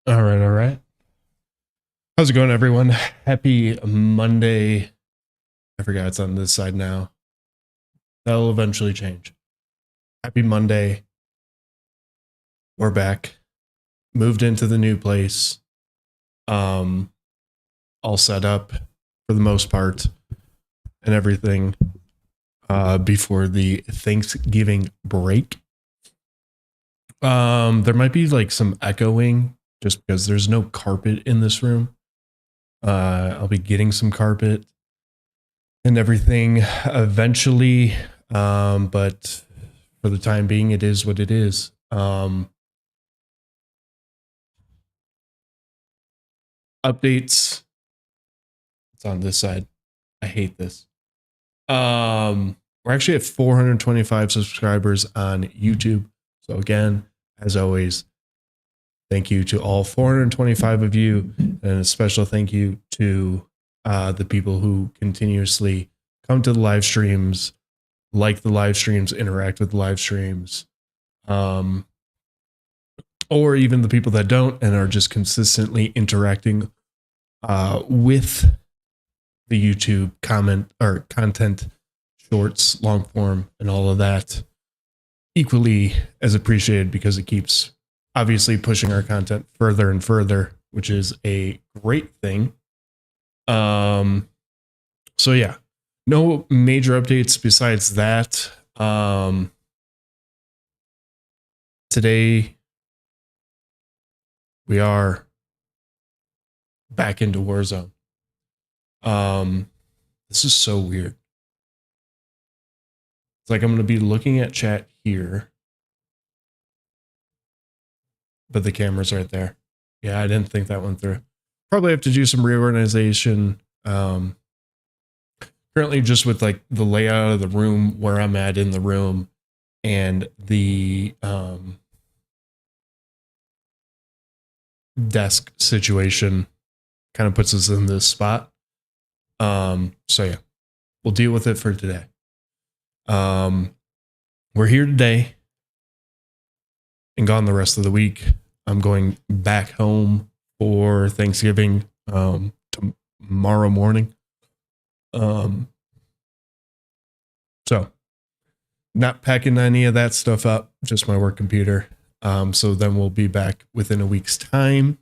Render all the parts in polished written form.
All right, all right. How's it going, everyone? Happy Monday. I forgot it's on this side now. That'll eventually change. Happy Monday. We're back. Moved into the new place. Um, all set up for the most part and everything. Before the Thanksgiving break. There might be like some echoing just because there's no carpet in this room. I'll be getting some carpet and everything eventually. But for the time being, it is what it is. Updates. It's on this side. I hate this. We're actually at 425 subscribers on YouTube. So again, as always, thank you to all 425 of you, and a special thank you to the people who continuously come to the live streams, like the live streams, interact with the live streams, or even the people that don't and are just consistently interacting with the YouTube comment or content, shorts, long form, and all of that. Equally as appreciated because it keeps obviously pushing our content further and further, which is a great thing. So yeah, no major updates besides that. Today we are back into Warzone. This is so weird. It's like I'm going to be looking at chat here, but the camera's right there. Yeah, I didn't think that went through. Probably have to do some reorganization. Currently just with like the layout of the room, where I'm at in the room, and the desk situation kind of puts us in this spot. So yeah, we'll deal with it for today. We're here today and gone the rest of the week. I'm going back home for Thanksgiving tomorrow morning. So not packing any of that stuff up, just my work computer. So then we'll be back within a week's time.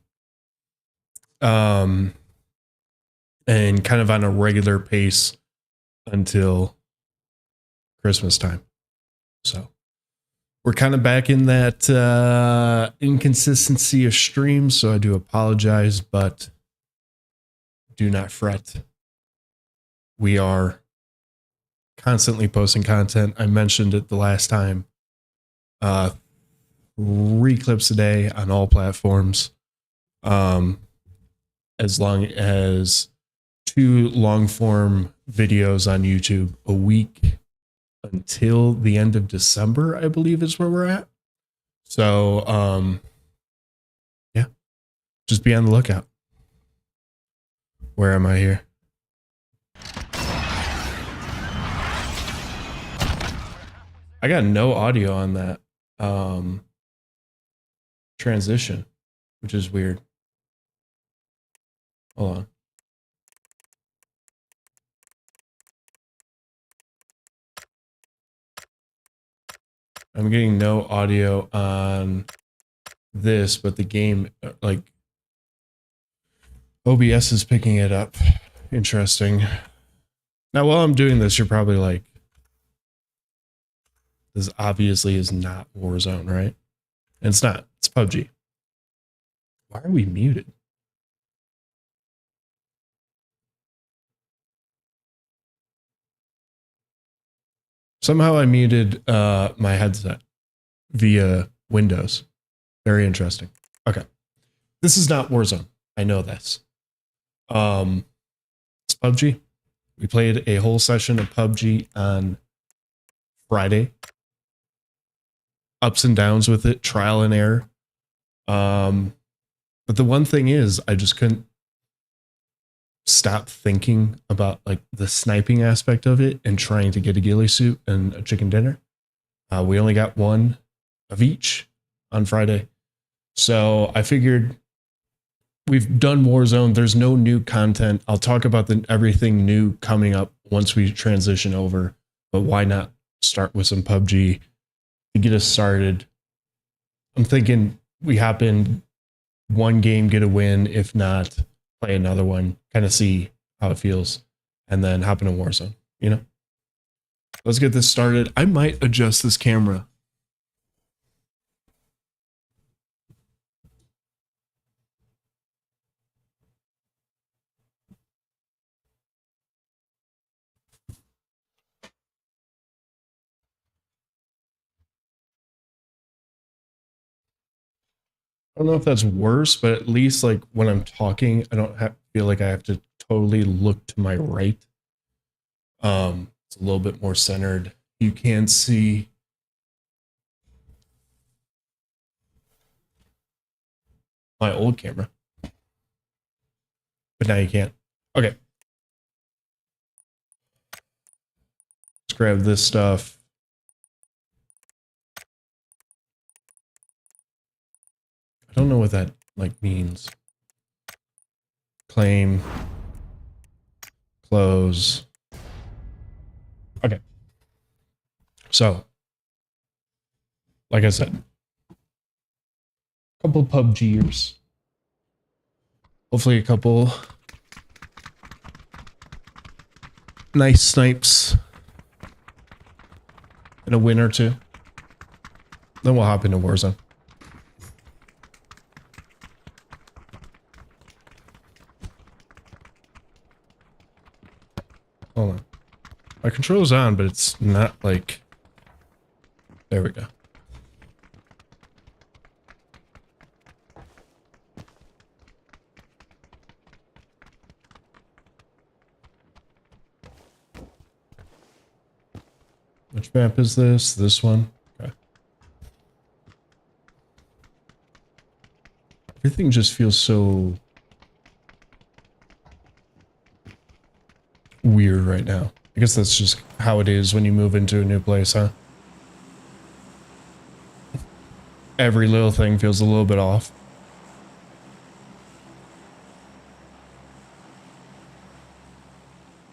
And kind of on a regular pace until Christmas time. So we're kind of back in that inconsistency of streams, so I do apologize, but do not fret. We are constantly posting content. I mentioned it the last time. 3 clips a day on all platforms. As long as 2 long form videos on YouTube a week until the end of December, I believe is where we're at. So, yeah, just be on the lookout. Where am I here? I got no audio on that transition, which is weird. Hold on. I'm getting no audio on this, but the game, like, OBS is picking it up. Interesting. Now, while I'm doing this, you're probably like, this obviously is not Warzone, right? And it's not. It's PUBG. Why are we muted? Somehow I muted my headset via Windows. Very interesting. Okay. This is not Warzone. I know this. It's PUBG. We played a whole session of PUBG on Friday. Ups and downs with it, trial and error. But the one thing is, I just couldn't stop thinking about like the sniping aspect of it and trying to get a ghillie suit and a chicken dinner. We only got one of each on Friday. So I figured we've done Warzone. There's no new content. I'll talk about everything new coming up once we transition over. But why not start with some PUBG to get us started? I'm thinking we hop in one game, get a win. If not, play another one, kind of see how it feels, and then hop into Warzone, you know? Let's get this started. I might adjust this camera. I don't know if that's worse, but at least like when I'm talking, I don't feel like I have to totally look to my right. It's a little bit more centered. You can see my old camera, but now you can't. Okay. Let's grab this stuff. I don't know what that like means. Claim. Close. Okay. So, like I said, a couple PUBGers. Hopefully a couple nice snipes and a win or two. Then we'll hop into Warzone. Hold on. My controller's on, but it's not like... There we go. Which map is this? This one? Okay. Everything just feels so weird right now. I guess that's just how it is when you move into a new place, huh? Every little thing feels a little bit off.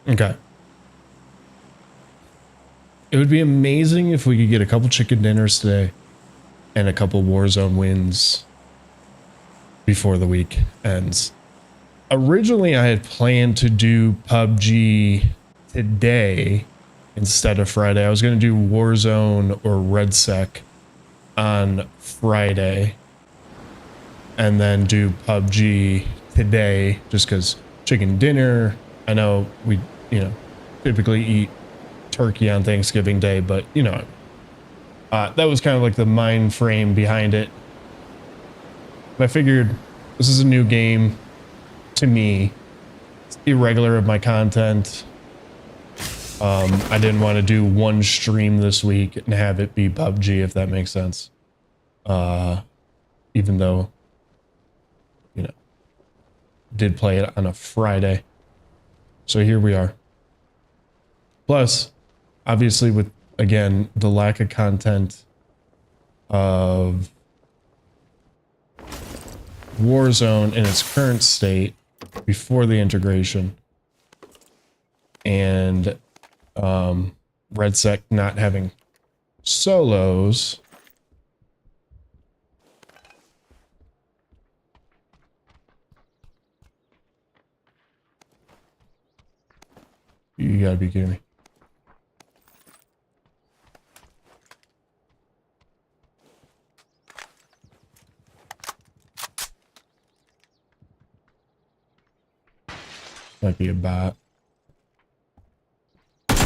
Okay. It would be amazing if we could get a couple chicken dinners today and a couple Warzone wins before the week ends. Originally, I had planned to do PUBG today instead of Friday. I was going to do Warzone or RedSec on Friday and then do PUBG today just because chicken dinner. I know we, typically eat turkey on Thanksgiving Day, but that was kind of like the mind frame behind it. But I figured this is a new game to me. It's irregular of my content. I didn't want to do one stream this week and have it be PUBG, if that makes sense. Even though, did play it on a Friday. So here we are. Plus, obviously with, again, the lack of content of Warzone in its current state before the integration, and RedSec not having solos, you gotta be kidding me. Might be a bot. I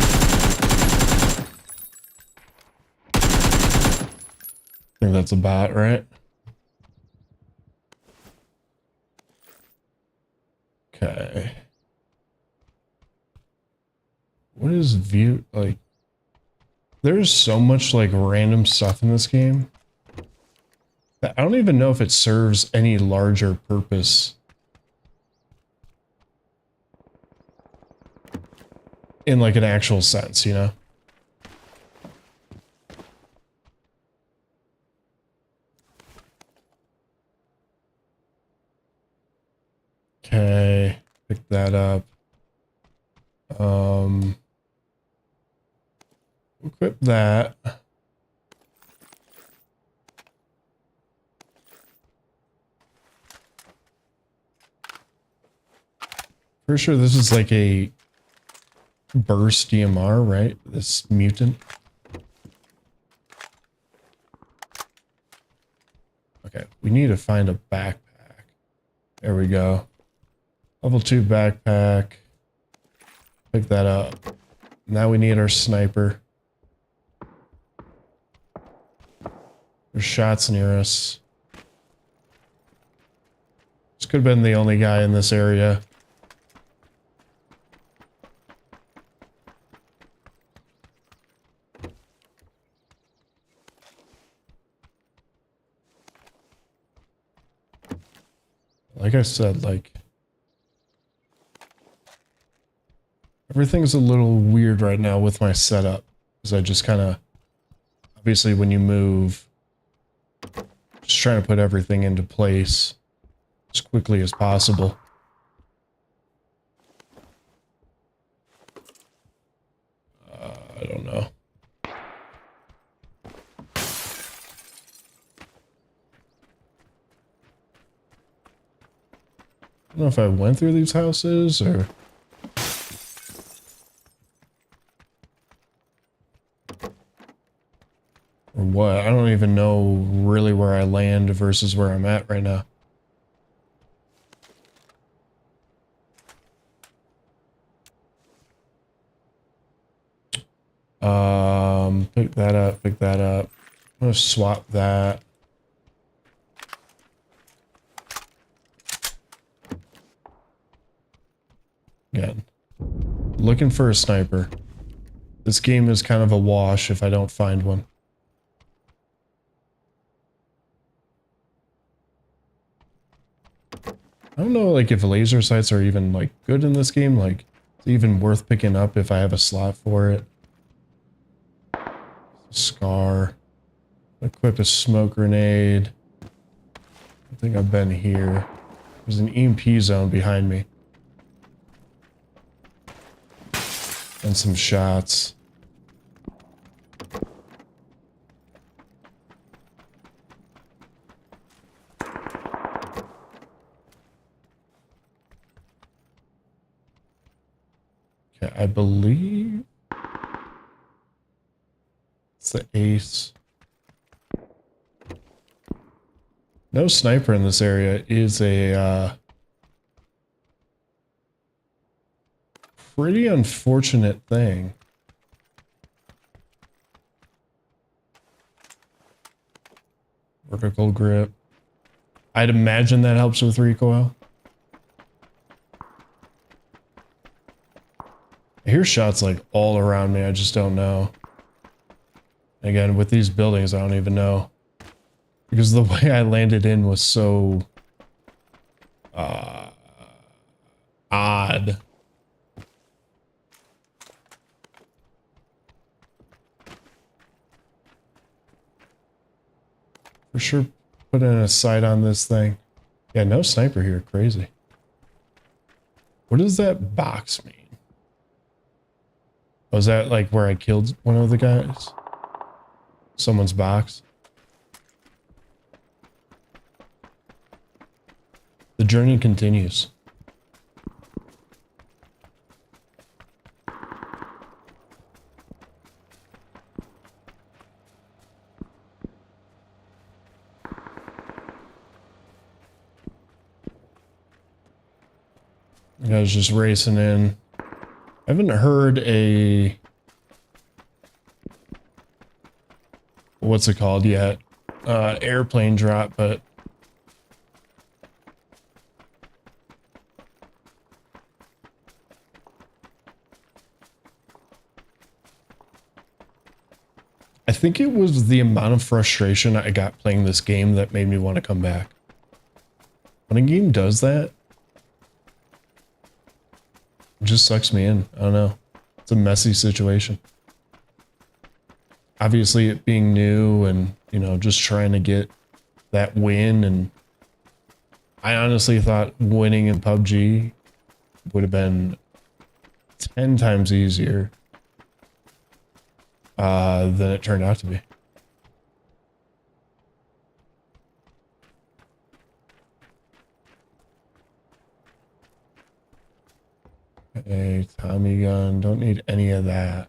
think that's a bot, right? Okay. What is view like? There's so much like random stuff in this game that I don't even know if it serves any larger purpose in like an actual sense, Okay, pick that up. Equip that. Pretty sure this is like a burst DMR, right? This mutant. Okay, we need to find a backpack. There we go. Level 2 backpack. Pick that up. Now we need our sniper. There's shots near us. This could have been the only guy in this area. Like I said, like, everything's a little weird right now with my setup. Because I just kind of, obviously when you move, just trying to put everything into place as quickly as possible. I don't know. I don't know if I went through these houses or... or what. I don't even know really where I land versus where I'm at right now. Pick that up, pick that up. I'm gonna swap that. Again, looking for a sniper. This game is kind of a wash if I don't find one. I don't know, like, if laser sights are even, like, good in this game. Like, it's even worth picking up if I have a slot for it. Scar. Equip a smoke grenade. I think I've been here. There's an EMP zone behind me. And some shots. Okay, I believe it's the ace. No sniper in this area is a pretty unfortunate thing. Vertical grip. I'd imagine that helps with recoil. I hear shots like all around me, I just don't know. Again, with these buildings, I don't even know. Because the way I landed in was so... odd. For sure, put in a sight on this thing. Yeah, no sniper here. Crazy. What does that box mean? Was that like where I killed one of the guys? Someone's box? The journey continues. I was just racing in. I haven't heard a... what's it called yet? Airplane drop, but... I think it was the amount of frustration I got playing this game that made me want to come back. When a game does that, it just sucks me in. I don't know. It's a messy situation. Obviously, it being new and, you know, just trying to get that win and I honestly thought winning in PUBG would have been 10 times easier than it turned out to be. A Tommy gun, don't need any of that.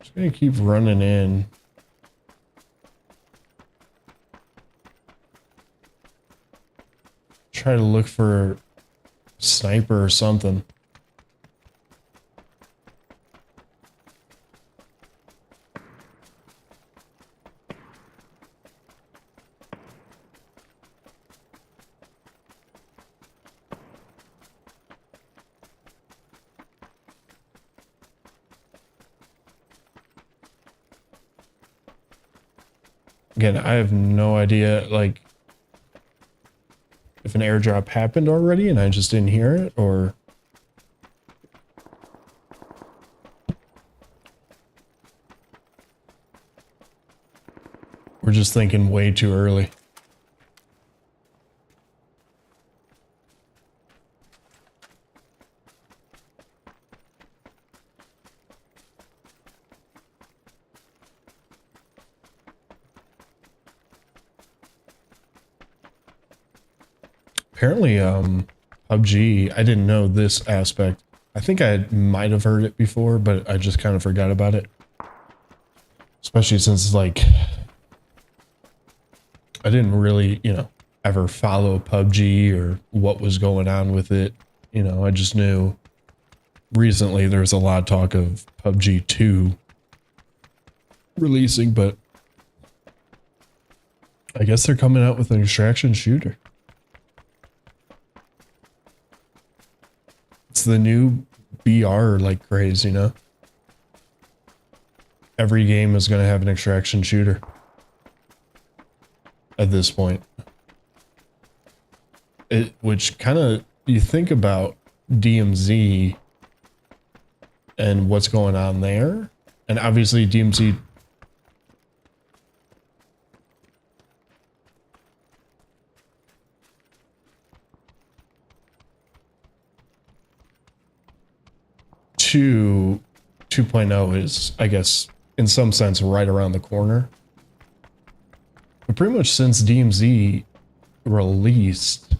Just gonna keep running in. Try to look for sniper or something. Again, I have no idea, like, if an airdrop happened already and I just didn't hear it, or... we're just thinking way too early. Apparently, PUBG, I didn't know this aspect. I think I might have heard it before, but I just kind of forgot about it. Especially since, like, I didn't really, you know, ever follow PUBG or what was going on with it. You know, I just knew recently there was a lot of talk of PUBG 2 releasing, but I guess they're coming out with an extraction shooter. It's the new BR like craze, you know? Every game is going to have an extraction shooter at this point. Which kind of, you think about DMZ and what's going on there, and obviously DMZ two 2.0 is, I guess, in some sense, right around the corner. But pretty much since DMZ released,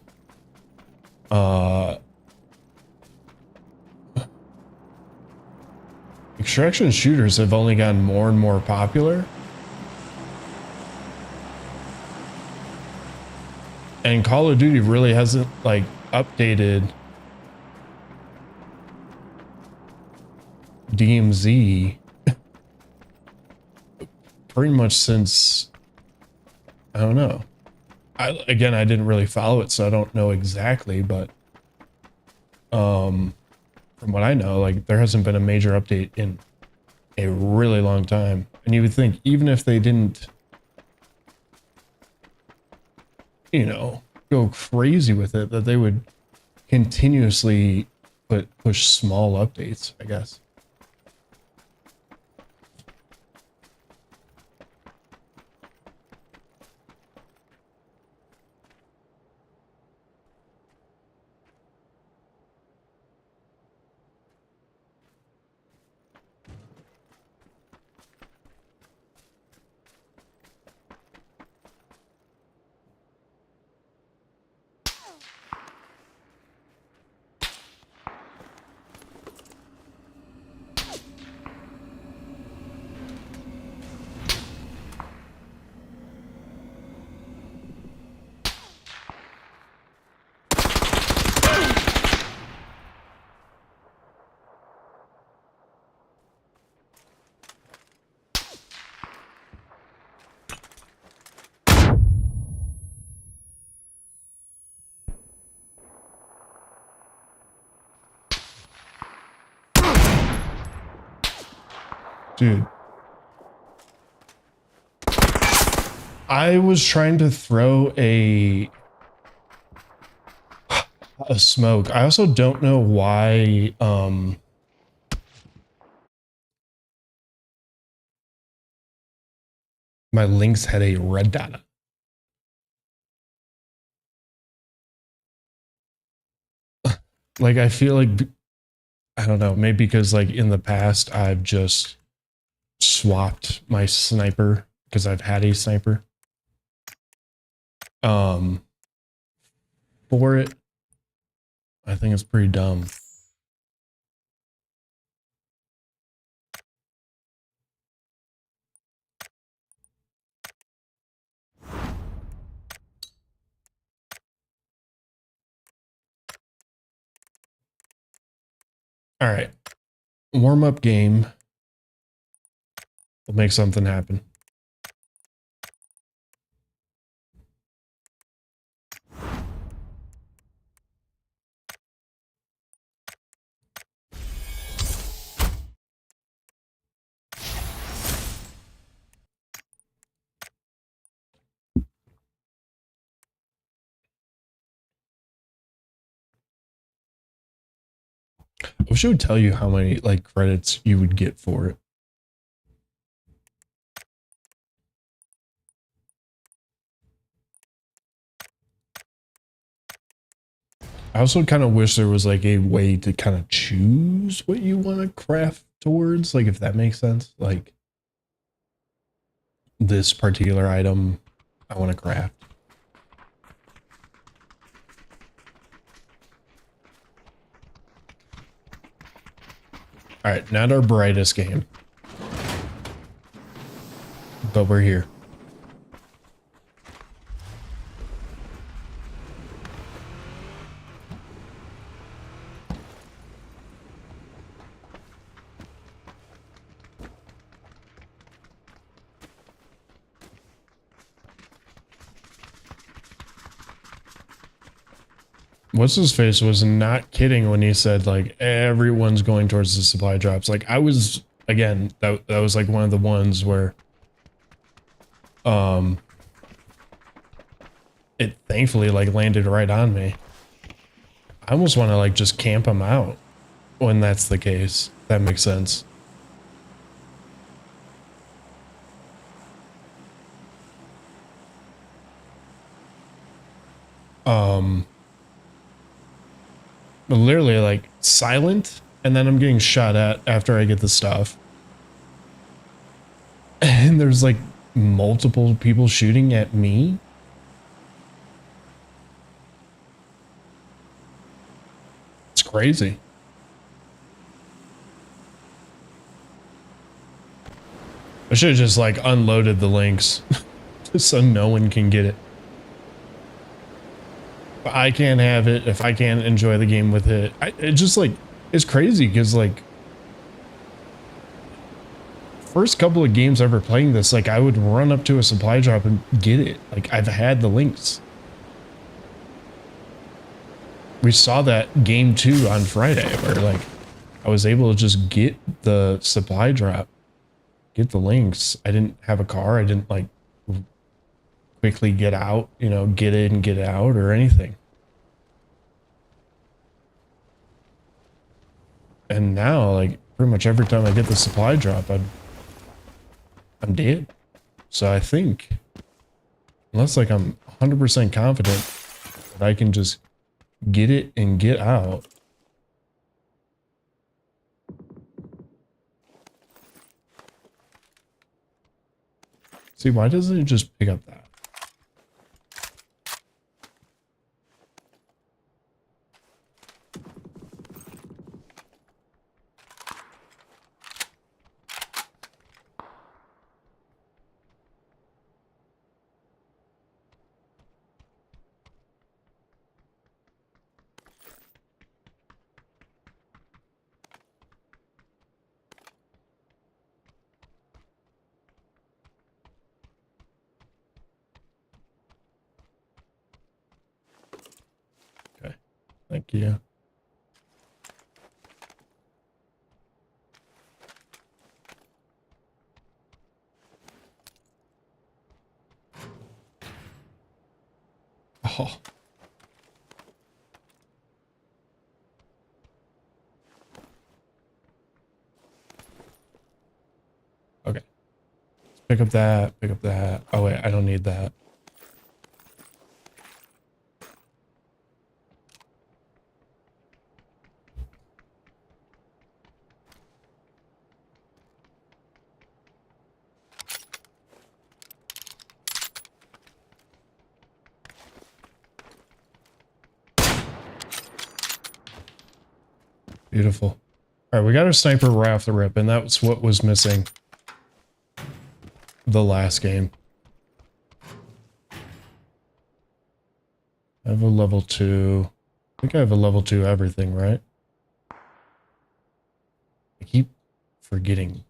extraction shooters have only gotten more and more popular. And Call of Duty really hasn't, like, updated DMZ pretty much since, I don't know. Again, I didn't really follow it, so I don't know exactly, but from what I know, like, there hasn't been a major update in a really long time. And you would think, even if they didn't, you know, go crazy with it, that they would continuously push small updates, I guess. Dude. I was trying to throw a smoke. I also don't know why my links had a red dot. Like, I feel like, I don't know, maybe because like in the past I've just swapped my sniper because I've had a sniper. For it, I think it's pretty dumb. All right, warm up game. We'll make something happen. I wish it would tell you how many like credits you would get for it. I also kind of wish there was like a way to kind of choose what you want to craft towards, like if that makes sense. Like this particular item I want to craft. All right, not our brightest game, but we're here. What's his face was not kidding when he said like everyone's going towards the supply drops. Like I was, again, that was like one of the ones where it thankfully like landed right on me. I almost want to like just camp them out when that's the case. That makes sense. Literally like silent, and then I'm getting shot at after I get the stuff. And there's like multiple people shooting at me. It's crazy. I should have just like unloaded the links so no one can get it. But I can't have it if I can't enjoy the game with it. It just like, it's crazy because like first couple of games ever playing this, like I would run up to a supply drop and get it. Like I've had the links. We saw that game 2 on Friday where like I was able to just get the supply drop, get the links. I didn't have a car. I didn't like quickly get out, you know, get in, get out or anything. And now like pretty much every time I get the supply drop, I'm dead. So I think unless like I'm 100% confident that I can just get it and get out. See, why doesn't it just pick up that? Okay, thank you. Oh. Okay. Let's pick up that, pick up that. Oh wait, I don't need that. Beautiful. All right, we got our sniper right off the rip, and that's what was missing the last game. I have a level 2. I think I have a level 2 everything, right? I keep forgetting.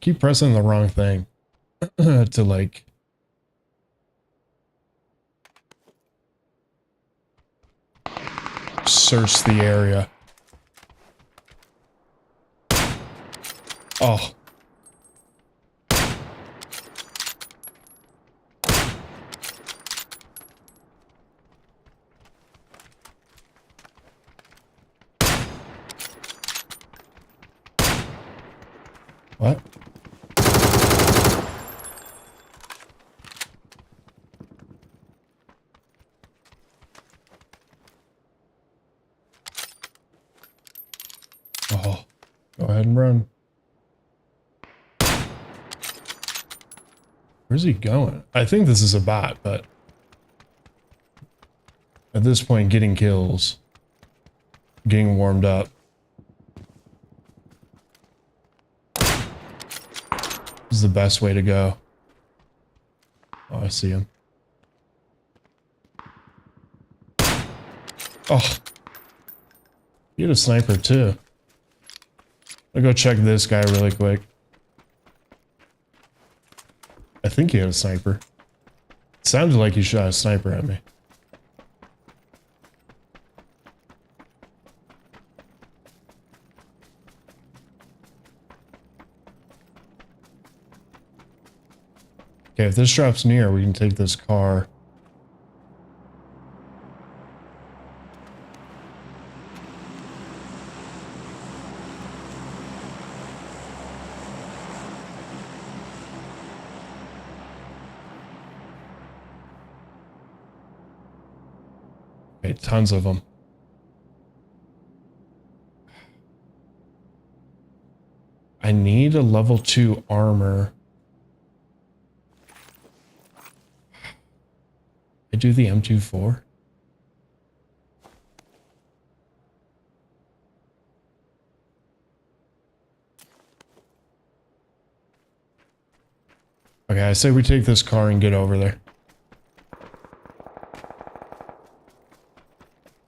Keep pressing the wrong thing to like search the area. Oh. What? Oh, go ahead and run. Where's he going? I think this is a bot, but at this point, getting kills, getting warmed up. Is the best way to go. Oh, I see him. Oh. You had a sniper too. I'll go check this guy really quick. I think he had a sniper. It sounded like he shot a sniper at me. Okay, if this drops near, we can take this car. Okay, tons of them. I need a level 2 armor. I do the M24. Okay, I say we take this car and get over there.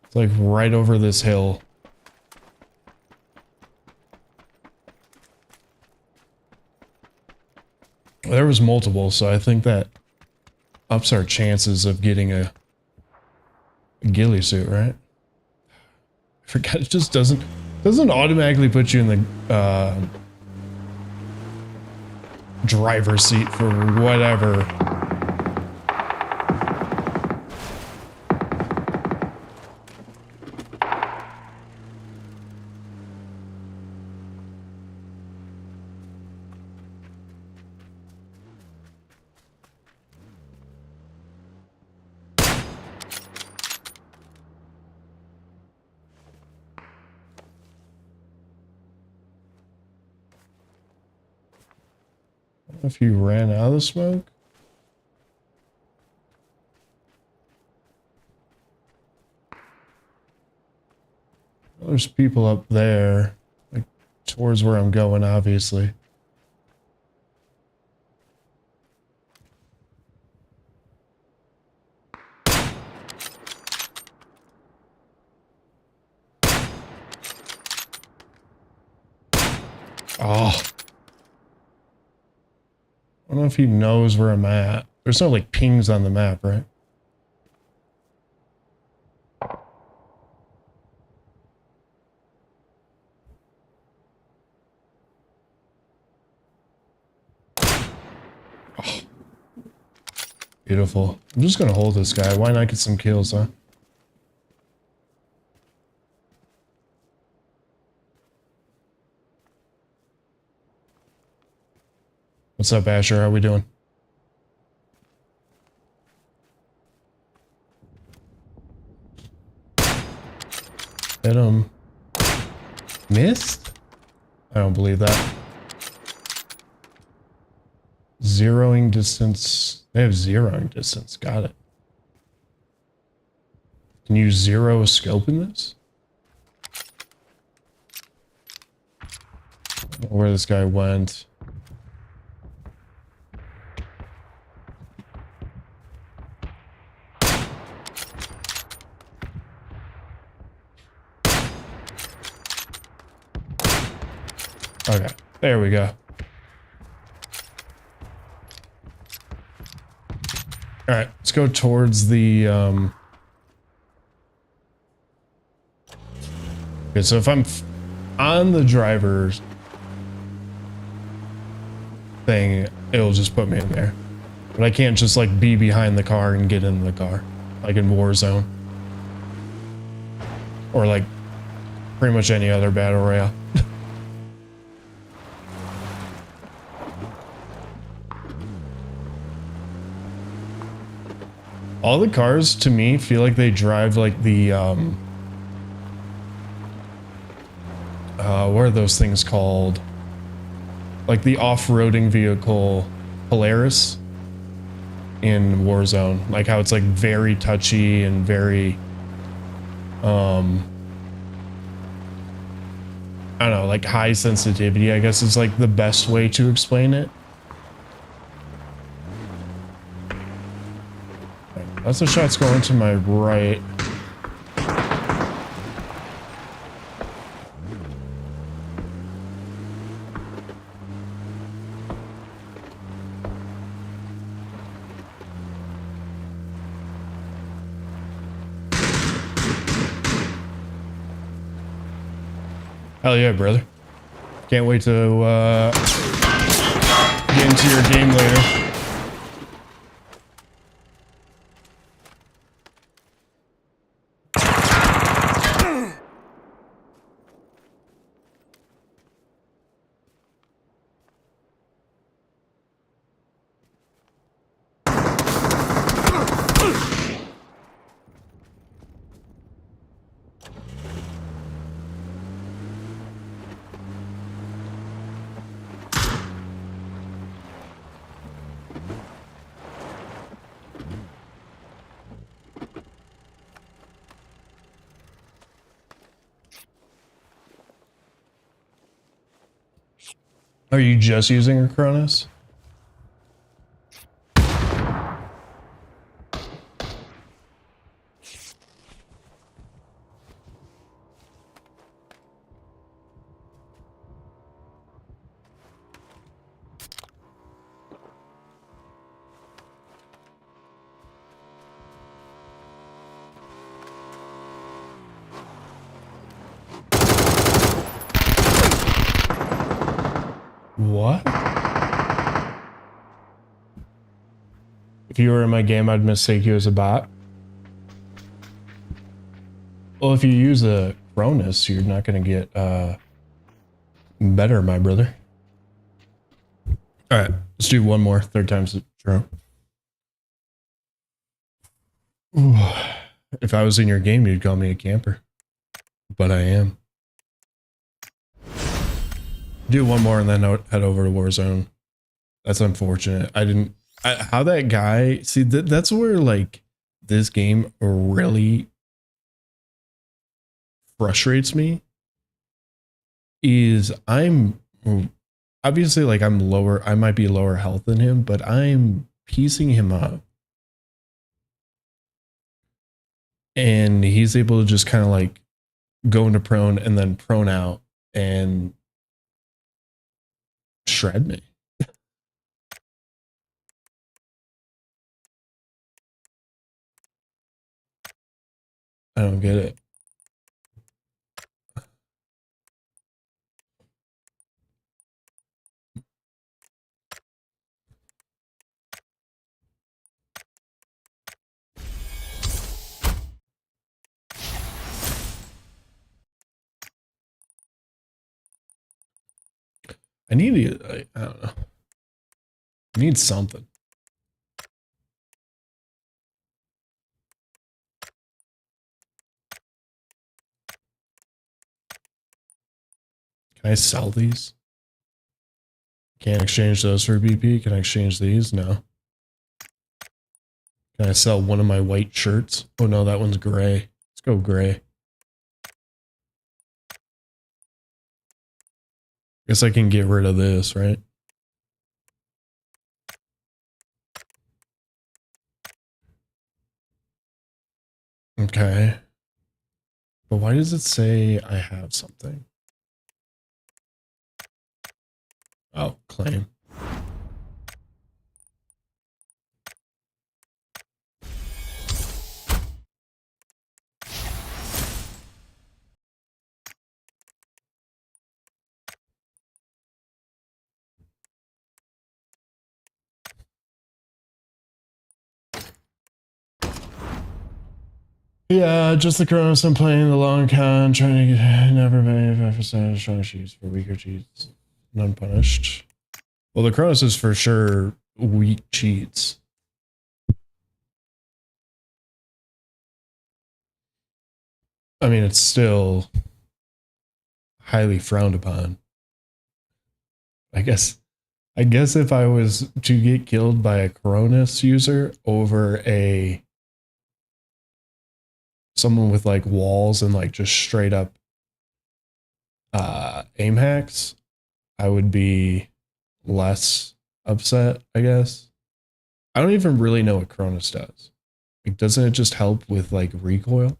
It's like right over this hill. There was multiple, so I think that ups our chances of getting a ghillie suit, right? I forgot, it just doesn't automatically put you in the driver's seat for whatever. If you ran out of the smoke? There's people up there, like towards where I'm going, obviously. Oh. I don't know if he knows where I'm at. There's no like pings on the map, right? Oh. Beautiful. I'm just gonna hold this guy. Why not get some kills, huh? What's up, Asher? How we doing? Hit him. Missed? I don't believe that. Zeroing distance. They have zeroing distance. Got it. Can you zero a scope in this? Where this guy went. Okay, there we go. All right, let's go towards the okay, so if I'm on the driver's thing, it'll just put me in there. But I can't just like be behind the car and get in the car, like in Warzone. Or like pretty much any other battle royale. All the cars to me feel like they drive like the what are those things called? Like the off-roading vehicle Polaris in Warzone. Like how it's like very touchy and very I don't know, like high sensitivity, I guess is like the best way to explain it. Lots of shots going to my right. Hell yeah, brother. Can't wait to get into your game later. Are you just using a Cronus? What? If you were in my game, I'd mistake you as a bot. Well, if you use a Cronus, you're not going to get better, my brother. All right, let's do one more. Third time's the charm. If I was in your game, you'd call me a camper. But I am. Do one more and then head over to Warzone. That's unfortunate. How that guy, see, that's where like this game really frustrates me. Is I'm obviously like I'm lower, I might be lower health than him, but I'm piecing him up. And he's able to just kind of like go into prone and then prone out and shred me. I don't get it. I need to, I don't know. I need something. Can I sell these? Can't exchange those for BP. Can I exchange these? No. Can I sell one of my white shirts? Oh no, that one's gray. Go gray. Guess I can get rid of this, right? Okay. But why does it say I have something? Oh, claim. Yeah, just the Cronus. I'm playing the long con, trying to get never made 5% strong cheats for weaker cheats. None punished. Well, the Cronus is for sure weak cheats. I mean, it's still highly frowned upon. I guess if I was to get killed by a Cronus user over someone with like walls and like just straight up aim hacks, I would be less upset, I guess. I don't even really know what Cronus does. Like, doesn't it just help with like recoil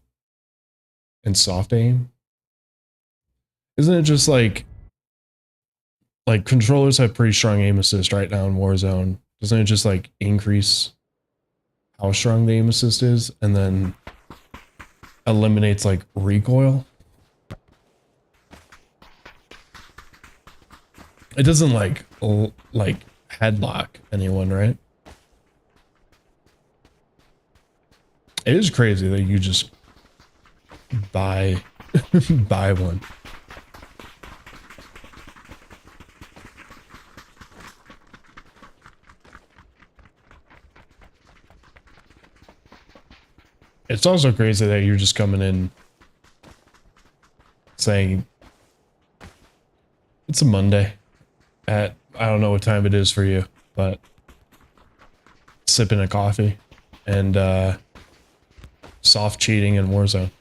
and soft aim? Isn't it just like controllers have pretty strong aim assist right now in Warzone? Doesn't it just like increase how strong the aim assist is and then eliminates like recoil? It doesn't like headlock anyone, right? It is crazy that you just buy buy one. It's also crazy that you're just coming in saying it's a Monday at, I don't know what time it is for you, but sipping a coffee and soft cheating in Warzone.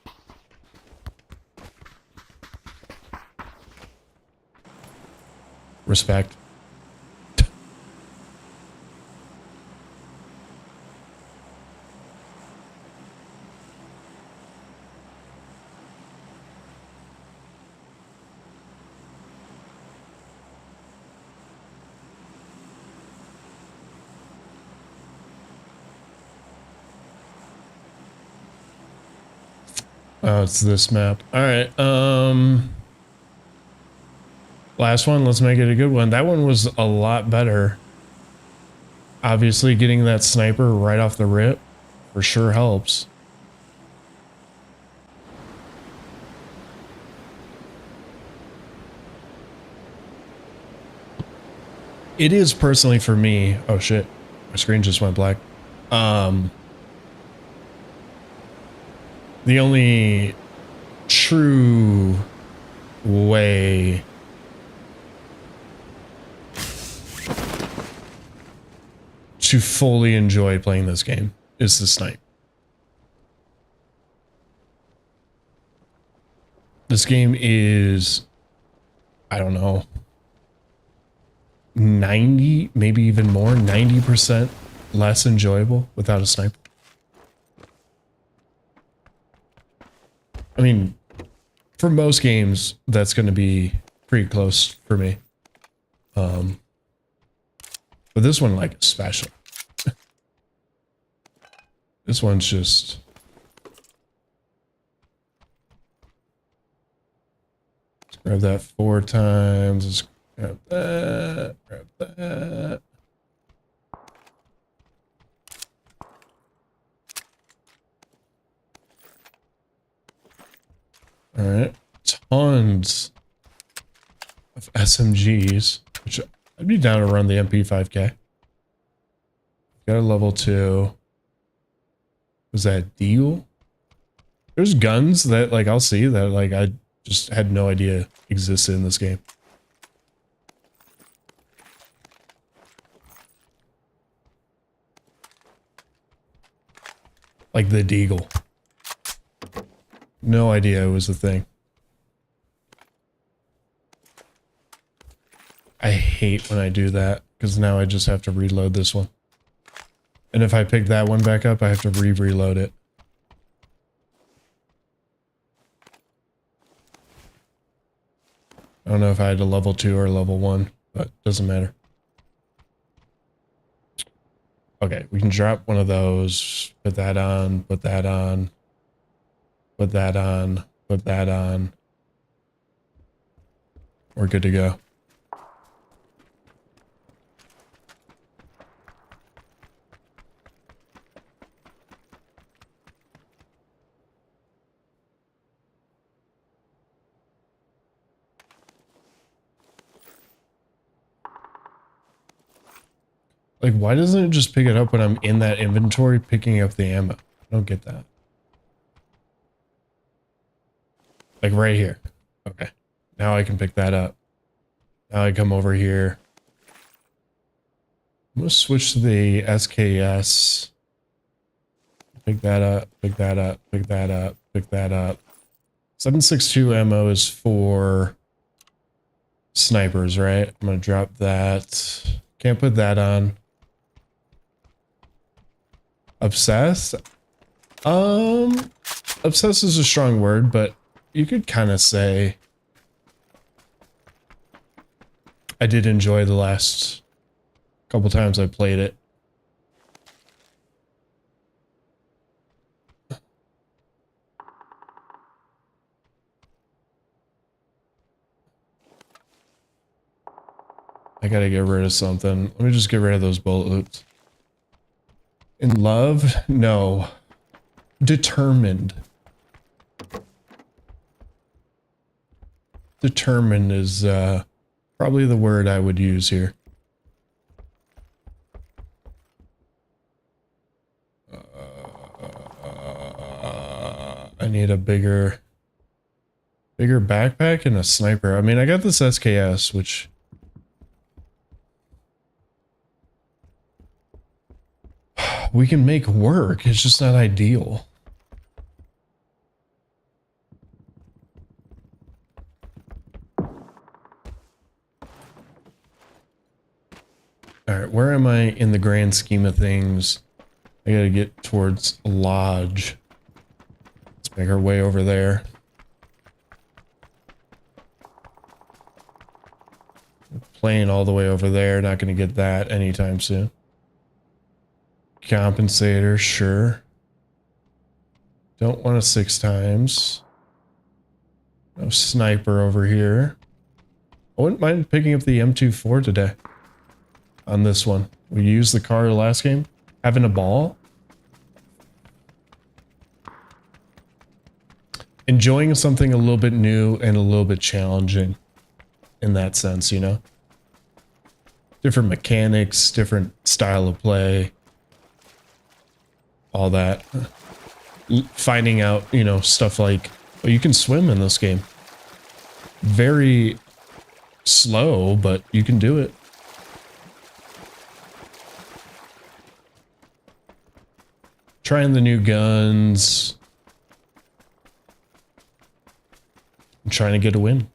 Respect. Oh, it's this map. All right. Last one. Let's make it a good one. That one was a lot better. Obviously, getting that sniper right off the rip for sure helps. It is personally for me. Oh shit. My screen just went black. The only true way to fully enjoy playing this game is to snipe. This game is, I don't know, 90, maybe even more, 90% less enjoyable without a sniper. I mean, for most games, that's going to be pretty close for me. But this one, like, especially. This one's just... Let's grab that 4 times. Let's grab that. Grab that. All right. Tons of SMGs, which I'd be down to run the MP5K. Got a level 2. Was that Deagle? There's guns that like I'll see that like I just had no idea existed in this game. Like the Deagle. No idea it was a thing. I hate when I do that, because now I just have to reload this one. And if I pick that one back up, I have to reload it. I don't know if I had a level 2 or level 1, but doesn't matter. Okay, we can drop one of those, put that on, put that on, put that on, put that on. We're good to go. Like, why doesn't it just pick it up when I'm in that inventory picking up the ammo? I don't get that. Like right here. Okay. Now I can pick that up. Now I come over here. I'm gonna switch to the SKS. Pick that up, pick that up, pick that up, pick that up. 7.62 ammo is for snipers, right? I'm gonna drop that. Can't put that on. Obsessed? Obsessed is a strong word, but you could kind of say I did enjoy the last couple times I played it. I gotta get rid of something. Let me just get rid of those bullet loops. In love? No. Determined. Determined is probably the word I would use here. I need a bigger backpack and a sniper. I mean, I got this SKS, which we can make work. It's just not ideal. Alright, where am I in the grand scheme of things? I gotta get towards a lodge. Let's make our way over there. Plane all the way over there. Not gonna get that anytime soon. Compensator, sure. Don't want a 6 times. No sniper over here. I wouldn't mind picking up the M24 today. On this one. We used the car last game. Having a ball. Enjoying something a little bit new and a little bit challenging. In that sense, you know? Different mechanics, different style of play. All that. Finding out, you know, stuff like, well, you can swim in this game. Very slow, but you can do it. Trying the new guns. I'm trying to get a win.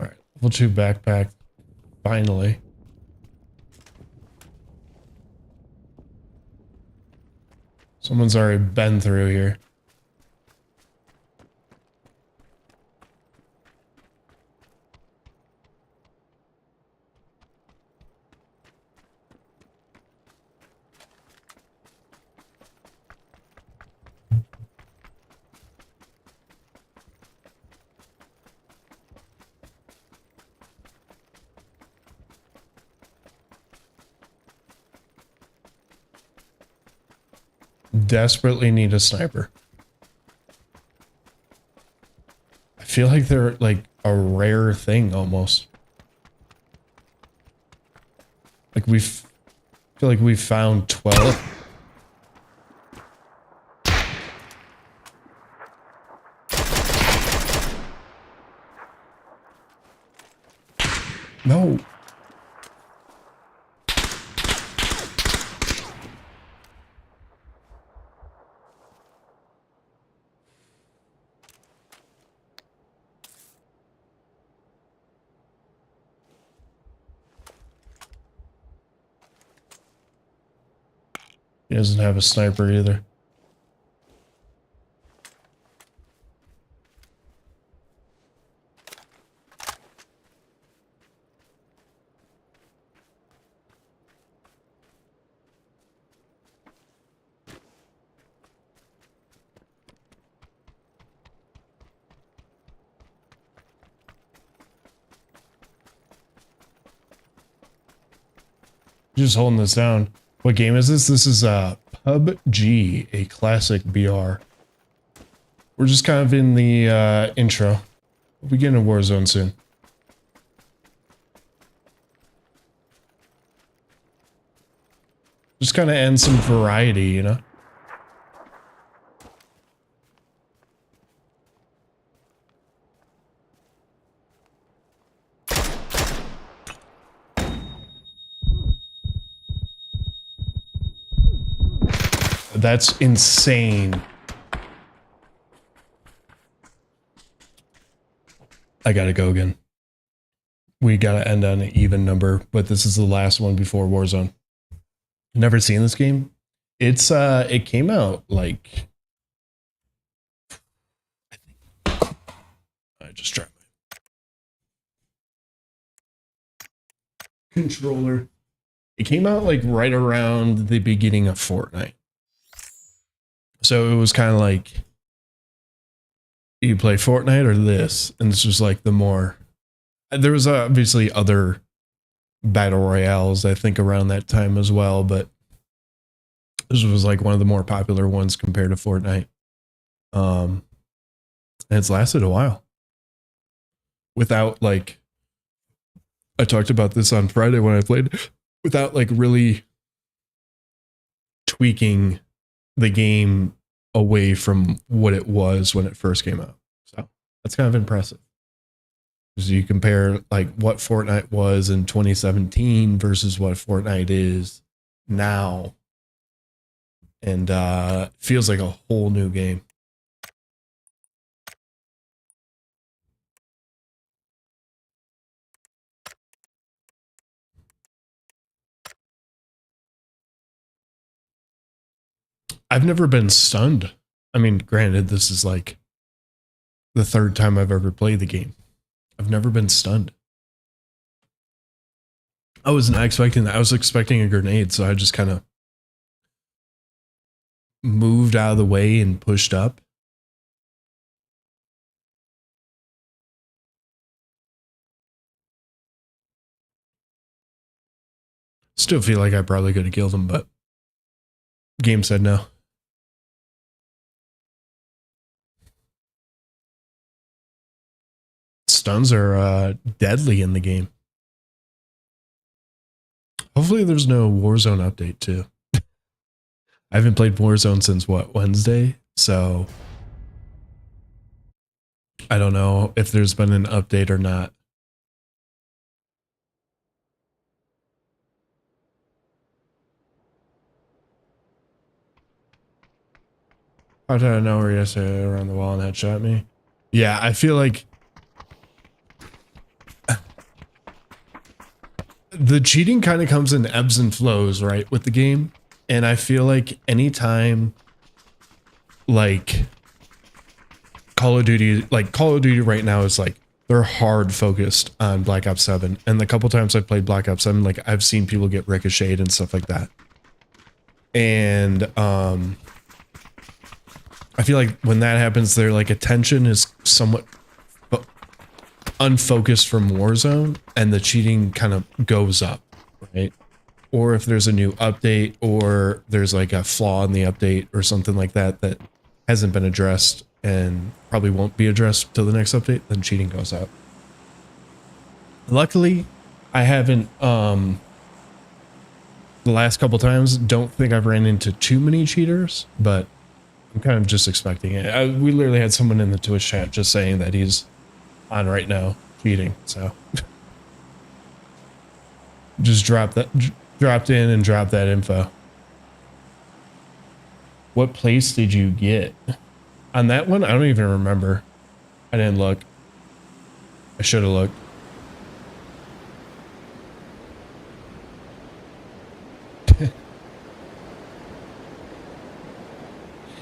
Alright, level 2 backpack. Finally. Someone's already been through here. Desperately need a sniper. I feel like they're like a rare thing almost. Like feel like we've found 12. No. He doesn't have a sniper either. Just holding this down. What game is this? This is PUBG, a classic BR. We're just kind of in the intro. We'll be getting to Warzone soon. Just kind of end some variety, you know? That's insane. I gotta go again. We gotta end on an even number, but this is the last one before Warzone. Never seen this game. It's it came out like I just tried my controller. It came out like right around the beginning of Fortnite. So it was kind of like you play Fortnite or this, and it's just like the more. There was obviously other battle royales, I think, around that time as well, but this was like one of the more popular ones compared to Fortnite. And it's lasted a while. Without like, I talked about this on Friday when I played, without like really tweaking the game away from what it was when it first came out. So that's kind of impressive. As you compare like what Fortnite was in 2017 versus what Fortnite is now. And feels like a whole new game. I've never been stunned. I mean, granted, this is like the third time I've ever played the game. I've never been stunned. I was not expecting that. I was expecting a grenade, so I just kind of moved out of the way and pushed up. Still feel like I probably could have killed him, but game said no. Stuns are deadly in the game. Hopefully there's no Warzone update too. I haven't played Warzone since what, Wednesday? So I don't know if there's been an update or not. How did I know her yesterday around the wall and headshot me? Yeah, I feel like the cheating kind of comes in ebbs and flows, right, with the game. And I feel like anytime like Call of Duty right now is like they're hard focused on Black Ops 7. And the couple times I've played Black Ops 7, like I've seen people get ricocheted and stuff like that. And I feel like when that happens, their like attention is somewhat unfocused from Warzone, and the cheating kind of goes up, right? Or if there's a new update, or there's like a flaw in the update or something like that that hasn't been addressed and probably won't be addressed till the next update, then cheating goes out. Luckily, I haven't the last couple times, don't think I've ran into too many cheaters, but I'm kind of just expecting it. We literally had someone in the Twitch chat just saying that he's on right now cheating, so Just dropped in and dropped that info. What place did you get? On that one, I don't even remember. I didn't look. I should have looked.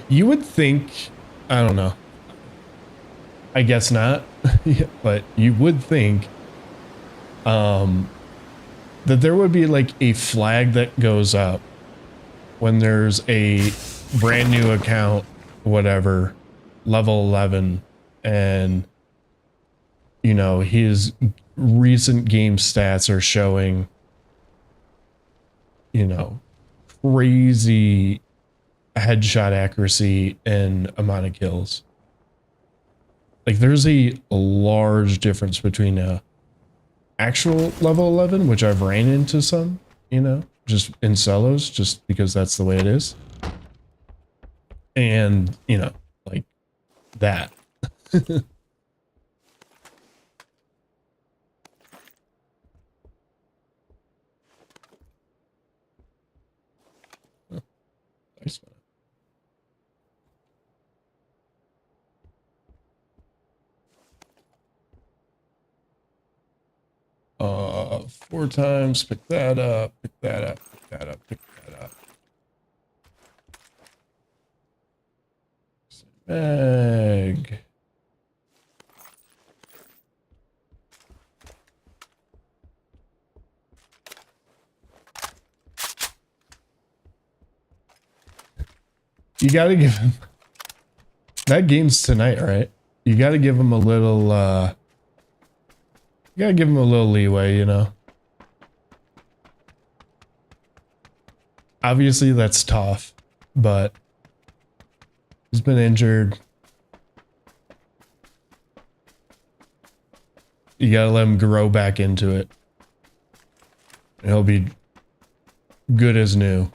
You would think, I don't know. I guess not, but you would think that there would be like a flag that goes up when there's a brand new account, whatever, level 11, and you know, his recent game stats are showing, you know, crazy headshot accuracy and amount of kills. Like there's a large difference between a actual level 11, which I've ran into some, you know, just in solos, just because that's the way it is. And, you know, like that. Oh, nice one. 4 times, pick that up, pick that up, pick that up, pick that up. Egg. You gotta give him that game's tonight, right? You gotta give him a little you gotta give him a little leeway, you know. Obviously that's tough, but he's been injured. You gotta let him grow back into it. And he'll be good as new.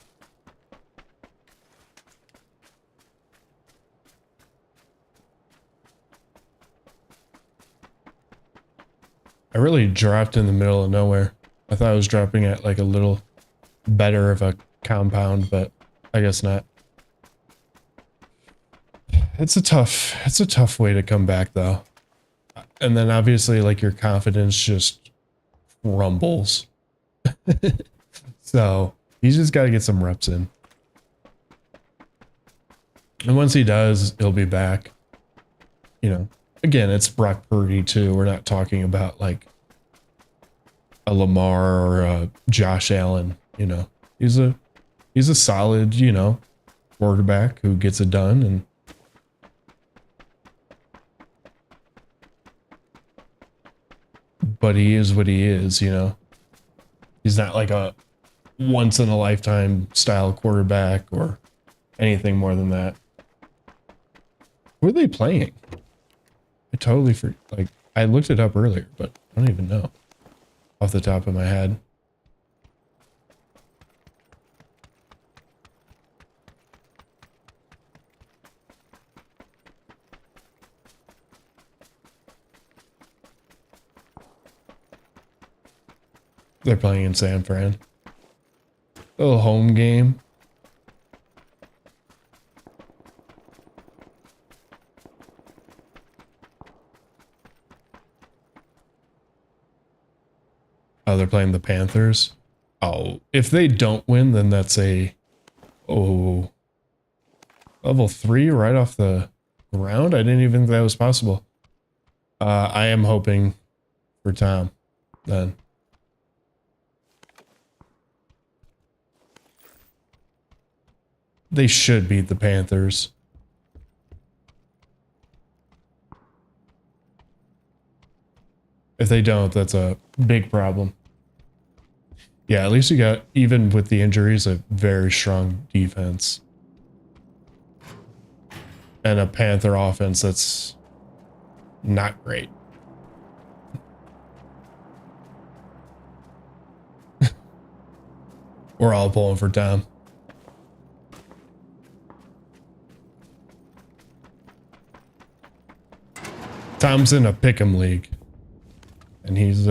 I really dropped in the middle of nowhere. I thought I was dropping at like a little better of a compound, but I guess not. It's a tough way to come back though. And then obviously like your confidence just rumbles. So he's just got to get some reps in. And once he does, he'll be back. You know, again, it's Brock Purdy too. We're not talking about like a Lamar or a Josh Allen, you know. He's a solid, you know, quarterback who gets it done, and but he is what he is, you know. He's not like a once in a lifetime style quarterback or anything more than that. Who are they playing? I totally like I looked it up earlier, but I don't even know off the top of my head. They're playing in San Fran. A little home game. Oh, they're playing the Panthers. Oh, if they don't win, then that's a level 3 right off the ground. I didn't even think that was possible. I am hoping for Tom then. They should beat the Panthers. If they don't, that's a big problem. Yeah, at least you got, even with the injuries, a very strong defense. And a Panther offense that's not great. We're all pulling for Tom. Tom's in a pick'em league. And he's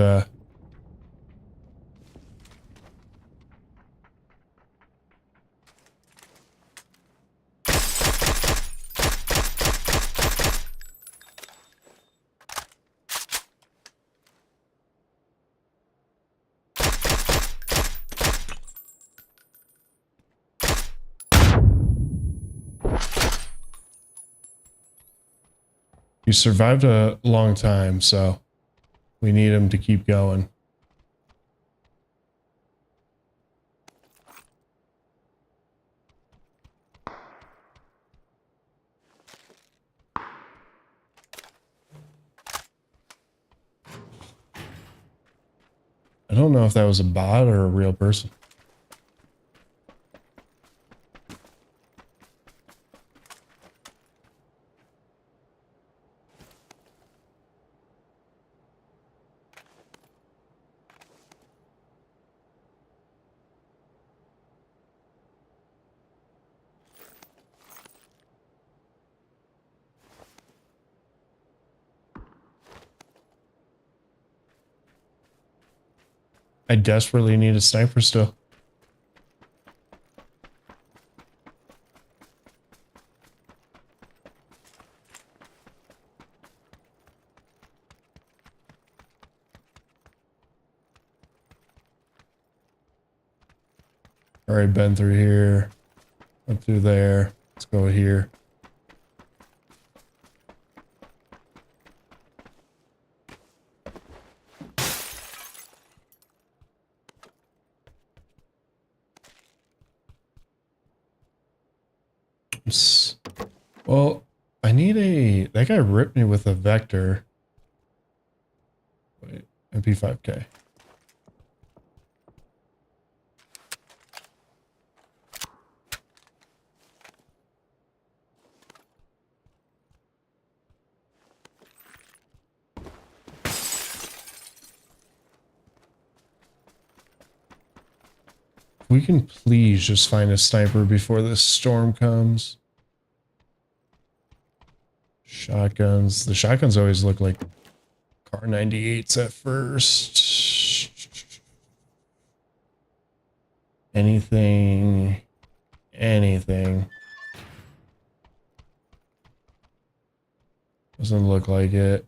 He survived a long time, so we need him to keep going. I don't know if that was a bot or a real person. I desperately need a sniper still. All right, been through here, up through there. Let's go here. Well, I need a... That guy ripped me with a vector. Wait, MP5K. We can please just find a sniper before this storm comes. Shotguns. The shotguns always look like Car 98s at first. Anything. Doesn't look like it.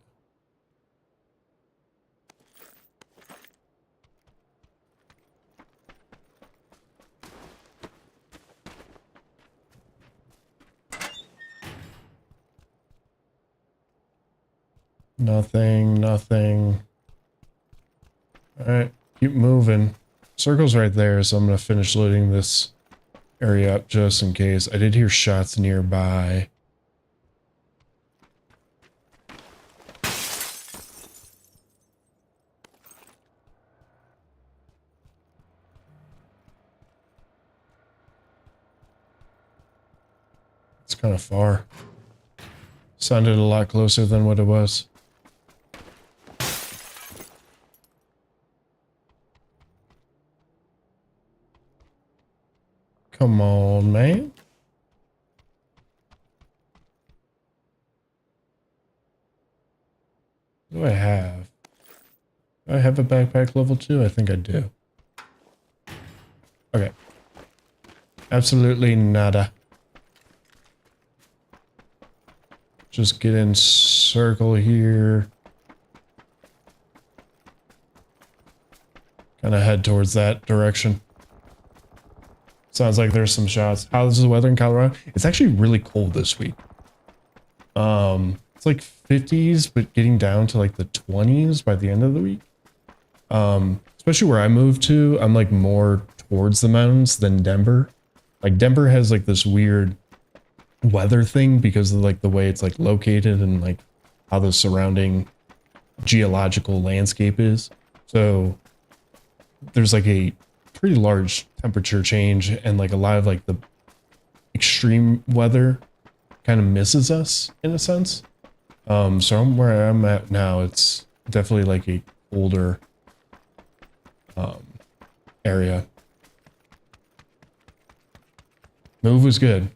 Nothing. Alright, keep moving. Circle's right there, so I'm gonna finish loading this area up just in case. I did hear shots nearby. It's kind of far. Sounded a lot closer than what it was. Come on, man. What do I have? Do I have a backpack level 2? I think I do. Okay. Absolutely nada. Just get in circle here. Kind of head towards that direction. Sounds like there's some shots. How's the weather in Colorado? It's actually really cold this week. It's like 50s, but getting down to like the 20s by the end of the week. Especially where I moved to, I'm like more towards the mountains than Denver. Like Denver has like this weird weather thing because of like the way it's like located and like how the surrounding geological landscape is. So there's like a pretty large temperature change and like a lot of like the extreme weather kind of misses us in a sense. So where I'm at now, it's definitely like a colder area. Move was good.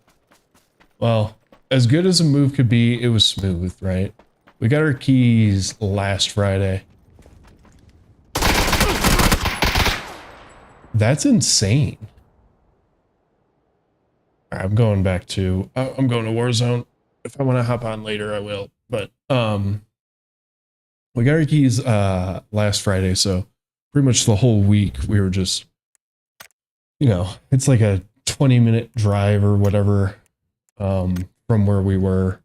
Well, as good as a move could be, it was smooth, right? We got our keys last Friday. That's insane. I'm going back to, I'm going to Warzone. If I want to hop on later, I will. But we got our keys last Friday, so pretty much the whole week we were just, you know, it's like a 20-minute drive or whatever from where we were.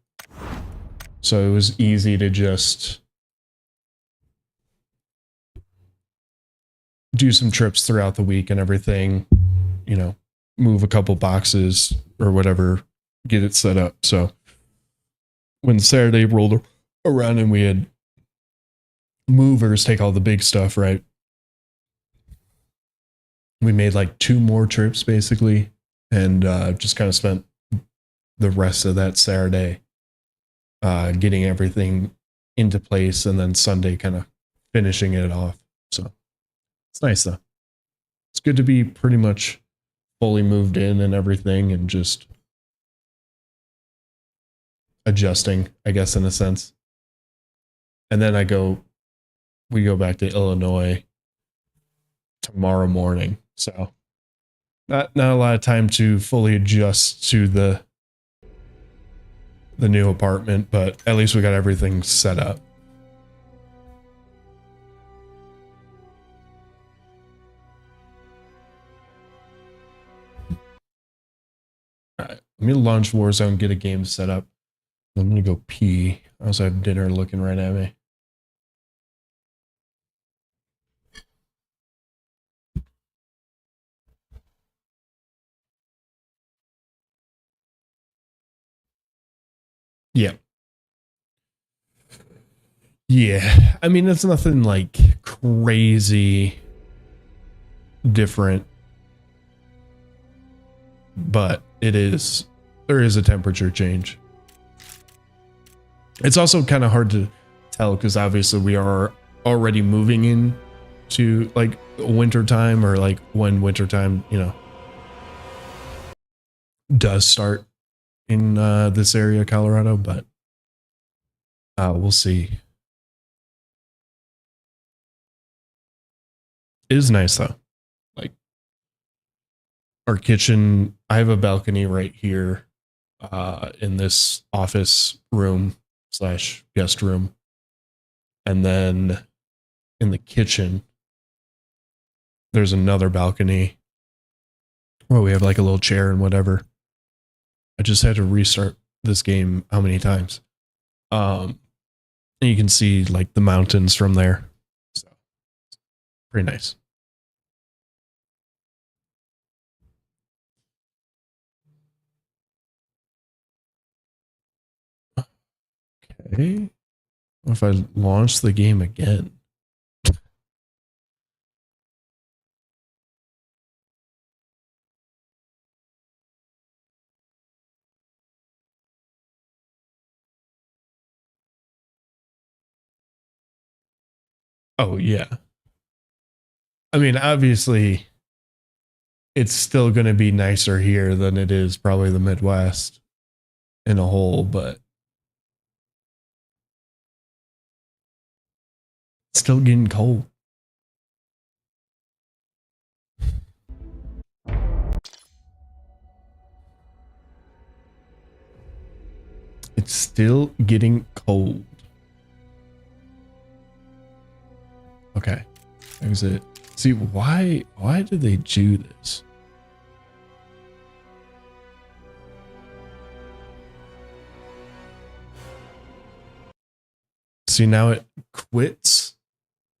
So it was easy to just do some trips throughout the week and everything, you know, move a couple boxes or whatever, get it set up. So when Saturday rolled around and we had movers take all the big stuff, right? We made like 2 more trips basically, and just kind of spent the rest of that Saturday getting everything into place, and then Sunday kind of finishing it off. So it's nice though. It's good to be pretty much fully moved in and everything, and just adjusting, I guess, in a sense. And then we go back to Illinois tomorrow morning. So not a lot of time to fully adjust to the new apartment, but at least we got everything set up. All right, let me launch Warzone, get a game set up. I'm gonna go pee. I also have dinner looking right at me. Yeah. Yeah. I mean, it's nothing like crazy different, but there is a temperature change. It's also kind of hard to tell because obviously we are already moving in to like winter time, or like when winter time, you know, does start in this area, Colorado, but we'll see. It is nice though. Like our kitchen, I have a balcony right here in this office room / guest room. And then in the kitchen, there's another balcony where we have like a little chair and whatever. I just had to restart this game how many times? And you can see like the mountains from there. So pretty nice. Okay. What if I launch the game again? Oh yeah. I mean, obviously it's still going to be nicer here than it is probably the Midwest in a whole, but it's still getting cold. It's still getting cold. Okay. Exit. See, why did they do this? See, now it quits.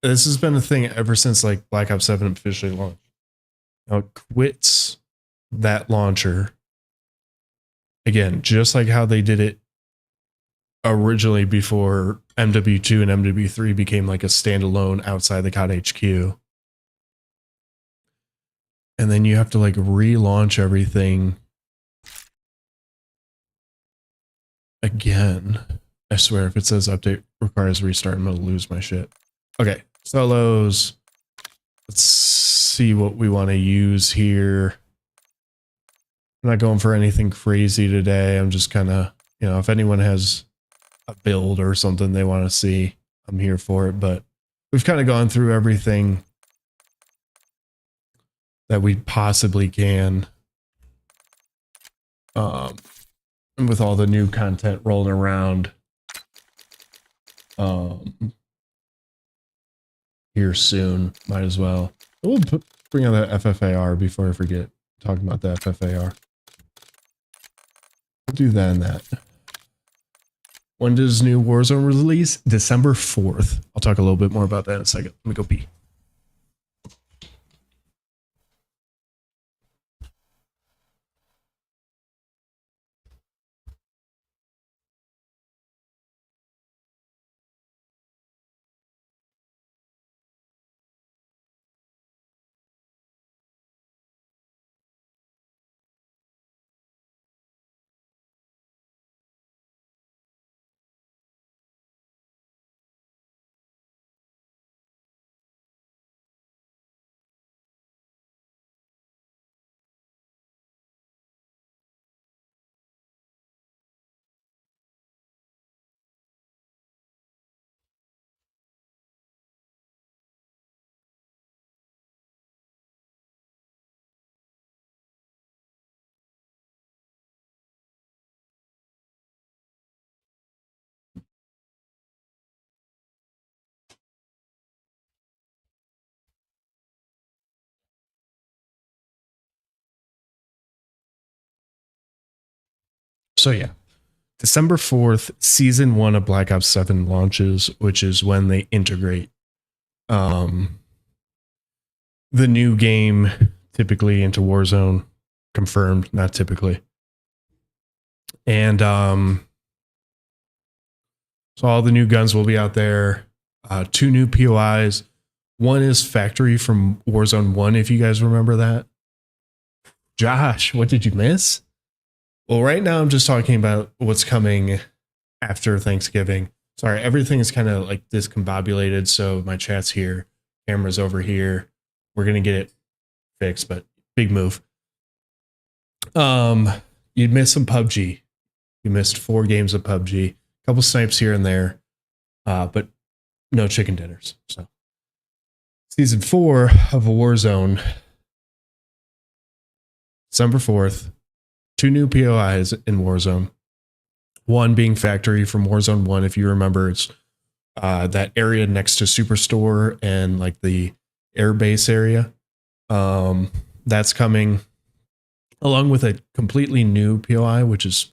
This has been a thing ever since like Black Ops 7 officially launched. Now it quits that launcher. Again, just like how they did it originally before MW2 and MW3 became like a standalone outside the COD HQ. And then you have to like relaunch everything again. I swear, if it says update requires restart, I'm gonna lose my shit. Okay, solos. Let's see what we want to use here. I'm not going for anything crazy today. I'm just kind of, you know, if anyone has a build or something they want to see, I'm here for it. But we've kind of gone through everything that we possibly can. And with all the new content rolling around here soon, might as well. We'll bring on the FFAR before I forget talking about the FFAR. We'll do that and that. When does new Warzone release? December 4th. I'll talk a little bit more about that in a second. Let me go pee. So yeah, December 4th, season 1 of Black Ops 7 launches, which is when they integrate the new game typically into Warzone. Confirmed, not typically. And so all the new guns will be out there. 2 new POIs. One is factory from Warzone 1, if you guys remember that. Josh, what did you miss? Well, right now I'm just talking about what's coming after Thanksgiving. Sorry, everything is kind of like discombobulated. So my chat's here, camera's over here. We're gonna get it fixed, but big move. You'd missed some PUBG. You missed 4 games of PUBG, a couple snipes here and there, but no chicken dinners. So season 4 of Warzone, December 4th. 2 new POIs in Warzone. One being factory from Warzone 1. If you remember, it's that area next to Superstore and like the airbase area. That's coming along with a completely new POI, which is,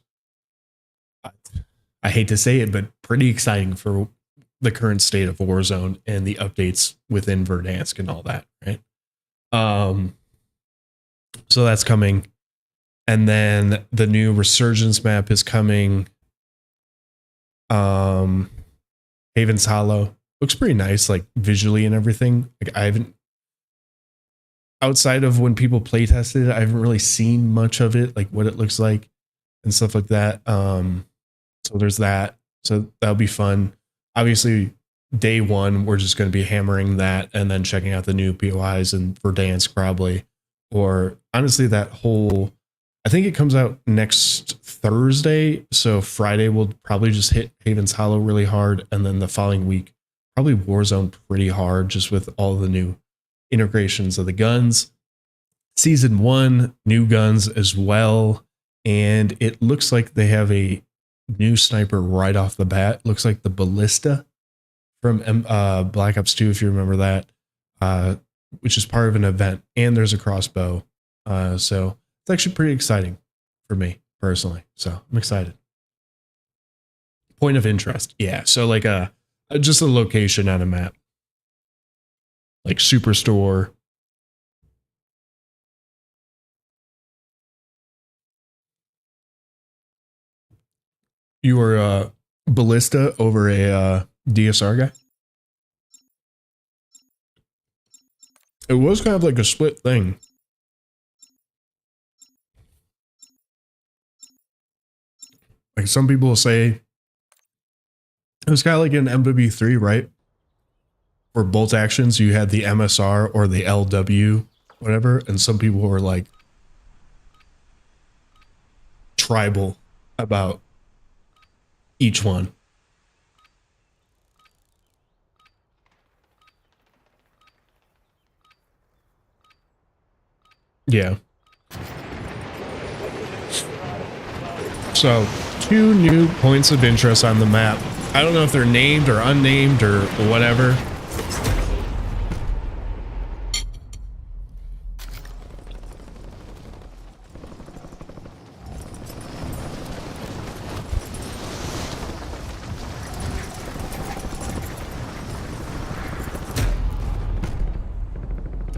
I hate to say it, but pretty exciting for the current state of Warzone and the updates within Verdansk and all that, right? So that's coming. And then the new Resurgence map is coming. Haven's Hollow looks pretty nice, like visually and everything. Like I haven't, outside of when people play tested it, I haven't really seen much of it, like what it looks like and stuff like that. So there's that. So that'll be fun. Obviously, day 1, we're just going to be hammering that and then checking out the new POIs and Verdansk probably, or honestly that whole. I think it comes out next Thursday, so Friday we'll probably just hit Haven's Hollow really hard, and then the following week probably Warzone pretty hard, just with all the new integrations of the guns. Season 1, new guns as well, and it looks like they have a new sniper right off the bat. Looks like the Ballista from Black Ops 2, if you remember that, which is part of an event, and there's a crossbow. So it's actually pretty exciting for me personally. So I'm excited. Point of interest. Yeah. So like just a location on a map. Like Superstore. You were a Ballista over a DSR guy? It was kind of like a split thing. Like some people will say it was kind of like an MW3, right? For bolt actions, you had the MSR or the LW, whatever. And some people were like tribal about each one. Yeah. So 2 new points of interest on the map. I don't know if they're named or unnamed or whatever.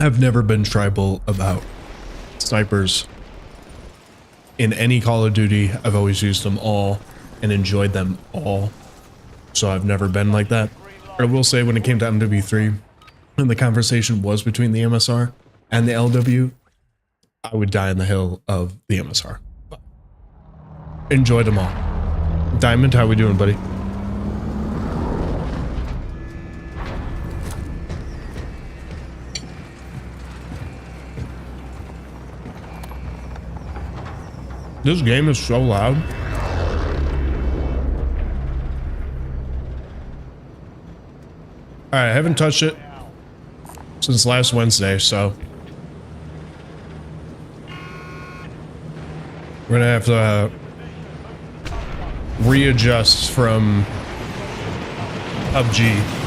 I've never been tribal about snipers in any Call of Duty. I've always used them all and enjoyed them all. So I've never been like that. I will say when it came to MW3 and the conversation was between the MSR and the LW, I would die on the hill of the MSR. But enjoyed them all. Diamond, how we doing, buddy? This game is so loud. All right, I haven't touched it since last Wednesday, so we're gonna have to readjust from PUBG.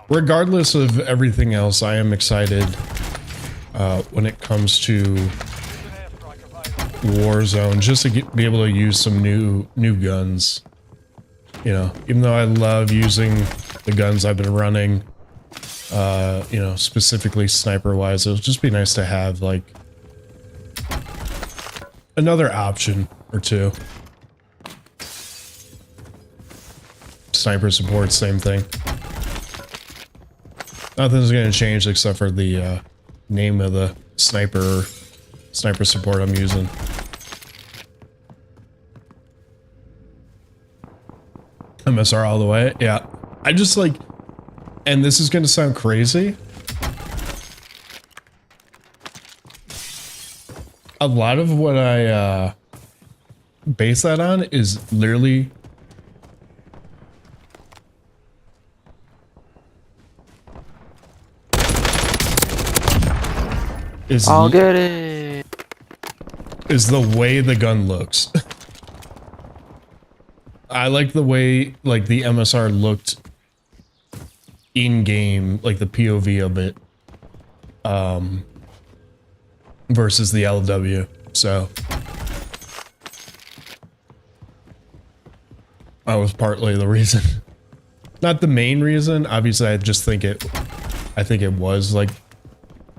Regardless of everything else, I am excited when it comes to Warzone, just to be able to use some new guns. You know, even though I love using the guns I've been running, you know, specifically sniper-wise, it'll just be nice to have like another option or two. Sniper support, same thing. Nothing's gonna change except for the name of the sniper support I'm using. MSR all the way, yeah. I just like, and this is gonna sound crazy. A lot of what I base that on is literally I'll get it. Is the way the gun looks. I like the way like the MSR looked in game, like the POV of it, versus the LW. So that was partly the reason. Not the main reason. Obviously, I just think it was like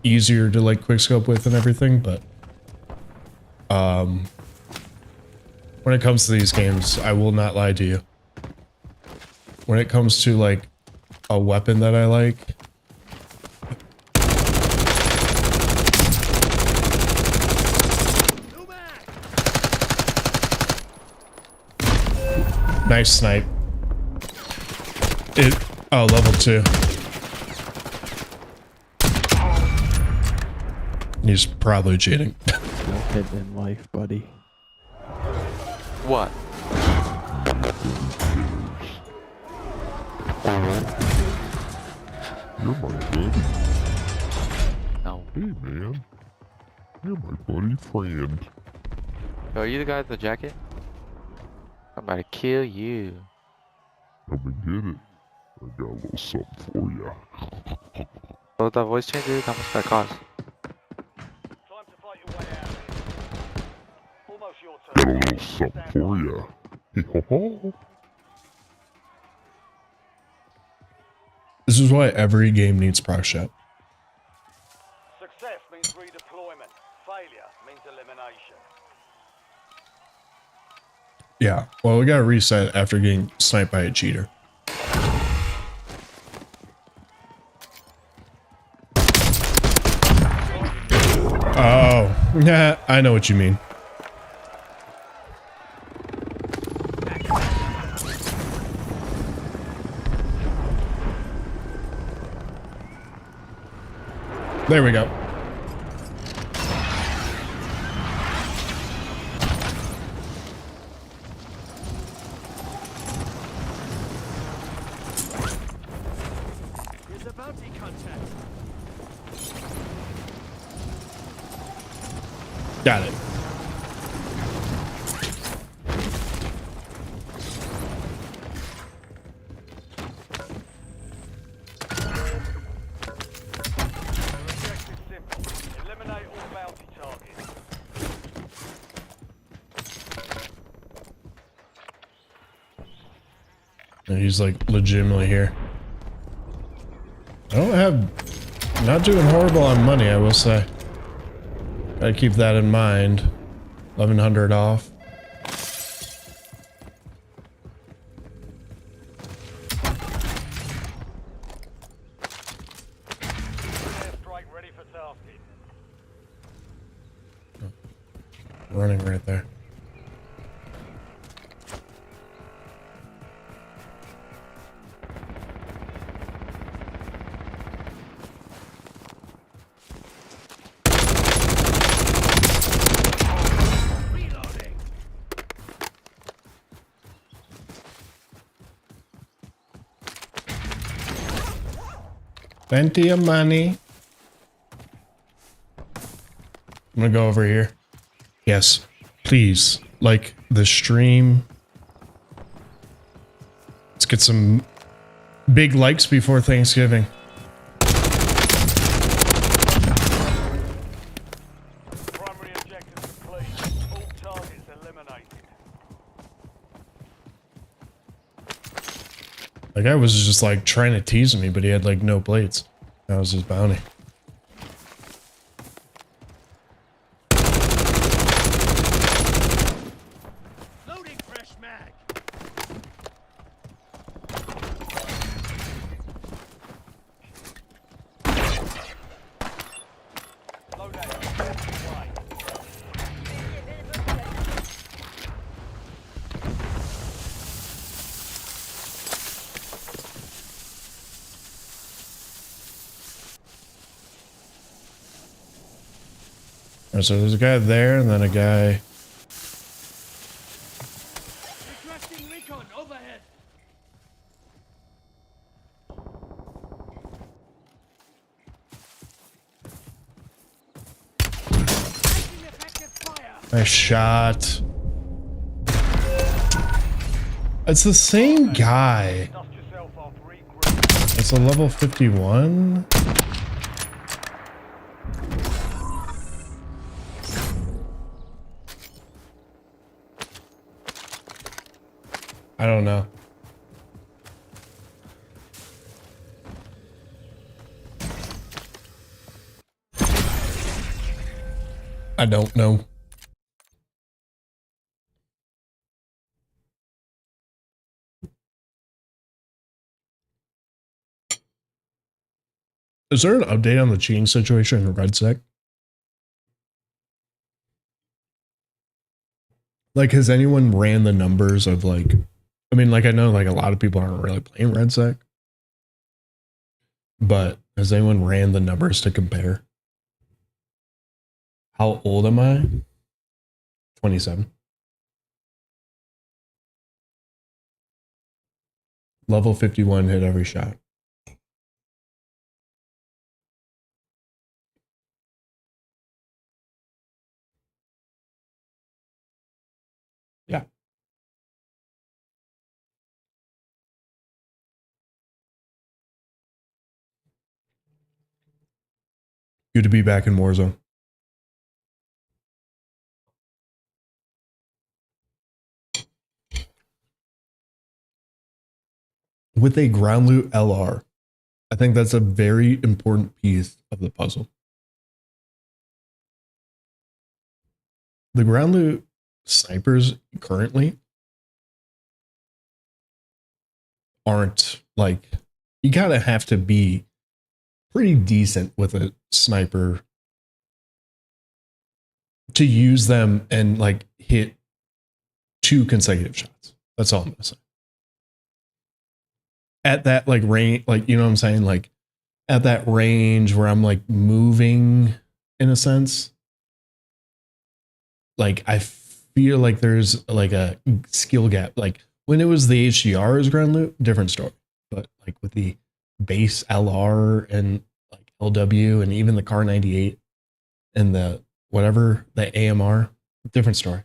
easier to like quickscope with and everything, but when it comes to these games, I will not lie to you. When it comes to like a weapon that I like, nice snipe. Oh, level 2. He's probably cheating. Nothing in life, buddy. What? You're my buddy. No. Hey, man. You're my buddy friend. Are you the guy with the jacket? I'm about to kill you. Come and get it. I got a little something for you. Oh, that voice changer? How much that cost? Got a little something for you. This is why every game needs proc shot. Success means redeployment. Failure means elimination. Yeah, well, we gotta reset after getting sniped by a cheater. Oh, yeah, I know what you mean. There we go. Here's a bounty contact. Got it. And he's like legitimately here. I don't have, not doing horrible on money, I will say. Gotta keep that in mind. 1100 off. Airstrike ready for tasking. Running right there. Reloading. Plenty of money. I'm gonna go over here. Yes, please. Like the stream. Let's get some big likes before Thanksgiving. Primary objective complete. All targets eliminated. That guy was just like trying to tease me, but he had like no plates. That was his bounty. Loading fresh mag. Loadout. Right. Alright, so there's a guy there and then a guy. Requesting recon overhead. Taking effective fire. Nice shot. It's the same guy. Dust yourself off. Regroup. It's a level 51. I don't know. I don't know. Is there an update on the cheating situation in RedSec? Like, has anyone ran the numbers of like, I mean, like, I know like a lot of people aren't really playing RedSec, but has anyone ran the numbers to compare? How old am I? 27. Level 51 hit every shot. Yeah. Good to be back in Warzone. With a ground loot LR, I think that's a very important piece of the puzzle. The ground loot snipers currently aren't like, you gotta have to be pretty decent with a sniper to use them and like hit 2 consecutive shots. That's all I'm gonna say. At that like range, like, you know what I'm saying? Like at that range where I'm like moving in a sense, like I feel like there's like a skill gap. Like when it was the HDR's ground loot, different story. But like with the base LR and like LW and even the Car 98 and the whatever, the AMR, different story.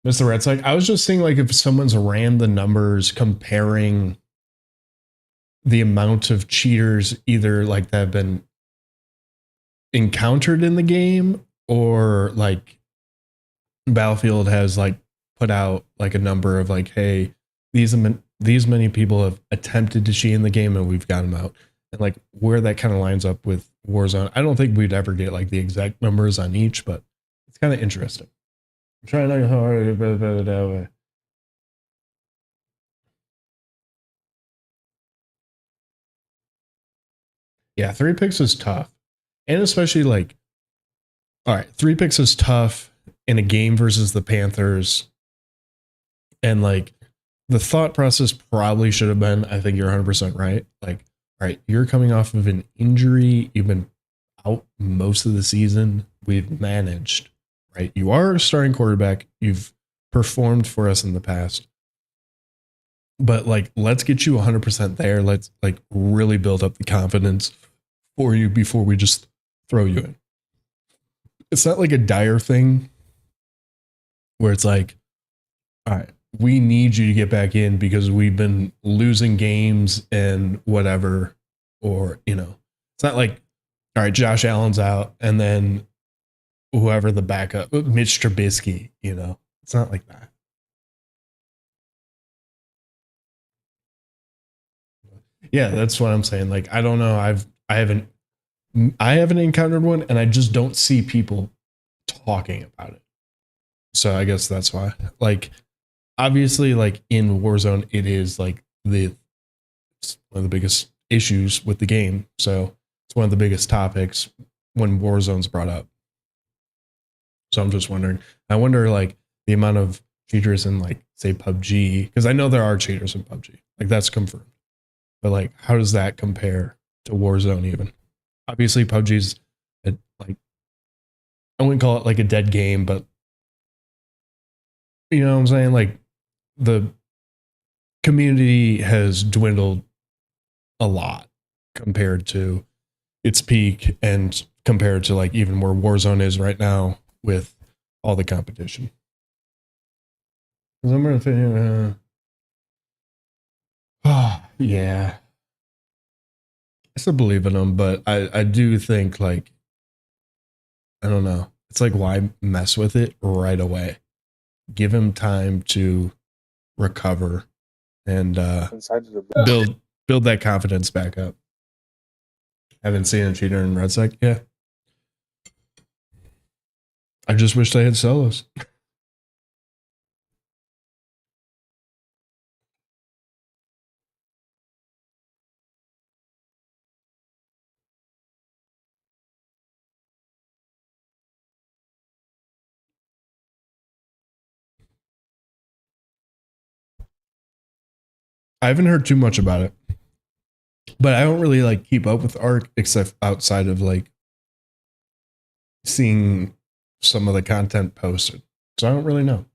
Mr. Red Sox, I was just seeing like if someone's ran the numbers comparing the amount of cheaters either like that have been encountered in the game or like Battlefield has like put out like a number of like, hey, these many people have attempted to cheat in the game and we've got them out, and like where that kind of lines up with Warzone. I don't think we'd ever get like the exact numbers on each, but it's kind of interesting. I'm trying to hard. Yeah, 3 picks is tough, and especially like, all right, 3 picks is tough in a game versus the Panthers, and like the thought process probably should have been, I think you're 100% right. Like, all right, you're coming off of an injury. You've been out most of the season. We've managed, right? You are a starting quarterback. You've performed for us in the past. But like, let's get you 100% there. Let's like really build up the confidence for you before we just throw you in. It's not like a dire thing where it's like, all right, we need you to get back in because we've been losing games and whatever. Or, you know, it's not like, all right, Josh Allen's out and then whoever the backup, Mitch Trubisky, you know, it's not like that. Yeah, that's what I'm saying. Like, I don't know. I haven't encountered one, and I just don't see people talking about it. So I guess that's why. Like, obviously, like in Warzone, it is like it's one of the biggest issues with the game. So it's one of the biggest topics when Warzone's brought up. So I'm just wondering. I wonder like the amount of cheaters in like say PUBG, because I know there are cheaters in PUBG. Like that's confirmed. But like, how does that compare to Warzone even? Obviously, PUBG's like, I wouldn't call it like a dead game, but you know what I'm saying? Like the community has dwindled a lot compared to its peak and compared to like even where Warzone is right now with all the competition. Yeah. I still believe in them, but I do think like, I don't know. It's like, why mess with it right away? Give him time to recover and build that confidence back up. Haven't seen a cheater in Red Sec. Yeah. I just wish they had solos. I haven't heard too much about it, but I don't really like keep up with ARC except outside of like seeing some of the content posted. So I don't really know.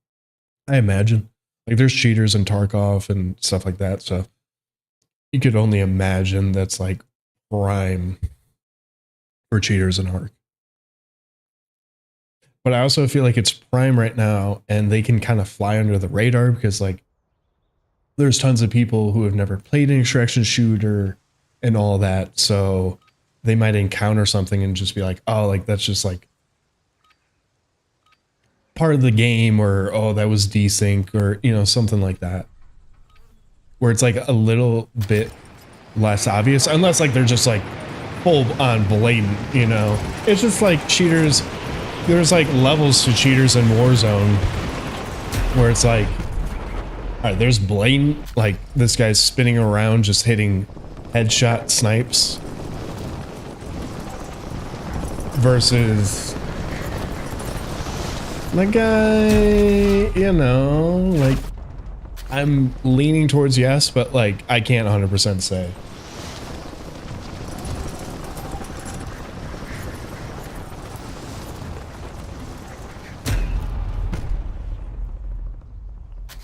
I imagine like there's cheaters in Tarkov and stuff like that. So you could only imagine that's like prime for cheaters in ARC. But I also feel like it's prime right now and they can kind of fly under the radar because like there's tons of people who have never played an extraction shooter and all that. So they might encounter something and just be like, oh, like that's just like part of the game, or oh, that was desync, or you know, something like that. Where it's like a little bit less obvious, unless like they're just like full on blatant, you know. It's just like cheaters, there's like levels to cheaters in Warzone where it's like, all right, there's blatant, like this guy's spinning around just hitting headshot snipes versus the guy, you know, like I'm leaning towards yes, but like I can't 100% say.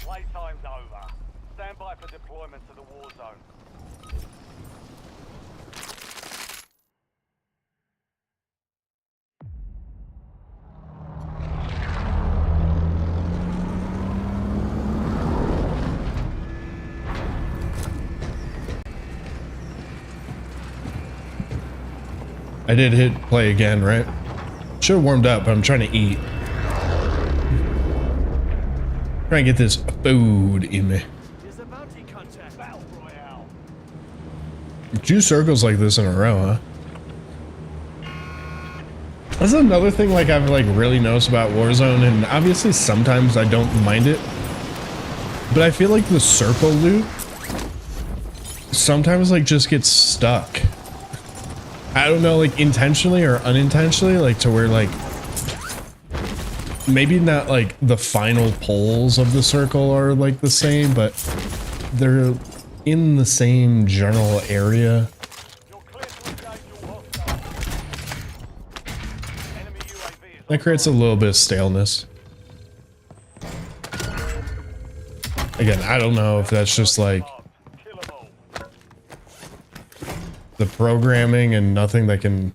Playtime's over. Stand by for deployment to the war zone. I did hit play again, right? Should have warmed up, but I'm trying to eat. Try and get this food in me. There's a bounty contact. Battle Royale. 2 circles like this in a row, huh? That's another thing like I've like really noticed about Warzone, and obviously sometimes I don't mind it, but I feel like the circle loop sometimes like just gets stuck. I don't know, like intentionally or unintentionally, like to where like maybe not like the final poles of the circle are like the same, but they're in the same general area. You're clear to engage all hostiles. Enemy UAV is That creates a little bit of staleness. Again, I don't know if that's just like kill 'em all. the programming and nothing that can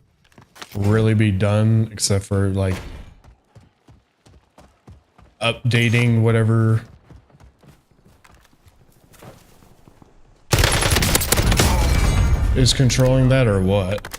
really be done except for like updating whatever is controlling that, or what.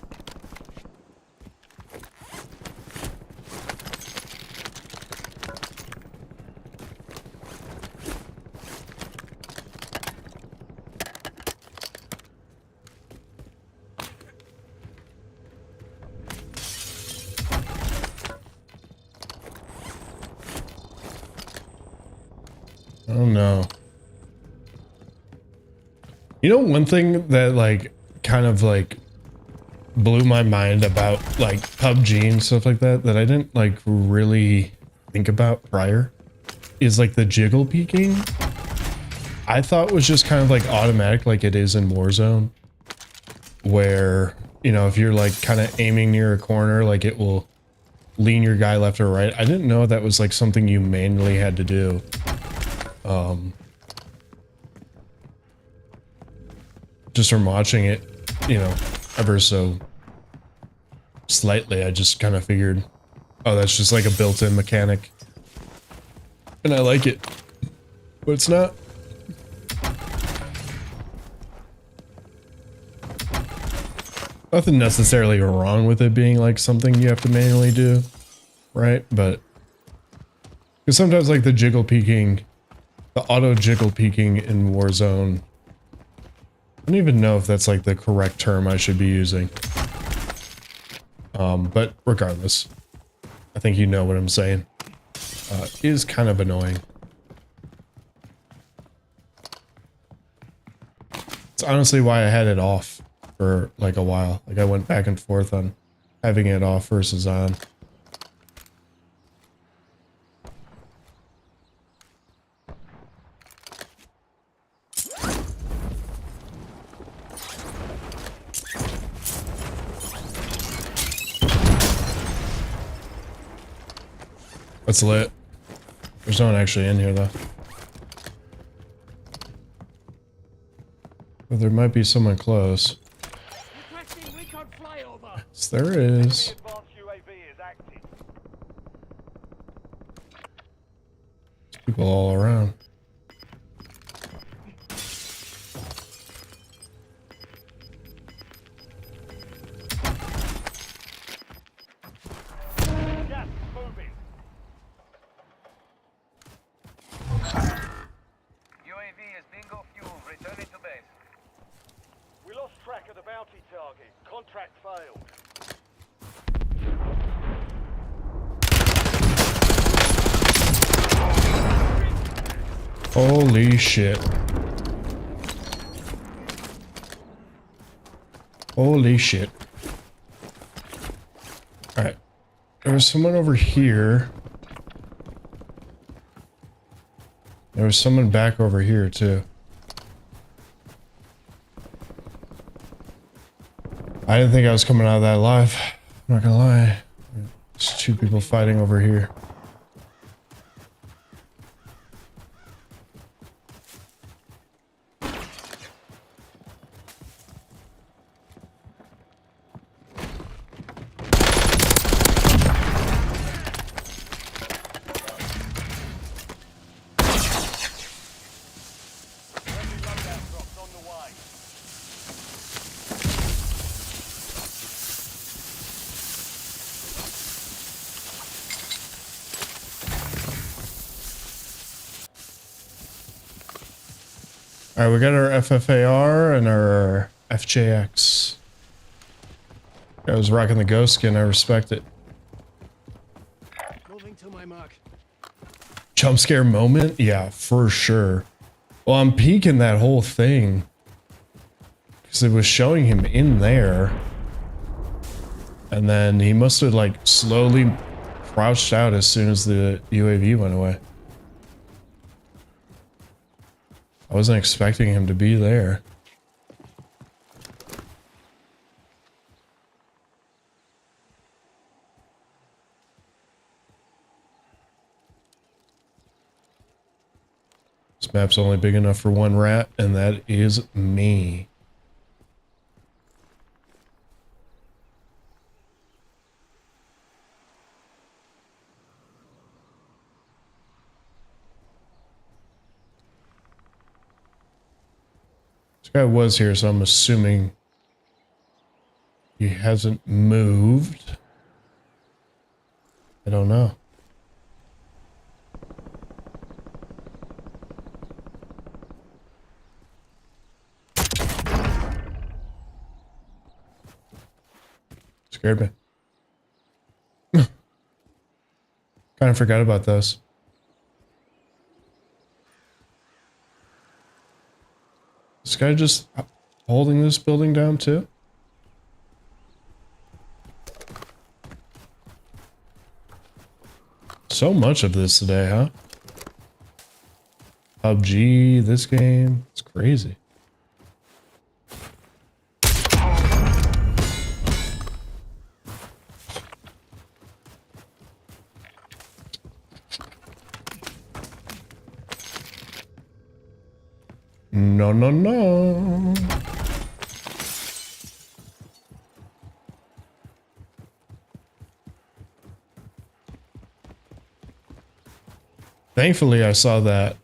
Oh no. You know, one thing that like kind of like blew my mind about like PUBG and stuff like that I didn't like really think about prior is like the jiggle peeking. I thought was just kind of like automatic like it is in Warzone, where, you know, if you're like kind of aiming near a corner, like it will lean your guy left or right. I didn't know that was like something you manually had to do. Just from watching it, you know, ever so slightly, I just kind of figured, oh, that's just like a built-in mechanic. And I like it, but it's not. Nothing necessarily wrong with it being like something you have to manually do, right? But because sometimes like the jiggle peeking, the auto jiggle peeking in Warzone, I don't even know if that's like the correct term I should be using. But regardless, I think you know what I'm saying. Is kind of annoying. It's honestly why I had it off for like a while. Like I went back and forth on having it off versus on. That's lit. There's no one actually in here though. But there might be someone close. Requesting recon flyover. Yes, there is. Enemy advanced UAV is active. There's people all around. Gas is moving. UAV is bingo fuel. Returning to base. We lost track of the bounty target. Contract failed. Holy shit. Holy shit. Alright. There was someone over here. There was someone back over here too. I didn't think I was coming out of that alive. I'm not gonna lie. There's 2 people fighting over here. Friendly loadout drops on the way. All right, we got our FFAR and our FJX. I was rocking the ghost skin. I respect it. Moving to my mark. Jump scare moment? Yeah, for sure. Well, I'm peeking that whole thing because it was showing him in there. And then he must have like slowly crouched out as soon as the UAV went away. I wasn't expecting him to be there. This map's only big enough for one rat, and that is me. This guy was here, so I'm assuming he hasn't moved. I don't know. Scared me. Kind of forgot about those. This guy just holding this building down too? So much of this today, huh? PUBG, this game, it's crazy. No, no, no. Thankfully, I saw that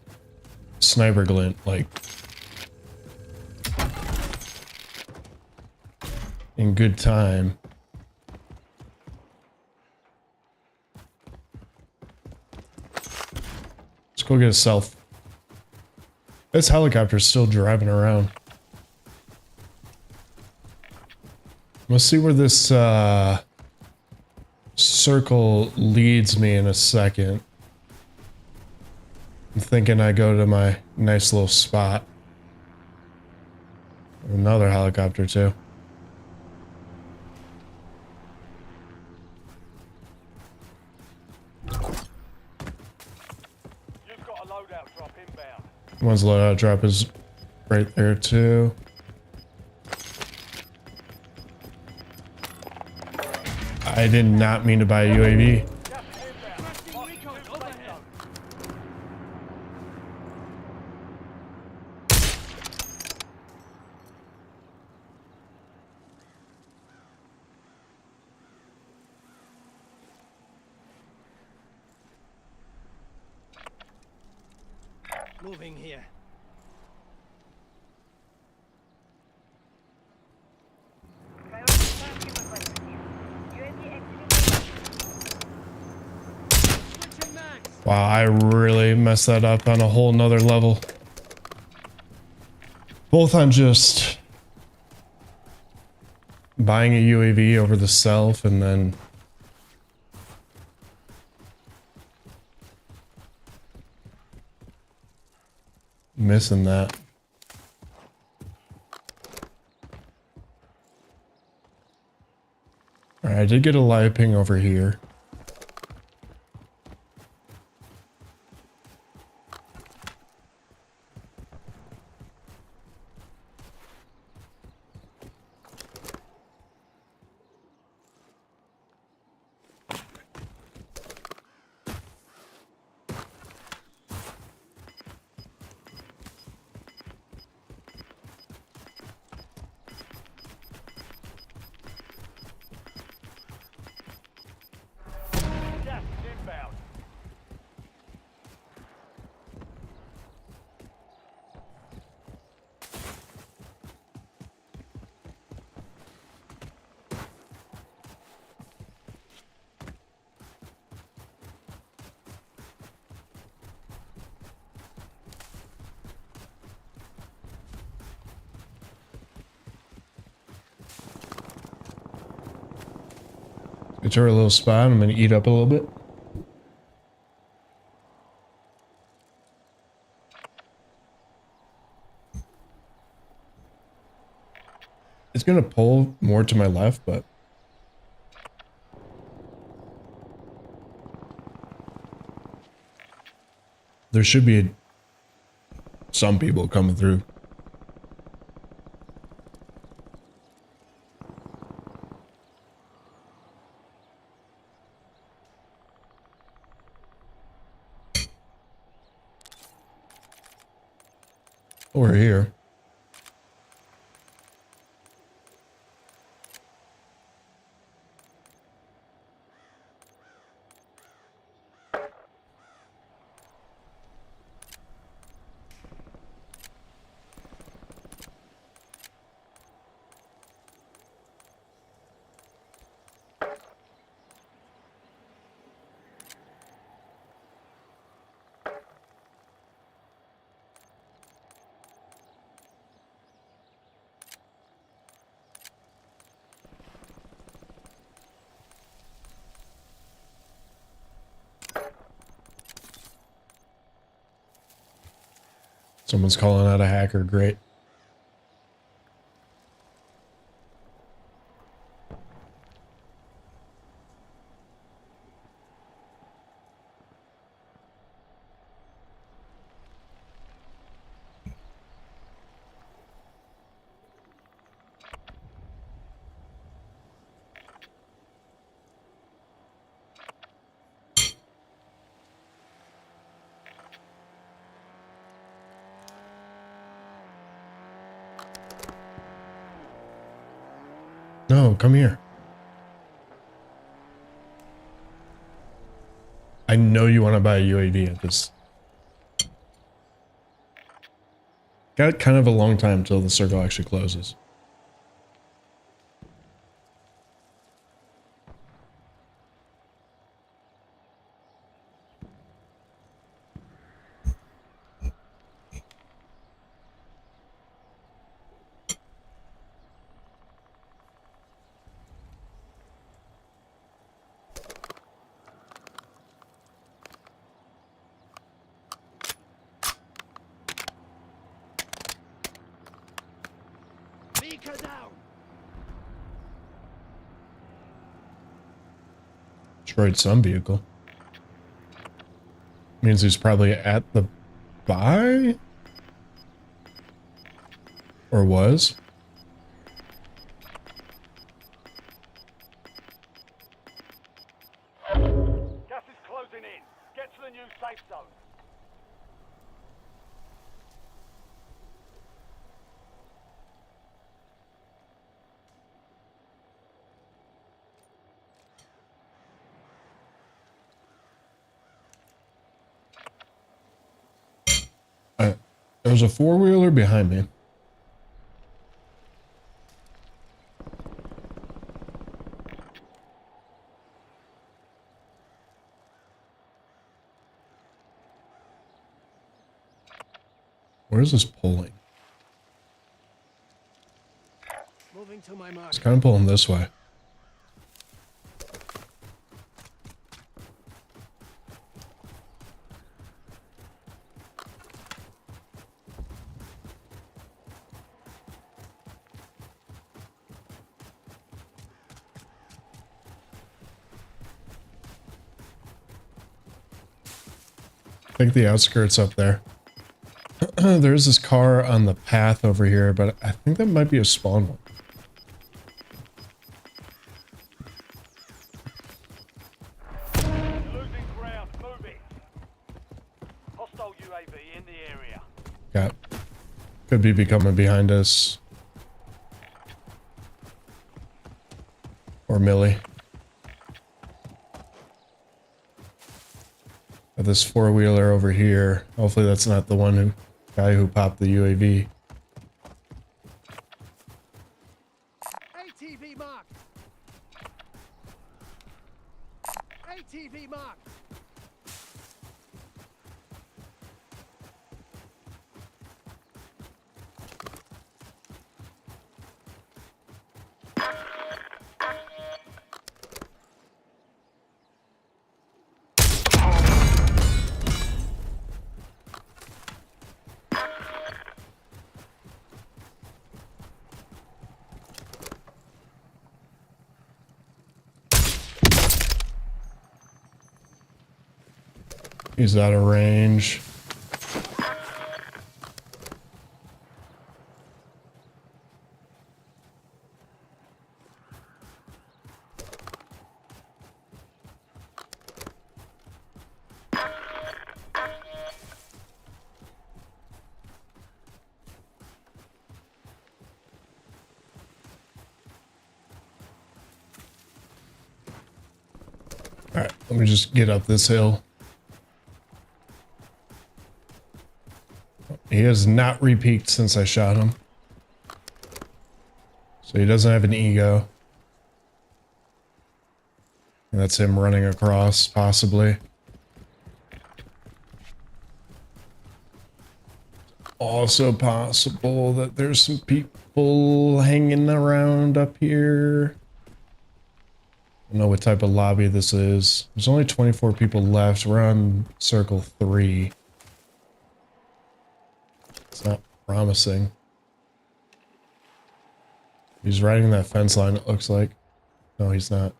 sniper glint, like, in good time. Let's go get a self. This helicopter's still driving around. Let's see where this circle leads me in a second. I'm thinking I go to my nice little spot. Another helicopter too. You've got a loadout drop inbound. One's loadout drop is right there too. I did not mean to buy a UAV. Moving here. Wow, I really messed that up on a whole nother level. Both on just buying a UAV over the self and then missing that. Alright, I did get a live ping over here. Get to our little spot. I'm gonna eat up a little bit. It's gonna pull more to my left, but there should be some people coming through. Over here. Someone's calling out a hacker. Great. No, come here. I know you want to buy a UAV at this. Got kind of a long time until the circle actually closes. Destroyed some vehicle. Means he's probably at the buy? Or was? Gas is closing in. Get to the new safe zone. There's a four-wheeler behind me. Where is this pulling? Moving to my mark. It's kind of pulling this way. I think the outskirts up there. There's this car on the path over here, but I think that might be a spawn one. You're losing ground. Move it. Hostile UAV in the area. Got. Could be coming behind us. Or Millie. This four-wheeler over here. Hopefully that's not the guy who popped the UAV. ATV marked. ATV marked. He's out of range. All right, let me just get up this hill. He has not repeaked since I shot him. So he doesn't have an ego. And that's him running across, possibly. Also possible that there's some people hanging around up here. I don't know what type of lobby this is. There's only 24 people left. We're on circle 3. It's not promising. He's riding that fence line, it looks like. No, he's not.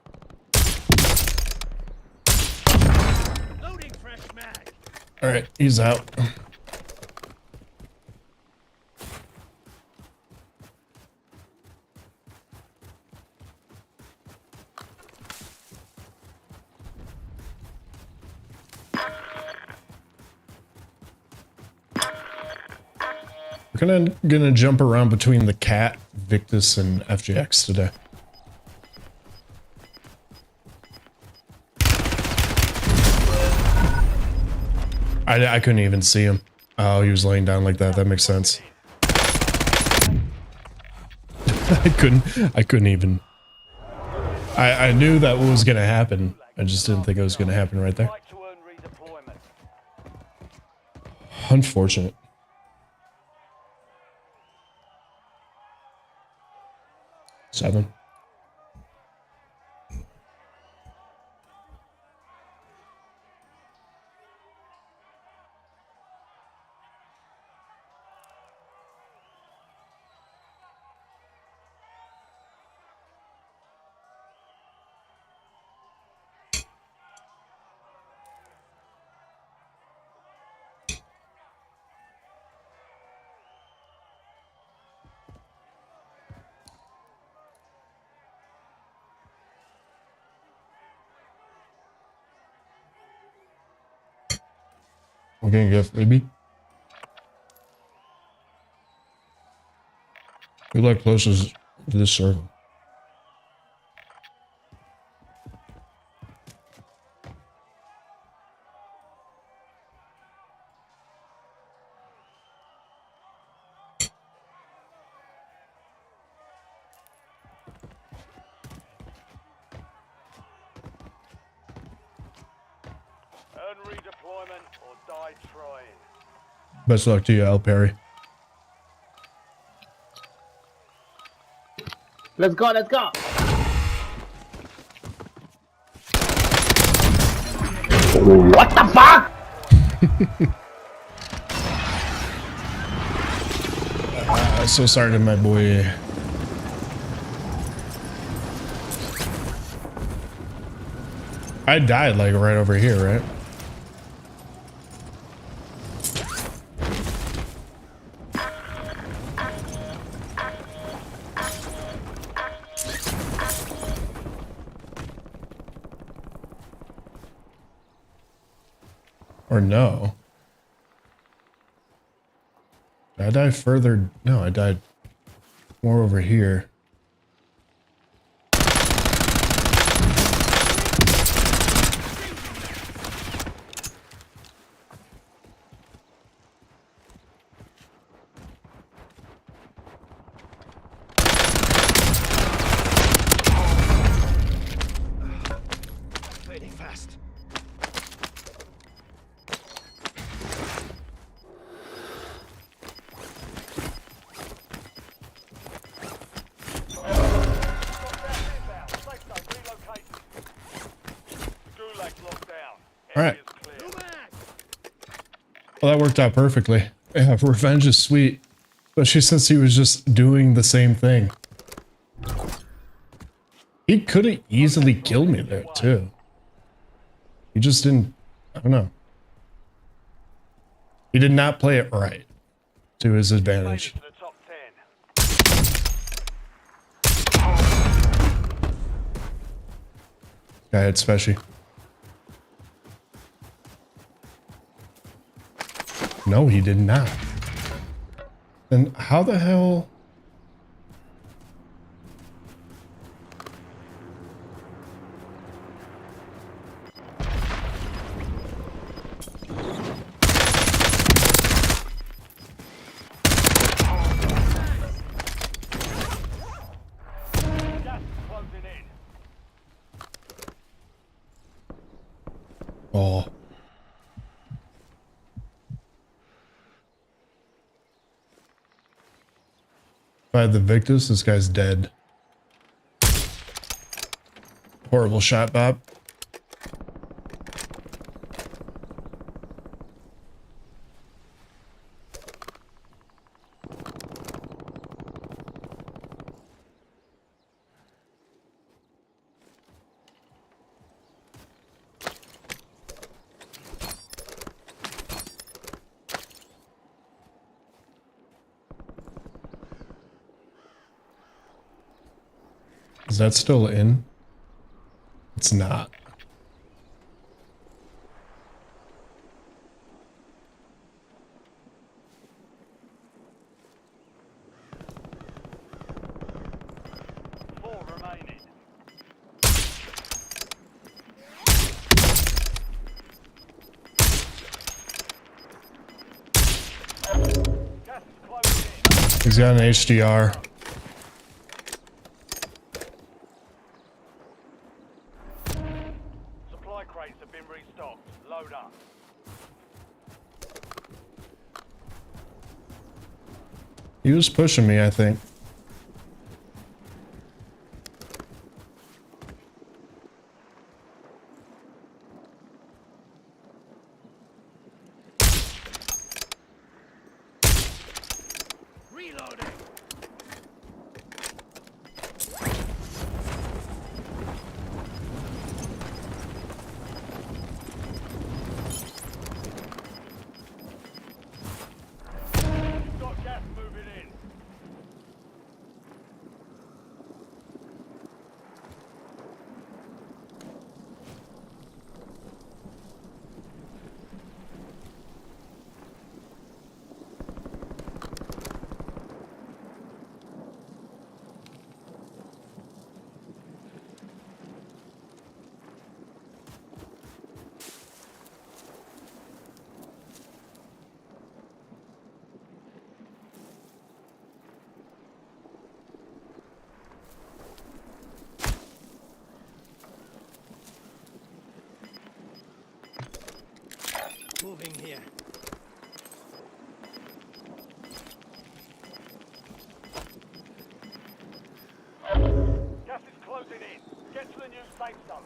Loading fresh mag. Alright, he's out. We're gonna jump around between the Cat, Victus, and FJX today. I couldn't even see him. Oh, he was laying down like that. That makes sense. I couldn't even. I knew that was gonna happen. I just didn't think it was gonna happen right there. Right to earn redeployment. Unfortunate. Seven. We're gonna get freebie. We like closest to this circle. Earn redeployment or die trying. Best luck to you, Al Perry. Let's go, let's go. What the fuck? So sorry to my boy. I died like right over here, right? Or no. Did I die further? No, I died more over here. Fading fast. All right. Well, that worked out perfectly. Yeah, revenge is sweet. Especially since he was just doing the same thing. He could have easily killed me there, too. He just didn't... I don't know. He did not play it right to his Made it advantage. to the top 10. Guy had special. No, he did not. Then how the hell? Gas is closing in. Oh. If I had the Victus, this guy's dead. Horrible shot, Bob. Is that still in? It's not. Four remaining. Gas is closing in. He's got an HDR. Supply crates have been restocked. Load up. He was pushing me, I think. Reloading. Got gas moving in. Moving here. Gas is closing in. Get to the new safe zone.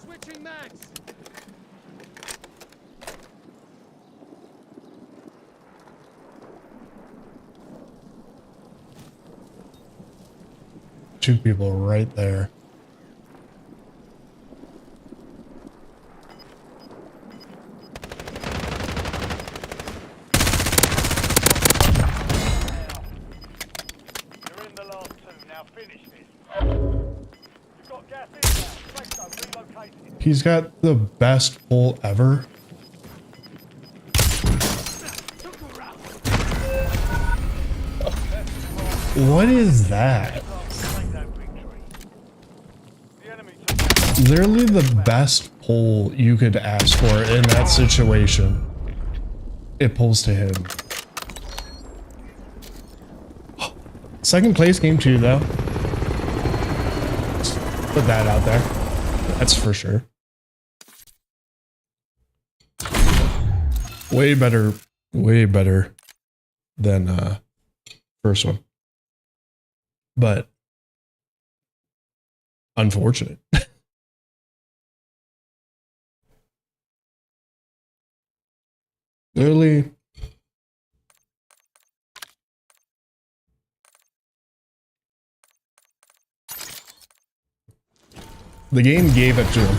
Switching mags. Two people right there. You're in the last two. Now finish this. You've got gas in now. Safe zone relocated. He's got the best pull ever. Took her out. What is that? Take that victory. The enemy took that. literally the best pull you could ask for in that situation. It pulls to him. Second place game 2 though. Just put that out there. That's for sure. Way better than first one. But unfortunate. Literally, the game gave it to him.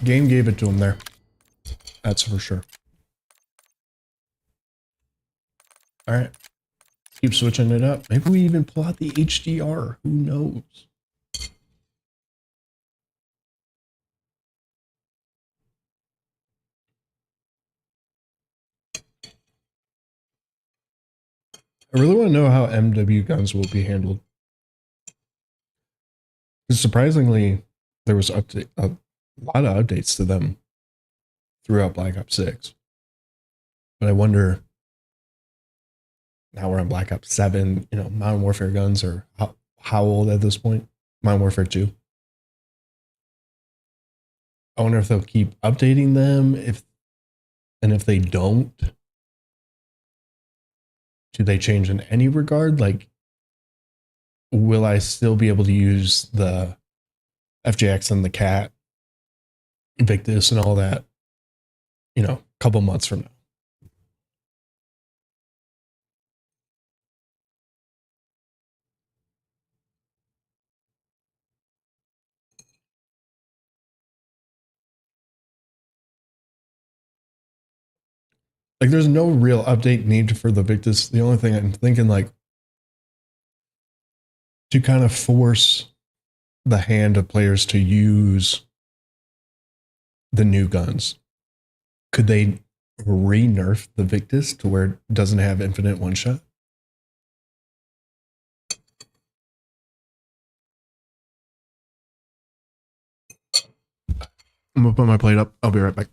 Game gave it to him there. That's for sure. All right. Keep switching it up. Maybe we even pull out the HDR. Who knows? I really want to know how MW guns will be handled. Because surprisingly, there was a lot of updates to them throughout Black Ops 6. But I wonder, now we're on Black Ops 7, you know, Modern Warfare guns are how old at this point? Modern Warfare 2. I wonder if they'll keep updating them, if they don't, do they change in any regard? Like, will I still be able to use the FJX and the Cat, Victus and all that, you know, a couple months from now? Like, there's no real update need for the Victus. The only thing I'm thinking, like, to kind of force the hand of players to use the new guns. Could they re-nerf the Victus to where it doesn't have infinite one-shot? I'm gonna put my plate up. I'll be right back.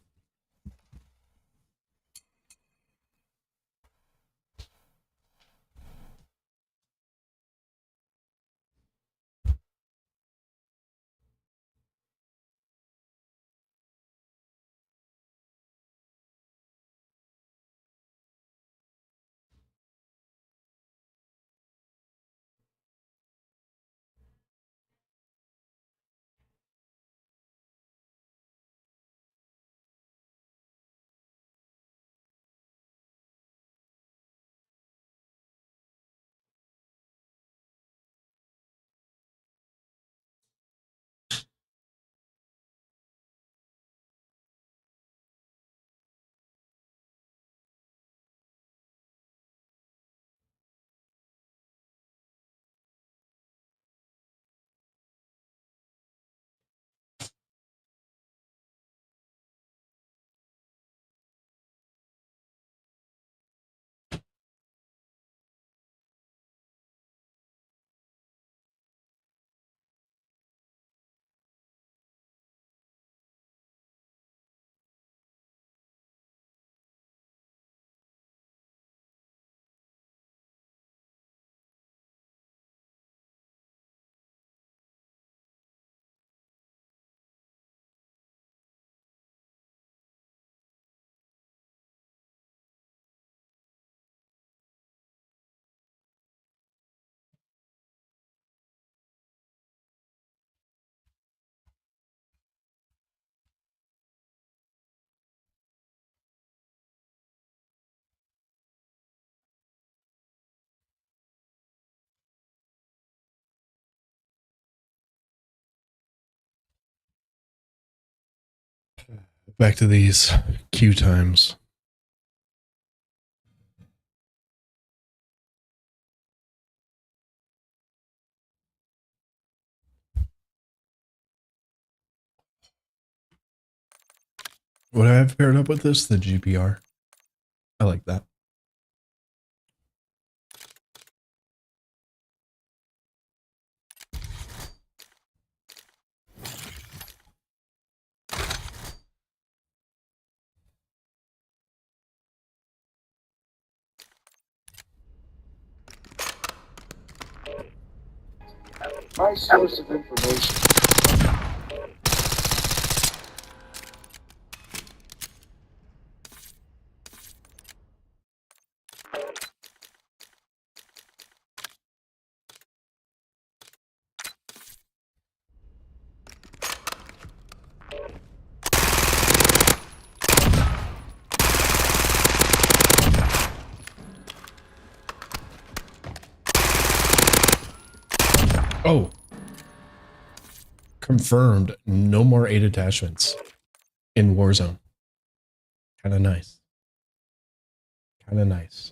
Back to these queue times. What I have paired up with this, the GPR. I like that. My source of information. Oh. Confirmed. No more 8 attachments in Warzone. Kind of nice. Kind of nice.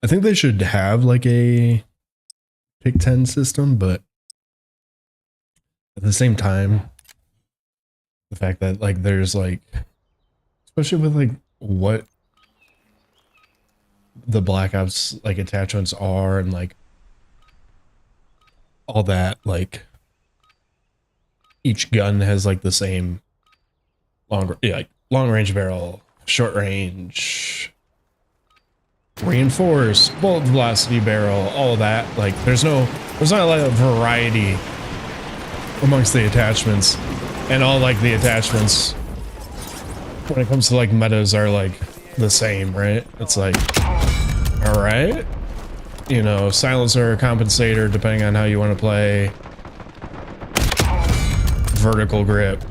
I think they should have like a pick 10 system, but at the same time, the fact that like there's like, especially with like what the Black Ops like attachments are and like all that, like each gun has like the same like long range barrel, short range, reinforced, bullet velocity barrel, all of that. Like there's not a lot of variety amongst the attachments, and all like the attachments when it comes to like metas are like the same, right? It's like, all right, you know, silencer, compensator, depending on how you want to play, vertical grip.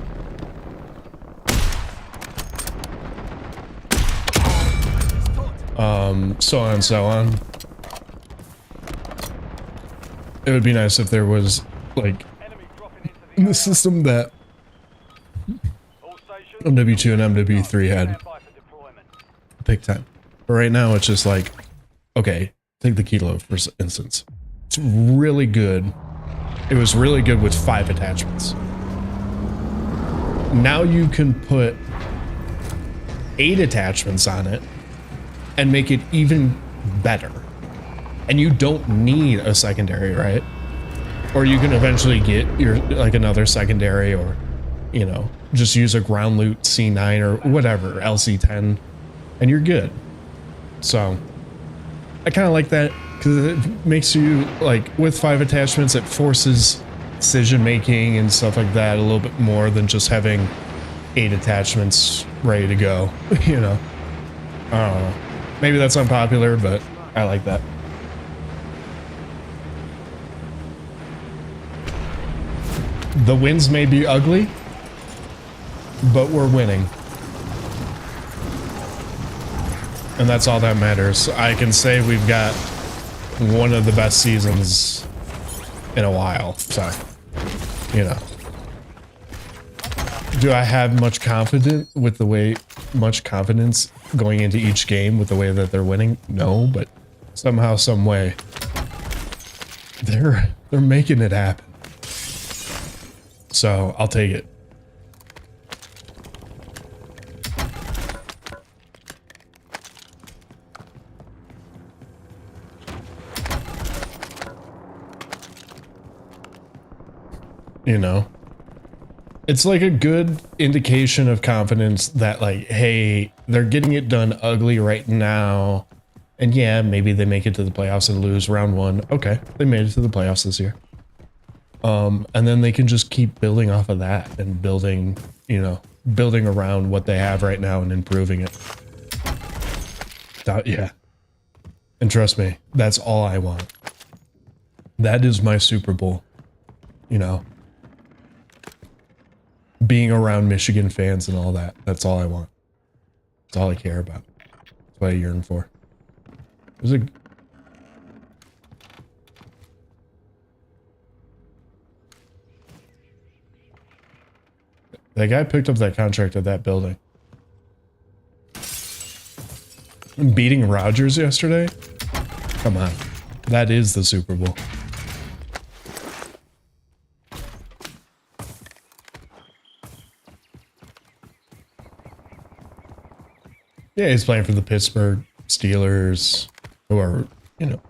So on and so on. It would be nice if there was like the system that MW2 and MW3 had pick 10. But right now it's just like, okay, take the Kilo for instance. It's really good. It was really good with 5 attachments. Now you can put 8 attachments on it and make it even better. And you don't need a secondary, right? Or you can eventually get your like another secondary, or you know, just use a ground loot C9 or whatever, LC10, and you're good. So I kind of like that because it makes you like with 5 attachments, it forces decision making and stuff like that a little bit more than just having 8 attachments ready to go. You know, I don't know. Maybe that's unpopular, but I like that. The wins may be ugly, but we're winning. And that's all that matters. I can say we've got one of the best seasons in a while, so, you know. Do I have much confidence going into each game with the way that they're winning? No, but somehow, some way, they're making it happen. So I'll take it. You know, it's like a good indication of confidence that like, hey, they're getting it done ugly right now. And yeah, maybe they make it to the playoffs and lose round 1. Okay, they made it to the playoffs this year. And then they can just keep building off of that and building, you know, building around what they have right now and improving it. Yeah. And trust me, that's all I want. That is my Super Bowl, you know. Being around Michigan fans and all that. That's all I want. That's all I care about. That's what I yearn for. There's a... That guy picked up that contract at that building. Beating Rodgers yesterday? Come on. That is the Super Bowl. Yeah, he's playing for the Pittsburgh Steelers, who are, you know,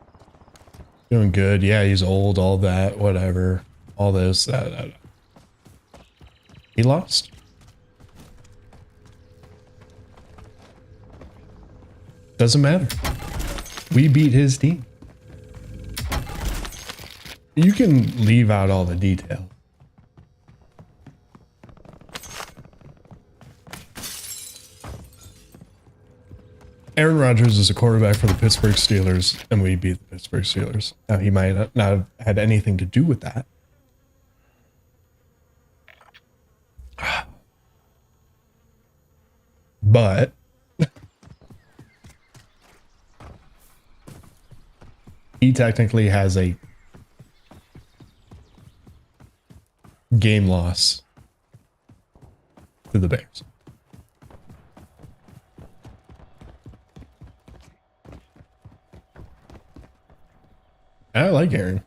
doing good. Yeah, he's old, all that, whatever. All this, that. He lost. Doesn't matter. We beat his team. You can leave out all the detail. Aaron Rodgers is a quarterback for the Pittsburgh Steelers, and we beat the Pittsburgh Steelers. Now, he might not have had anything to do with that. But he technically has a game loss to the Bears. I like Aaron.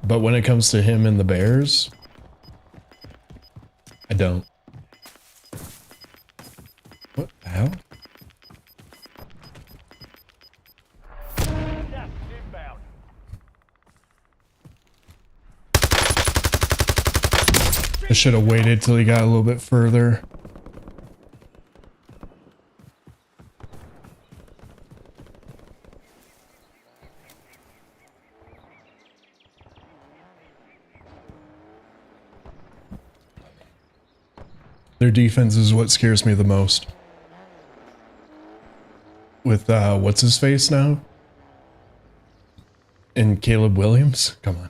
But when it comes to him and the Bears, I don't. What the hell? Gas is inbound. I should have waited till he got a little bit further. Their defense is what scares me the most. With what's his face now? And Caleb Williams? Come on.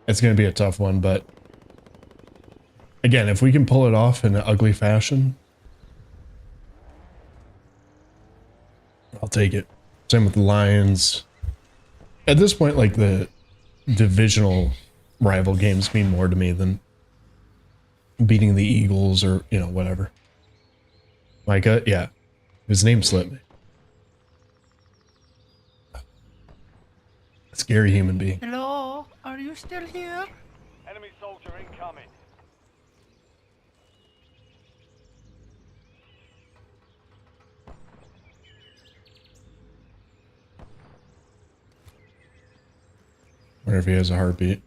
It's going to be a tough one, but again, if we can pull it off in an ugly fashion, I'll take it. Same with the Lions. At this point, like, the divisional rival games mean more to me than beating the Eagles or, you know, whatever. Micah, yeah. His name slipped me. Scary human being. Hello? Are you still here? Enemy soldier incoming. Wonder if he has a heartbeat.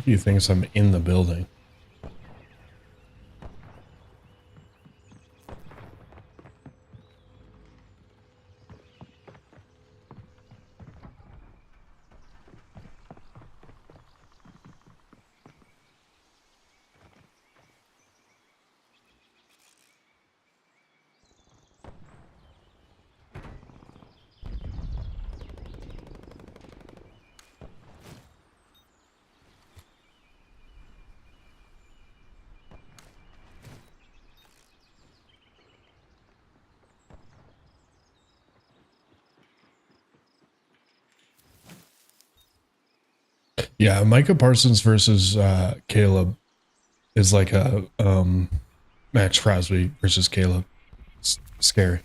He thinks I'm in the building. Yeah, Micah Parsons versus Caleb is like a Max Crosby versus Caleb. It's scary.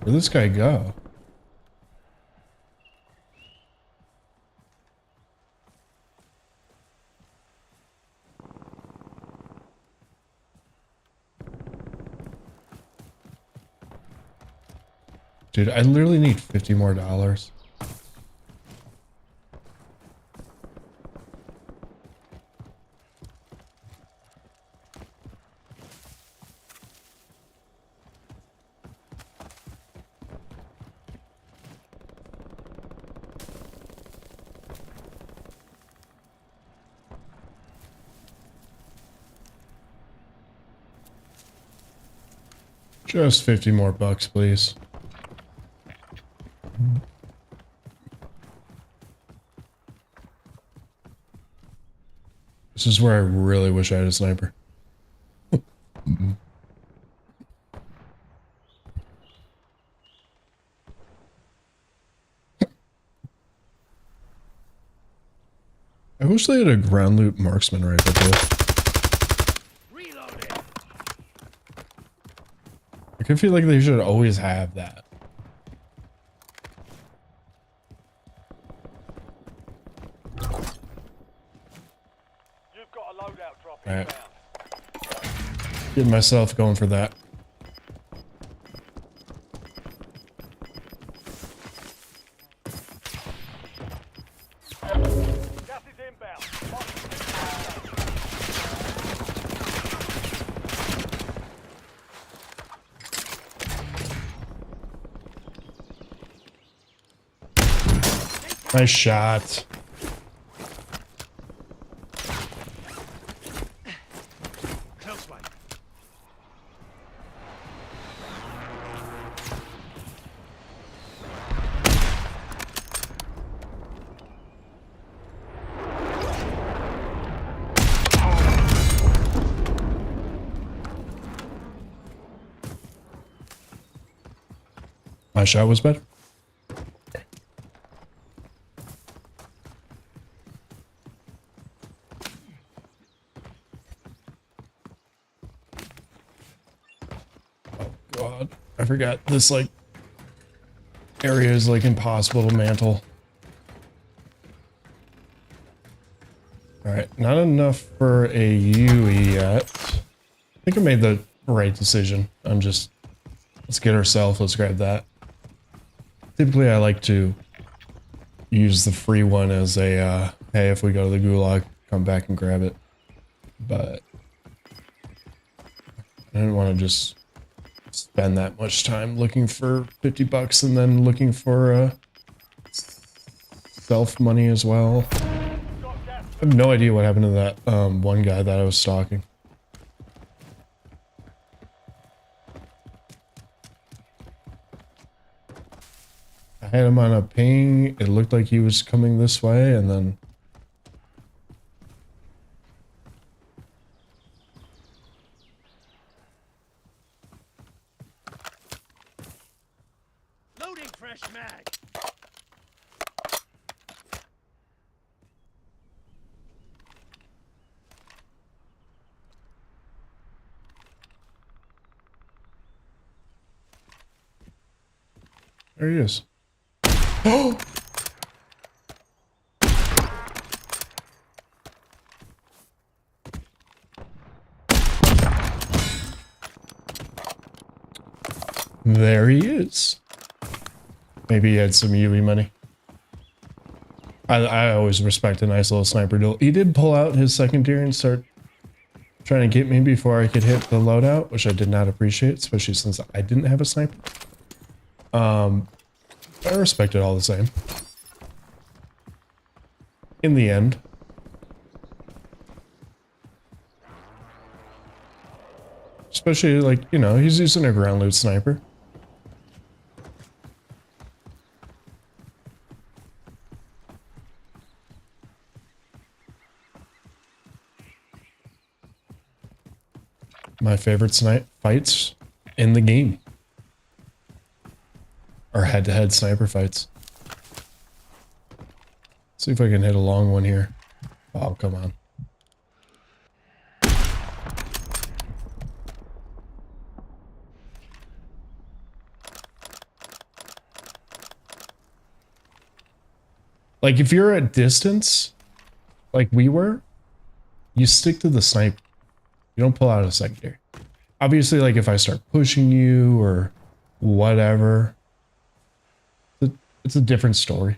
Where'd this guy go? Dude, I literally need $50 more. Just 50 more bucks, please. This is where I really wish I had a sniper. I wish they had a ground loot marksman rifle too. I could feel like they should always have that. You've got a loadout drop All right. inbound. Getting myself going for that. Gas is inbound. Nice shot. Close one. My shot was better. Oh god. I forgot this like area is like impossible to mantle. Alright, not enough for a UE yet. I think I made the right decision. Let's get ourselves, let's grab that. Typically I like to use the free one as a, hey, if we go to the gulag, come back and grab it. But I didn't want to just spend that much time looking for 50 bucks and then looking for self money as well. I have no idea what happened to that one guy that I was stalking. I had him on a ping. It looked like he was coming this way, and then Loading fresh mag. there he is. Oh! There he is. Maybe he had some UE money. I always respect a nice little sniper duel. He did pull out his secondary and start trying to get me before I could hit the loadout, which I did not appreciate, especially since I didn't have a sniper. I respect it all the same. In the end. Especially, like, you know, he's using a ground loot sniper. My favorite snipe fights in the game are head-to-head sniper fights. See if I can hit a long one here. Oh, come on. Like, if you're at distance, like we were, you stick to the sniper. You don't pull out a secondary. Obviously, like, if I start pushing you or whatever, it's a different story.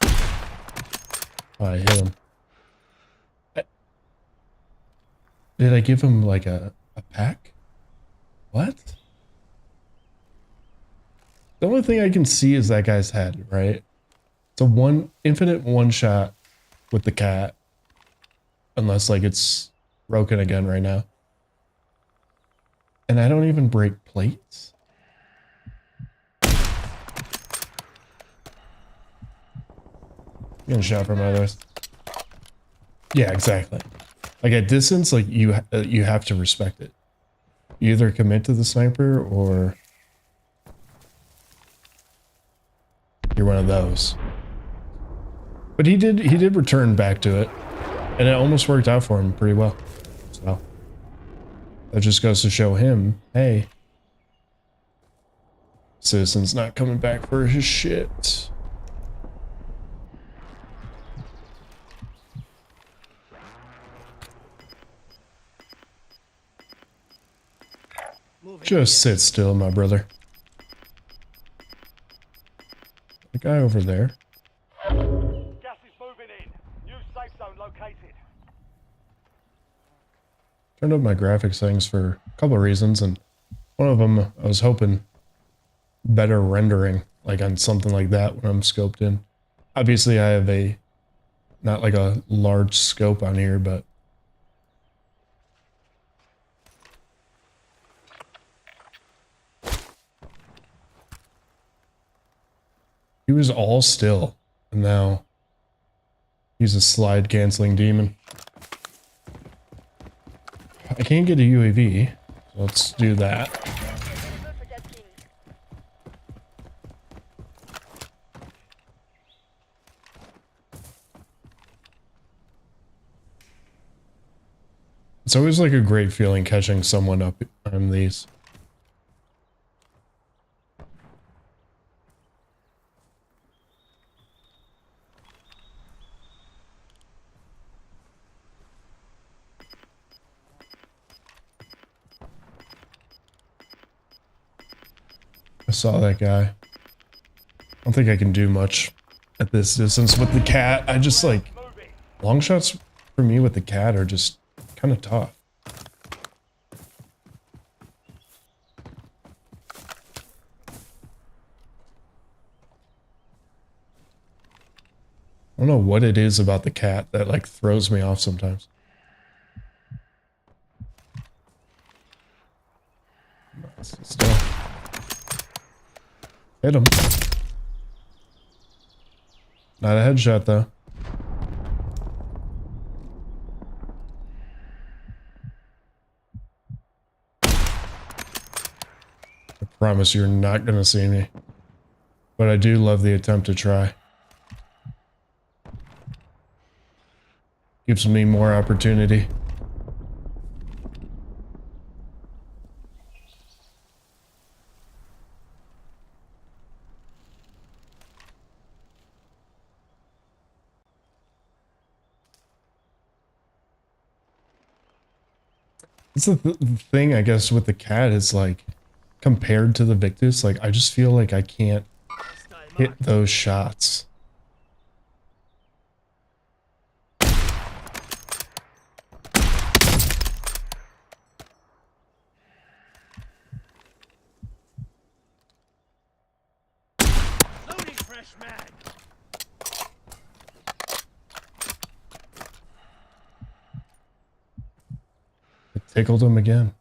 Oh, I hit him. Did I give him, like, a pack? What? The only thing I can see is that guy's head, right? It's a infinite one shot with the cat. Unless, like, it's broken again right now. And I don't even break plates. Getting shot from others. Yeah, exactly. Like, at distance, like, you have to respect it. You either commit to the sniper or you're one of those. But he did return back to it, and it almost worked out for him pretty well. So that just goes to show him, hey, Citizen's not coming back for his shit. Just sit still, my brother. The guy over there. Gas is moving in. New safe zone located. Turned up my graphics settings for a couple of reasons, and one of them I was hoping better rendering, like on something like that when I'm scoped in. Obviously, I have a not like a large scope on here, but he was all still, and now he's a slide canceling demon. I can't get a UAV, so let's do that. It's always like a great feeling catching someone up on these. I saw that guy. I don't think I can do much at this distance with the cat. I just like, long shots for me with the cat are just kind of tough. I don't know what it is about the cat that like throws me off sometimes. Still. Hit him. Not a headshot though. I promise you're not gonna see me. But I do love the attempt to try. Gives me more opportunity. It's the thing, I guess, with the cat is like, compared to the Victus, like, I just feel like I can't hit those shots. Loading fresh mag. It tickled him again.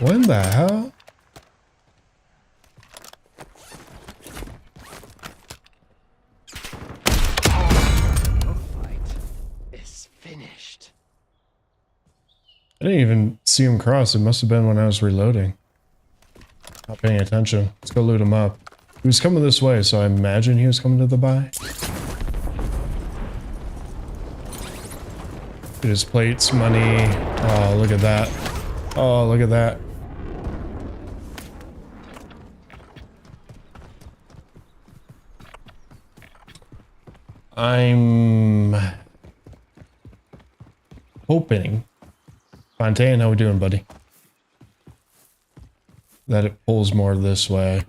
What in the hell? It's finished. I didn't even see him cross. It must have been when I was reloading. Not paying attention. Let's go loot him up. He was coming this way, so I imagine he was coming to the buy. Get his plates, money. Oh, look at that. Oh, look at that. I'm hoping, Fontaine, how we doing, buddy? That it pulls more this way,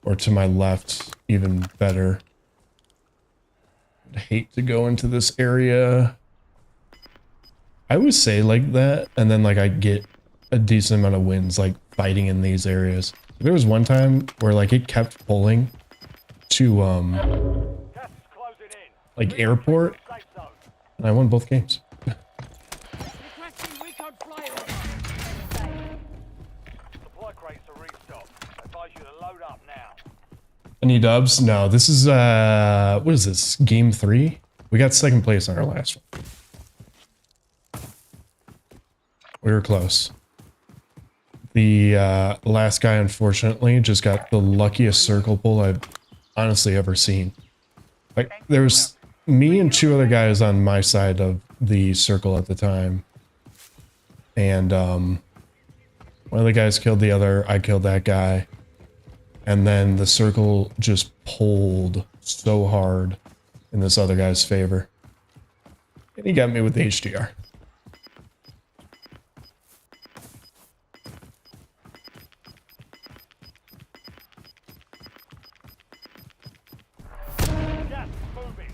or to my left, even better. I'd hate to go into this area. I would say like that, and then like I get a decent amount of wins, like fighting in these areas. There was one time where like it kept pulling to like airport, and I won both games. Requesting recon supply crates are restocked. I advise you to load up now. Any dubs? No, this is what is this? Game 3? We got second place on our last one. We were close. The last guy, unfortunately, just got the luckiest circle pull I've honestly ever seen. Like, there was me and two other guys on my side of the circle at the time. And one of the guys killed the other, I killed that guy. And then the circle just pulled so hard in this other guy's favor. And he got me with the HDR. Gas moving.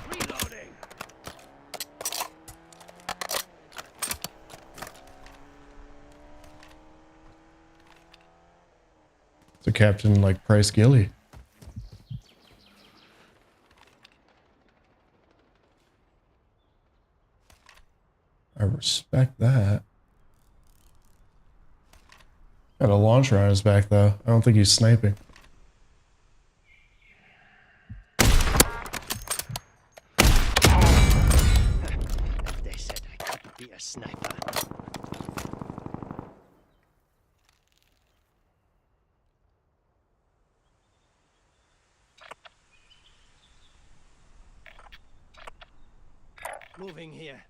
Reloading. So Captain like Price Gilly. I respect that. Got a launcher on his back though. I don't think he's sniping. They said I couldn't be a sniper. Moving here.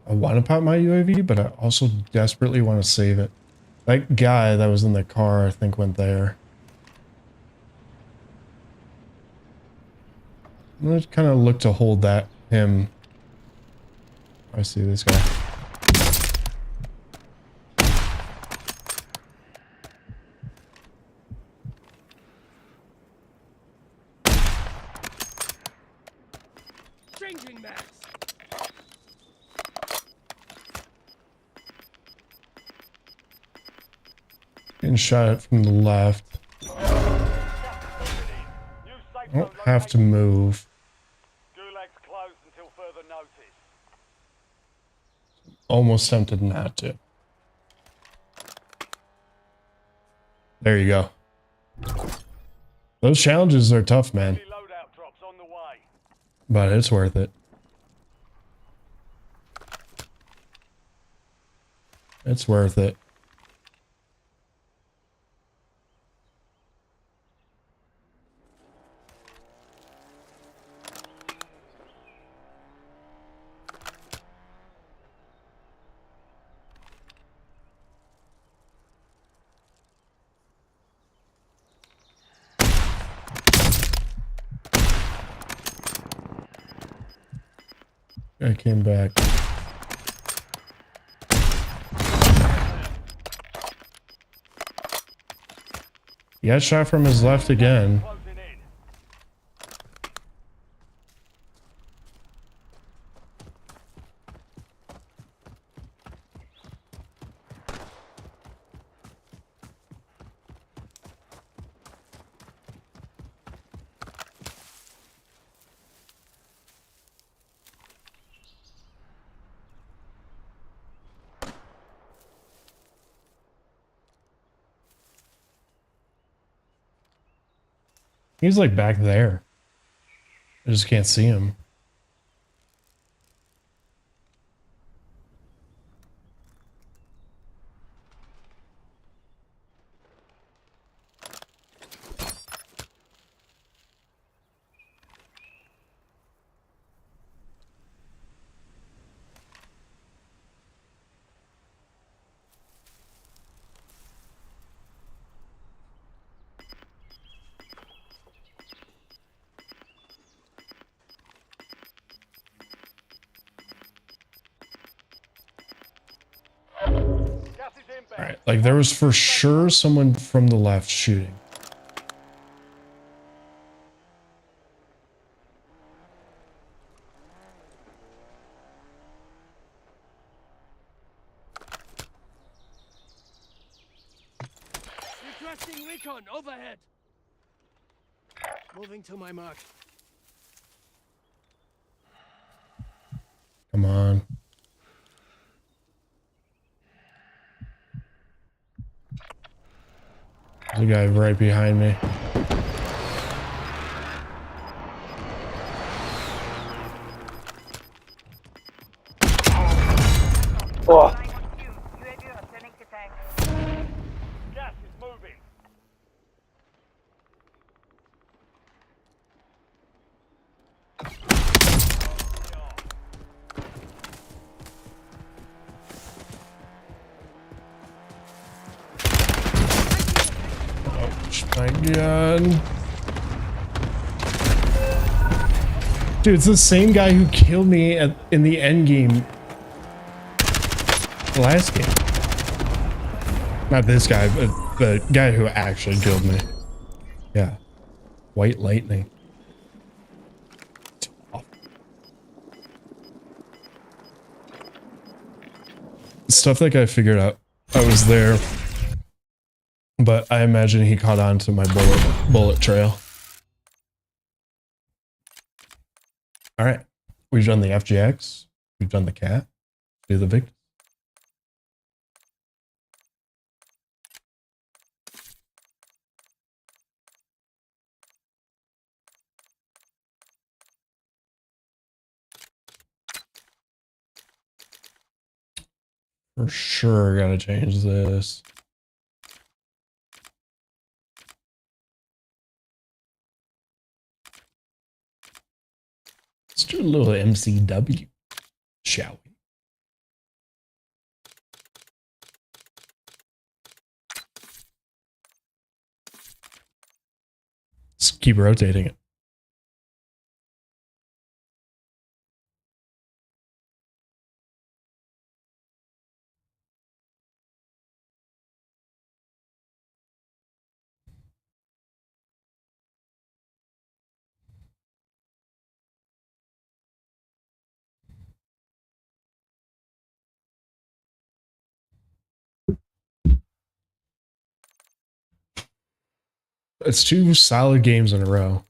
I want to pop my UAV, but I also desperately want to save it. That guy that was in the car, I think, went there. I'm gonna kind of look to hold that him. I see this guy. Changing max. Getting shot at from the left. Gas is moving in. New safe I don't zone have to located. move. Gulag's closed until further notice. Almost tempted not to. There you go. Those challenges are tough, man, Friendly loadout drops on the way. but it's worth it. It's worth it. I came back. He got shot from his left again. Closing in. He's like back there. I just can't see him. Gas is inbound. All right, like there was for sure someone from the left shooting. Requesting recon overhead. Moving to my mark. Come on. There's a guy right behind me. Oh, Gas is moving. Oh my god. Dude, it's the same guy who killed me in the end game. The last game. Not this guy, but the guy who actually killed me. Yeah. White lightning. Stuff that guy figured out. I was there. But I imagine he caught on to my bullet trail. Alright. We've done the FGX. We've done the cat. Do the victim. For sure gotta change this. Let's do a little MCW, shall we? Let's keep rotating it. It's 2 solid games in a row.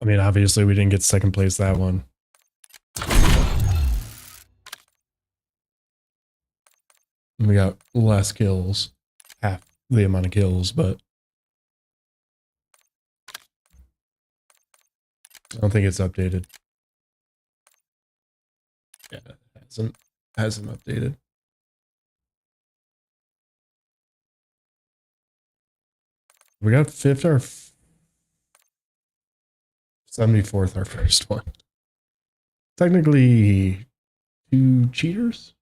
I mean, obviously we didn't get second place that one. We got less kills, half the amount of kills, but I don't think it's updated. Yeah, it hasn't updated. We got 5th or 74th, our first one. Technically 2 cheaters.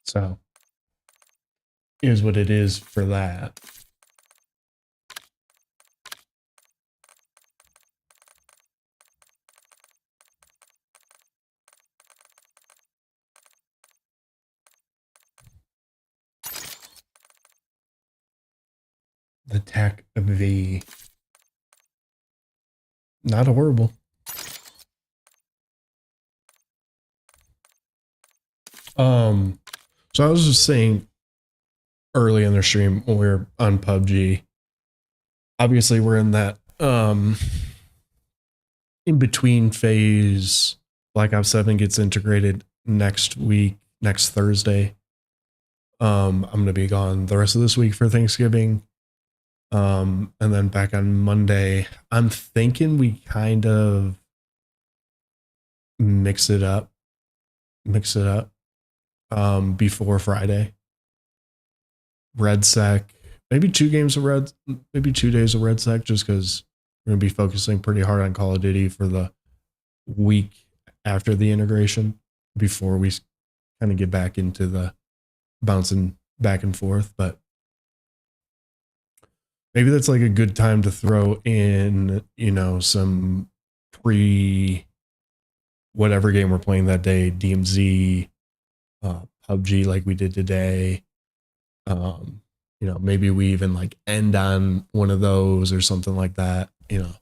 So is what it is for that. The TAC V. Not horrible. So I was just saying early in the stream when we were on PUBG, obviously we're in that in between phase. Black Ops 7 gets integrated next week, next Thursday. I'm gonna be gone the rest of this week for Thanksgiving. And then back on Monday. I'm thinking we kind of mix it up before Friday. Red Sec, maybe 2 games of Red, maybe 2 days of Red Sec, just because we're gonna be focusing pretty hard on Call of Duty for the week after the integration, before we kind of get back into the bouncing back and forth. But maybe that's like a good time to throw in, you know, some pre whatever game we're playing that day, DMZ, PUBG like we did today. You know, maybe we even like end on one of those or something like that. You know,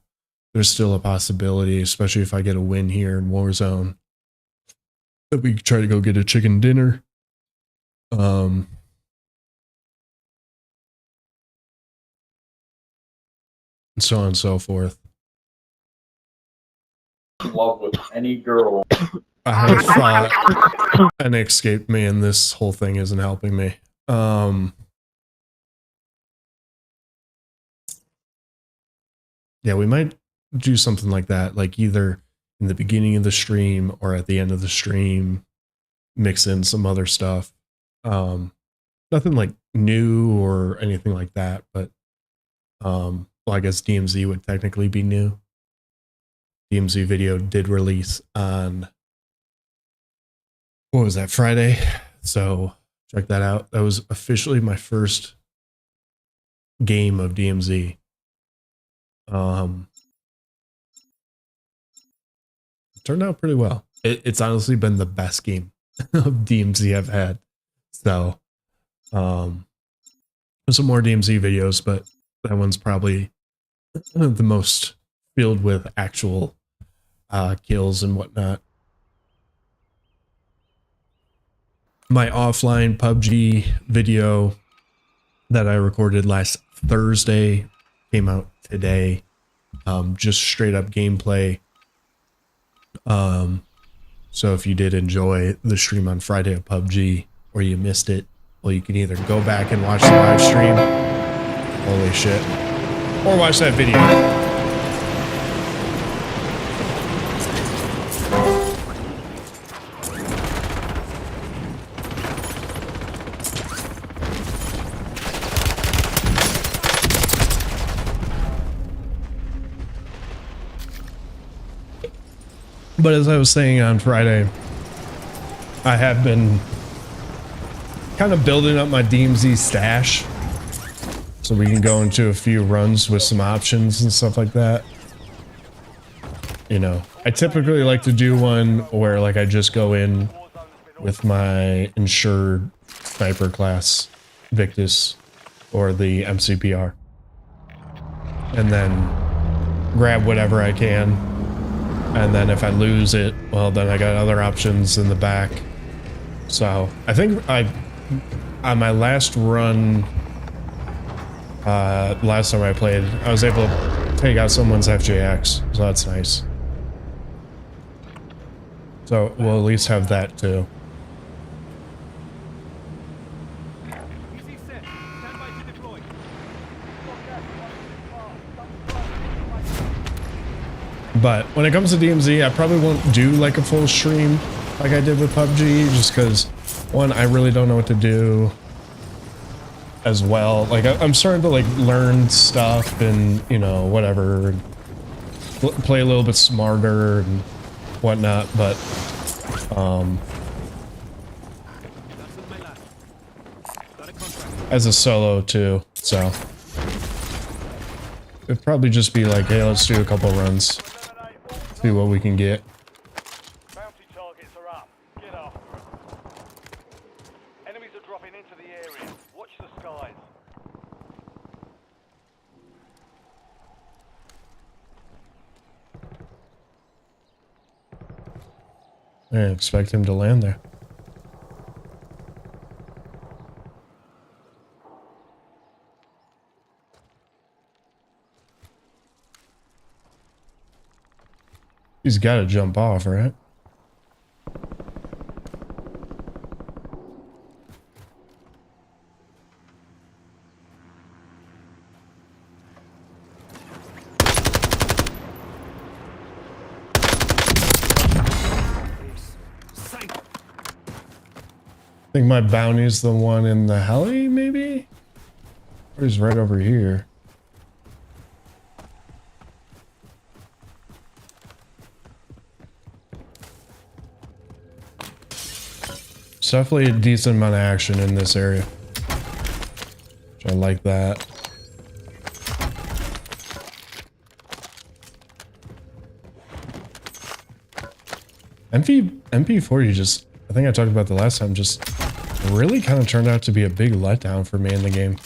there's still a possibility, especially if I get a win here in Warzone. that we try to go get a chicken dinner. And so on and so forth. In love with any girl. I have thought and it escaped me, and this whole thing isn't helping me. Yeah, we might do something like that, like either in the beginning of the stream or at the end of the stream, mix in some other stuff. Nothing like new or anything like that, but well, I guess DMZ would technically be new. DMZ video did release on, what was that, Friday? So check that out. That was officially my first game of DMZ. Turned out pretty well. It's honestly been the best game of DMZ I've had. So some more DMZ videos, but that one's probably the most filled with actual kills and whatnot. My offline PUBG video that I recorded last Thursday came out today. Just straight up gameplay. So if you did enjoy the stream on Friday of PUBG or you missed it, well, you can either go back and watch the live stream, holy shit, or watch that video. But as I was saying on Friday, I have been kind of building up my DMZ stash so we can go into a few runs with some options and stuff like that. You know, I typically like to do one where like I just go in with my insured sniper class, Victus, or the MCPR, and then grab whatever I can. And then if I lose it, well, then I got other options in the back. So I think on my last run, last time I played, I was able to take out someone's FJX, so that's nice. So we'll at least have that too. But when it comes to DMZ, I probably won't do like a full stream like I did with PUBG, just because, one, I really don't know what to do as well. Like, I'm starting to like learn stuff and, you know, whatever, play a little bit smarter and whatnot, but as a solo too, so it'd probably just be like, hey, let's do a couple runs. See what we can get. Bounty targets are up. Get off. Enemies are dropping into the area. Watch the skies. I didn't expect him to land there. He's got to jump off, right? I think my bounty's the one in the heli, maybe? Or he's right over here. It's definitely a decent amount of action in this area. Which I like that. MP40 just, I think I talked about the last time, just really kind of turned out to be a big letdown for me in the game.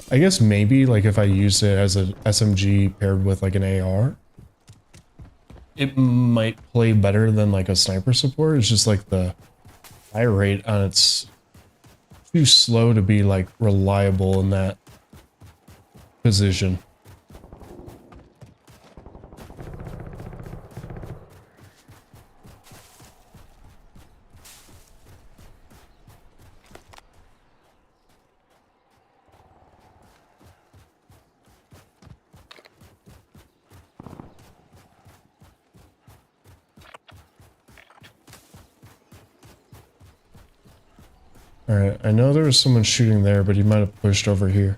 I guess maybe like if I used it as a SMG paired with like an AR. it might play better than like a sniper support. It's just like the fire rate on it's too slow to be like reliable in that position. Alright, I know there was someone shooting there, but he might have pushed over here.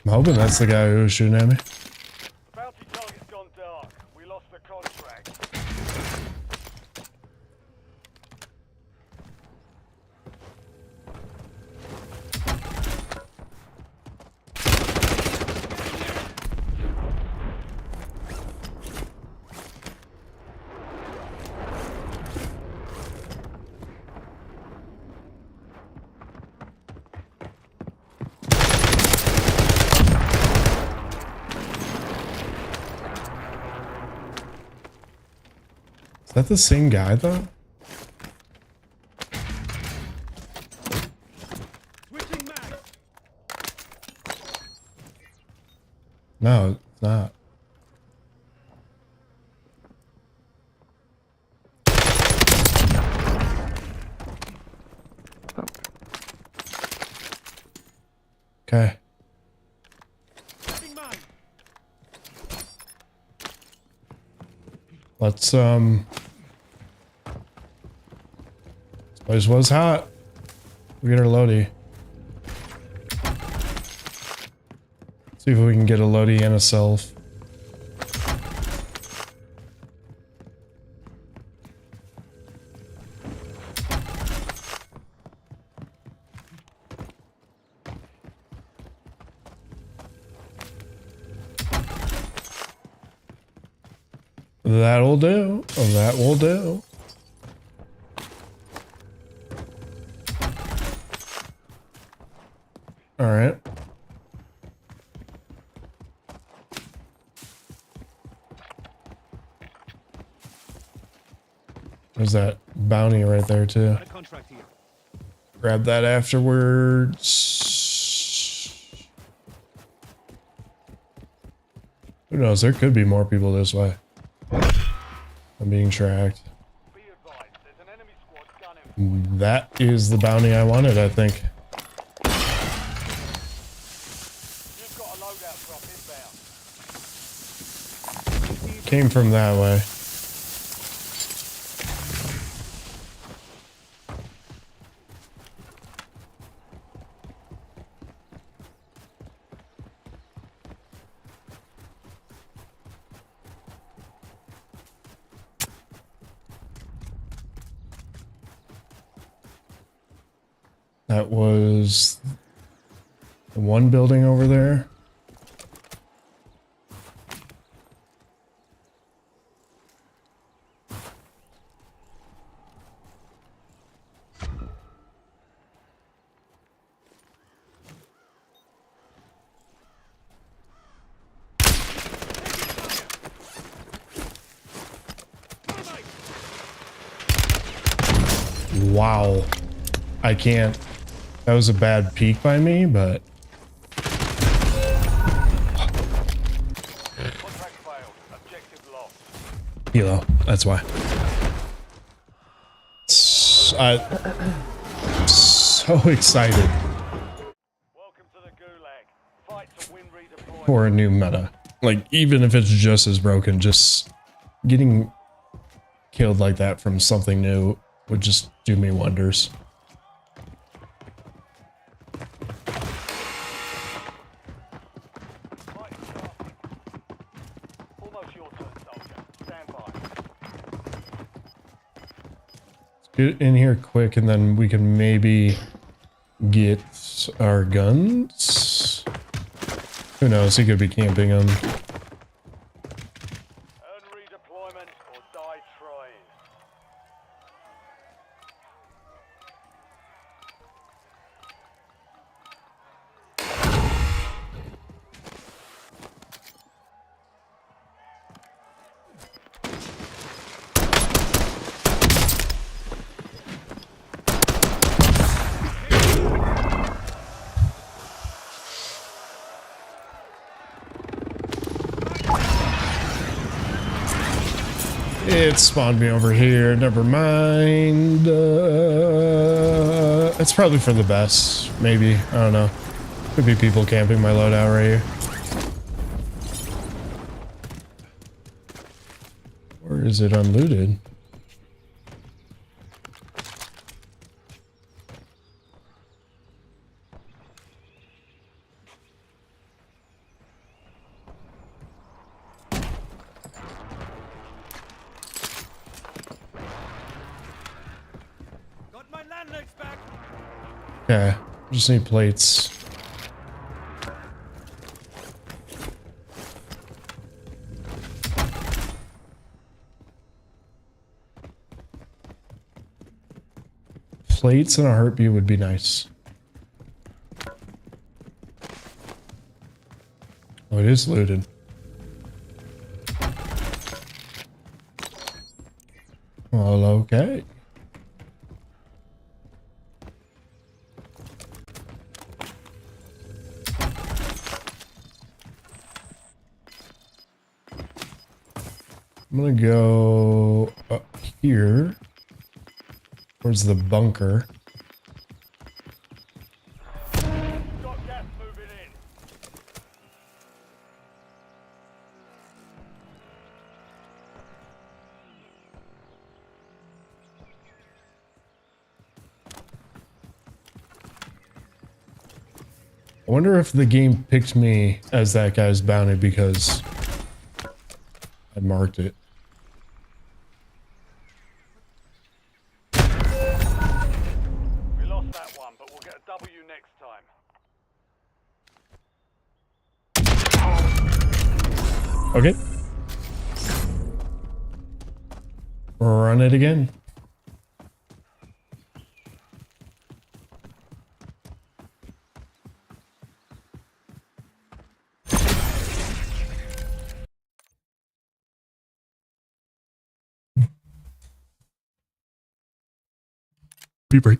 I'm hoping that's the guy who was shooting at me. Bounty target's gone dark. We lost the contract. Is that the same guy though? No, it's not. Okay. Let's this place was hot. We get our loadie. See if we can get a loadie and a self. That'll do. That will do. All right. There's that bounty right there too. Grab that afterwards. Who knows? There could be more people this way. I'm being tracked. Be advised, there's an enemy squad gunning. That is the bounty I wanted, I think. You've got a loadout drop inbound. Came from that way. That was the one building over there. Wow. I can't. That was a bad peek by me, but Contract failed. Objective lost. Hilo, that's why. I'm so excited Welcome to the Gulag. Fight to win redeployment. for a new meta. Like, even if it's just as broken, just getting killed like that from something new would just do me wonders. Mighty sharp. Almost your turn, soldier. Stand by. Get in here quick and then we can maybe get our guns. Who knows? He could be camping them. Earn redeployment or die trying. It spawned me over here. Never mind. It's probably for the best. Maybe. I don't know. Could be people camping my loadout right here. Or is it unlooted? Got my land legs back. Okay. Just need plates. Plates and a heartbeat would be nice. Oh, it is looted. Well, okay. I'm gonna go up here towards the bunker. Got gas moving in. I wonder if the game picked me as that guy's bounty because I marked it. We lost that one, but we'll get a W next time. Okay. Run it again. Be right.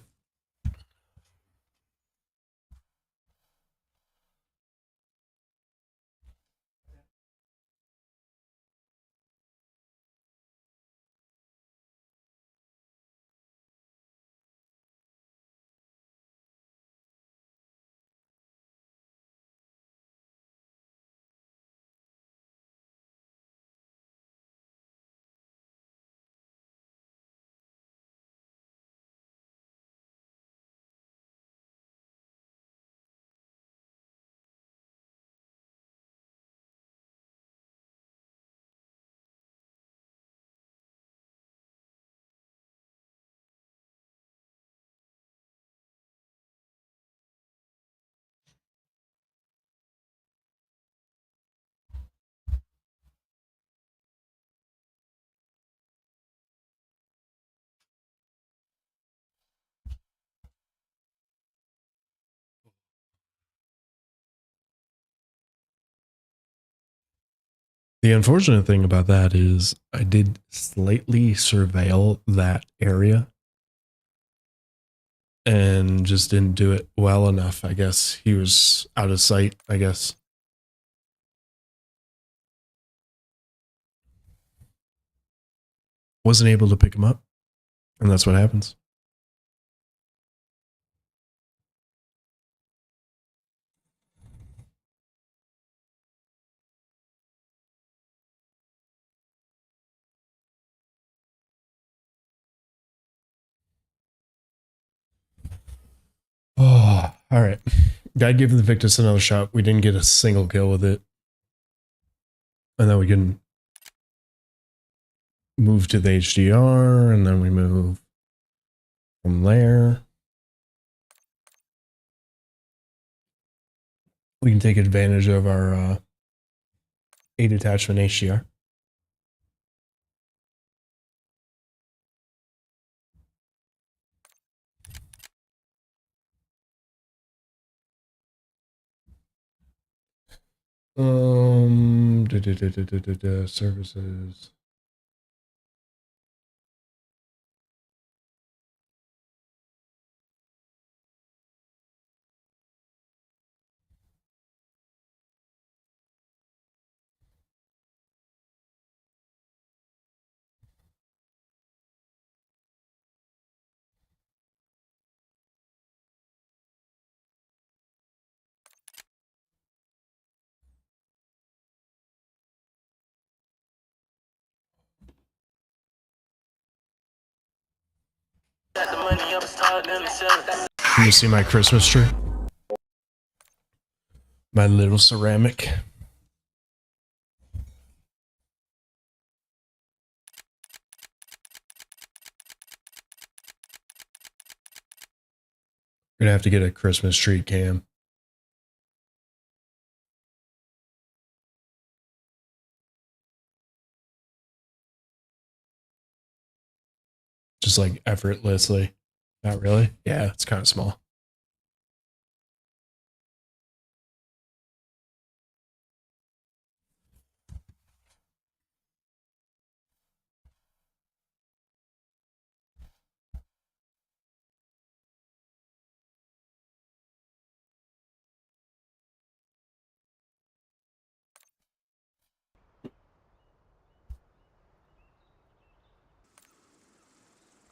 The unfortunate thing about that is I did slightly surveil that area and just didn't do it well enough. I guess he was out of sight, I guess. Wasn't able to pick him up, and that's what happens. Oh, all right. Gotta give the Victus another shot. We didn't get a single kill with it. And then we can move to the HDR, and then we move from there. We can take advantage of our 8 attachment HDR. Services. Can you see my Christmas tree? My little ceramic. We're gonna have to get a Christmas tree cam. Just like effortlessly. Not really? Yeah, it's kind of small.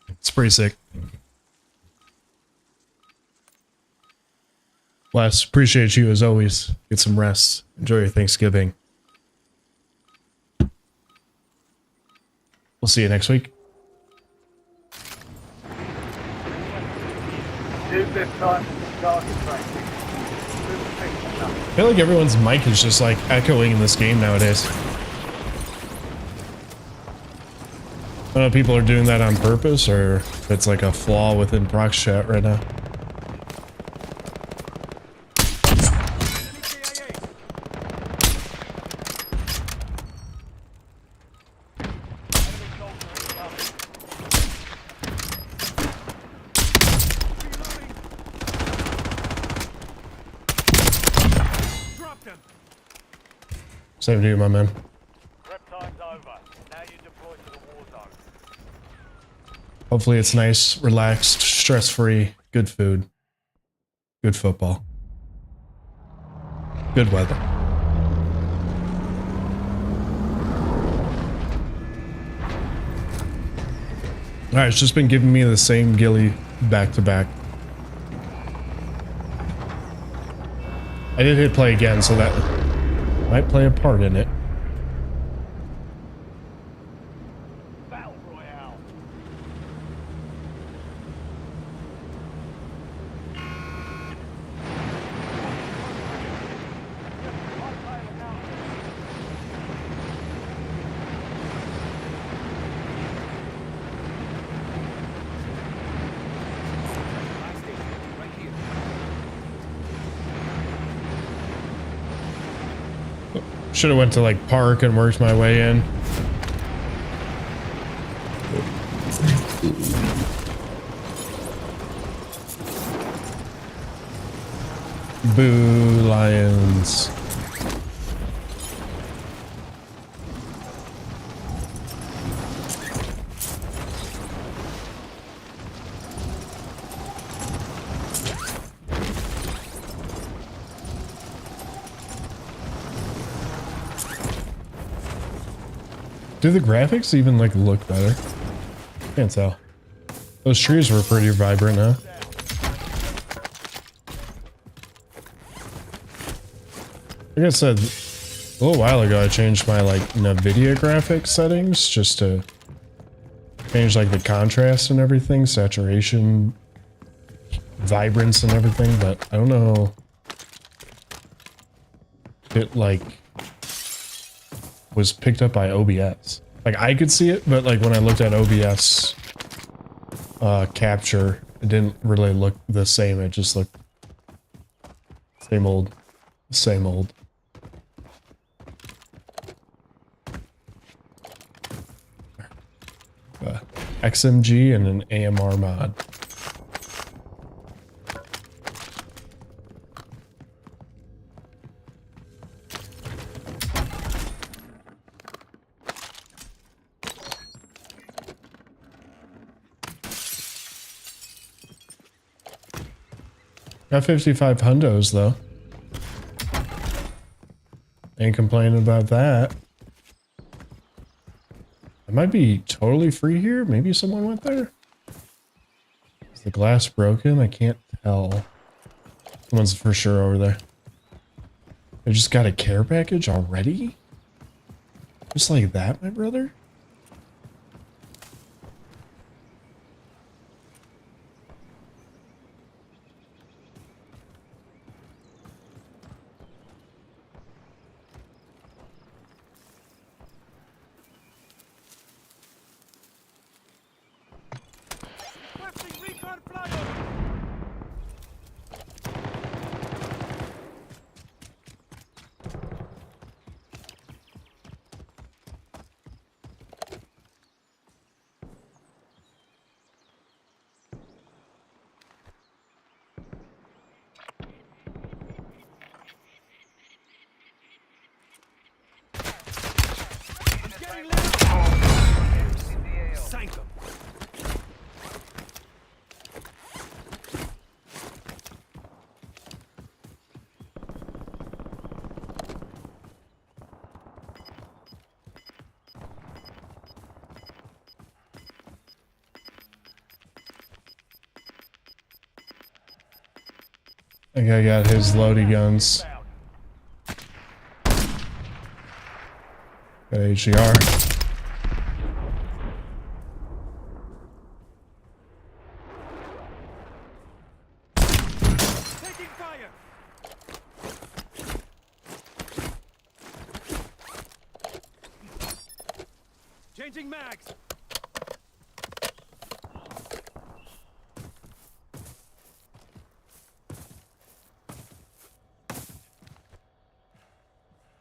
It's pretty sick. Wes, appreciate you as always. Get some rest. Enjoy your Thanksgiving. We'll see you next week. I feel like everyone's mic is just like echoing in this game nowadays. I don't know if people are doing that on purpose or if it's like a flaw within Prox chat right now. Same to you, my man. Prep time's over. Now you deploy to the war zone. Hopefully it's nice, relaxed, stress-free, good food, good football, good weather. Alright, it's just been giving me the same ghillie back-to-back. I did hit play again, so that might play a part in it. Battle Royale. Should have went to like park and worked my way in. Boo, Lions. Do the graphics even like look better? Can't tell. Those trees were pretty vibrant, huh? Like I said, a little while ago I changed my like NVIDIA graphics settings just to change like the contrast and everything, saturation, vibrance and everything, but I don't know. It like was picked up by OBS. Like I could see it, but like when I looked at OBS capture, it didn't really look the same. It just looked same old, same old. XMG and an AMR mod. Got 55 hundos though. Ain't complaining about that. I might be totally free here. Maybe someone went there. Is the glass broken? I can't tell. Someone's for sure over there. I just got a care package already? Just like that, my brother? Requesting recon flyover. Getting lit. Sank him. I think I got his loady guns. Got HCR. Taking fire. Changing mags.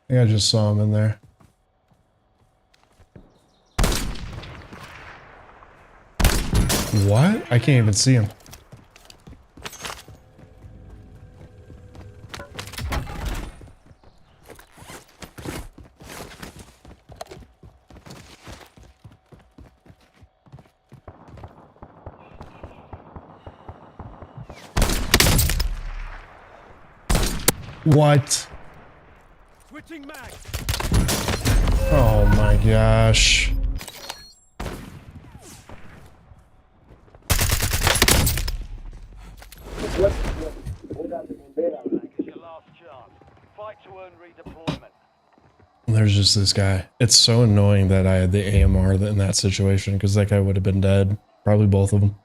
I think I just saw him in there. What? I can't even see him. What? Switching mags. Oh my gosh. Your last chance. Fight to earn redeployment. There's just this guy. It's so annoying that I had the AMR in that situation because that guy would have been dead. Probably both of them.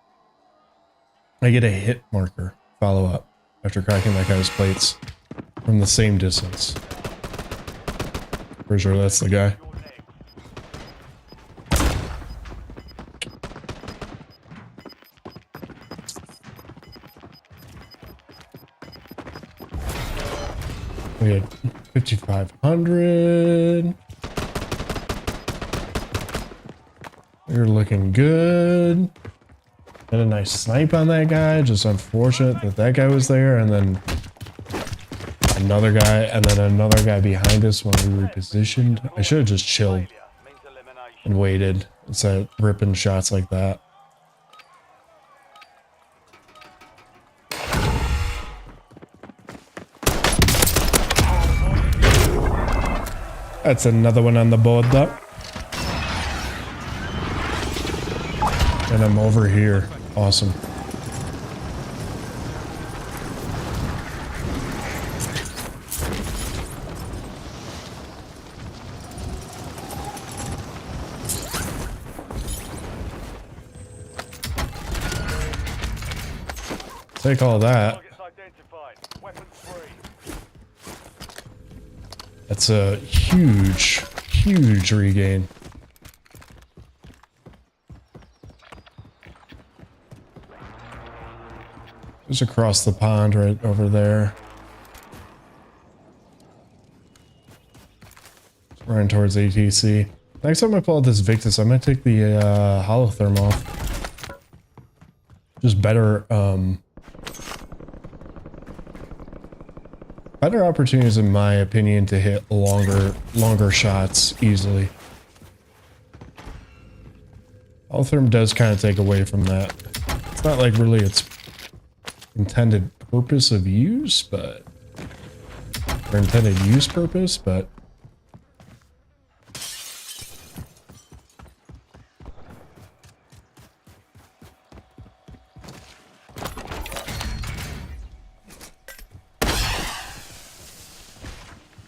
I get a hit marker follow up after cracking that guy's plates from the same distance. Pretty sure that's the guy. Your next. We had 5,500. You're looking good. Had a nice snipe on that guy. Just unfortunate that that guy was there, and then another guy, and then another guy behind us when we repositioned. I should have just chilled Failure means elimination. and waited instead of ripping shots like that. That's another one on the board though. And I'm over here. Awesome. Take all that. Targets identified. Weapons free. That's a huge, huge regain. Just across the pond right over there. Running towards ATC. Next time I pull out this Victus, I'm gonna take the holotherm off. Just better, better opportunities in my opinion to hit longer shots easily. Holotherm does kind of take away from that. It's not like really its intended purpose of use, but or intended use purpose, but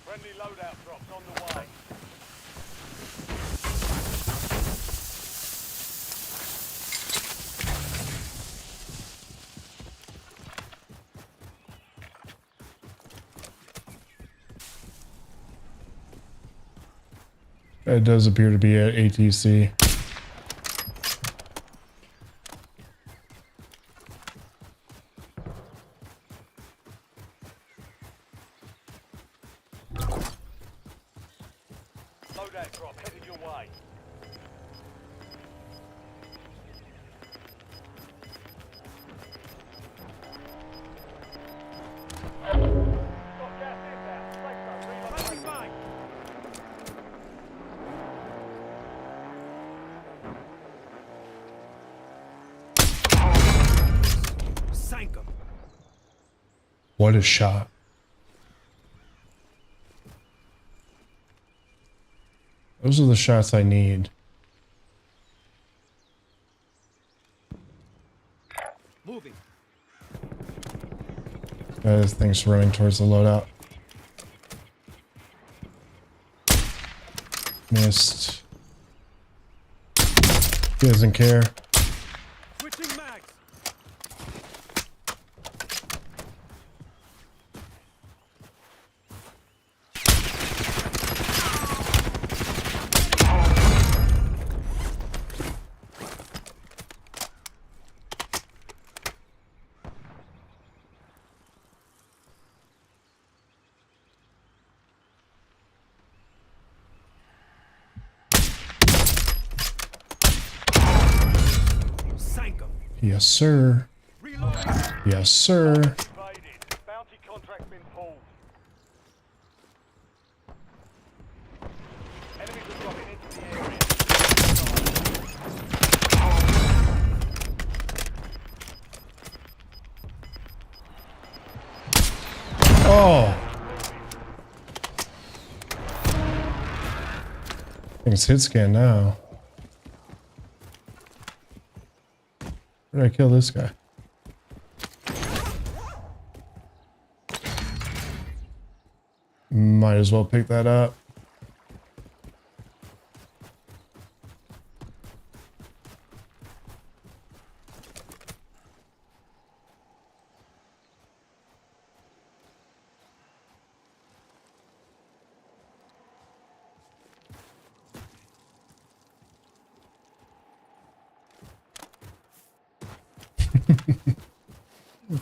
Friendly loadout drops on the way. it does appear to be at ATC. Loadout drop headed your way. Got gas inbound. Safe zone relocated. Sank him. What a shot. Those are the shots I need. Moving. This thing's running towards the loadout. Missed. He doesn't care. Switching mags. Sank him. Yes, sir. Reload. Yes, sir. Evaded. Bounty contract been pulled. Enemies are dropping into the area. Oh! I think it's hit scan now. Where did I kill this guy? Might as well pick that up.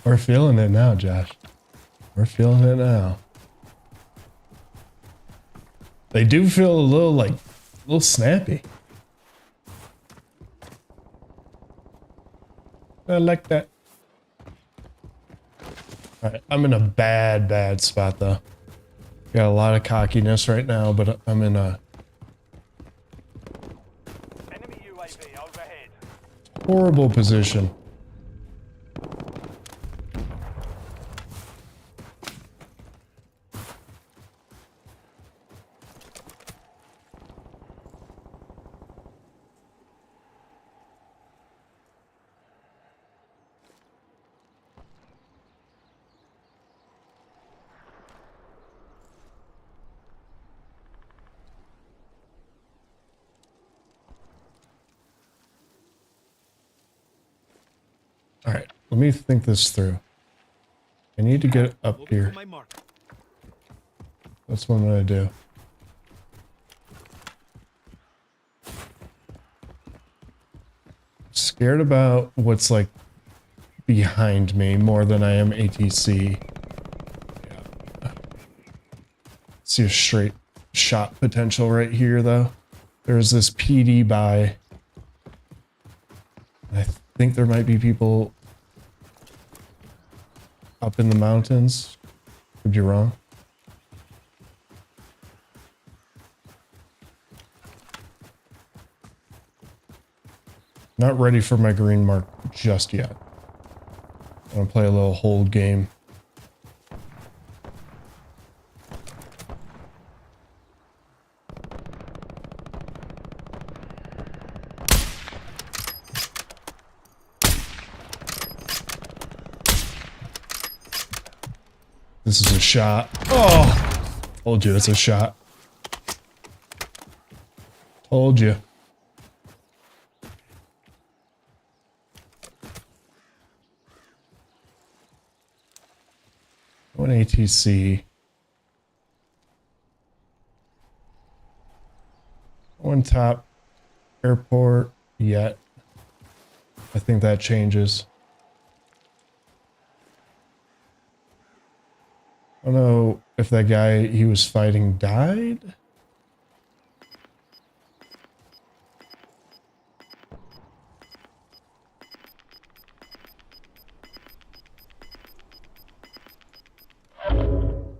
We're feeling it now, Josh. We're feeling it now. They do feel a little snappy. I like that. Alright, I'm in a bad spot though. Got a lot of cockiness right now, but I'm in a Enemy UAV overhead. horrible position. let me think this through. I need to get up here. That's what I'm gonna do. Scared about what's like behind me more than I am ATC. Yeah. See a straight shot potential right here though. There's this PD by. I think there might be people up in the mountains. Could be wrong. Not ready for my green mark just yet. I'm gonna play a little hold game. This is a shot. Oh! Told you it's a shot. Told you. One ATC. One top airport yet. I think that changes. I don't know if that guy he was fighting died.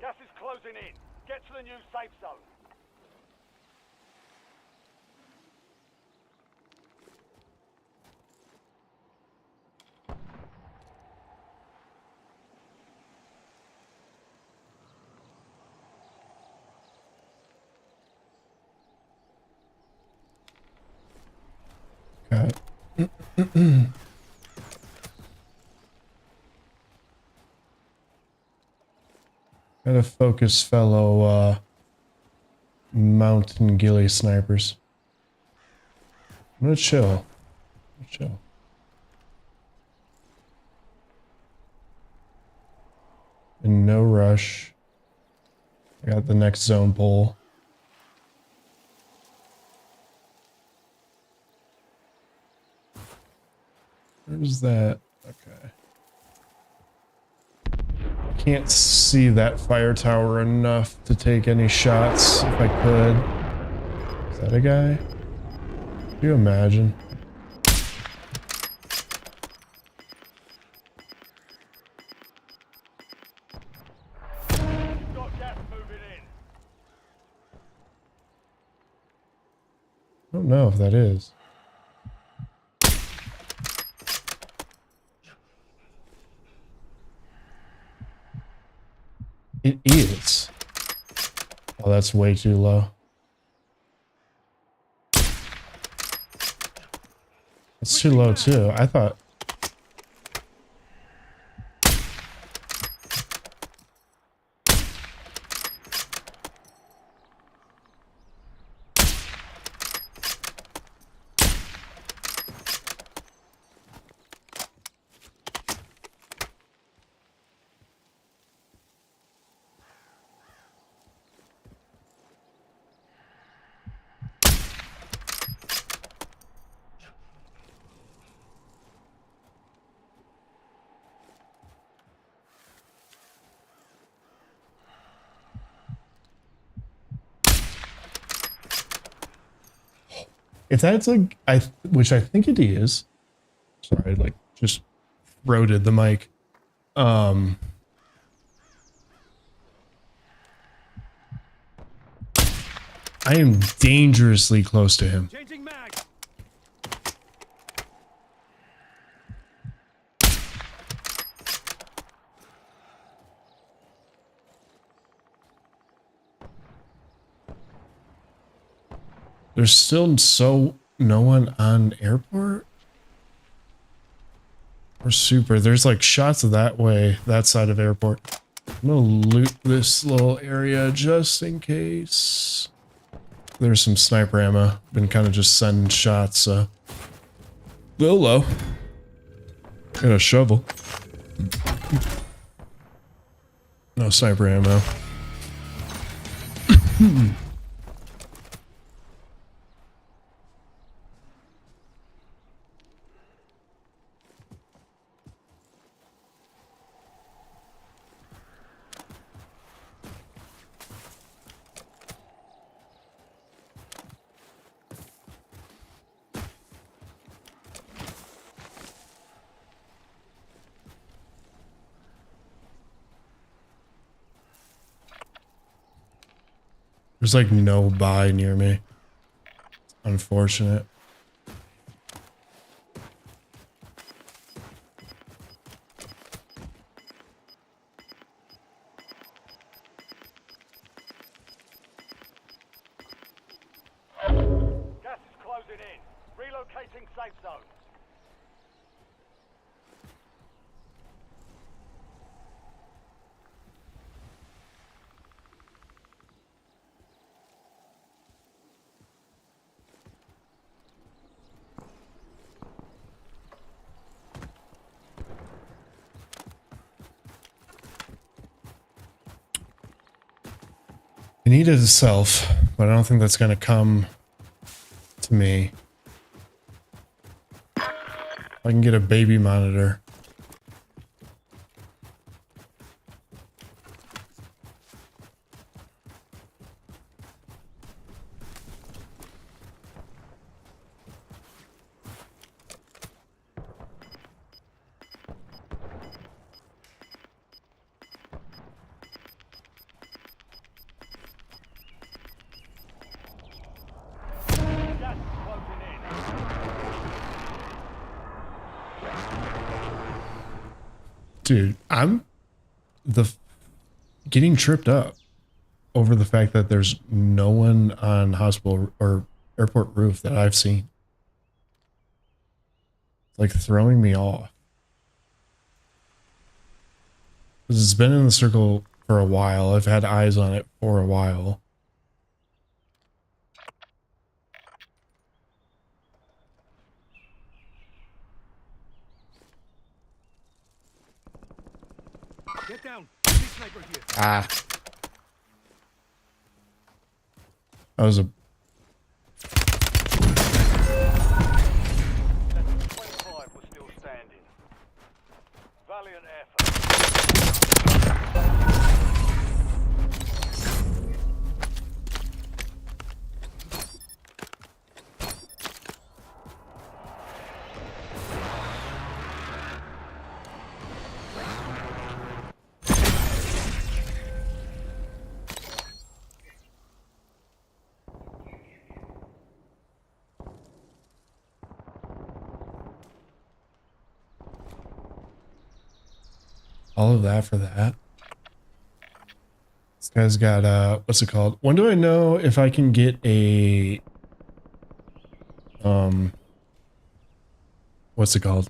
Gas is closing in. Get to the new safe zone. Okay. Gotta focus, fellow mountain ghillie snipers. I'm gonna chill. Chill. In no rush. I got the next zone pull. Where's that? Okay. Can't see that fire tower enough to take any shots if I could. Is that a guy? Can you imagine? Got gas moving in. I don't know if that is. It is. Oh, that's way too low. It's too low too. I thought. If that's like, which I think it is. Sorry, like just throated the mic. I am dangerously close to him. Changing mag. There's still no one on airport or super. There's like shots of that way, that side of airport. I'm gonna loot this little area just in case. There's some sniper ammo. Been kind of just sending shots, so. Little low. Got a shovel. No sniper ammo. There's like no buy near me. Unfortunate. Gas is closing in. Relocating safe zone. I needed a self, but I don't think that's gonna come to me. I can get a baby monitor. Gas is closing in. Dude, I'm getting tripped up over the fact that there's no one on hospital or airport roof that I've seen. It's like throwing me off. 'Cause it's been in the circle for a while. I've had eyes on it for a while. Get down. Sniper here. Ah. That was a... 25 was still standing. Valiant effort. All of that for that. This guy's got what's it called? When do I know if I can get a what's it called?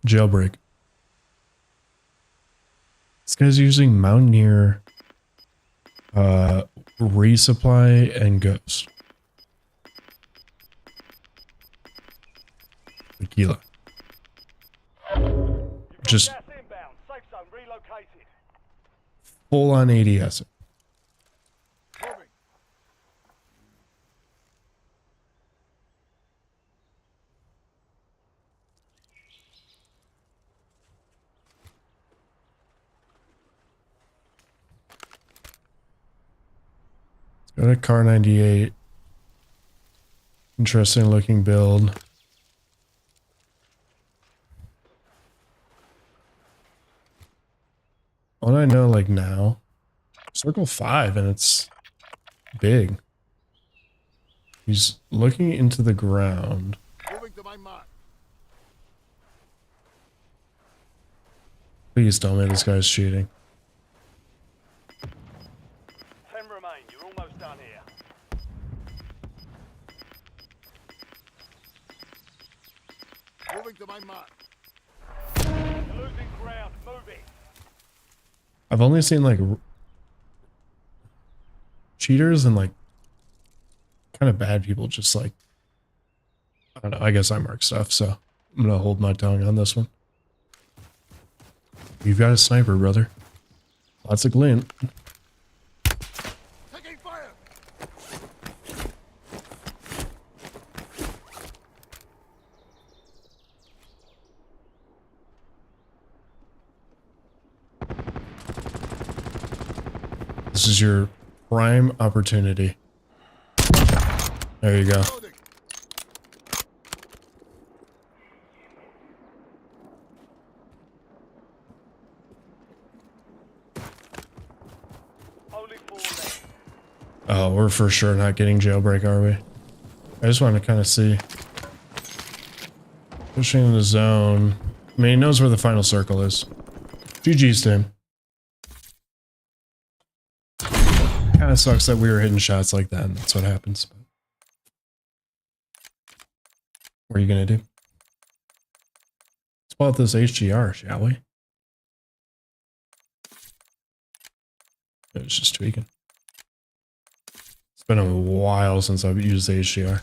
Jailbreak. This guy's using Mountaineer, resupply and ghost. Tequila. Just Gas inbound. Safe zone relocated. full on ADS. Moving. Got a car 98. Interesting looking build. What I know like now, circle 5 and it's big. He's looking into the ground. Moving to my mark. Please tell me this guy's cheating. 10 remain. You're almost done here. Moving to my mark. You're losing ground. Moving. I've only seen like cheaters and like kind of bad people just like, I don't know, I guess I mark stuff, so I'm gonna hold my tongue on this one. You've got a sniper, brother. Lots of glint. Taking fire. This is your prime opportunity. There you go. Only 4 left. Oh, we're for sure not getting jailbreak, are we? I just want to kind of see. Pushing the zone. I mean, he knows where the final circle is. GG's to him. Kind of sucks that we were hitting shots like that, and that's what happens. What are you going to do? Let's pull out this HGR, shall we? It's just tweaking. It's been a while since I've used the HGR.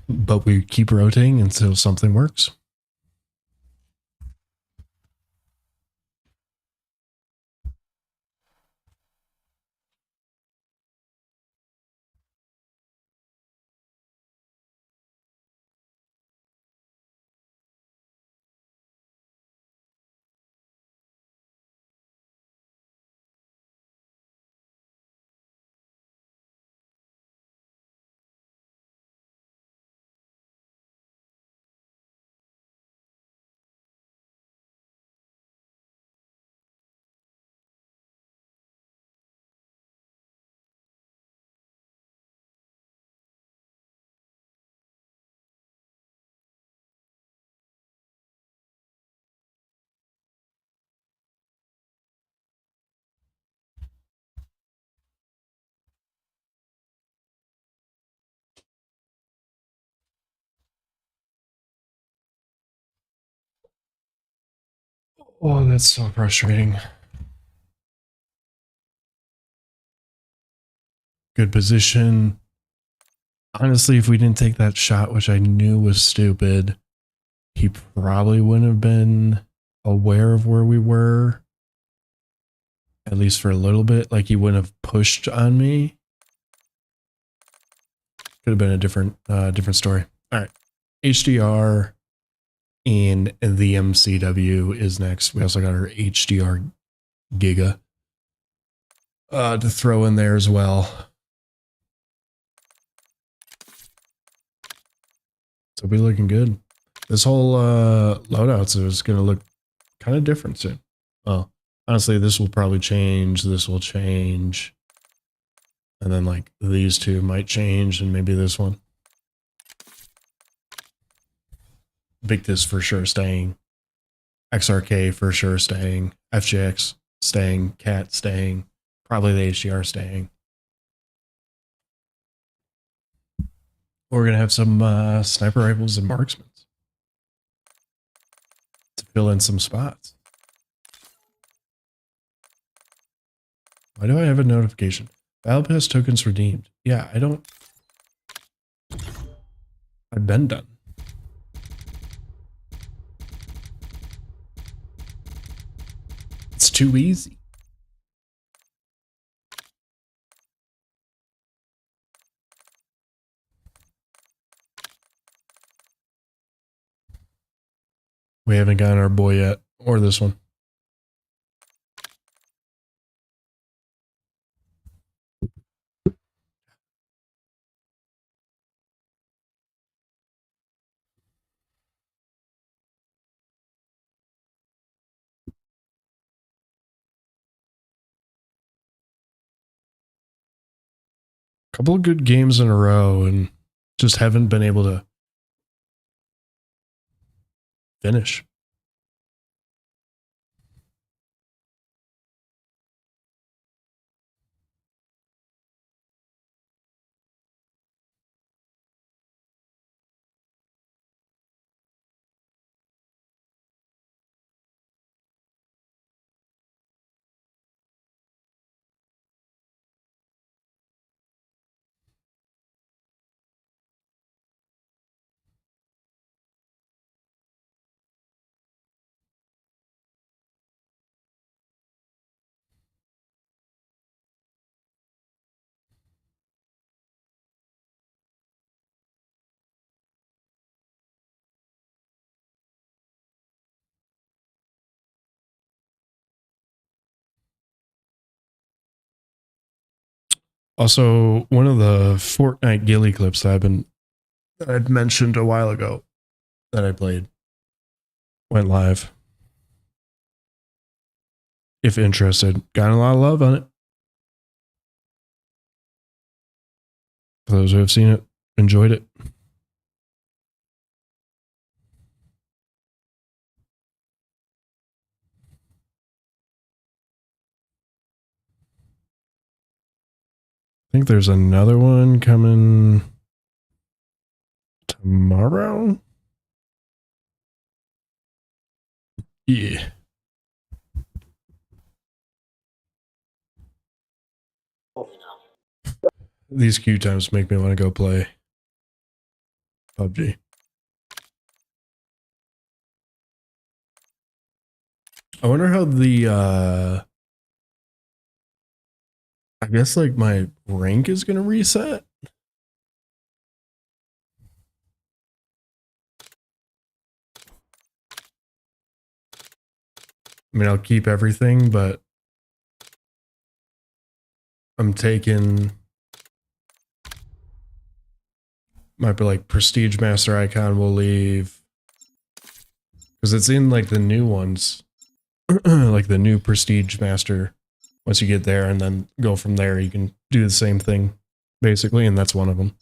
But we keep rotating until something works. Oh, that's so frustrating. Good position. Honestly, if we didn't take that shot, which I knew was stupid, he probably wouldn't have been aware of where we were. At least for a little bit. Like, he wouldn't have pushed on me. Could have been a different story. All right. HDR and the MCW is next. We also got our HDR Giga to throw in there as well. So we're looking good. This whole loadouts is going to look kind of different soon. Oh, honestly, this will probably change. This will change. And then like these two might change and maybe this one. Victus for sure staying. XRK for sure staying. FJX staying. Cat staying. Probably the HDR staying. We're going to have some sniper rifles and marksmen to fill in some spots. Why do I have a notification? Battle Pass tokens redeemed. Yeah, I don't... I've been done. It's too easy. We haven't gotten our boy yet, or this one. Couple of good games in a row and just haven't been able to finish. Also, one of the Fortnite ghillie clips that I'd mentioned a while ago that I played went live. If interested, got a lot of love on it. For those who have seen it, enjoyed it. I think there's another one coming tomorrow. Yeah. These queue times make me want to go play PUBG. I wonder how the I guess like my rank is gonna reset. I mean, I'll keep everything, but I'm taking my like prestige master icon will leave because it's in like the new ones, like the new prestige master. Once you get there and then go from there, you can do the same thing basically, and that's one of them.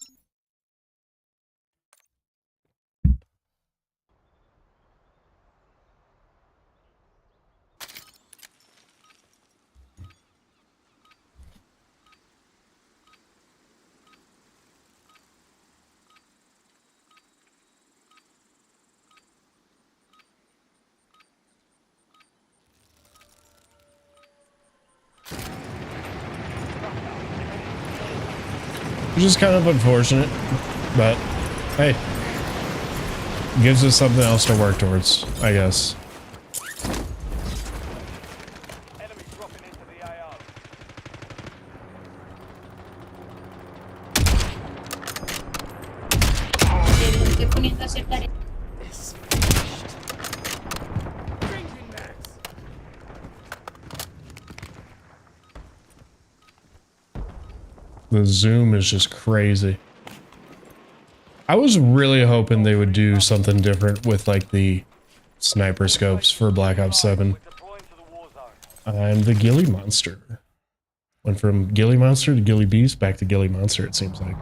Which is kind of unfortunate, but hey, gives us something else to work towards, I guess. Enemy dropping into the AO. The zoom is just crazy. I was really hoping they would do something different with like the sniper scopes for Black Ops 7. We're deploying to the war zone. I'm the ghillie monster. Went from ghillie monster to ghillie beast back to ghillie monster, it seems like.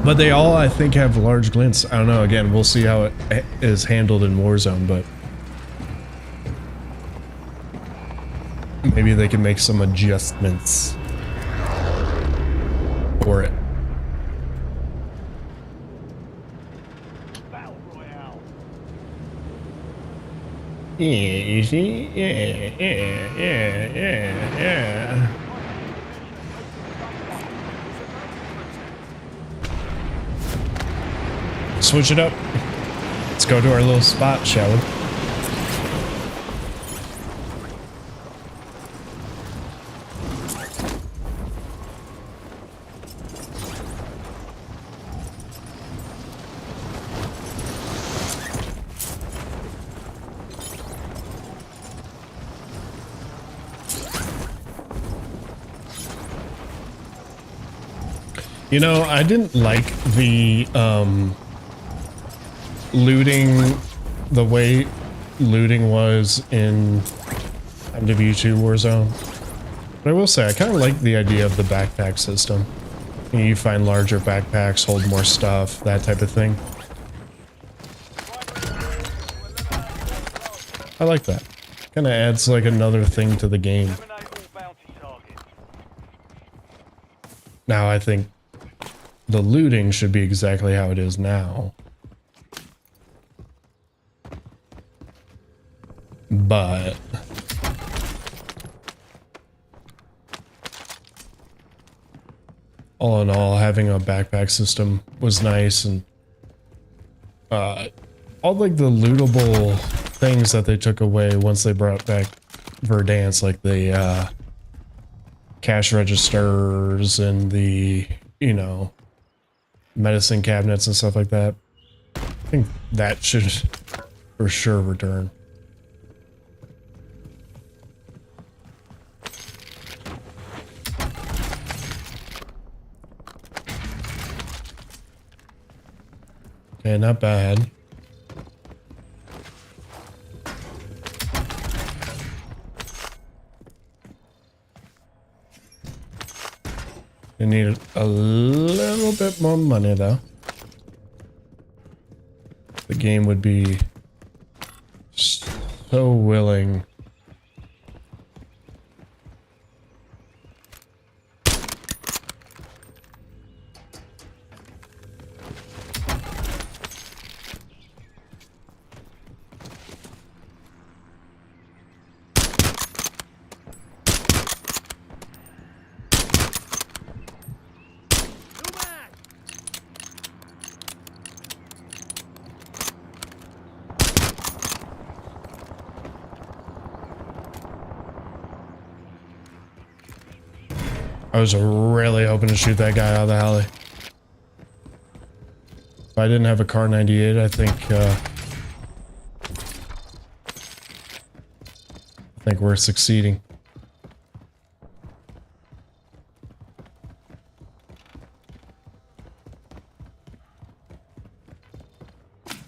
But they all, I think, have large glints. I don't know, again, we'll see how it is handled in Warzone, but maybe they can make some adjustments for it. Battle Royale. Yeah, you see? Yeah. Switch it up. Let's go to our little spot, shall we? You know, I didn't like the looting, the way looting was in MW2 Warzone. But I will say, I kind of like the idea of the backpack system. You find larger backpacks, hold more stuff, that type of thing. I like that. Kind of adds like another thing to the game. Eliminate all bounty targets. Now I think the looting should be exactly how it is now. But all in all, having a backpack system was nice, and all like the lootable things that they took away once they brought back Verdansk, like the cash registers and the, you know, medicine cabinets and stuff like that. I think that should for sure return. Okay, not bad. You need a little bit more money though. The game would be so willing. I was really hoping to shoot that guy out of the alley. If I didn't have a car 98, I think we're succeeding.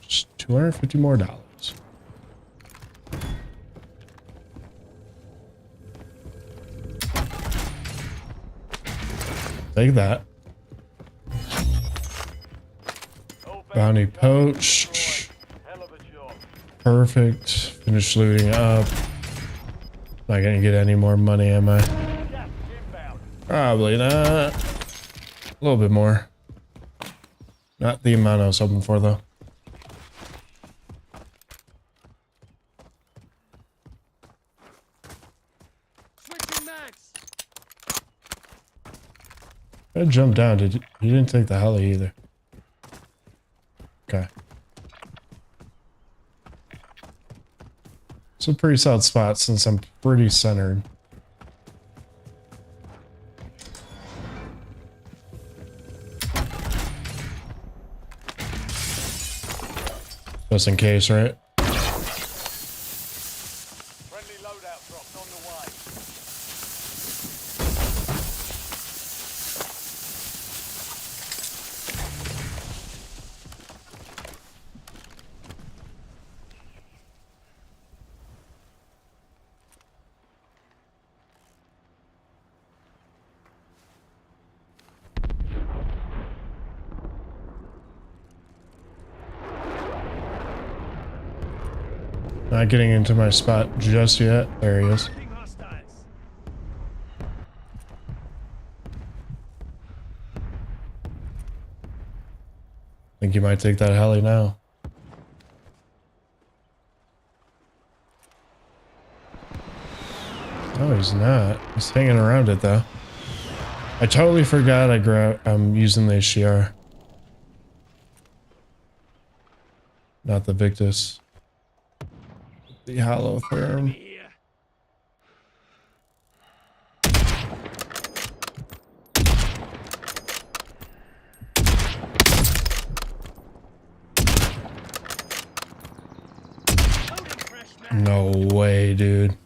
Just $250 more. Take that. Bounty poached. Hell of a job. Perfect. Finish looting up. Not gonna get any more money, am I? Gas inbound. Probably not. A little bit more. Not the amount I was hoping for, though. I jumped down. You didn't take the heli either. Okay. It's a pretty solid spot since I'm pretty centered. Just in case, right? Friendly loadout drops on the way. Not getting into my spot just yet. There he is. Think you might take that heli now. No, he's not. He's hanging around it though. I totally forgot I'm using the HDR. Not the Victus. The hollow therm. No way, dude.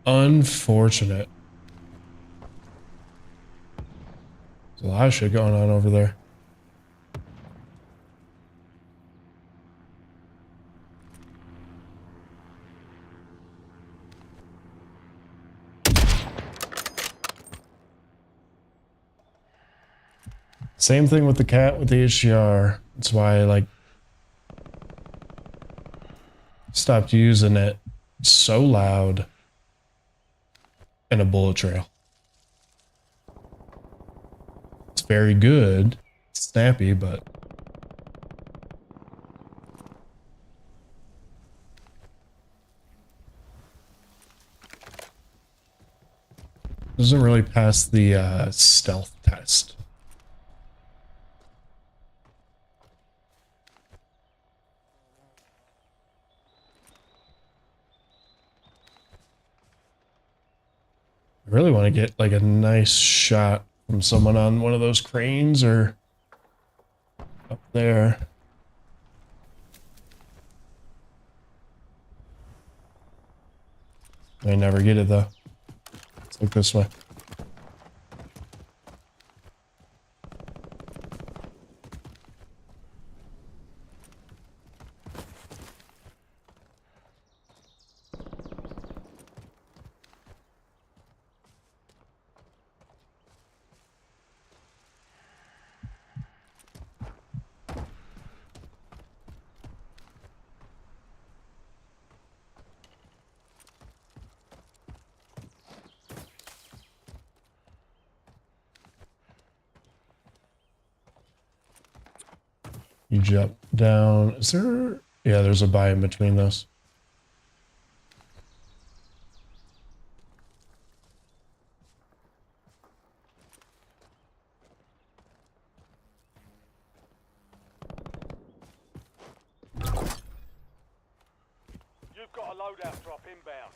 Unfortunate. There's a lot of shit going on over there. Same thing with the cat with the HDR. That's why I like stopped using it. It's so loud. And a bullet trail. It's very good. It's snappy, but doesn't really pass the stealth test. I really want to get like a nice shot from someone on one of those cranes or up there. I never get it though. Look this way. You jump down. Is there? Yeah, there's a buy in between those. You've got a loadout drop inbound.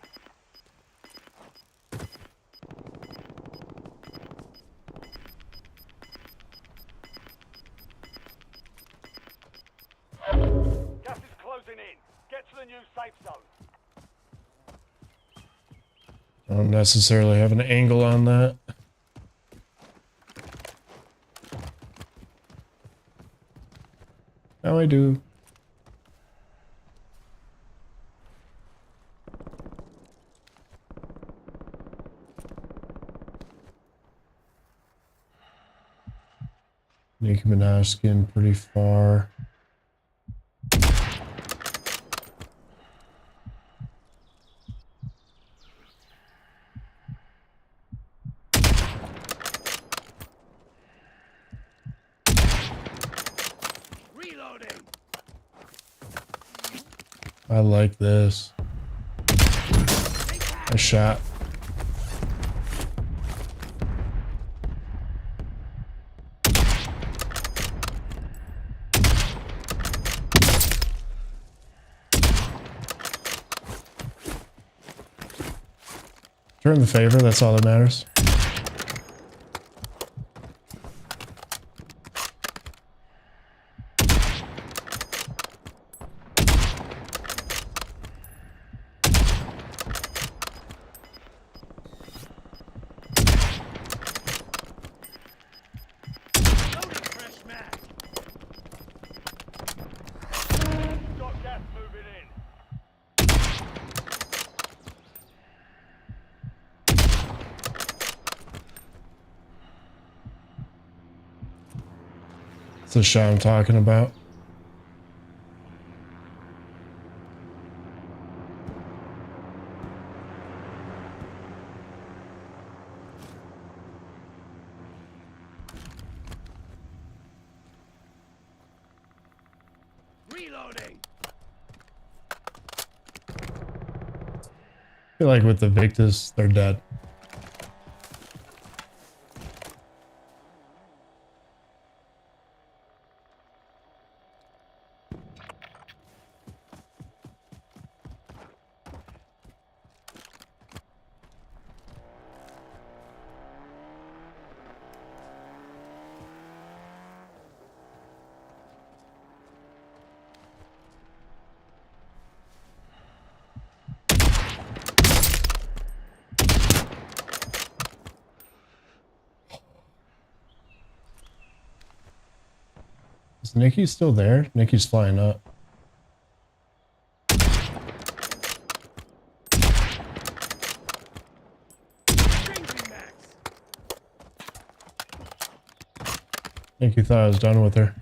Gas is closing in. Get to the new safe zone. I don't necessarily have an angle on that. Now I do. Nicki Minaj getting pretty far. Reloading. I like this. A shot. Turn the favor, that's all that matters. Got gas moving in. It's the shot I'm talking about. Reloading. I feel like with the Victus, they're dead. Is Nikki still there? Nikki's flying up. Nikki thought I was done with her.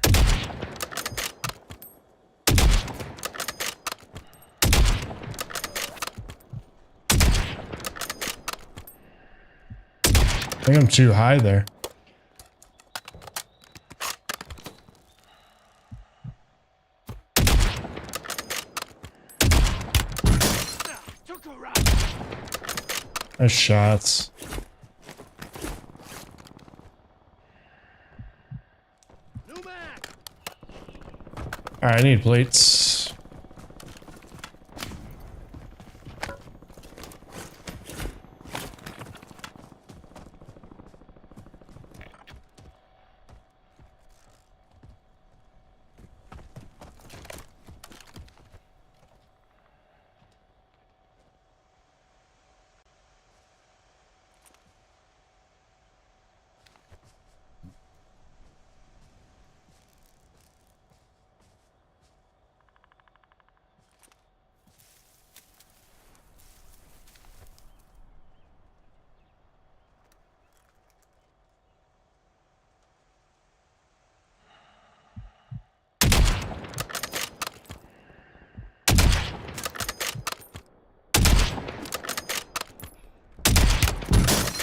I think I'm too high there. Nice shots. Alright, I need plates.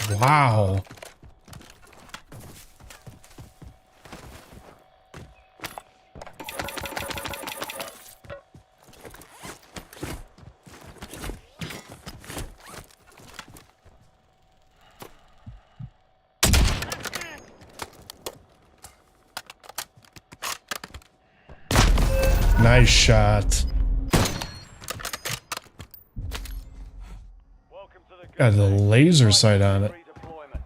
Wow. Nice shot. Welcome to the Got good the day. laser sight on it. Redeployment.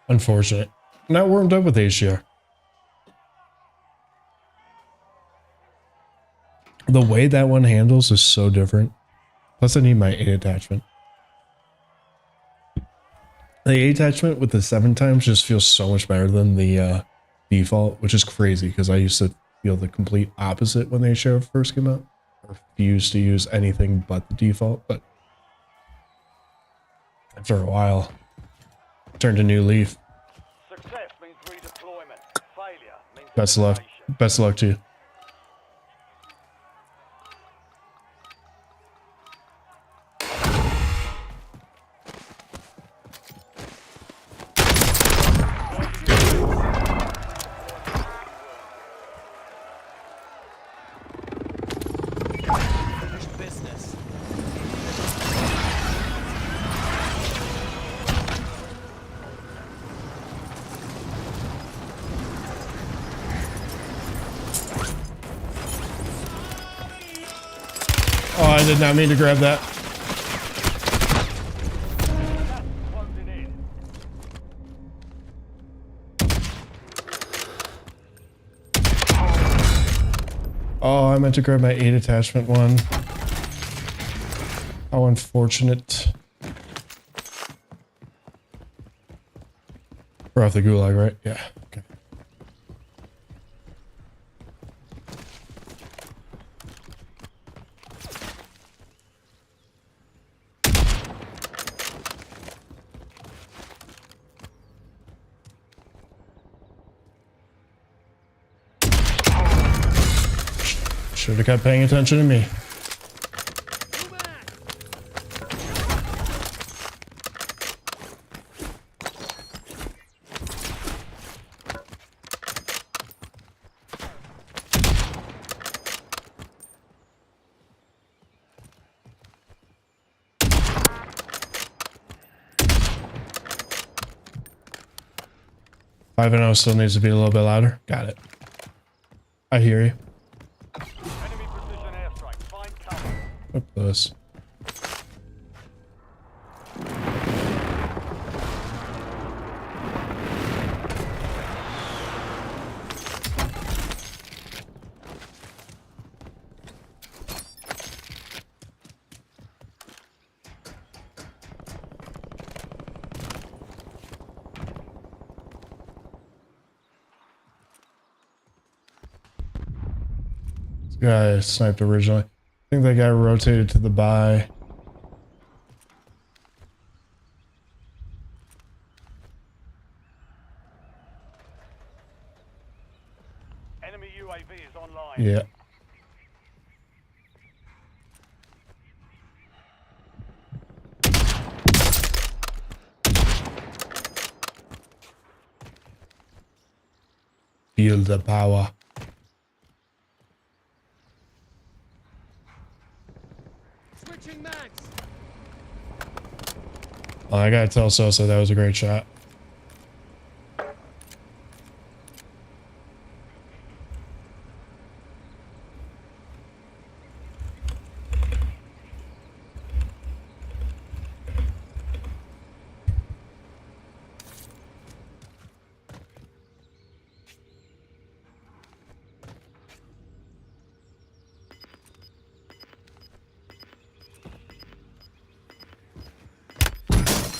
Unfortunate. Not warmed up with HDR. The way that one handles is so different. Plus I need my A attachment. The A attachment with the 7 times just feels so much better than the default, which is crazy because I used to feel the complete opposite when the HDR first came out. I refused to use anything but the default, but after a while, turned a new leaf. Success means redeployment. Failure means Best of luck. elimination. Best of luck to you. Business. Oh, I did not mean to grab that. Closing in. Oh, I meant to grab my 8 attachment one. How unfortunate. We're off the gulag, right? Yeah. Okay. Should have kept paying attention to me. Five and 0 still needs to be a little bit louder. Got it. I hear you. Enemy precision airstrike. Find cover. Look at this. This guy sniped originally. I think that guy rotated to the buy. Enemy UAV is online. Yeah. Feel the power. Switching mags. Oh, I gotta tell Sosa that was a great shot.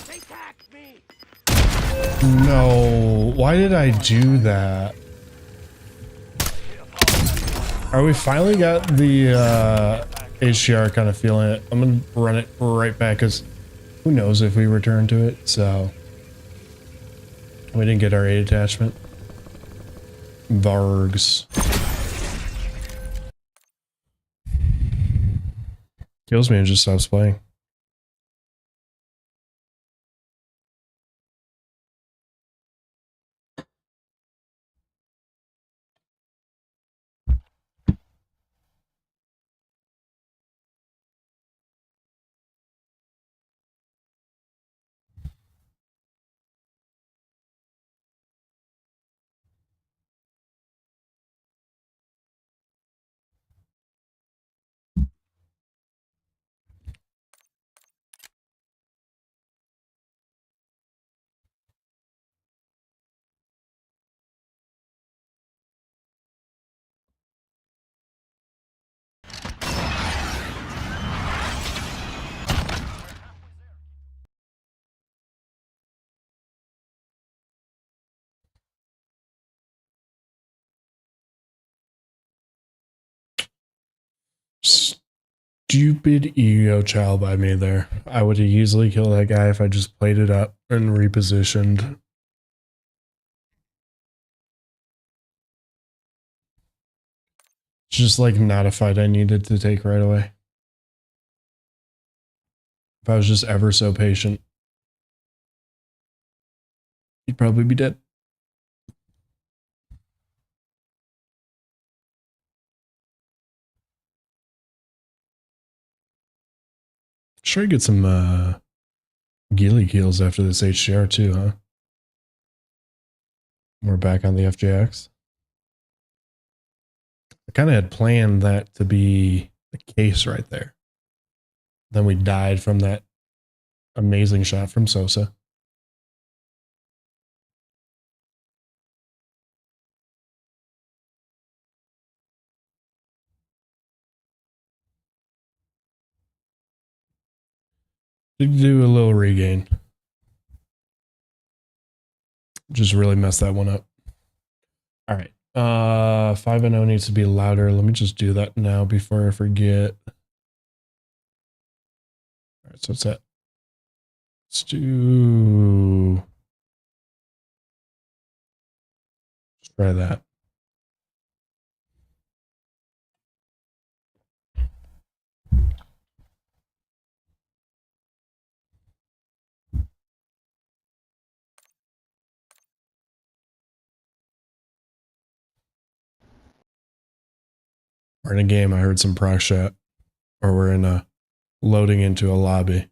They tagged me. No, why did I do that? Are we finally got the HDR kind of feeling it? I'm gonna run it right back because who knows if we return to it. So we didn't get our 8 attachment. Vargs. Kills me and just stops playing. Stupid ego child by me there. I would have easily killed that guy if I just played it up and repositioned. It's just like not a fight I needed to take right away. If I was just ever so patient, he'd probably be dead. Sure, get some ghillie kills after this HDR too, huh? We're back on the FJX. I kind of had planned that to be the case right there. Then we died from that amazing shot from Sosa. Did do a little regain. Just really messed that one up. All right. 5-0 needs to be louder. Let me just do that now before I forget. All right, so it's that. Let's do. Let's try that. We're in a game. I heard some proc chat, or we're in a loading into a lobby.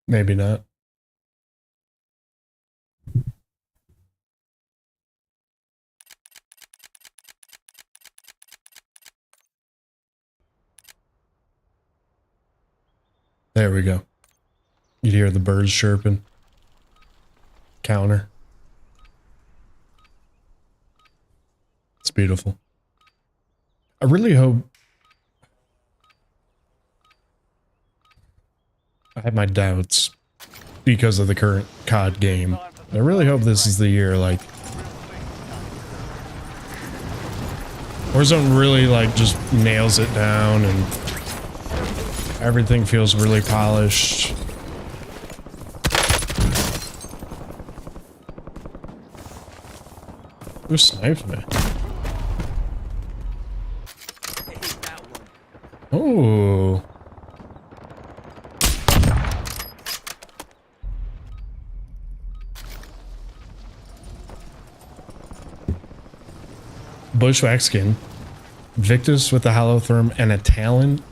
Maybe not. There we go. You'd hear the birds chirping. Counter. It's beautiful. I really hope. I have my doubts because of the current COD game. I really hope this is the year, like, Warzone really, like, just nails it down and everything feels really polished. Who sniped me? Oh. Bushwhack skin, Victus with the Holotherm, and a Talon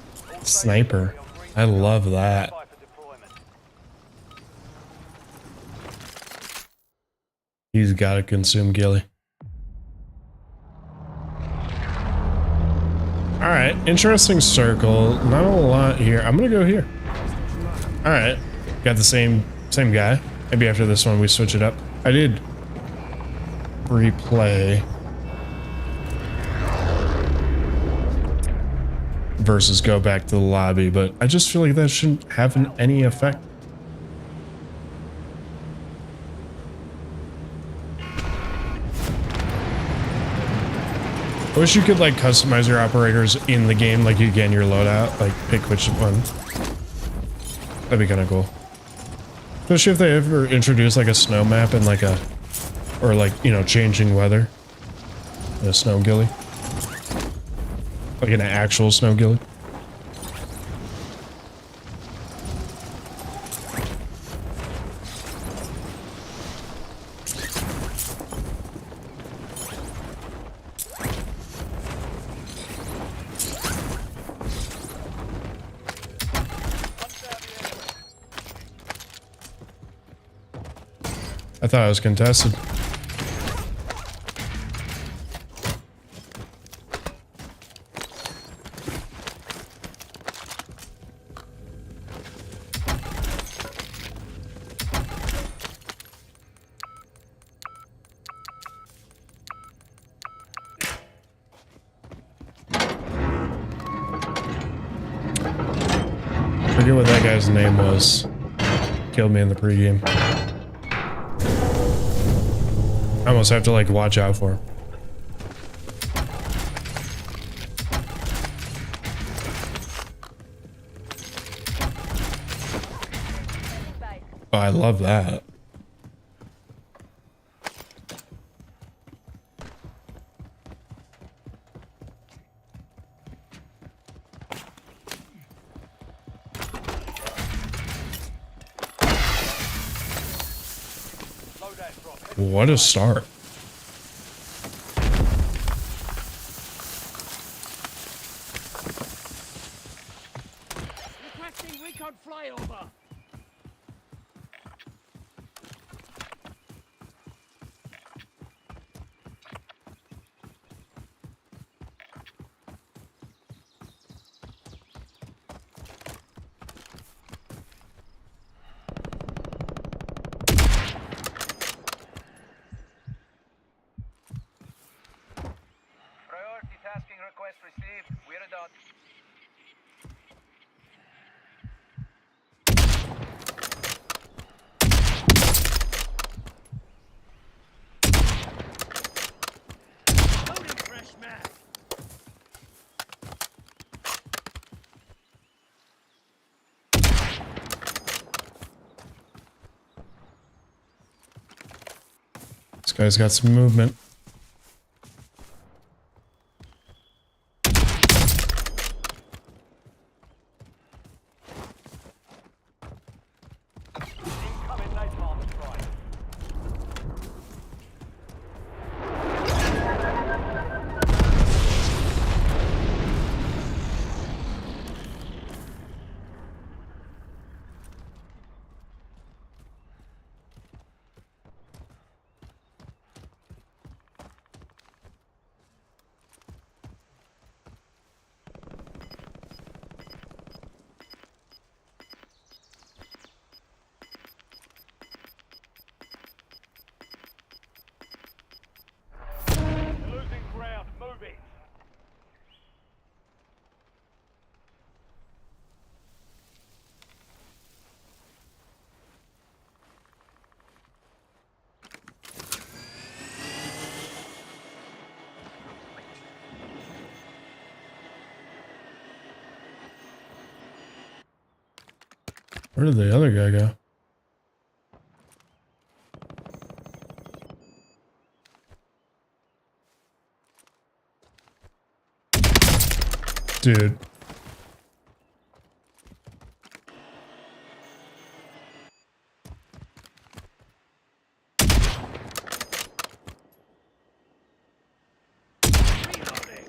sniper. I love that. He's got to consume ghillie. All right, interesting circle. Not a lot here. I'm gonna go here. All right, got the same guy. Maybe after this one we switch it up. I did replay. versus go back to the lobby, but I just feel like that shouldn't have any effect. I wish you could like customize your operators in the game like you can your loadout, like pick which one. That'd be kind of cool. Especially if they ever introduce like a snow map and like a, or like, you know, changing weather. A snow ghillie. Like an actual snow ghillie. I thought I was contested. I forget what that guy's name was. Killed me in the pregame. I almost have to like watch out for him. Oh, I love that. What a start. Requesting recon flyover. Priority tasking request received. We're done. Loading fresh mag. This guy's got some movement. Incoming napalm strike. Losing ground. Move it. Where did the other guy go? Dude. Reloading.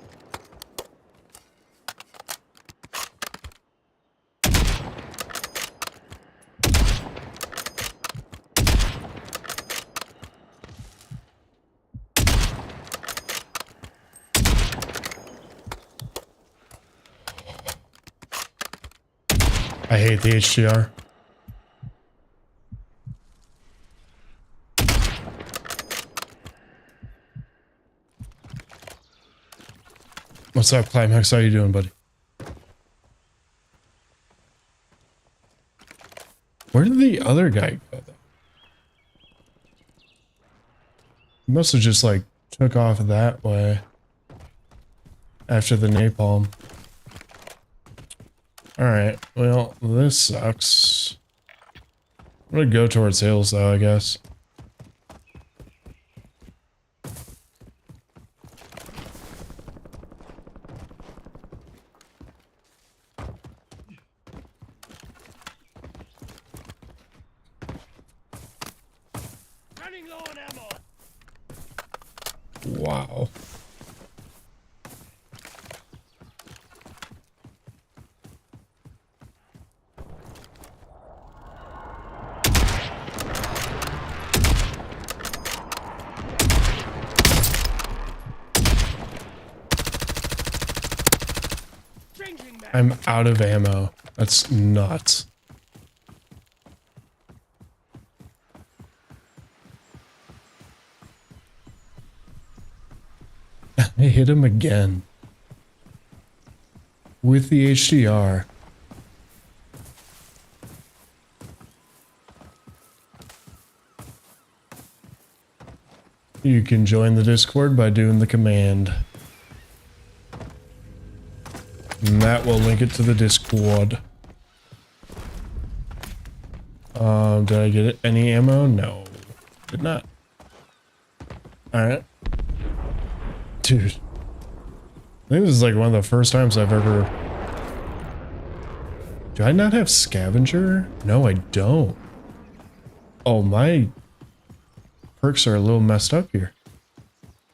I hate the HDR. What's up, Climax? How you doing, buddy? Where did the other guy go though? He must have just like took off that way after the napalm. Alright, well, this sucks. I'm gonna go towards hills though, I guess. Running low on ammo. Wow. Changing mag. I'm out of ammo. That's nuts. I hit him again. With the HDR. You can join the Discord by doing the command. And that will link it to the Discord. Did I get any ammo? No. Did not. Alright. Dude. I think this is like one of the first times I've ever... Do I not have scavenger? No, I don't. Oh, my perks are a little messed up here.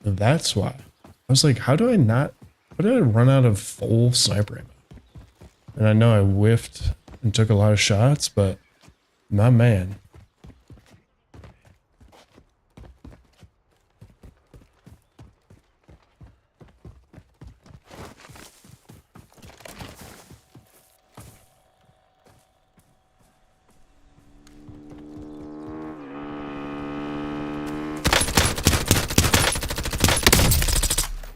That's why. I was like, how do I not... How did I run out of full sniper ammo? And I know I whiffed and took a lot of shots, but my man.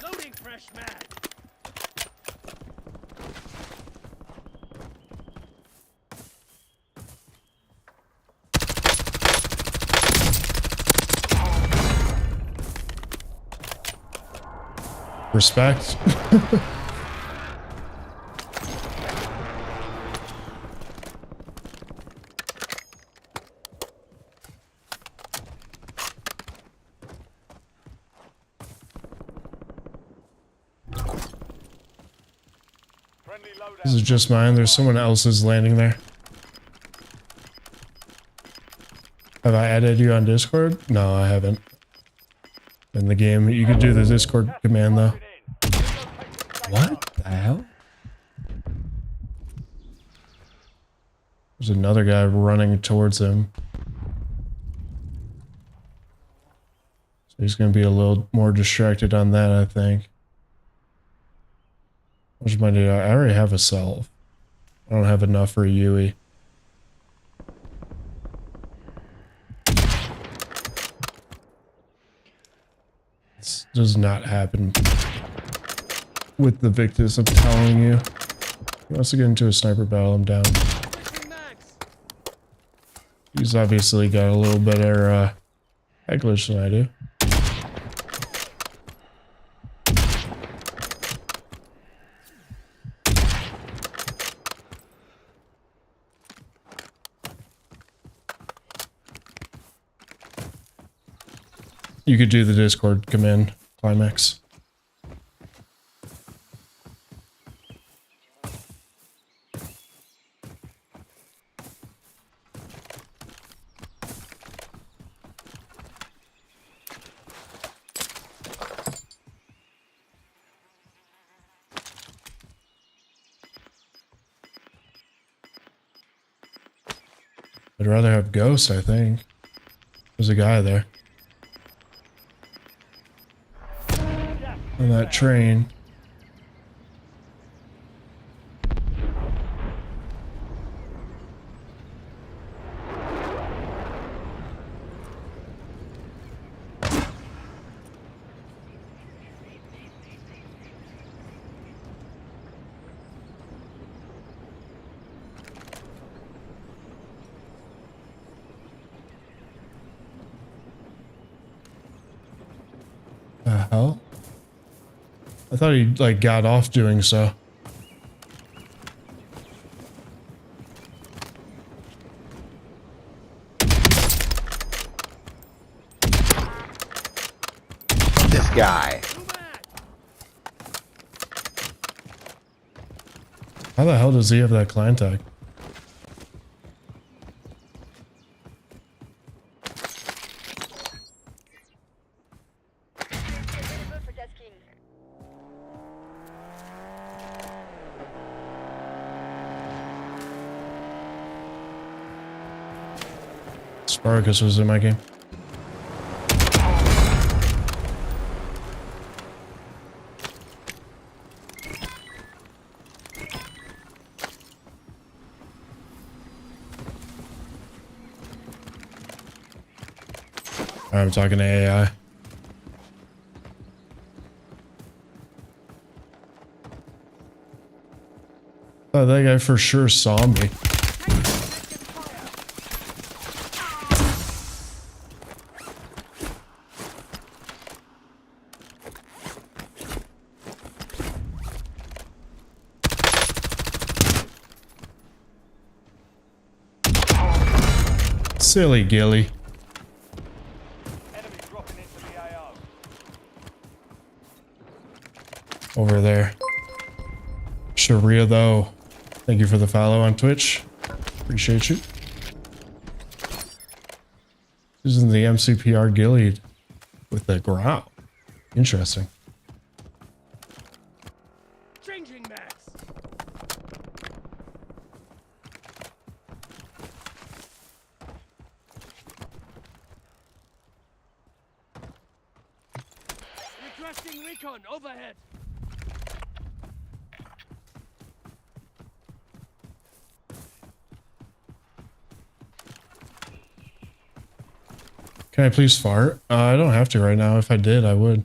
Loading fresh mag. Respect. Friendly loadout. This is just mine. There's someone else's landing there. Have I added you on Discord? No, I haven't. In the game, you could do the Discord command though. What the hell? There's another guy running towards him. So he's going to be a little more distracted on that, I think. How much money do I already have a salve. I don't have enough for a Yui. This does not happen with the Victus, I'm telling you. He wants to get into a sniper battle, I'm down. Switching mags. He's obviously got a little better English than I do. You could do the Discord command, Climax. I'd rather have Ghost, I think. There's a guy there. On that train. I thought he like got off doing so. This guy. How the hell does he have that clan tag? Sparkus was in my game. I'm talking to AI. Oh, that guy for sure saw me. Silly Gilly. Enemy dropping into the AO. Over there. Sharia though. Thank you for the follow on Twitch. Appreciate you. This is the MCPR Gilly with the growl. Interesting. Changing max. Requesting recon overhead. Can I please fart? I don't have to right now. If I did, I would.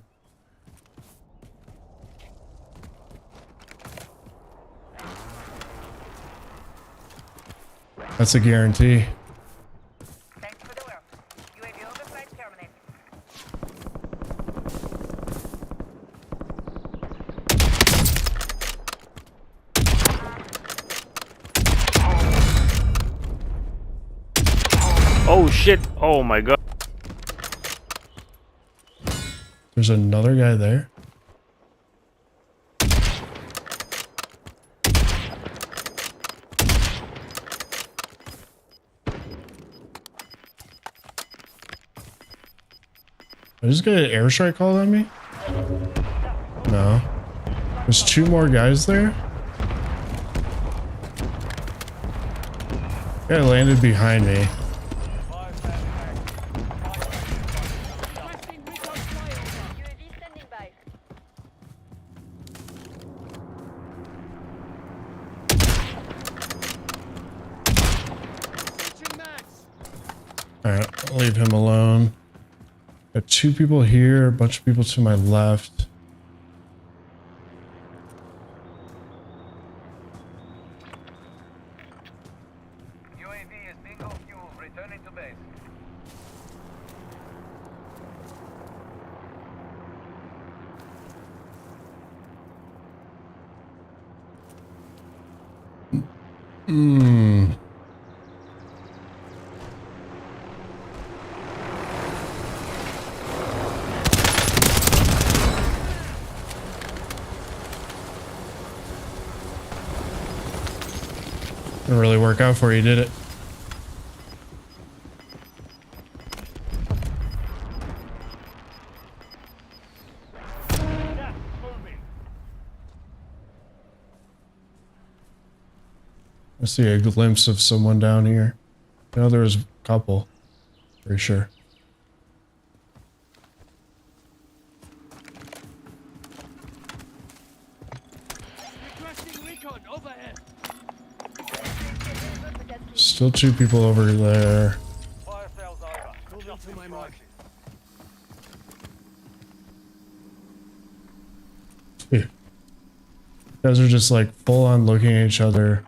That's a guarantee. Thanks for the work. UAV overflight terminated. Oh shit! Oh my god! There's another guy there. Did I just get an airstrike called on me? No. There's two more guys there. Guy landed behind me. Requesting recon flyover. UAV standing by. Switching max. Alright, I'll leave him alone. Got two people here, a bunch of people to my left. UAV is bingo fuel. Returning to base. Hmm. Didn't really work out for you, did it? Gas moving. I see a glimpse of someone down here. I know there was a couple. Pretty sure. Requesting recon overhead. Still two people over there. Fire sales over. Moving to my mark. You guys are just like full on looking at each other.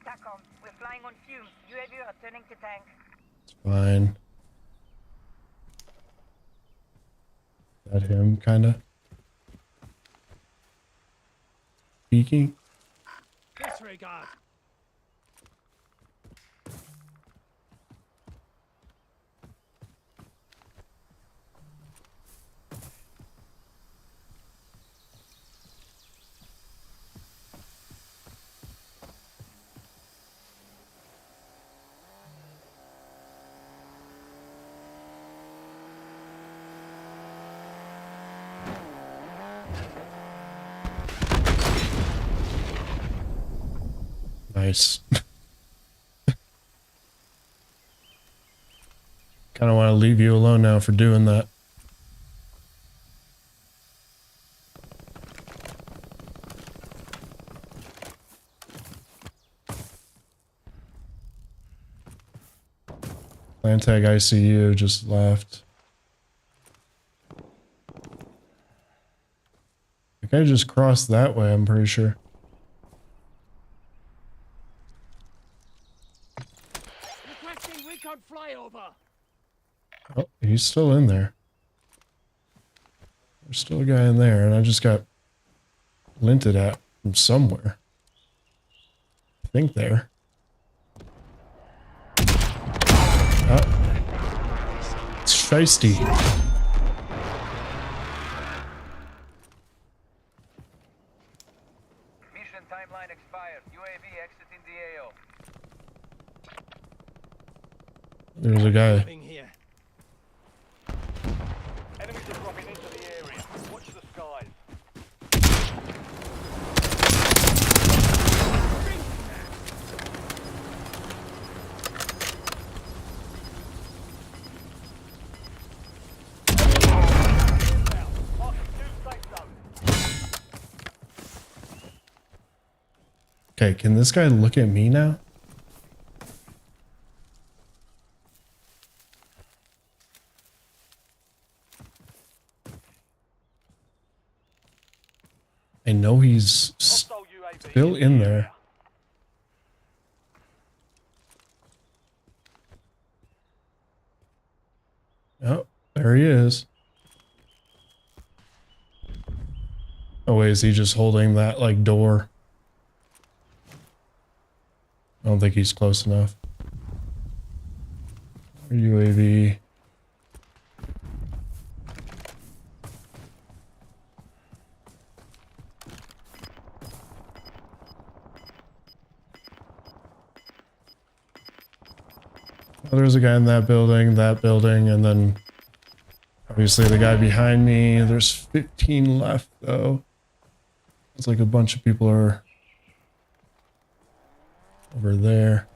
TACOM, we're flying on fumes. UAV are turning to tank. Fine. Is that him, kinda? Peeking? Disregard. Nice. Kind of want to leave you alone now for doing that. Landtag ICU just left. The guy just crossed that way, I'm pretty sure. Requesting recon flyover. Oh, he's still in there. There's still a guy in there, and I just got linted at from somewhere. I think there. Oh. It's feisty. Mission timeline expired. UAV exiting the AO. There's a guy. Moving here. Enemies are dropping into the area. Watch the skies. Okay, can this guy look at me now? I know he's still in there. Oh, there he is. Oh wait, is he just holding that like door? I don't think he's close enough. UAV. Oh, there's a guy in that building, and then obviously the guy behind me. There's 15 left though. It's like a bunch of people are over there.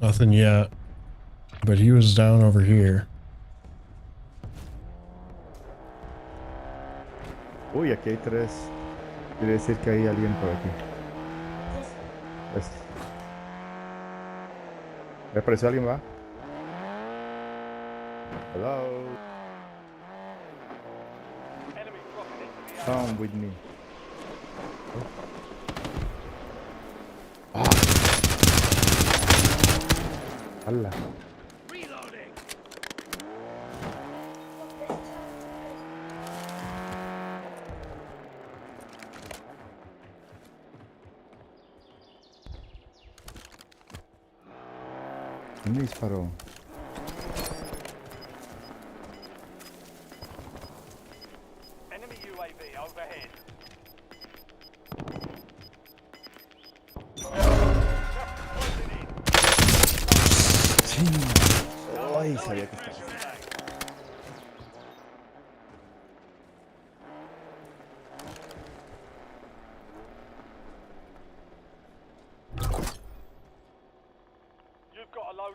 Nothing yet, but he was down over here. Uy, aquí hay tres. Quiere decir que hay alguien por aquí. ¿Me apareció alguien, va? Hello. Come with me. ¡Hala! Reloading. ¿Quién me disparó? Enemy UAV overhead. Ay, sabía que estaba.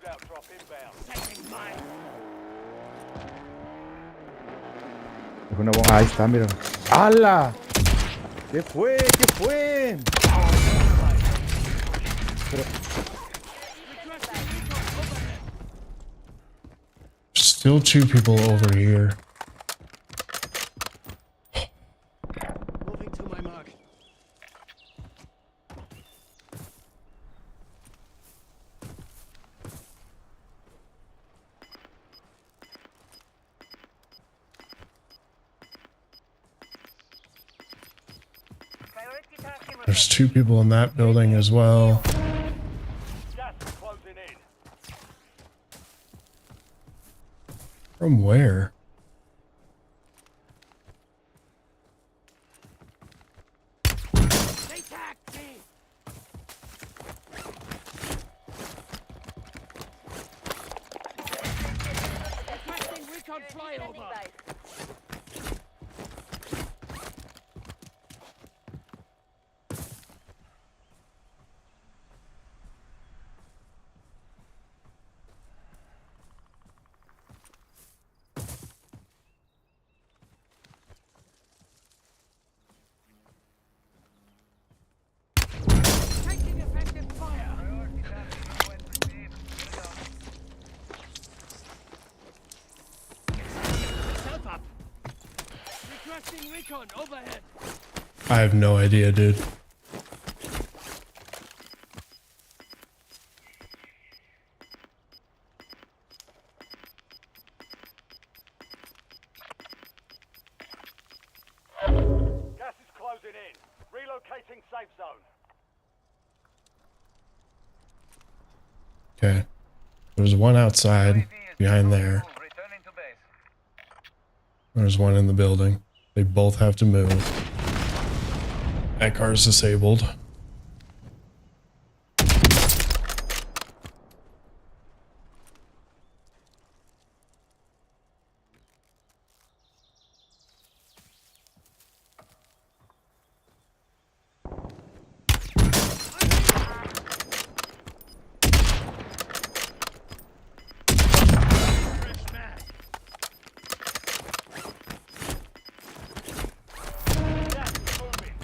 loadout drop inbound. Es una bomba. Ahí está, mira. ¡Hala! ¿Qué fue? ¿Qué fue? Still two people over here. Moving to my mark. Priority tasking There's two people in that building as well. Gas is closing in. From where? They tagged me. Requesting recon flyover. Taking effective fire. priority tasking request received. Here we go. Self up. Requesting recon overhead. I have no idea, dude. Gas is closing in. Relocating safe zone. Okay. There's one outside UAV is behind below there. move. Returning to base. There's one in the building. They both have to move. That car's disabled. Gas is moving.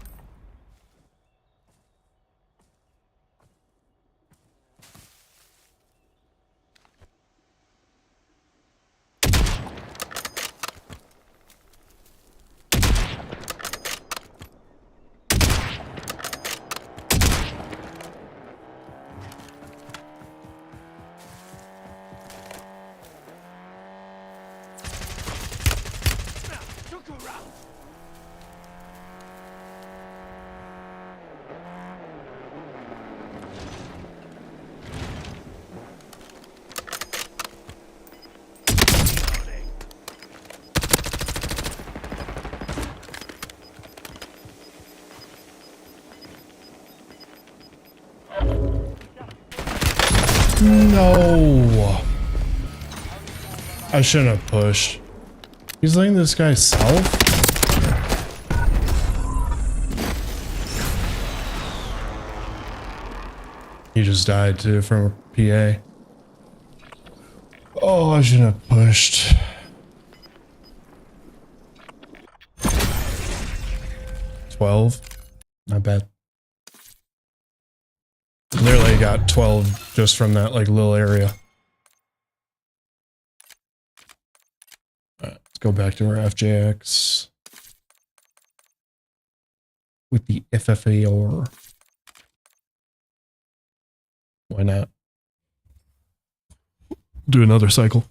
Took a round. No. I shouldn't have pushed. He's letting this guy self? He just died too from a PA. Oh, I shouldn't have pushed. $12. Not bad. Literally got 12 just from that like little area. Alright, let's go back to our FJX with the FFAR. Why not? Do another cycle.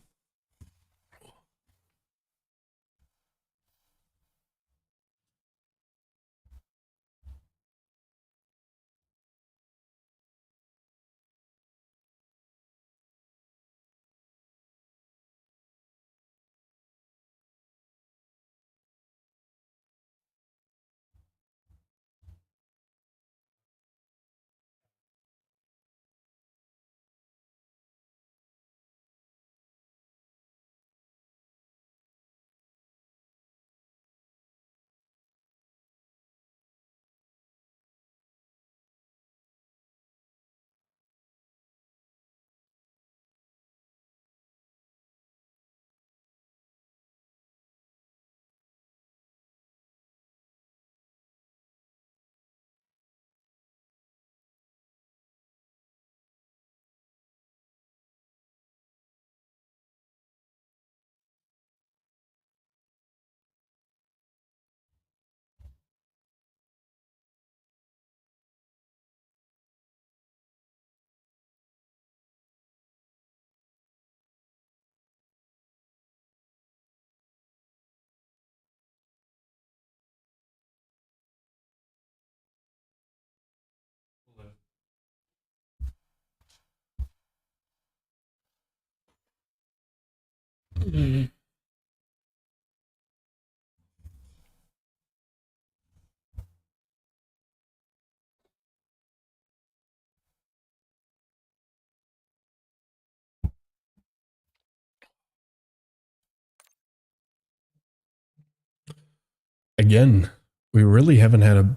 Again, we really haven't had a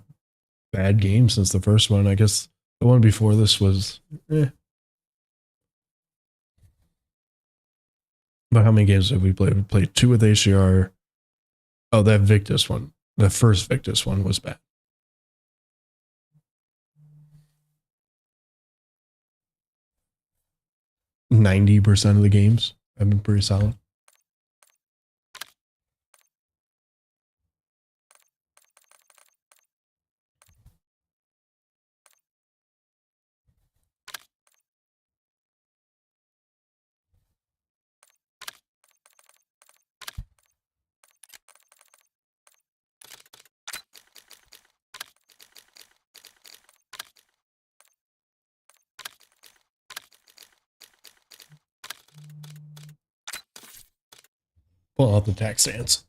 bad game since the first one. I guess the one before this was But how many games have we played? We played 2 with ACR. Oh, that Victus one. The first Victus one was bad. %90 of the games have been pretty solid. Pull out the tax stance.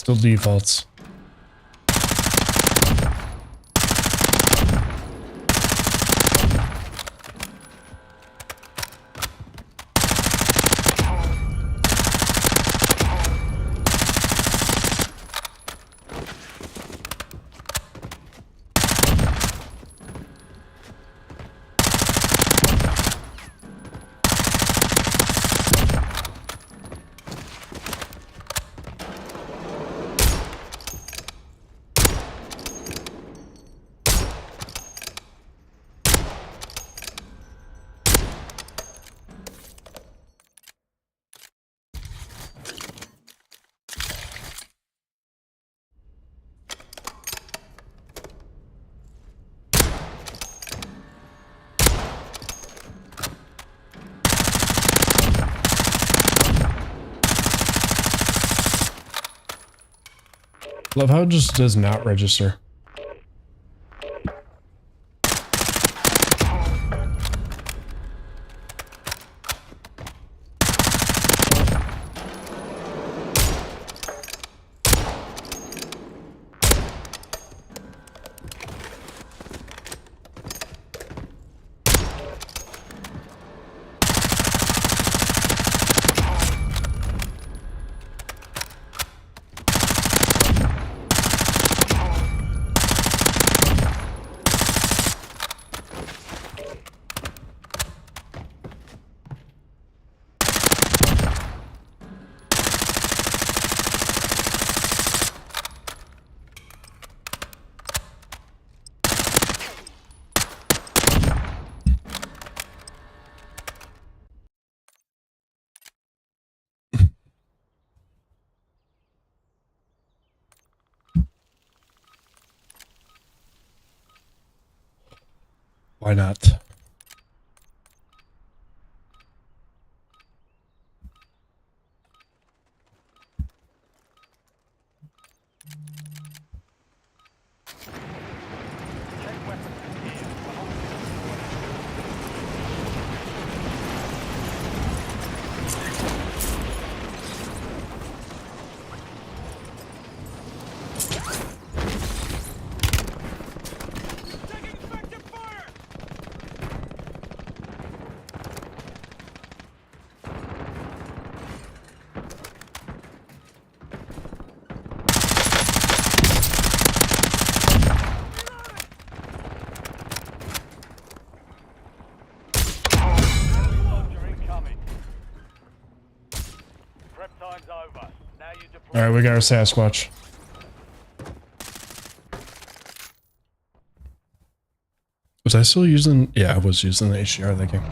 Still defaults. Love how it just does not register. Why not? All right, we got our Sasquatch. Was I still using? Yeah, I was using the HDR that game.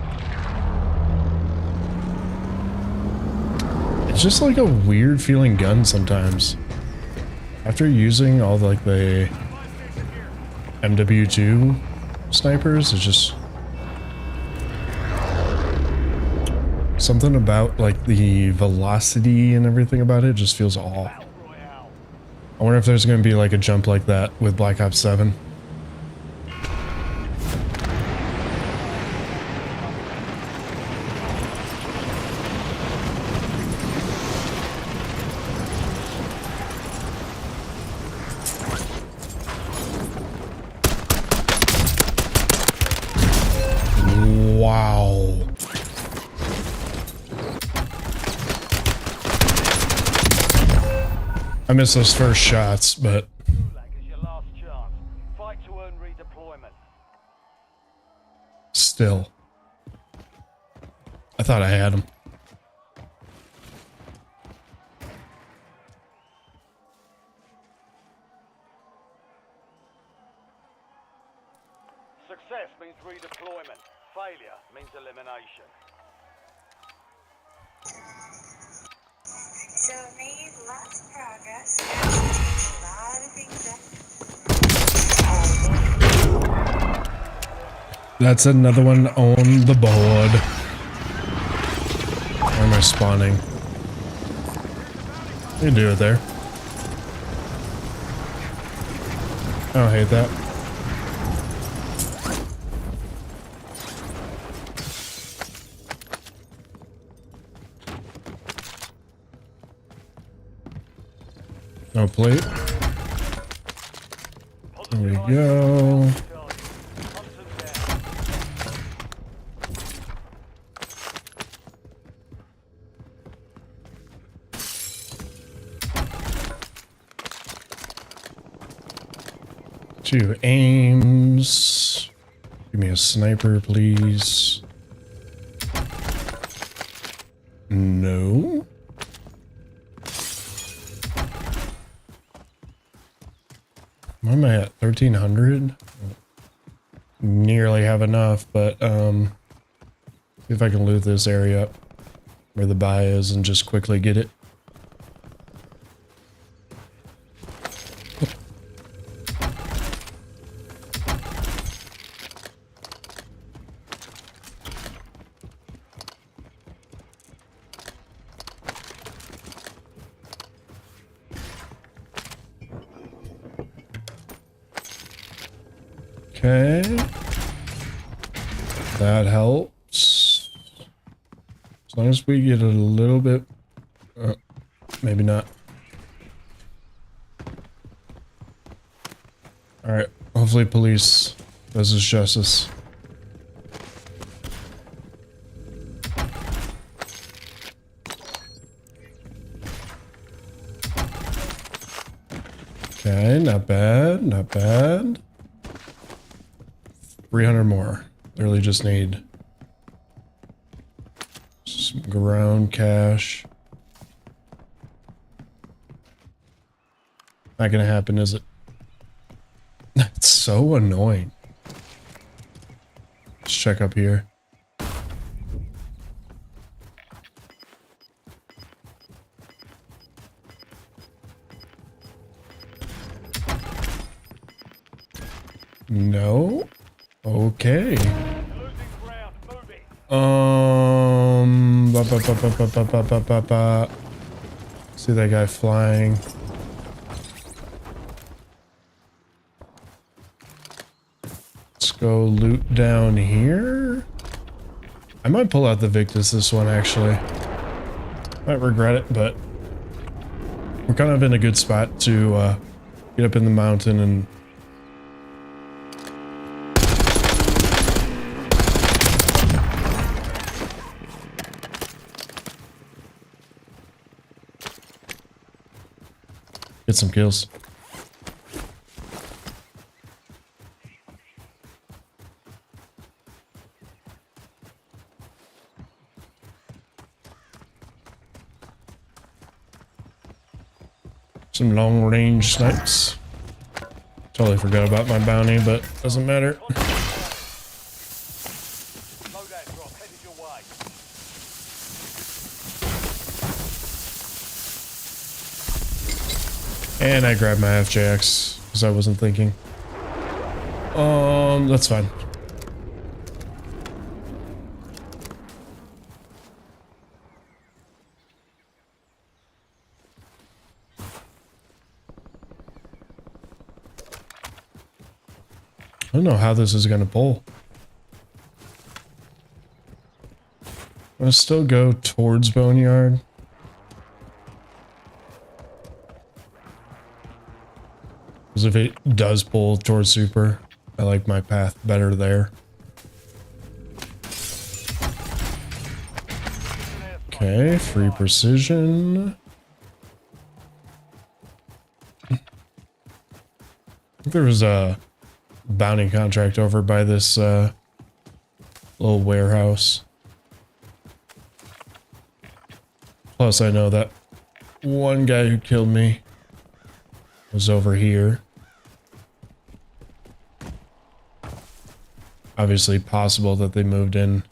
It's just like a weird feeling gun sometimes. After using all like the MW2 snipers, it's just something about like the velocity and everything about it just feels off. I wonder if there's going to be like a jump like that with Black Ops 7. Wow. I missed those first shots, but still. I thought I had him. Success means redeployment. Failure means elimination. So made lots of progress. A lot of things that... That's another one on the board. Where am I spawning? You can do it there. I don't hate that. No plate. There we go. Two aims. Give me a sniper, please. No. Where am I at? 1300? Nearly have enough, but see if I can loot this area up where the buy is and just quickly get it. Okay, that helps. As long as we get a little bit, maybe not. All right, hopefully police does us justice. Okay, not bad, not bad. 300 more. Literally just need some ground cash. Not gonna happen, is it? It's so annoying. Let's check up here. No. Okay. See that guy flying. Let's go loot down here. I might pull out the Victus this one actually. Might regret it, but we're kind of in a good spot to get up in the mountain and get some kills. Some long range snipes. Totally forgot about my bounty, but doesn't matter. And I grabbed my FJX because I wasn't thinking. That's fine. I don't know how this is gonna pull. I'm gonna still go towards Boneyard. Because if it does pull towards Super, I like my path better there. Okay, free precision. I think there was a bounty contract over by this little warehouse. Plus, I know that one guy who killed me was over here. Obviously possible that they moved in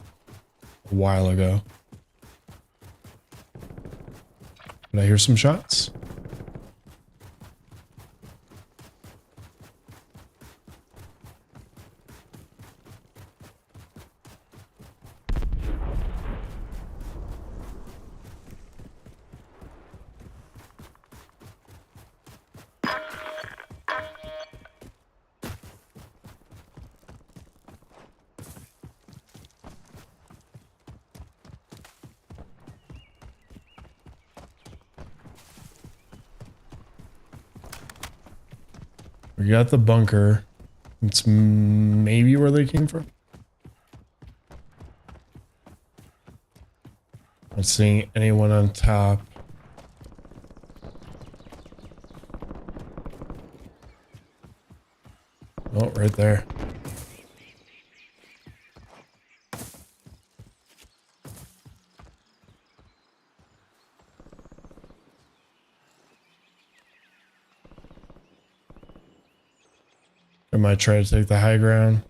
a while ago. Did I hear some shots? We got the bunker. It's maybe where they came from. Not seeing anyone on top. Oh, right there. I might try to take the high ground.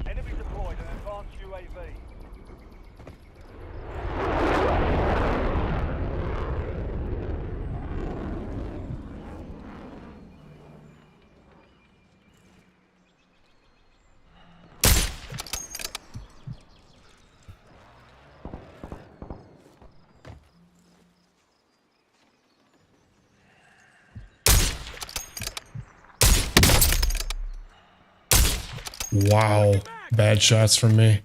Enemy deployed an advanced UAV. Wow. Bad shots from me.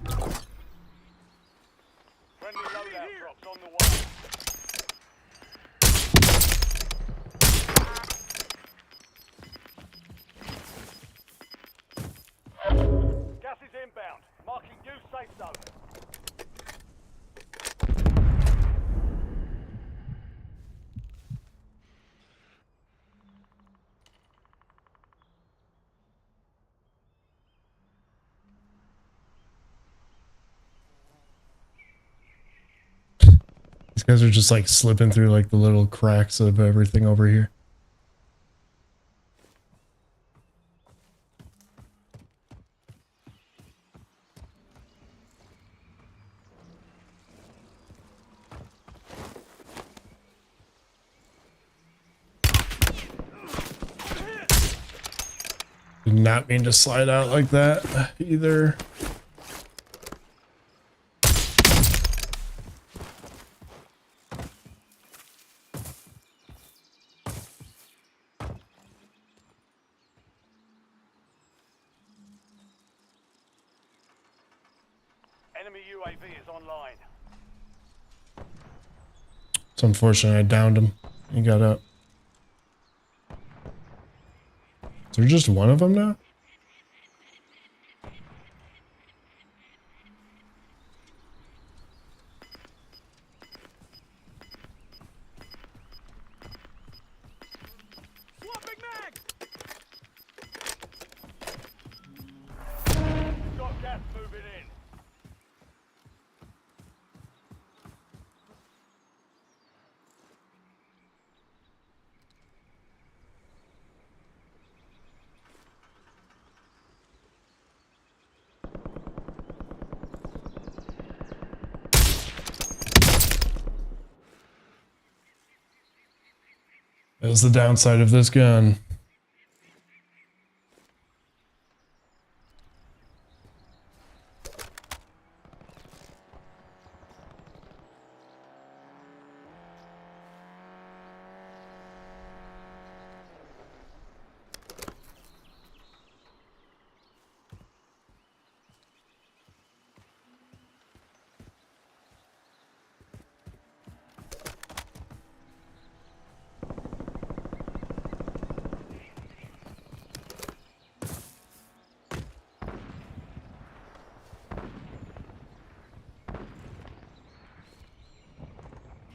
Friendly loadout drops on the way. Gas is inbound. Marking new safe zone. These guys are just like slipping through like the little cracks of everything over here. Did not mean to slide out like that either. Enemy UAV is online. It's unfortunate I downed him. He got up. Is there just one of them now? Swapping mag! Got gas moving in. That's the downside of this gun.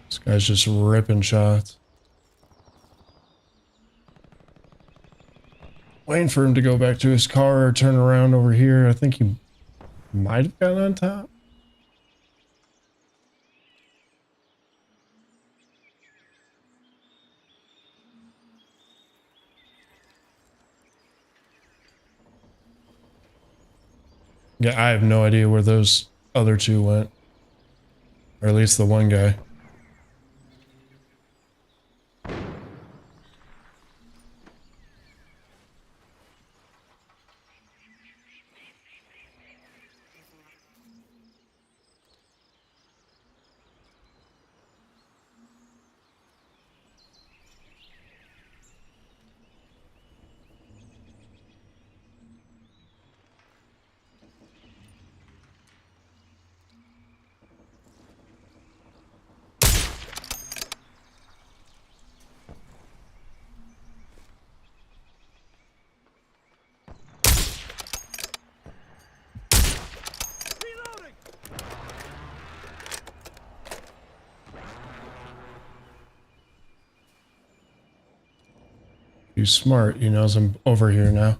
This guy's just ripping shots. Waiting for him to go back to his car or turn around over here. I think he might have gotten on top. Yeah, I have no idea where those other two went. Or at least the one guy. He's smart. He knows I'm over here now.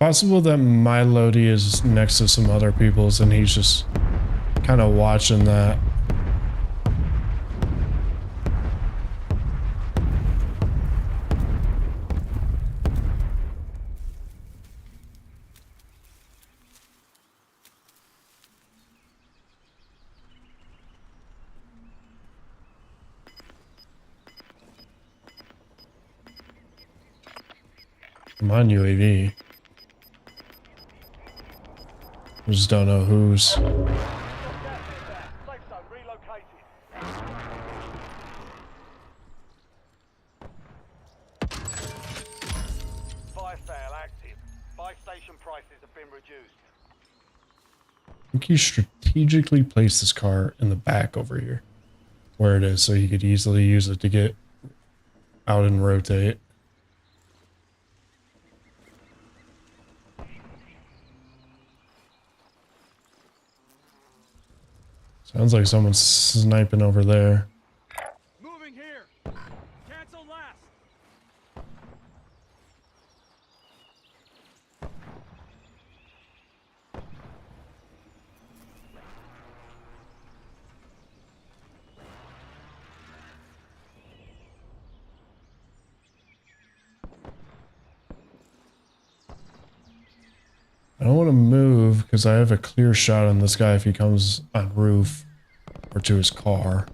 Possible that my Lodi is next to some other people's and he's just kind of watching that. I'm on UAV. I just don't know who's. Safe zone relocated. Fire sale active. Buy station prices have been reduced. I think he strategically placed his car in the back over here. Where it is, so he could easily use it to get out and rotate. Sounds like someone's sniping over there. Moving here. Cancel last. I don't want to move because I have a clear shot on this guy if he comes on roof or to his car.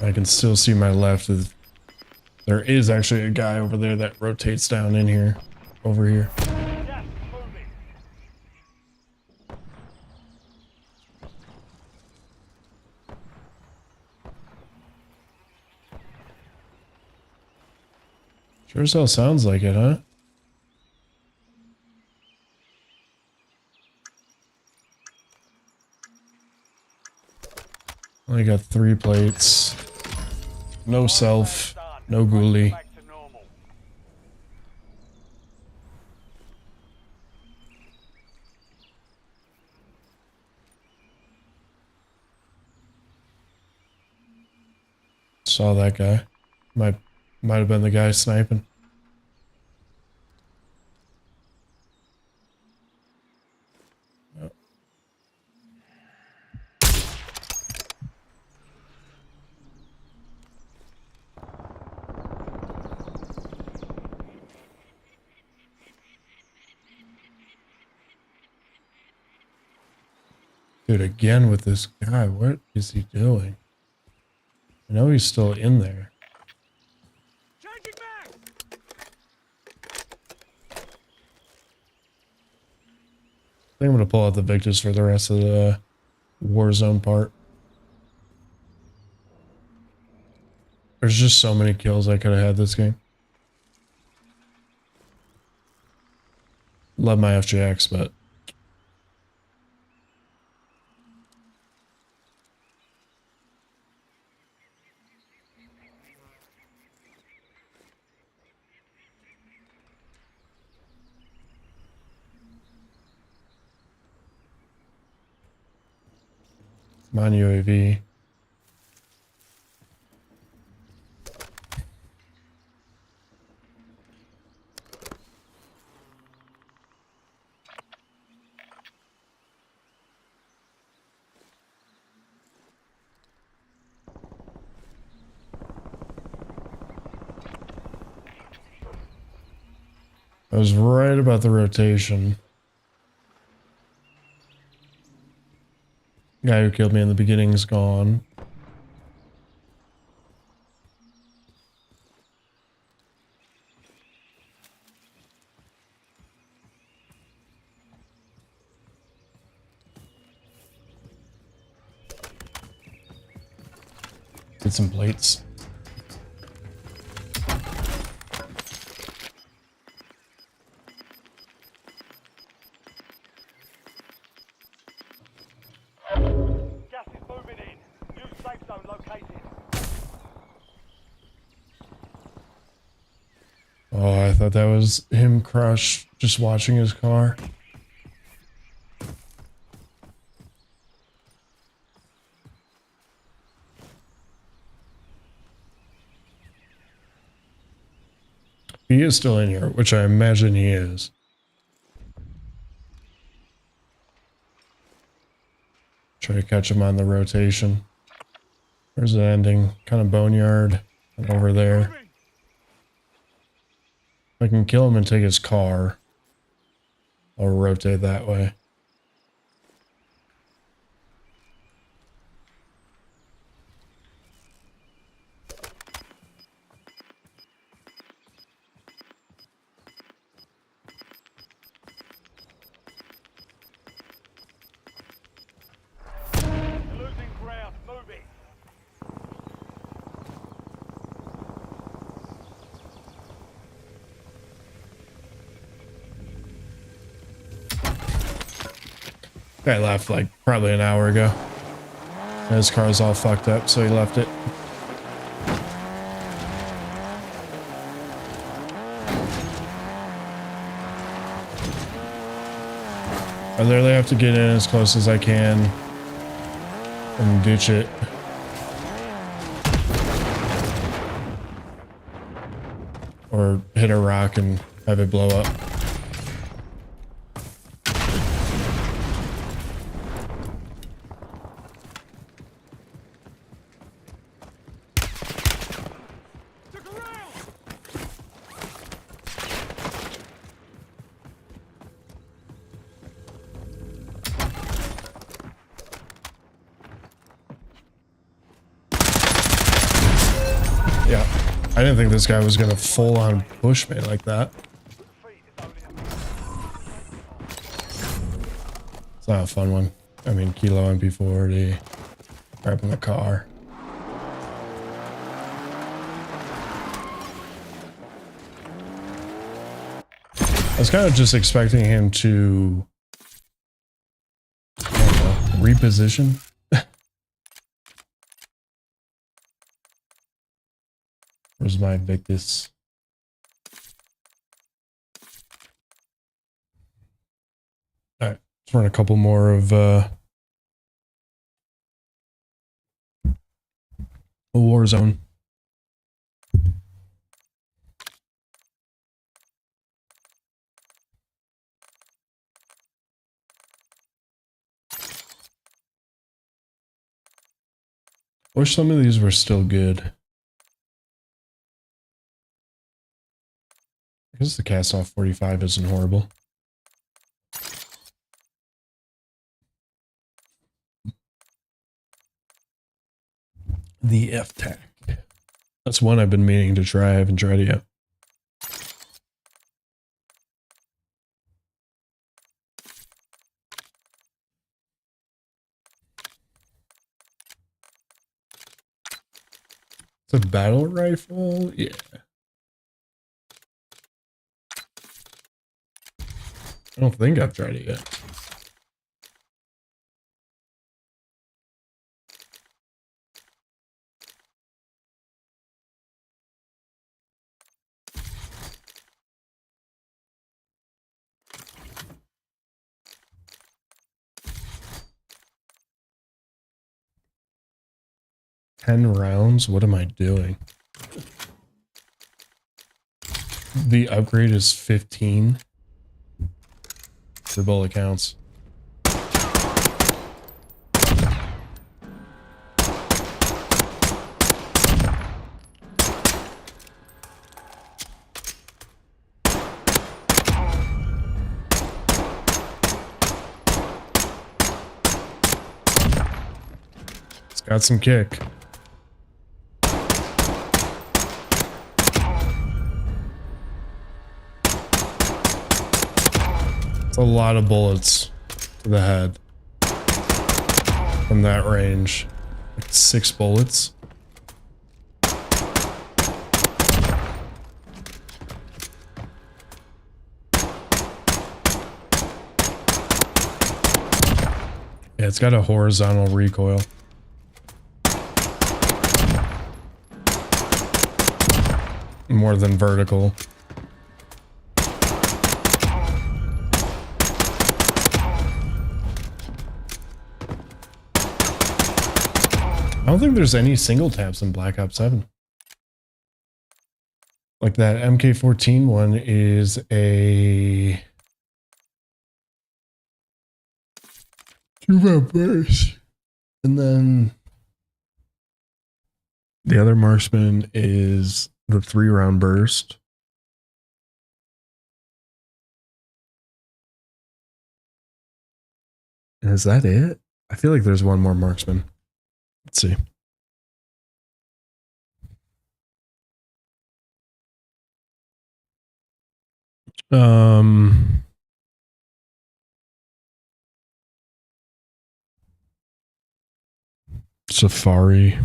I can still see my left. There is actually a guy over there that rotates down in here, over here. Gas moving. Sure as hell sounds like it, huh? Only got 3 plates. No self. No ghoulie. Back to normal. saw that guy. Might have been the guy sniping. Dude, again with this guy, what is he doing? I know he's still in there. Changing back. I think I'm gonna pull out the Victus for the rest of the Warzone part. There's just so many kills I could have had this game. Love my FJX, but I'm on UAV. I was right about the rotation. Guy who killed me in the beginning is gone. Get some plates. Gas is moving in. New safe zone located. Oh, I thought that was him crushed, just watching his car. He is still in here, which I imagine he is. Try to catch him on the rotation. Where's the ending? Kind of boneyard. And over there. If I can kill him and take his car, I'll rotate that way. Losing ground. Moving. Guy left like probably an hour ago. And his car's all fucked up, so he left it. I literally have to get in as close as I can and ditch it. Or hit a rock and have it blow up. Yeah, I didn't think this guy was gonna full on push me like that. It's not a fun one. I mean, Kilo MP40, grabbing the car. I was kind of just expecting him to, I don't know, reposition. Where's my Victus? Alright, let's run a couple more of Warzone. Wish some of these were still good. I guess the cast off 45 isn't horrible. The F-Tac. That's one I've been meaning to try. I haven't tried it yet. It's a battle rifle? Yeah. I don't think I've tried it yet. $10 rounds? What am I doing? The upgrade is 15. The bullet counts. It's got some kick. It's a lot of bullets to the head from that range. Like 6 bullets. Yeah, it's got a horizontal recoil. More than vertical. I don't think there's any single taps in Black Ops 7. Like that MK14 one is a 2-round burst. And then the other marksman is the 3-round burst. And is that it? I feel like there's one more marksman. Let's see. Safari.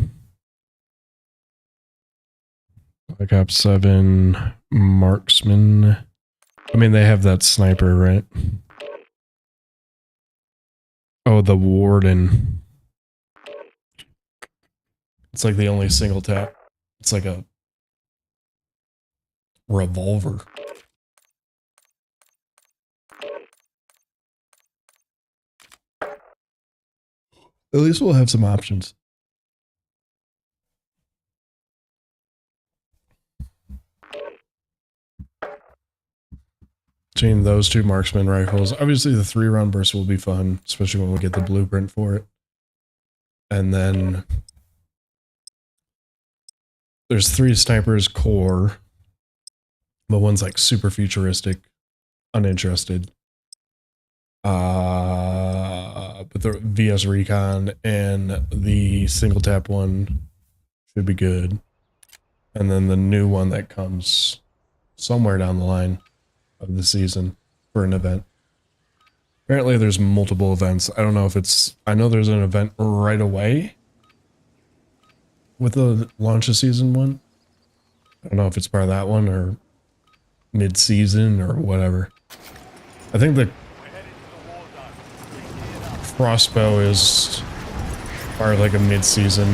Black Ops 7 marksman. I mean, they have that sniper, right? Oh, the warden. It's like the only single tap. It's like a revolver. At least we'll have some options. Between those 2 marksman rifles, obviously the 3-round burst will be fun, especially when we get the blueprint for it. And then there's 3 snipers core, but one's like super futuristic, uninterested. But the VS Recon and the single tap one should be good. And then the new one that comes somewhere down the line of the season for an event. Apparently there's multiple events. I don't know if it's, I know there's an event right away with the launch of season 1. I don't know if it's part of that one or mid-season or whatever. I think the crossbow is part of like a mid-season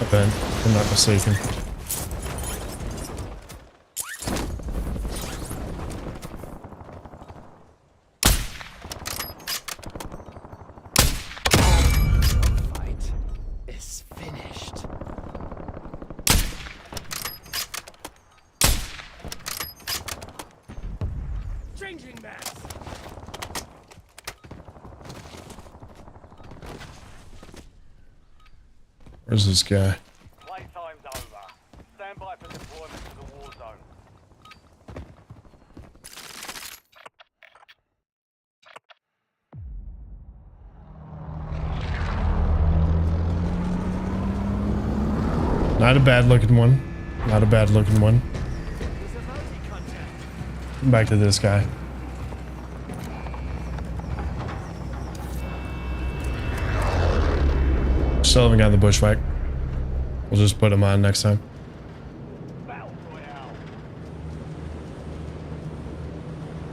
event, if I'm not mistaken. Fight is finished. Changing maps. Where's this guy? Playtime's over. Stand by for deployment to the war zone. Not a bad looking one. Not a bad looking one. Back to this guy. Still haven't got the bushwhack. We'll just put him on next time. Battle Royale.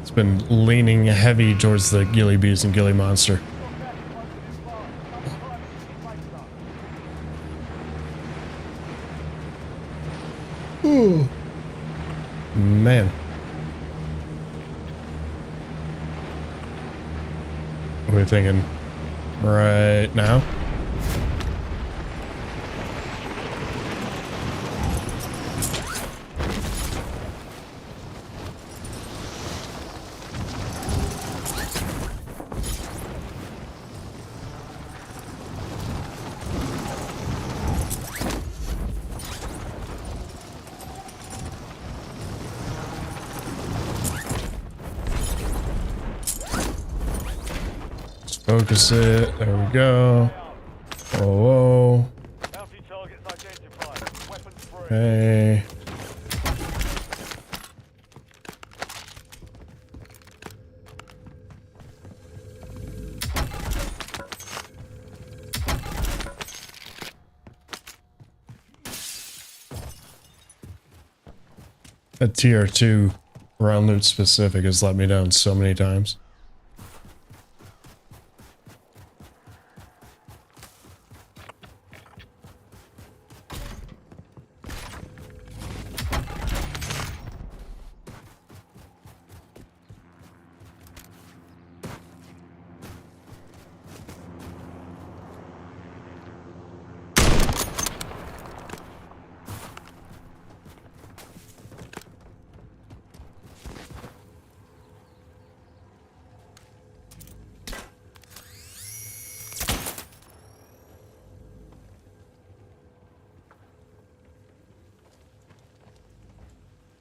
It's been leaning heavy towards the ghillie bees and ghillie monster. Ooh. Man. What are we thinking? Right now? Focus it. There we go. Whoa, whoa. Bounty targets identified. Weapons free. Hey. That tier 2 round loot specific has let me down so many times.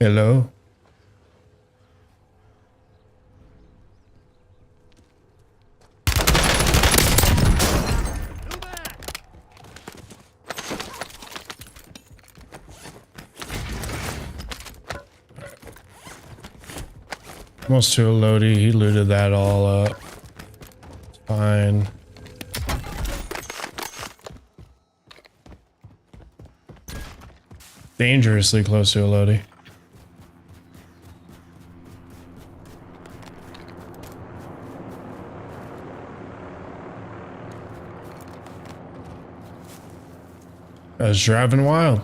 Hello? Almost to a loadie. He looted that all up. It's fine. Dangerously close to a loadie. I was driving wild.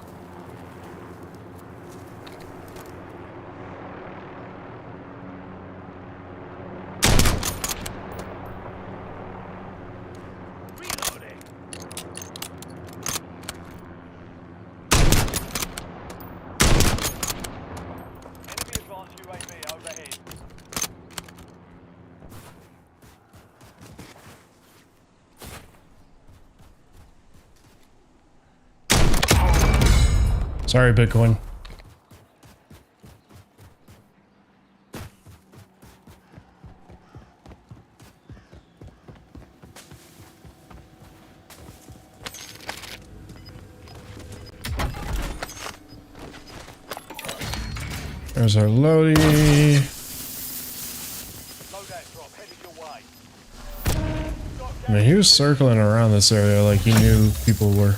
Sorry, Bitcoin. There's our loadie. I mean, he was circling around this area like he knew people were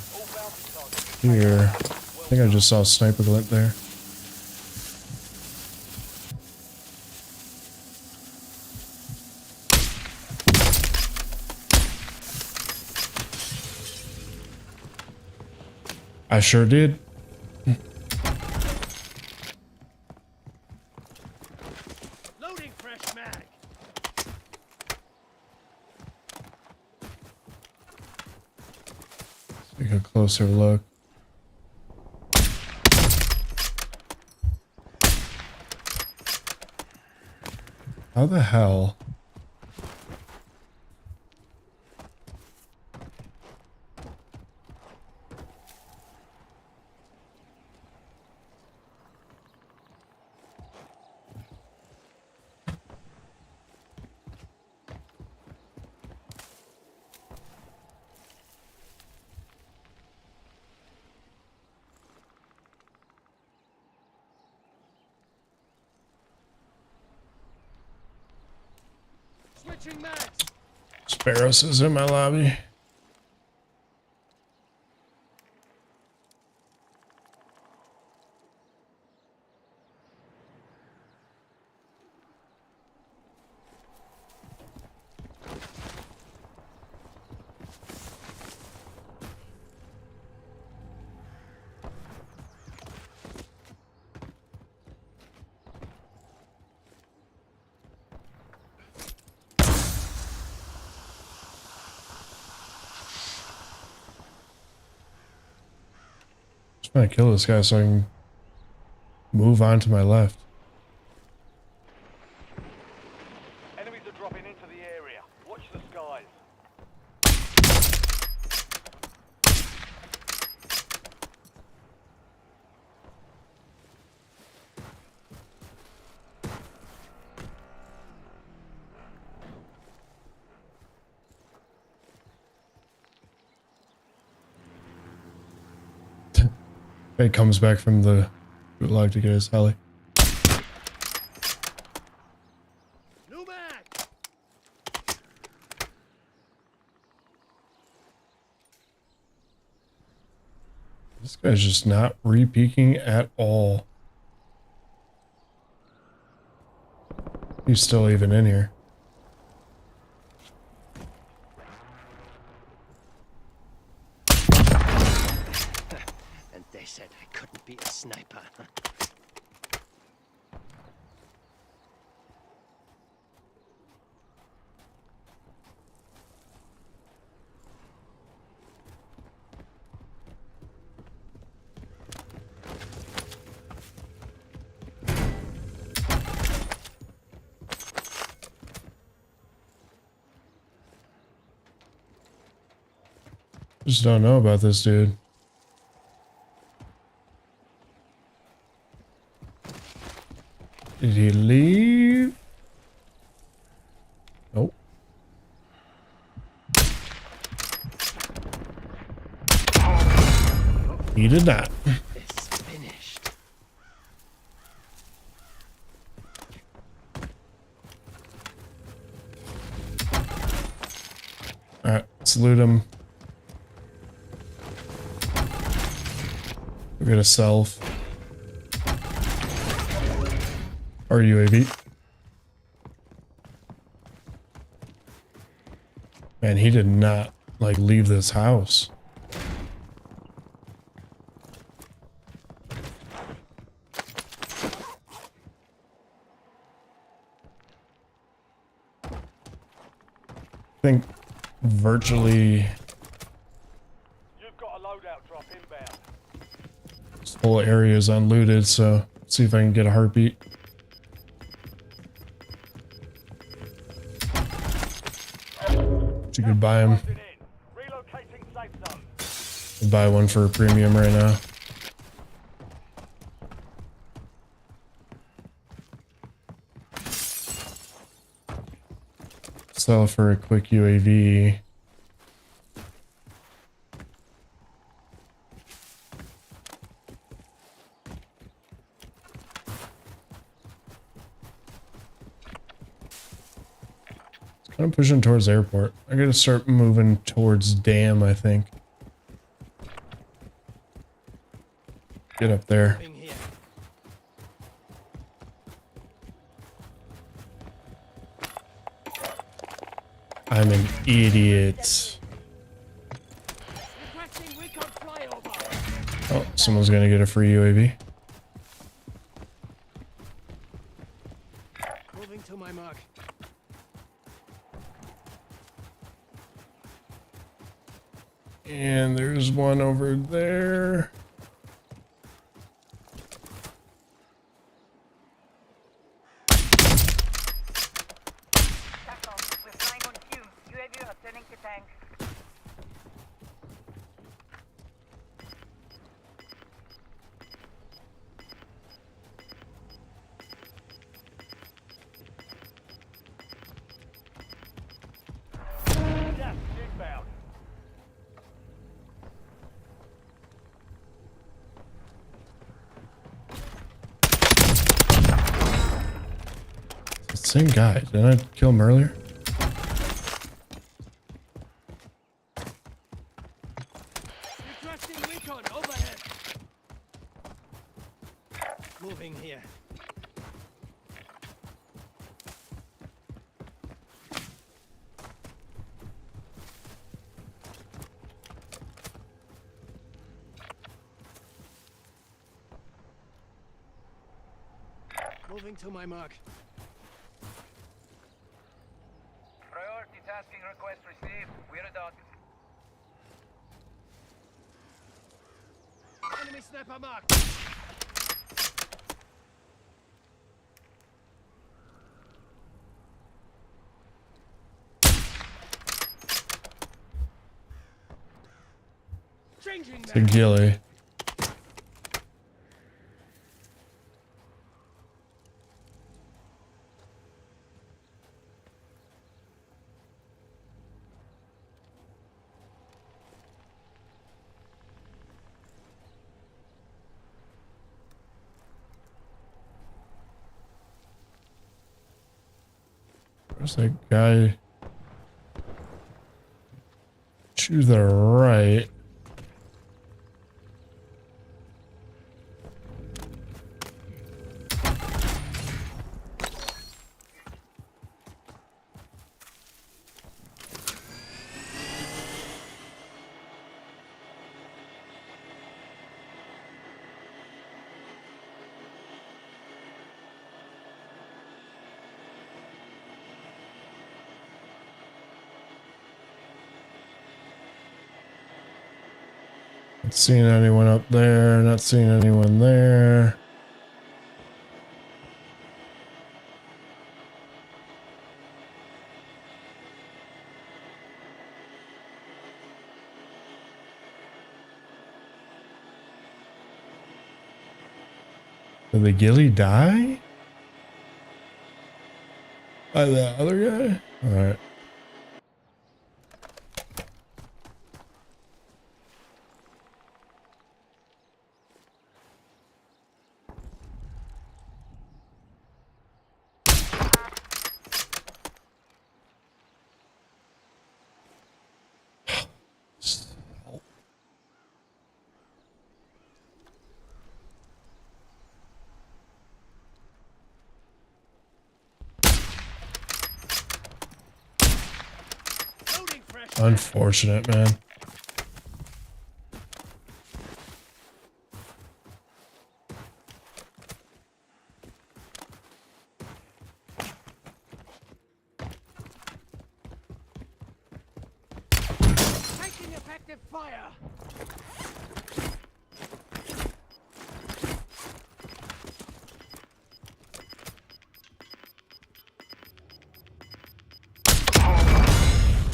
here. I think I just saw a sniper glint there. I sure did. Loading fresh mag. Take a closer look. How the hell? Sparrows is in my lobby. Just trying to kill this guy so I can move on to my left. Enemies are dropping into the area. Watch the skies. He comes back from the gulag to get his heli. This guy's just not re-peeking at all. He's still even in here. And they said I couldn't be a sniper. Just don't know about this dude. Did he leave? Nope. He did not. It's finished. Alright, let's loot him. We got a self. Or UAV. Man, he did not like leave this house. I think virtually You've got a loadout drop inbound. this whole area is unlooted, so let's see if I can get a heartbeat. You could buy him. Relocating safe zone. I'd buy one for a premium right now. Sell for a quick UAV. I'm pushing towards the airport. I gotta start moving towards Dam, I think. Get up there. I'm an idiot. Oh, someone's gonna get a free UAV. Moving to my mark. And there's one over there. We're flying on fumes. UAV returning to tank. Gas inbound. It's the same guy. Didn't I kill him earlier? Moving here. Moving to my mark. Priority tasking request received. We're done. Enemy sniper mark. Changing It's a ghillie. There's a guy to the right. Not seeing anyone up there, not seeing anyone there. Did the ghillie die? By the other guy? Alright. Loading fresh. Unfortunate, man. Taking effective fire.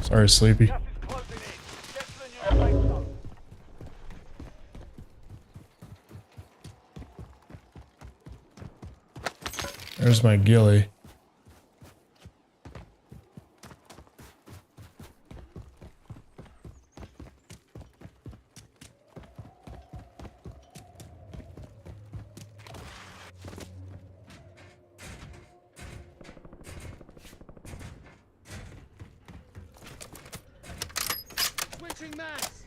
Sorry, Sleepy. Gas is closing in. Get to the new safe zone. There's my ghillie. Switching mass.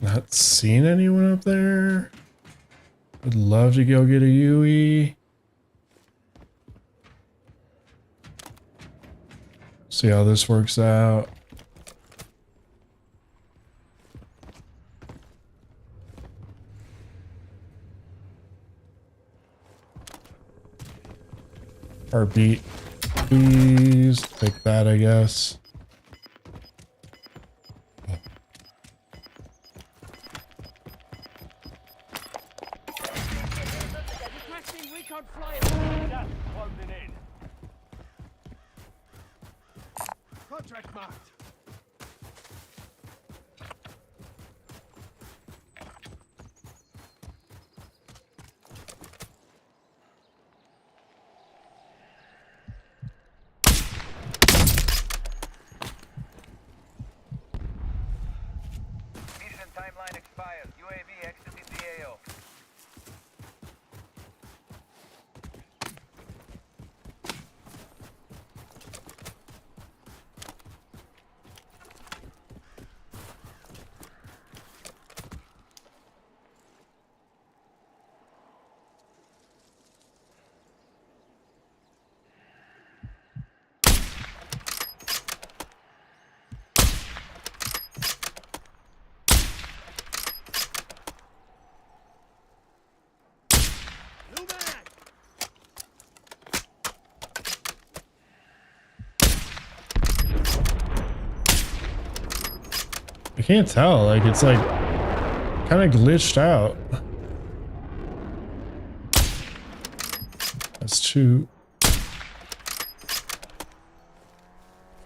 Not seeing anyone up there. Would love to go get a UE. See how this works out. Heartbeat. Please take that, I guess. Requesting recon flyer. Gas is closing in. Contract marked. Mission timeline expired. UAV exited the AO. I can't tell. Like, it's like kind of glitched out. That's two.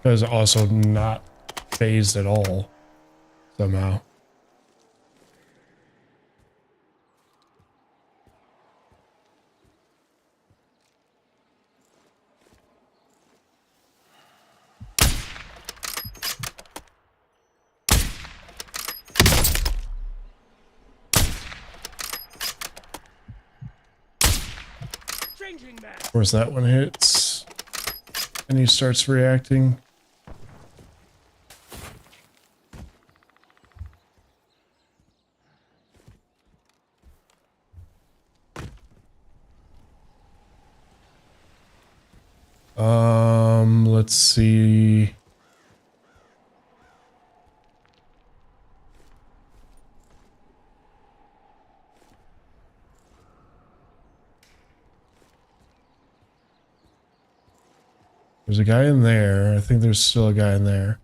That's also not phased at all somehow. Of course, that one hits, and he starts reacting. Let's see. There's a guy in there. I think there's still a guy in there.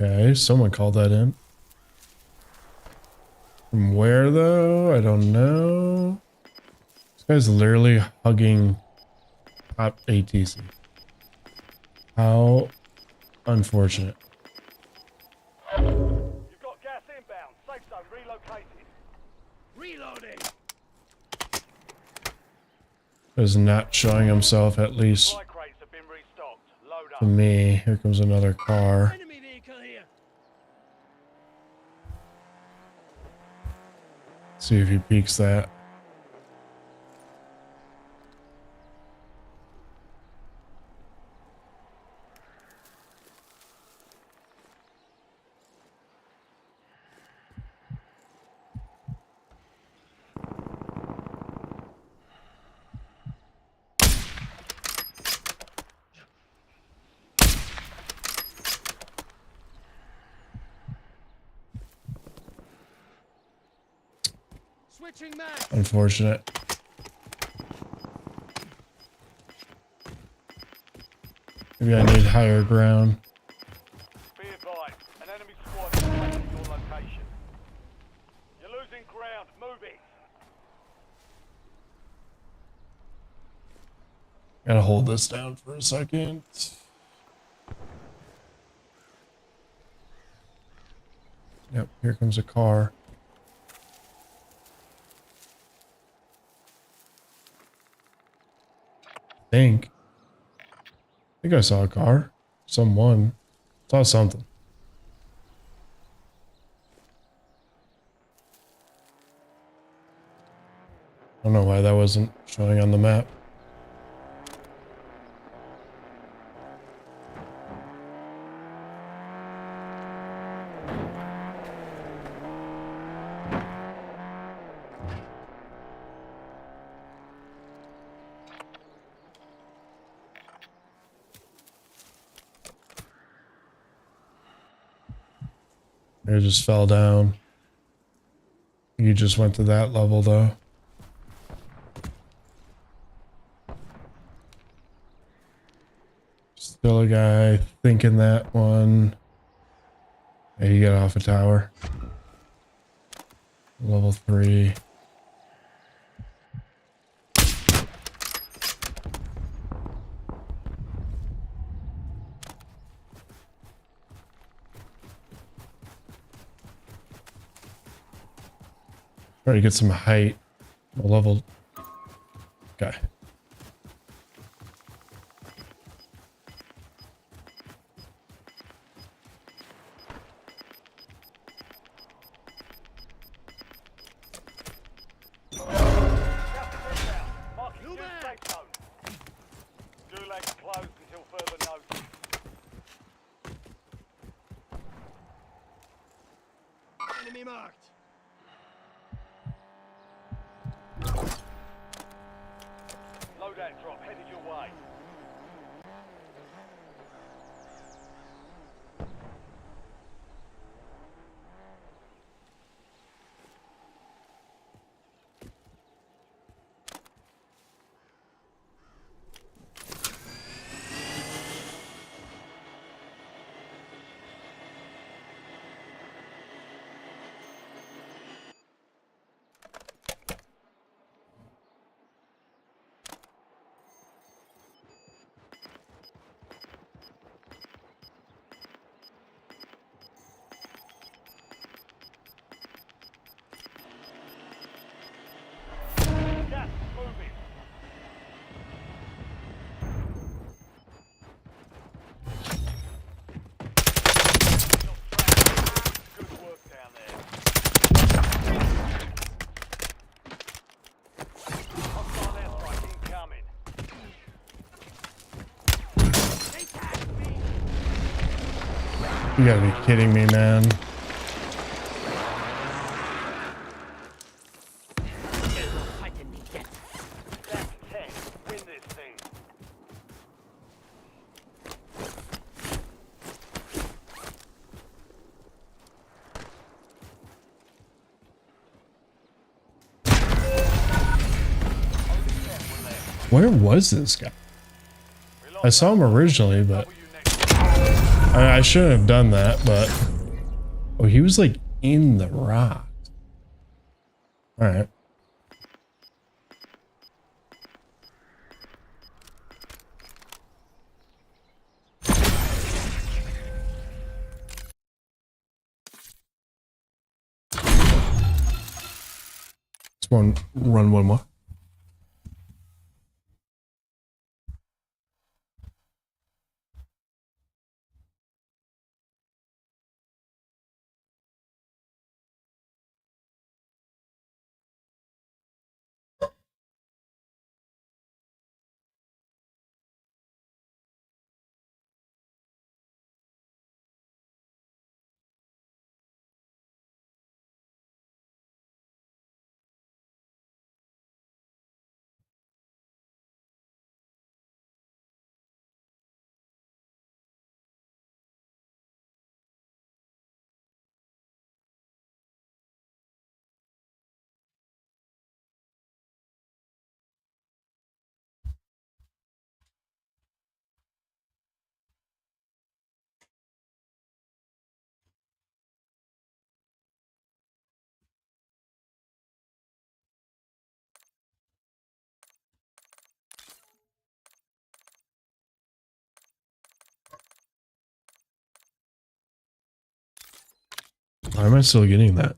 Okay, someone called that in. From where though? I don't know. This guy's literally hugging top ATC. How unfortunate. You've got gas inbound. Safe zone relocated. Reloading. Is not showing himself, at least Supply crates have been restocked. Load to up. me. Here comes another car. Enemy vehicle here. See if he peeks that. Switching mag. Unfortunate. Maybe I need higher ground. Be advised, an enemy squad is taking your location. You're losing ground. Move it. Gotta hold this down for a second. Yep, here comes a car. I think I saw a car. Someone saw something. I don't know why that wasn't showing on the map. It just fell down. You just went to that level though. Still a guy thinking that one. Hey, you got off a tower. Level 3. Try to get some height. A level. Okay. Marking new safe zone. Gulag closed until further notice. Enemy marked. Loadout drop headed your way. You gotta be kidding me, man. That's 10. Win this thing. Where was this guy? I saw him originally, but I shouldn't have done that, but oh, he was like in the rocks. All right. Just run one more. Why am I still getting that?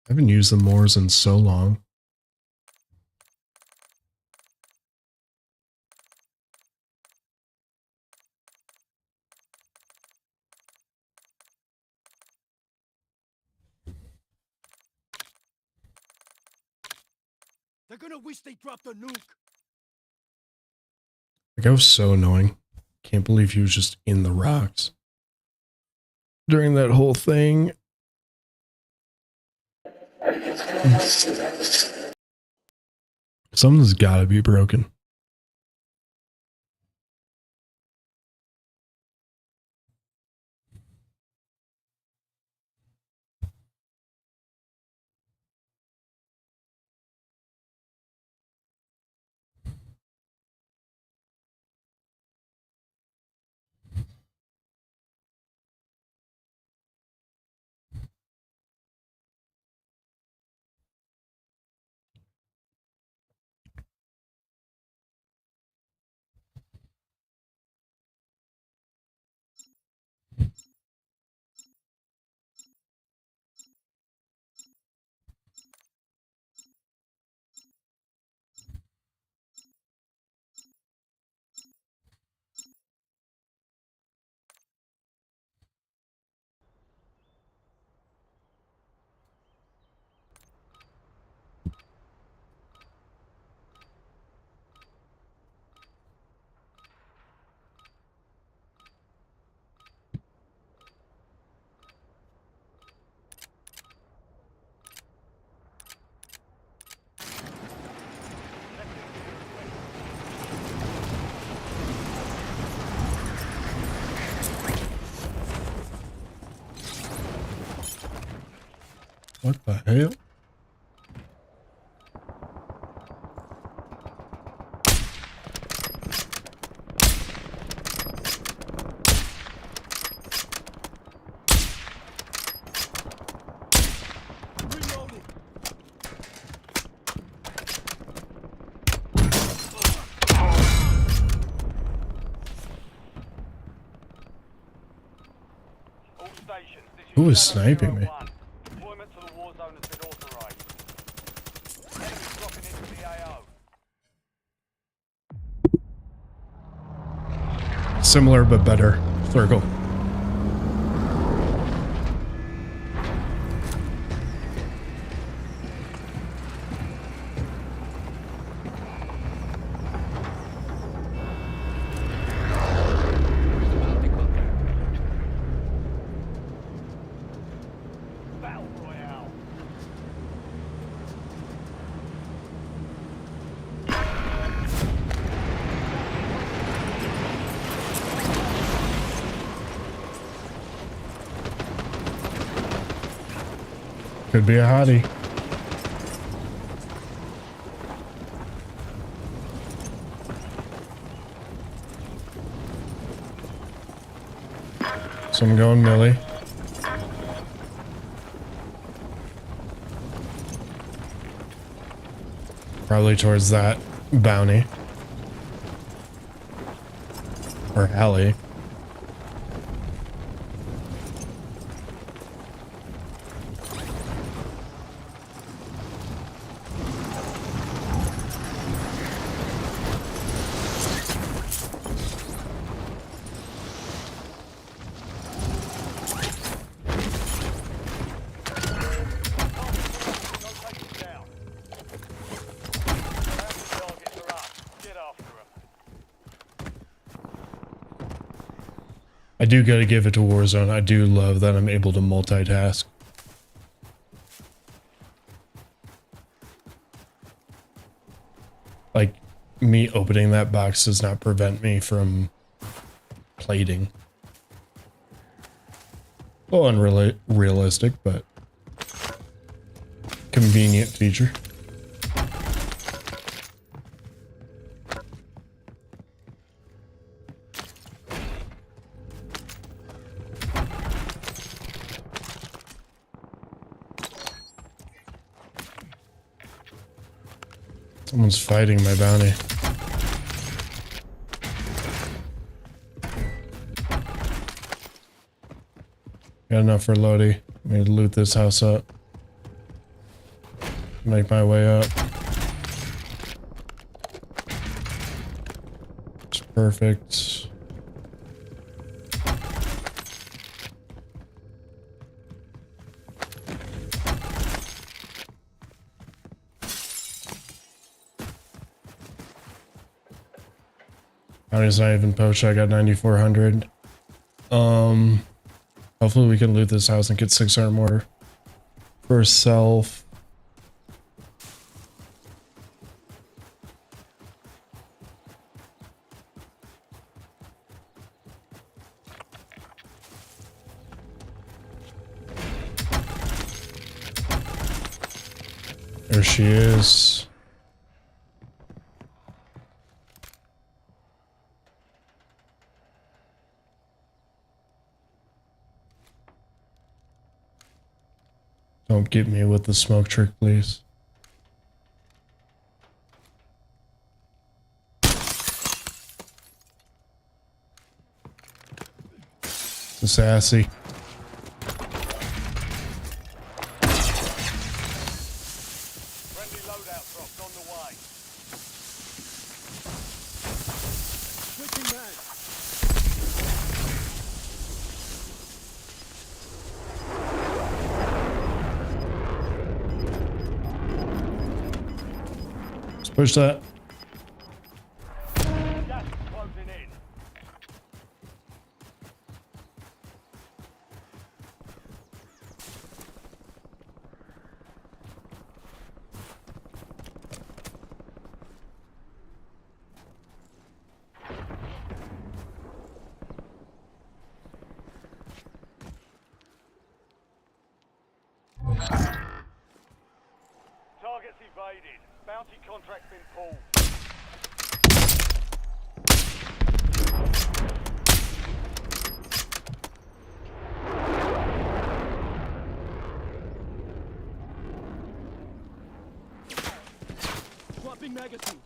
I haven't used the Moors in so long. They're gonna wish they dropped a nuke. Like, I was so annoying. Can't believe he was just in the rocks during that whole thing. Something's gotta be broken. What the hell? All stations, this Who is Shadow sniping me? 01. Deployment to the Warzone has been authorized. Enemies dropping into the AO. Similar but better. Circle. Battle Royale. Could be a hottie. So I'm going Millie. Probably towards that bounty. Or alley. Located down. Bounty targets are up. Get after them. I do gotta give it to Warzone. I do love that I'm able to multitask. Like, me opening that box does not prevent me from plating. Well, unrealistic, but convenient feature. Someone's fighting my bounty. Got enough for Lodi. I'm gonna loot this house up. Make my way up. It's perfect. Bounty's not even poached. I got 9,400. Hopefully we can loot this house and get 600 more for self. There she is. Don't get me with the smoke trick, please. It's sassy. Friendly loadout drops on the way. Let's push that. Gas is closing in. Bounty contract's been pulled. Swapping magazine.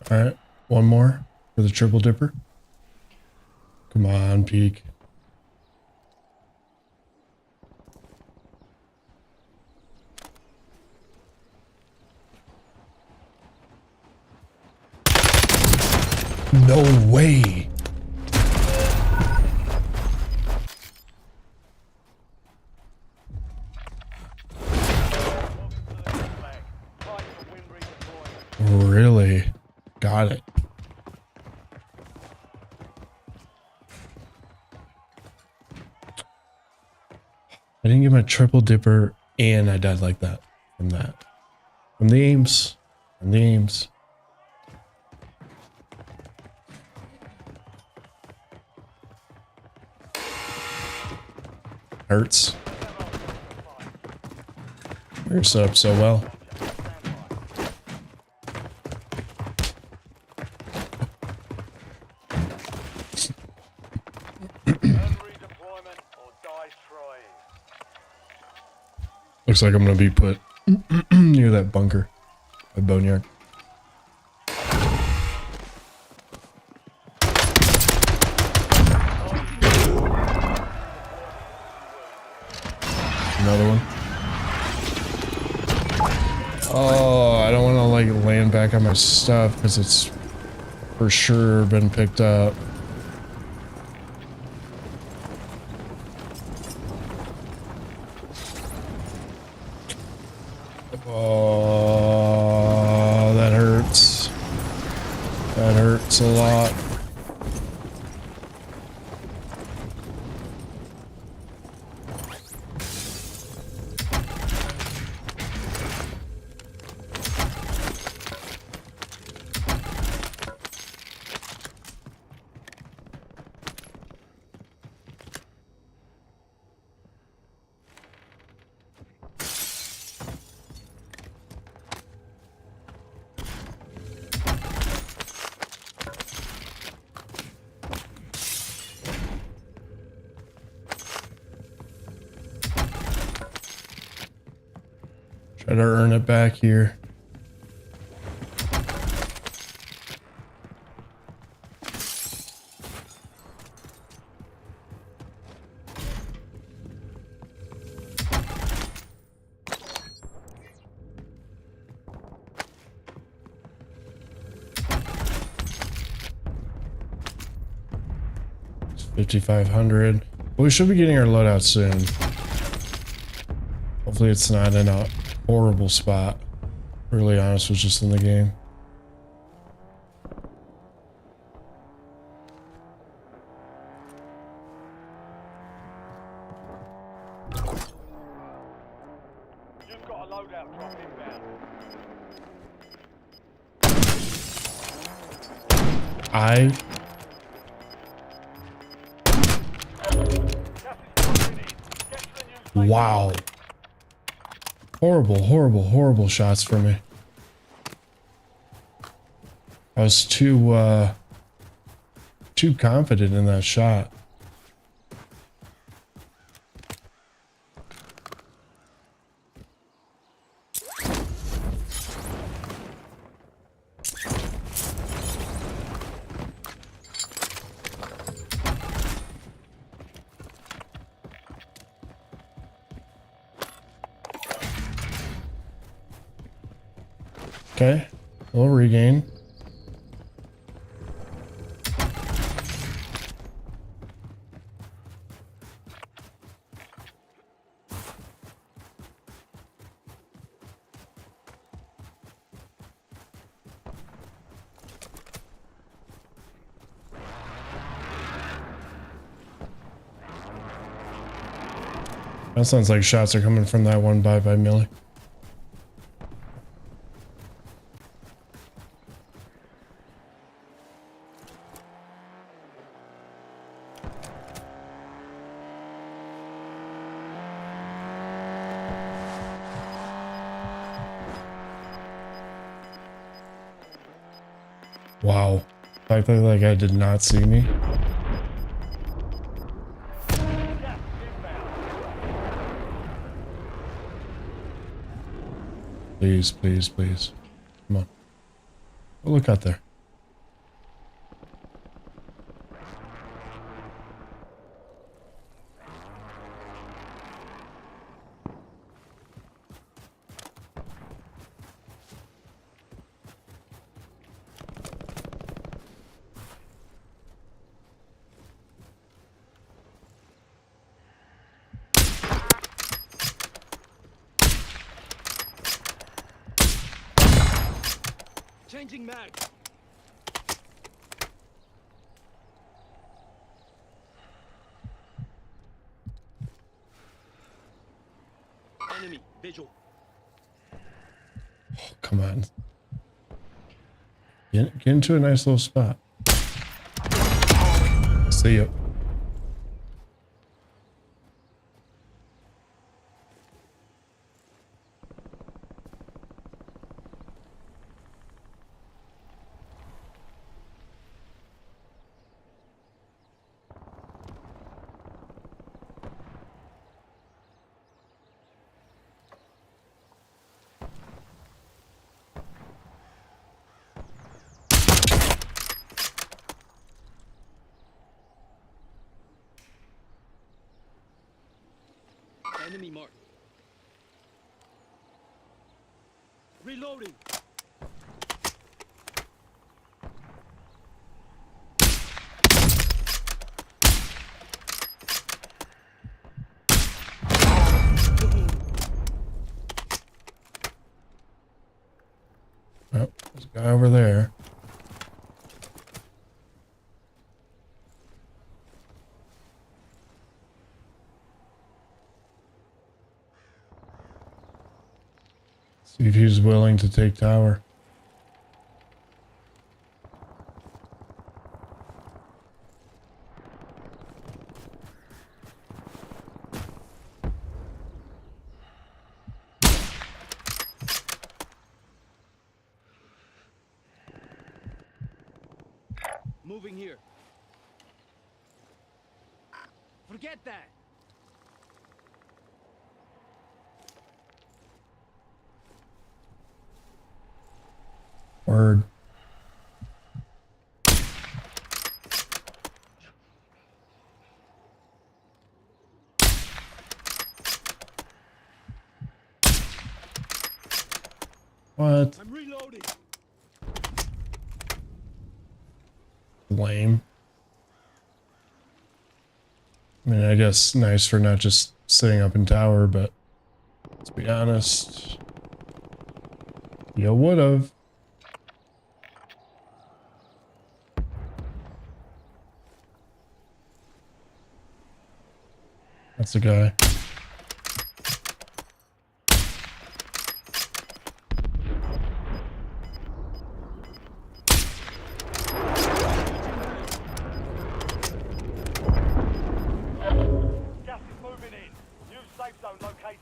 All right, one more for the triple dipper. Come on, peek. No way. Really? Got it. I didn't get my triple dipper and I died like that from that. From the aims. From the aims. Hurts. You're set up so well. Looks like I'm gonna be put near that bunker at Boneyard. Another one. Oh, I don't want to like land back on my stuff because it's for sure been picked up. Oh, that hurts. That hurts a lot. Try to earn it back here. It's 5,500. Well, we should be getting our loadout soon. Hopefully it's not in a horrible spot. Really honest was just in the game. You've got a loadout drop inbound. Wow. Horrible, horrible, horrible shots for me. I was too confident in that shot. Okay, we'll regain. That sounds like shots are coming from that one by Millie. Wow. The fact that that guy did not see me. Please, please, please. Come on. Oh, look out there. Changing mag. Enemy visual. Oh, come on. Get into a nice little spot. See you. Enemy mark. Reloading. Oh, there's a guy over there. See if he's willing to take tower. Moving here. Forget that. Word. What? I'm reloading. Lame. I mean, I guess nice for not just sitting up in tower, but let's be honest. You would've. That's a guy. Gas is moving in. New safe zone located.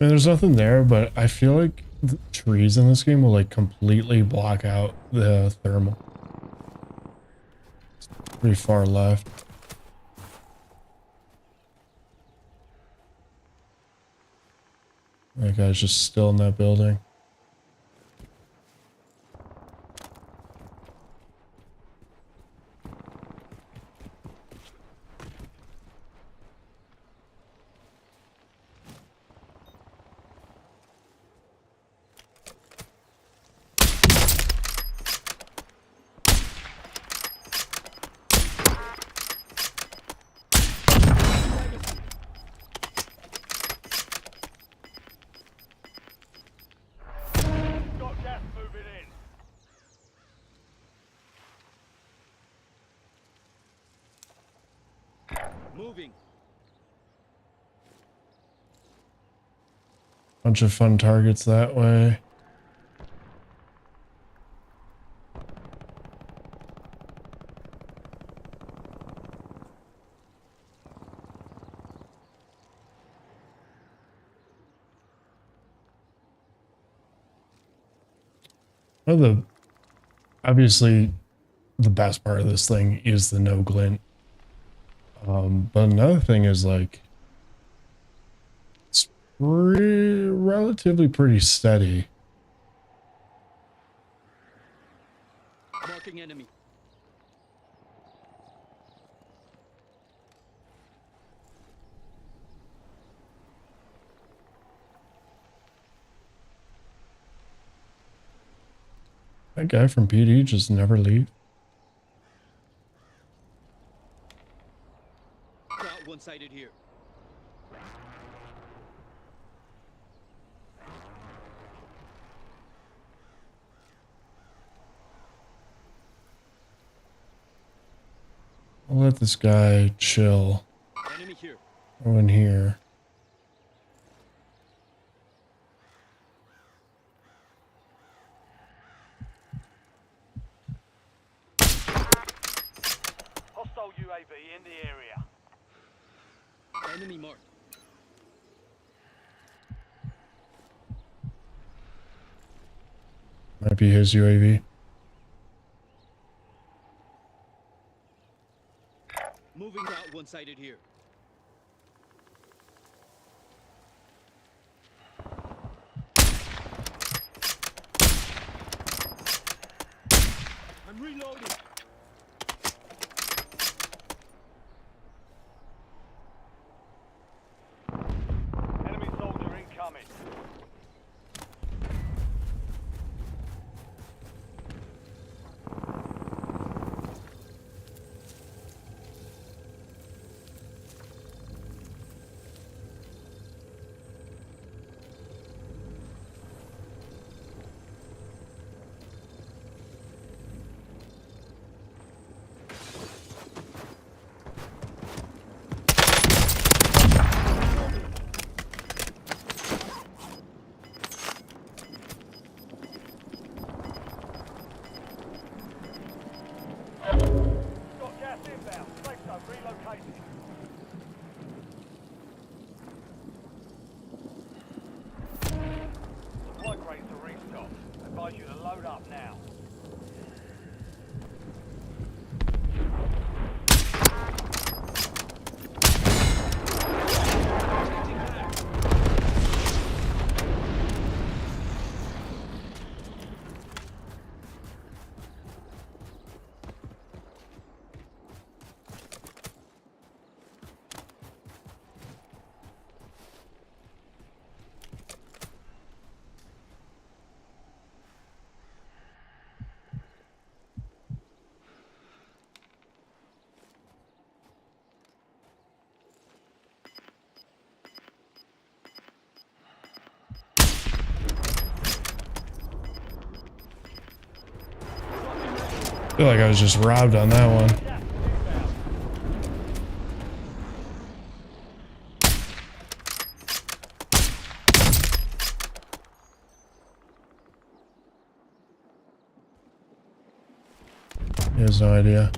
I mean, there's nothing there, but I feel like the trees in this game will like completely block out the thermal. It's pretty far left. That guy's just still in that building. Moving. Bunch of fun targets that way. Well, obviously the best part of this thing is the no glint. But another thing is like it's relatively pretty steady. Marking enemy. That guy from PD just never leave. Got one sighted here. I'll let this guy chill. Enemy here. Go in here. Hostile UAV in the area. Enemy marked. Might be his UAV. Moving out one sighted here. I'm reloading. Enemy soldier incoming. Got gas inbound. Safe zone relocated. Supply crates are restocked. Advise you to load up now. I feel like I was just robbed on that one. Gas inbound. He has no idea.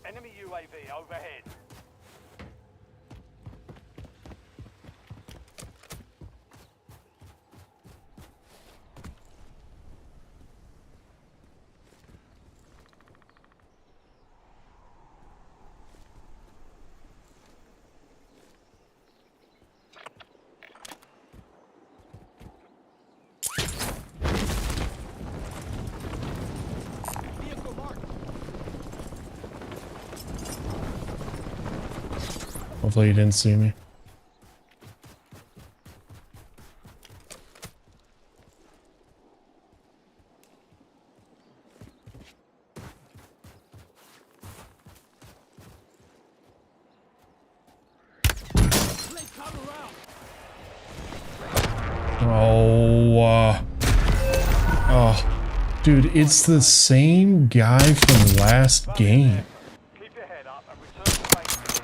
Enemy UAV overhead. Vehicle marked. Hopefully he didn't see me. Oh, dude, it's the same guy from last game. Keep your head up and return to base.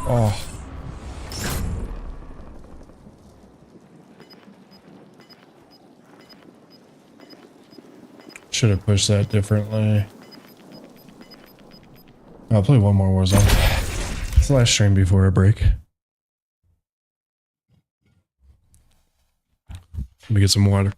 Oh. Should have pushed that differently. I'll play one more Warzone. It's the last stream before a break. Let me get some water.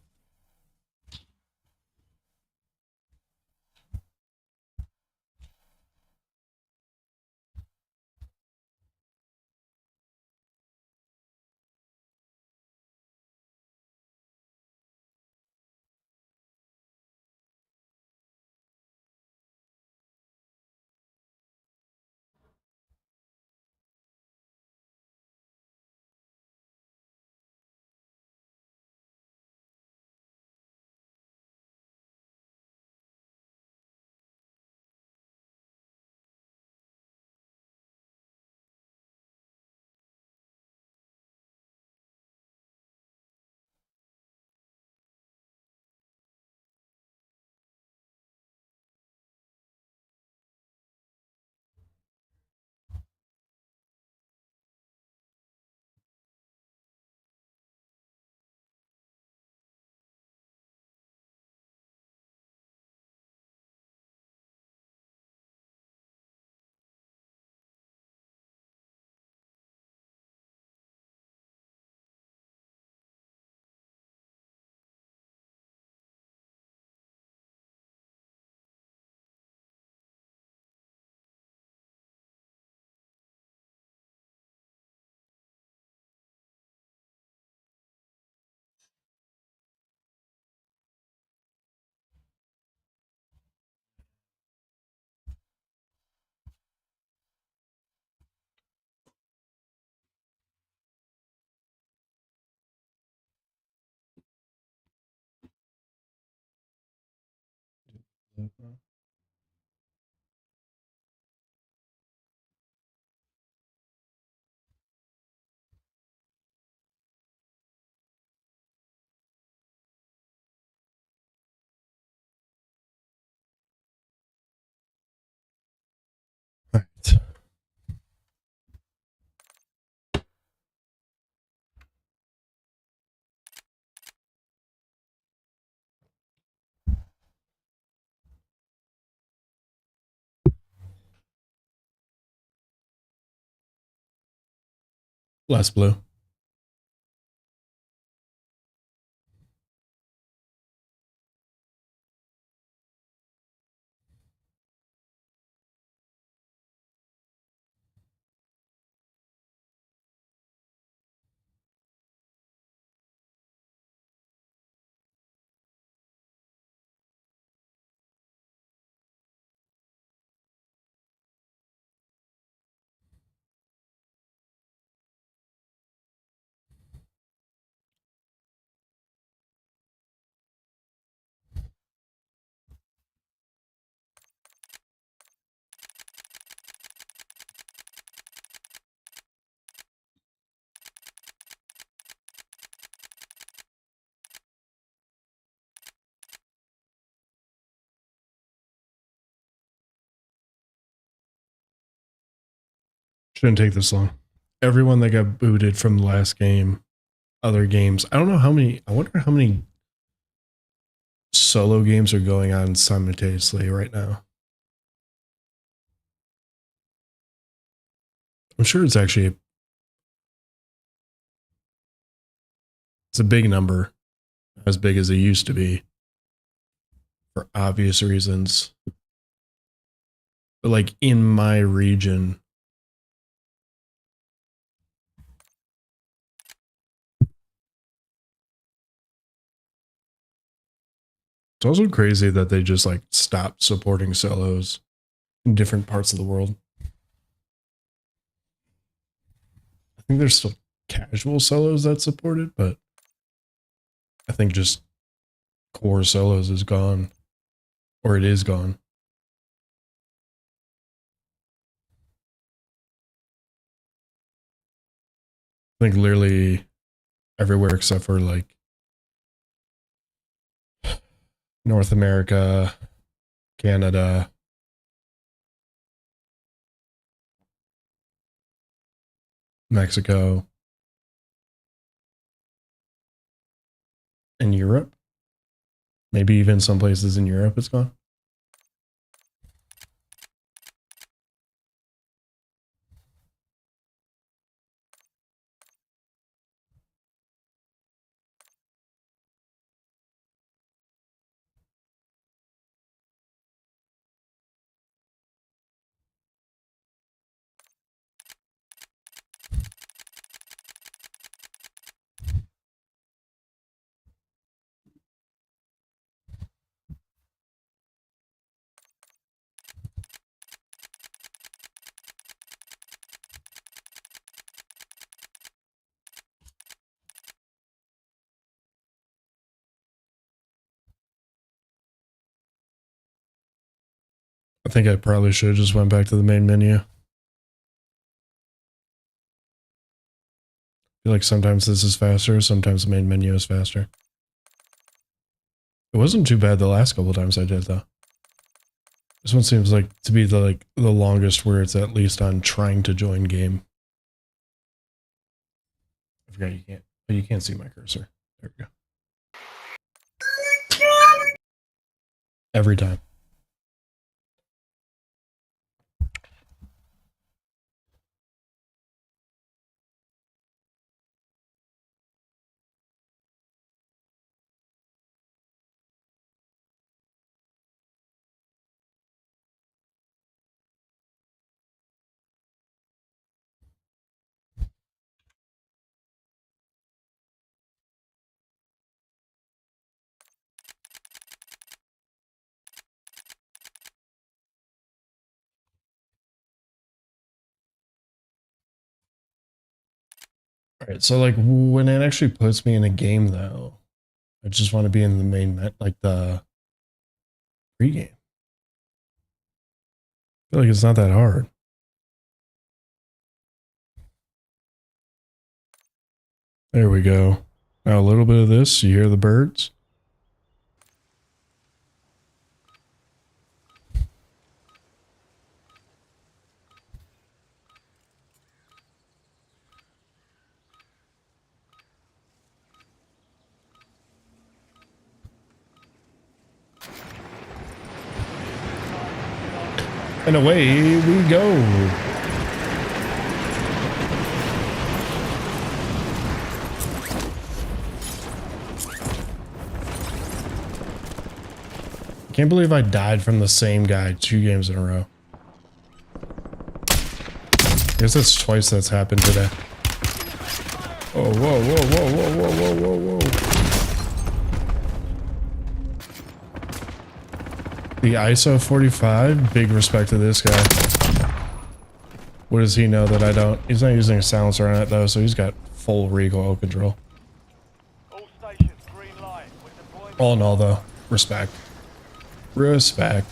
Right. Less blue. Shouldn't take this long. Everyone that got booted from the last game, other games. I don't know how many. I wonder how many solo games are going on simultaneously right now. I'm sure it's actually it's a big number, as big as it used to be, for obvious reasons. But like in my region, it's also crazy that they just like stopped supporting solos in different parts of the world. I think there's still casual solos that support it, but I think just core solos is gone, or it is gone. think literally everywhere except for like North America, Canada, Mexico, and Europe. Maybe even some places in Europe it's gone. I think I probably should have just went back to the main menu. I feel like sometimes this is faster, sometimes the main menu is faster. It wasn't too bad the last couple times I did though. This one seems like to be the longest where it's at least on trying to join game. I forgot you can't see my cursor. There we go. Every time. All right, so like when it actually puts me in a game though, I just want to be in the main like the pregame. I feel like it's not that hard. There we go. Now a little bit of this, you hear the birds? And away we go. Can't believe I died from the same guy 2 games in a row. I guess that's twice that's happened today. Oh, whoa, whoa, whoa, whoa, whoa, whoa, whoa, whoa. The ISO 45, big respect to this guy. What does he know that I don't? He's not using a silencer on it though, so he's got full recoil control. All stations, green light. We're deploying. All in all though, respect. Respect.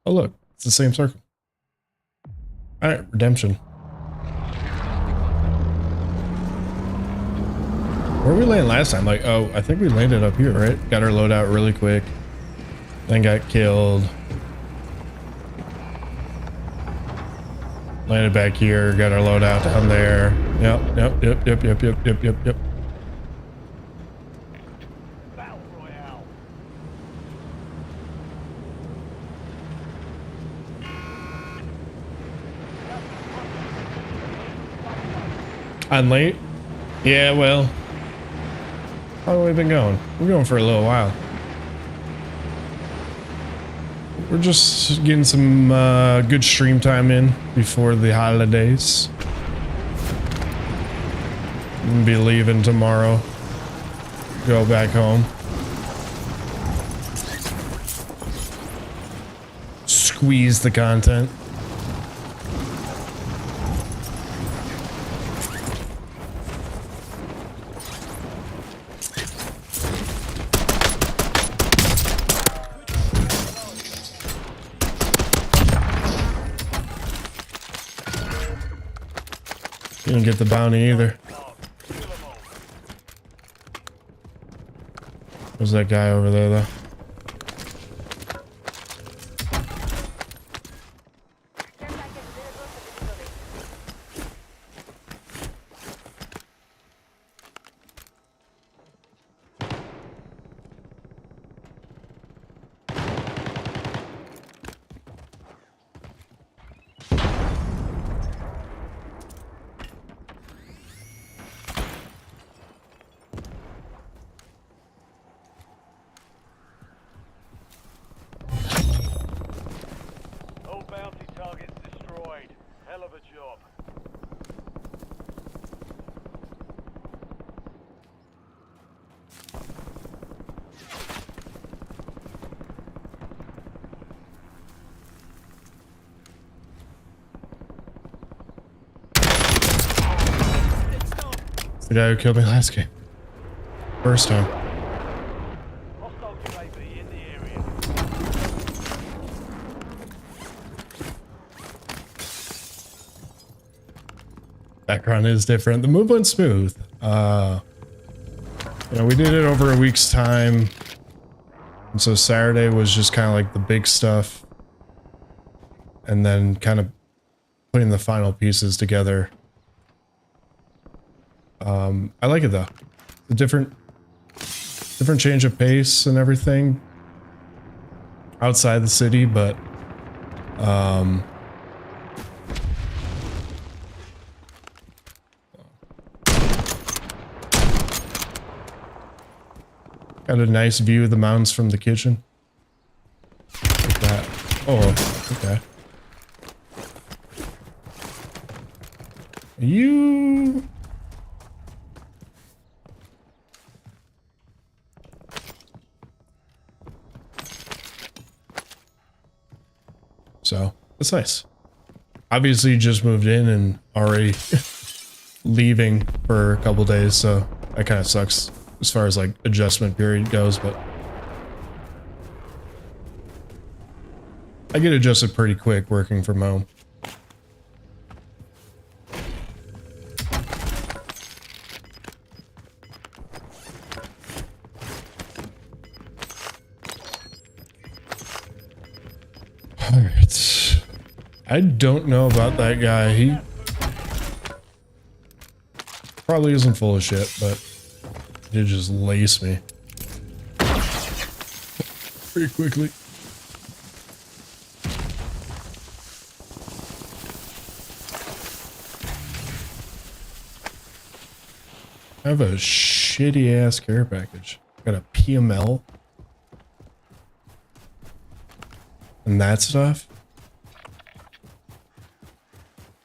Oh look, it's the same circle. Alright, redemption. Where we landed last time? Like, oh, I think we landed up here, right? Got our loadout really quick. Then got killed. Landed back here, got our loadout down there. Yep. Battle Royale. I'm late? Yeah, well. How long have we been going? We're going for a little while. We're just getting some good stream time in before the holidays. I'm gonna be leaving tomorrow. Go back home. Squeeze the content. Didn't get the bounty either. There's that guy over there, though. All bounty targets destroyed. Hell of a job. It's the guy who killed me last game. First time. Hostile UAV in the area. Background is different. The move went smooth. You know, we did it over a week's time. And so Saturday was just kind of like the big stuff. And then kind of putting the final pieces together. I like it though. The different change of pace and everything outside the city, but got a nice view of the mountains from the kitchen. Like that. Oh, okay. You... So, that's nice. Obviously, you just moved in and already leaving for a couple days, so that kind of sucks as far as like adjustment period goes, but I get adjusted pretty quick working from home. Alright. I don't know about that guy. He probably isn't full of shit, but he did just lace me pretty quickly. I have a shitty ass care package. Got a PML and that stuff.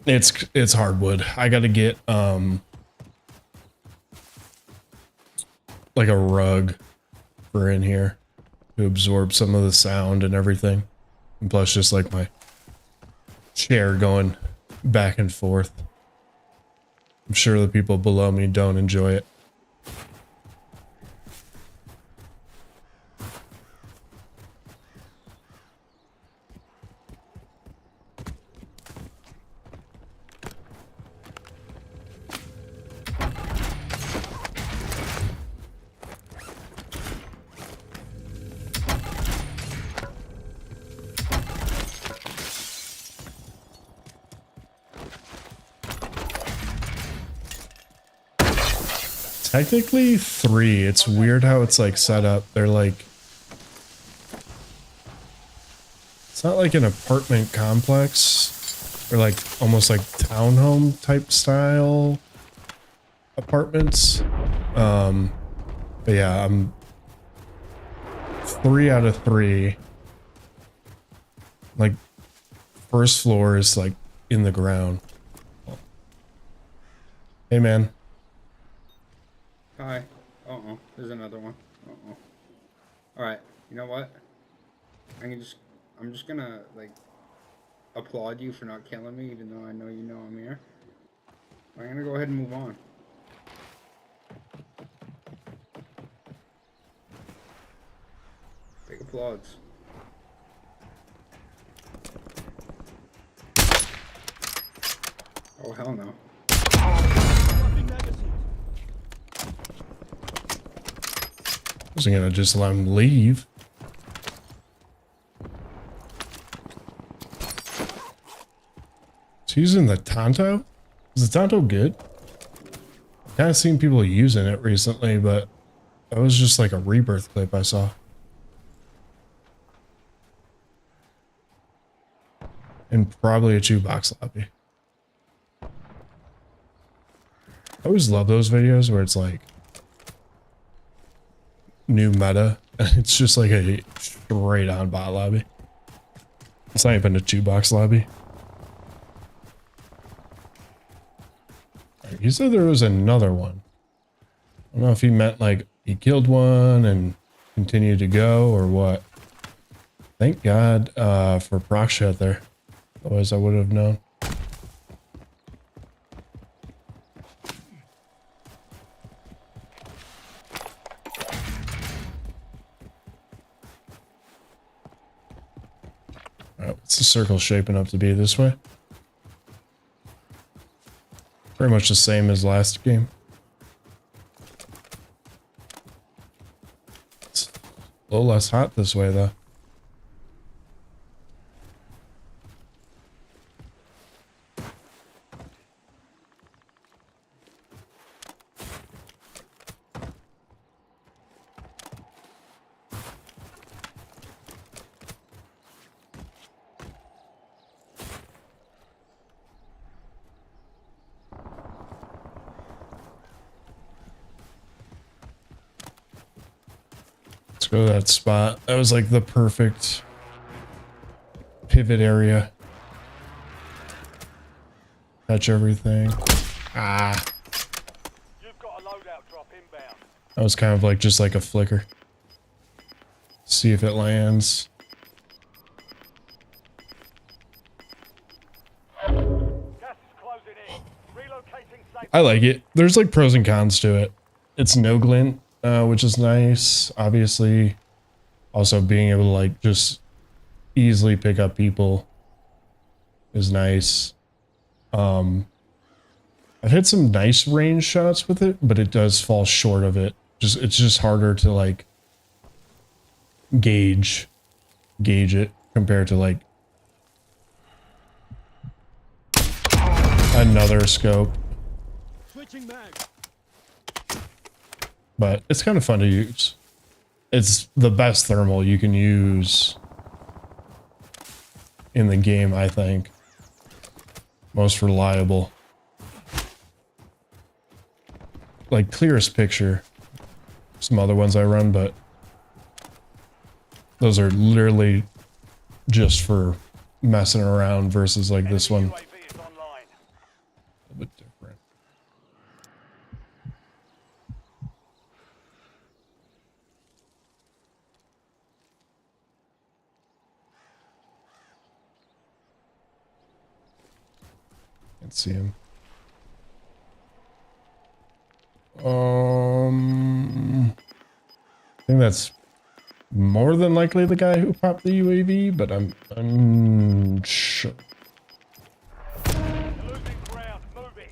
It's hardwood. I gotta get like a rug for in here to absorb some of the sound and everything. And plus just like my chair going back and forth. I'm sure the people below me don't enjoy it. Technically 3. It's weird how it's like set up. They're like, it's not like an apartment complex. They're like almost like townhome type style apartments. But yeah, I'm 3 out of 3. Like first floor is like in the ground. Hey man. Hi. There's another one. Alright, you know what? I'm just gonna, like, applaud you for not killing me, even though I know you know I'm here. I'm gonna go ahead and move on. Big applause. Oh, hell no. Wasn't gonna just let him leave. He's using the Tonto? Is the Tonto good? Kind of seen people using it recently, but that was just like a rebirth clip I saw. And probably a shoebox lobby. I always love those videos where it's like new meta and it's just like a straight on bot lobby. It's not even a shoebox lobby. He said there was another one. I don't know if he meant like he killed one and continued to go or what. Thank God for proc shot there. Otherwise I would have known. Alright, what's the circle shaping up to be this way? Pretty much the same as last game. It's a little less hot this way though. Let's go to that spot. That was like the perfect pivot area. Touch everything. Ah. You've got a loadout drop inbound. That was kind of like just like a flicker. See if it lands. Gas is closing in. Relocating safe. I like it. There's like pros and cons to it. It's no glint, which is nice. Obviously, also being able to like just easily pick up people is nice. I've hit some nice range shots with it, but it does fall short of it. It's just harder to like gauge it compared to like another scope. Switching mag. But it's kind of fun to use. It's the best thermal you can use in the game, I think. Most reliable. Like clearest picture. Some other ones I run, but those are literally just for messing around versus like this one. UAV is online. A little bit different. Can't see him. I think that's more than likely the guy who popped the UAV, but I'm unsure. You're losing ground. Moving.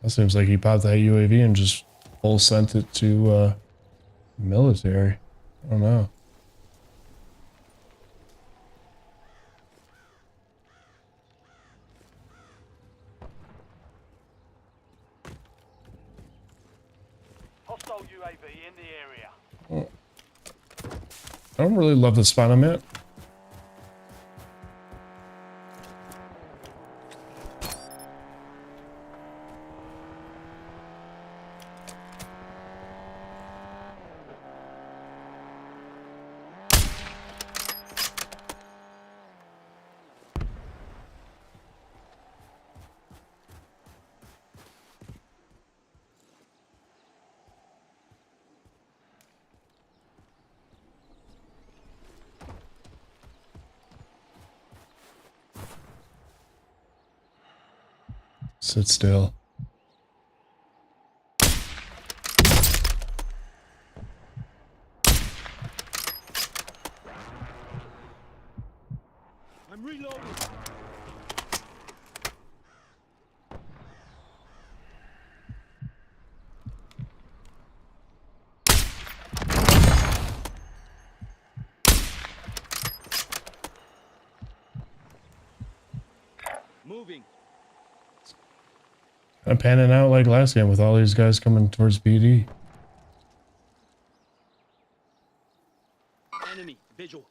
That seems like he popped that UAV and just full sent it to military. I don't know. Hostile UAV in the area. I don't really love the spot I'm at. Sit still. I'm panning out like last game with all these guys coming towards PD. Enemy visual.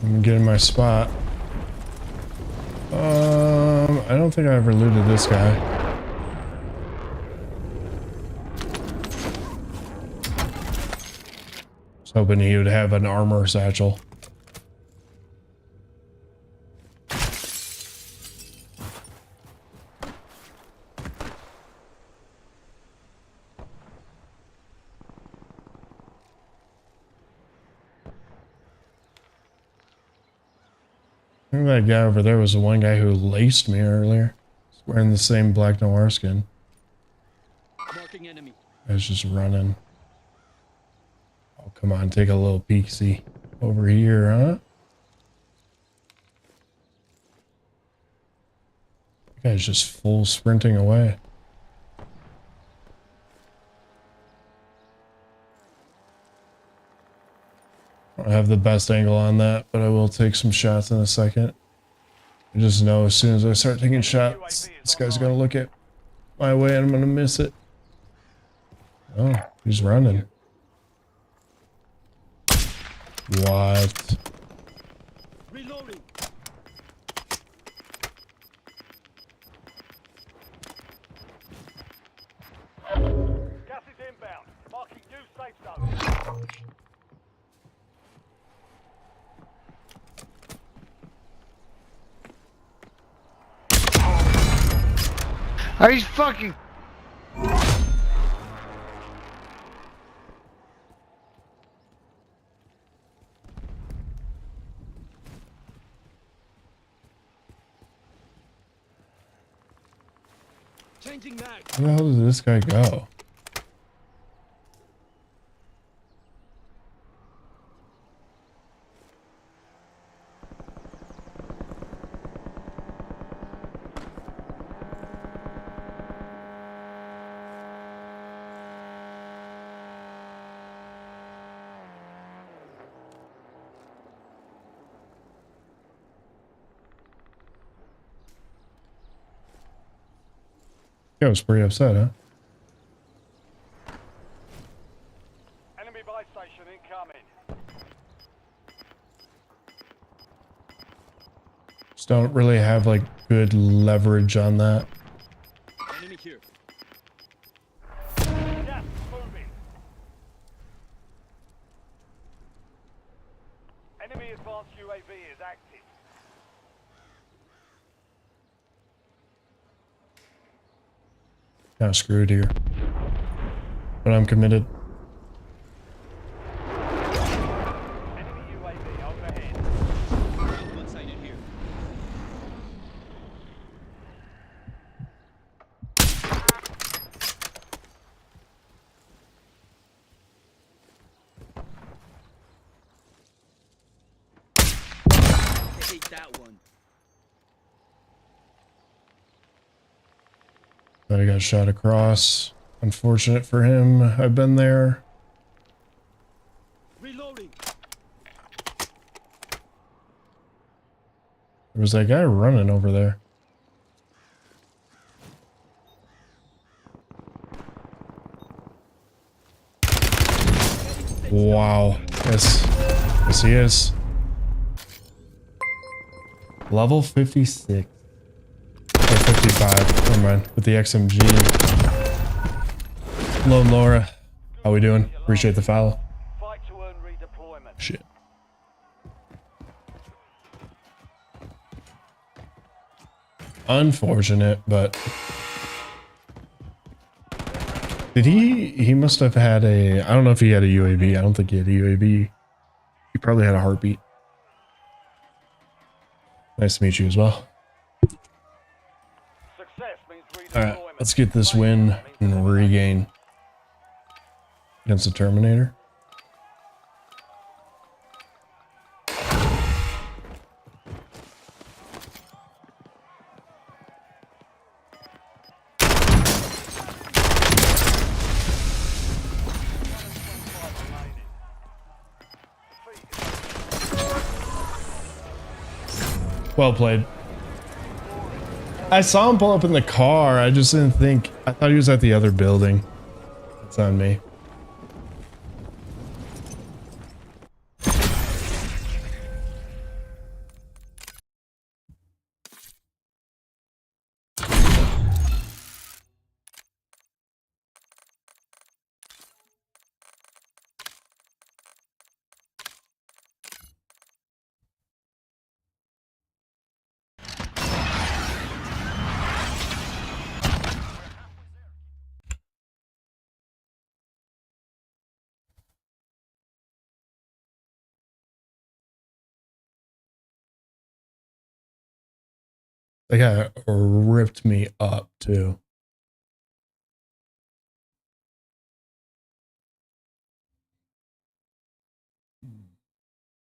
I'm getting my spot. I don't think I ever looted this guy. Was hoping he would have an armor satchel. I think that guy over there was the one guy who laced me earlier. He's wearing the same Black Noir skin. Marking enemy. I was just running. Oh, come on, take a little peek-see over here, huh? That guy's just full sprinting away. I don't have the best angle on that, but I will take some shots in a second. I just know as soon as I start taking shots, this guy's gonna look at my way and I'm gonna miss it. Oh, he's running. What? Reloading. Gas is inbound. Marking new safe zone. Are you fucking... Changing mag. Where the hell did this guy go? I was pretty upset, huh? Enemy buy station incoming. Just don't really have like good leverage on that. Enemy here. Gas moving. Enemy advanced UAV is active. Kind of screwed here. But I'm committed. Enemy UAV overhead. One sighted here. Take that one. But I got shot across. Unfortunate for him. I've been there. Reloading. There was that guy running over there. Wow. Yes. Yes, he is. Level 56. Or 55. Never mind. With the XMG. Hello, Laura. How we doing? Appreciate the follow. Fight to earn redeployment. Shit. Unfortunate, but did he must have had a, I don't know if he had a UAV. I don't think he had a UAV. He probably had a heartbeat. Nice to meet you as well. Success means redeployment. All right, let's get this win and regain against the Terminator. Well played. I saw him pull up in the car. I just didn't think. I thought he was at the other building. It's on me. That guy ripped me up too.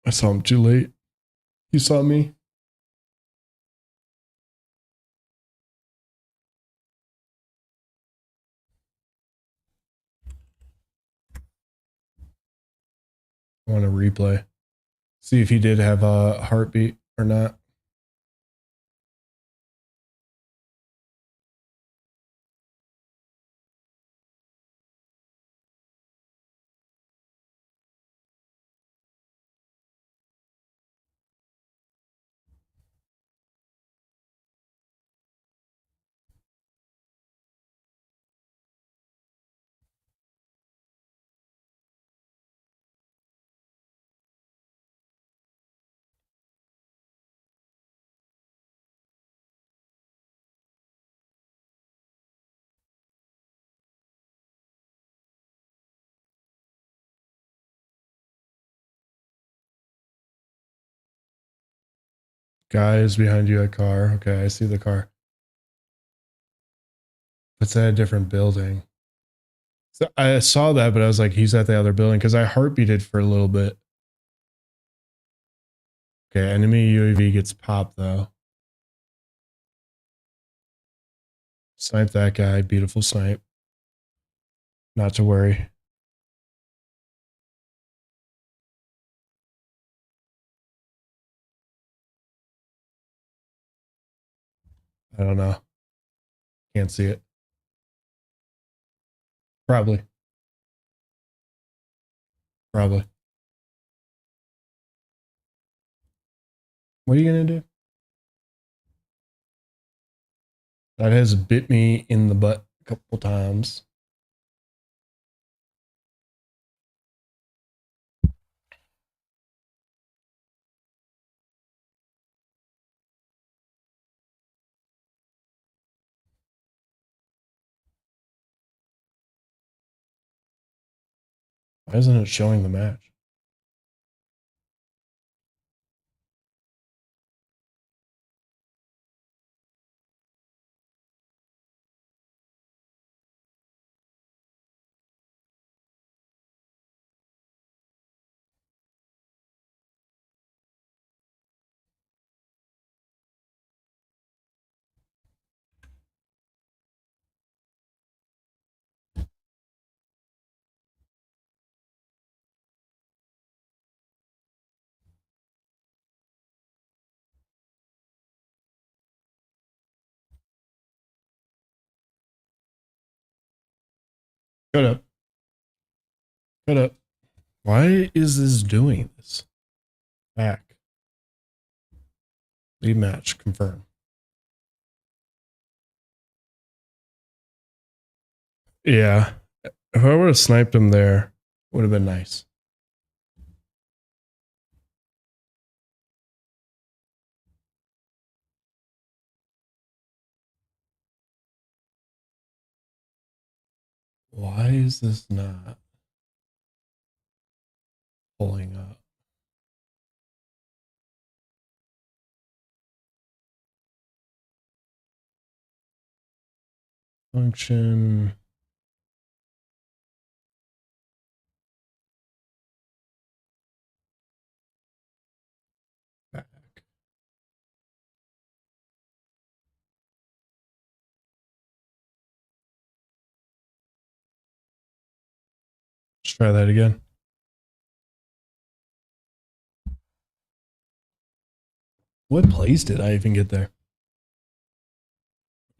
I saw him too late. He saw me. I want to replay. See if he did have a heartbeat or not. Guys behind you at car. Okay, I see the car. It's at a different building. So I saw that, but I was like, he's at the other building because I heartbeated for a little bit. Okay, enemy UAV gets popped though. Snipe that guy. Beautiful snipe. Not to worry. I don't know. Can't see it. Probably. Probably. What are you going to do? That has bit me in the butt a couple times. Why isn't it showing the match? Shut up. Shut up. Why is this doing this? Back. Lead match. Confirm. Yeah. If I would have sniped him there, would have been nice. Why is this not pulling up? Function. Back. Let's try that again. What place did I even get there?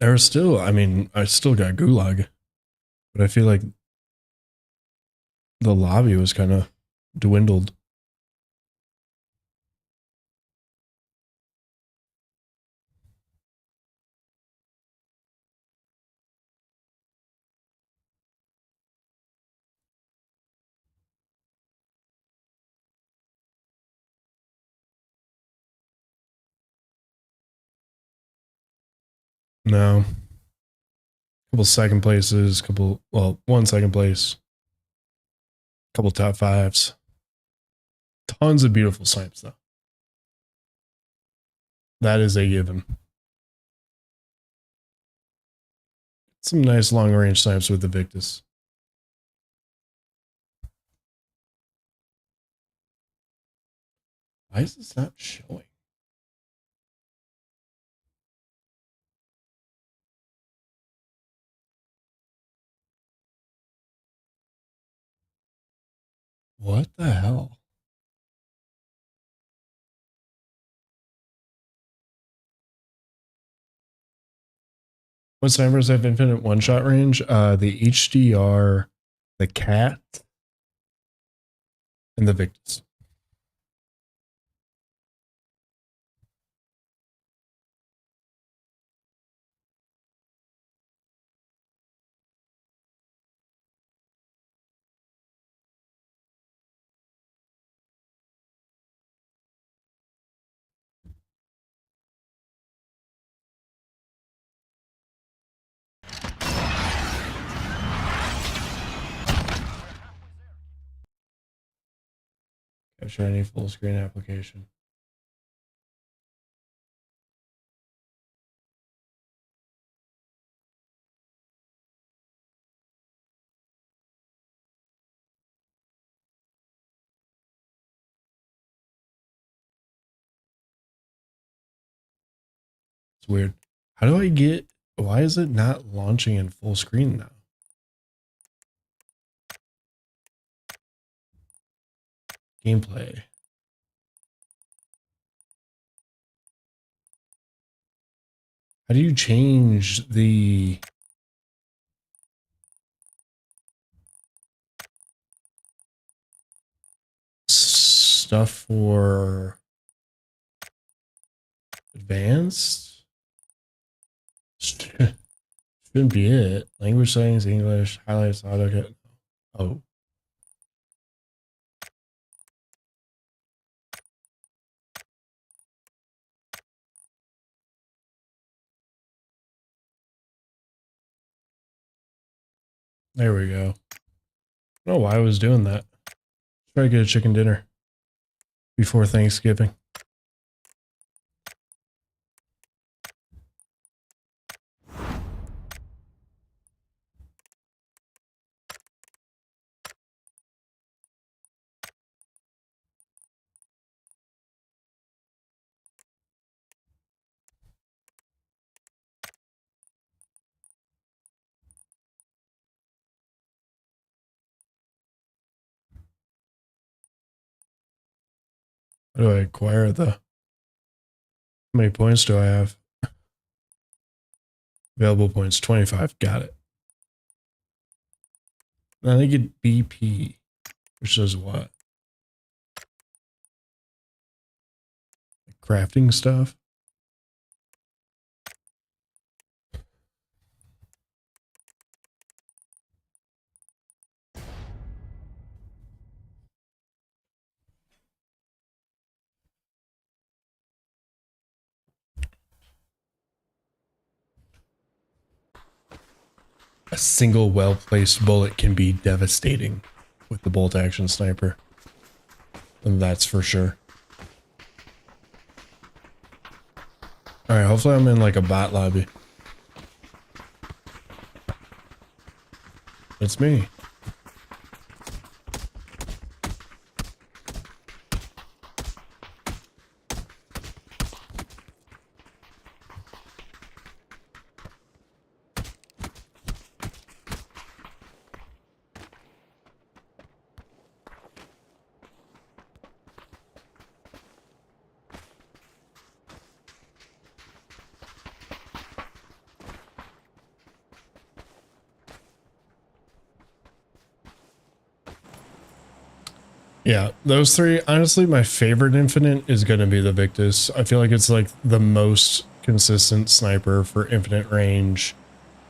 There was still, I mean, I still got Gulag, but I feel like the lobby was kind of dwindled. No. Couple second places, one second place, couple top fives. Tons of beautiful snipes, though. That is a given. Some nice long range snipes with the Victus. Why is this not showing? What the hell? What snipers have infinite one-shot range? The HDR, the Cat, and the Victus. Capture any full screen application. It's weird. How do I get, why is it not launching in full screen now? Gameplay. How do you change the stuff for advanced? Shouldn't be it. Language settings, English, highlights, AutoCAD. Oh. There we go. I don't know why I was doing that. Try to get a chicken dinner before Thanksgiving. How do I acquire the? How many points do I have? Available points 25. Got it. Now they get BP, which does what? Crafting stuff. A single well-placed bullet can be devastating with the bolt action sniper. And that's for sure. Alright, hopefully I'm in like a bot lobby. It's me. Yeah, those three. Honestly, my favorite infinite is going to be the Victus. I feel like it's like the most consistent sniper for infinite range,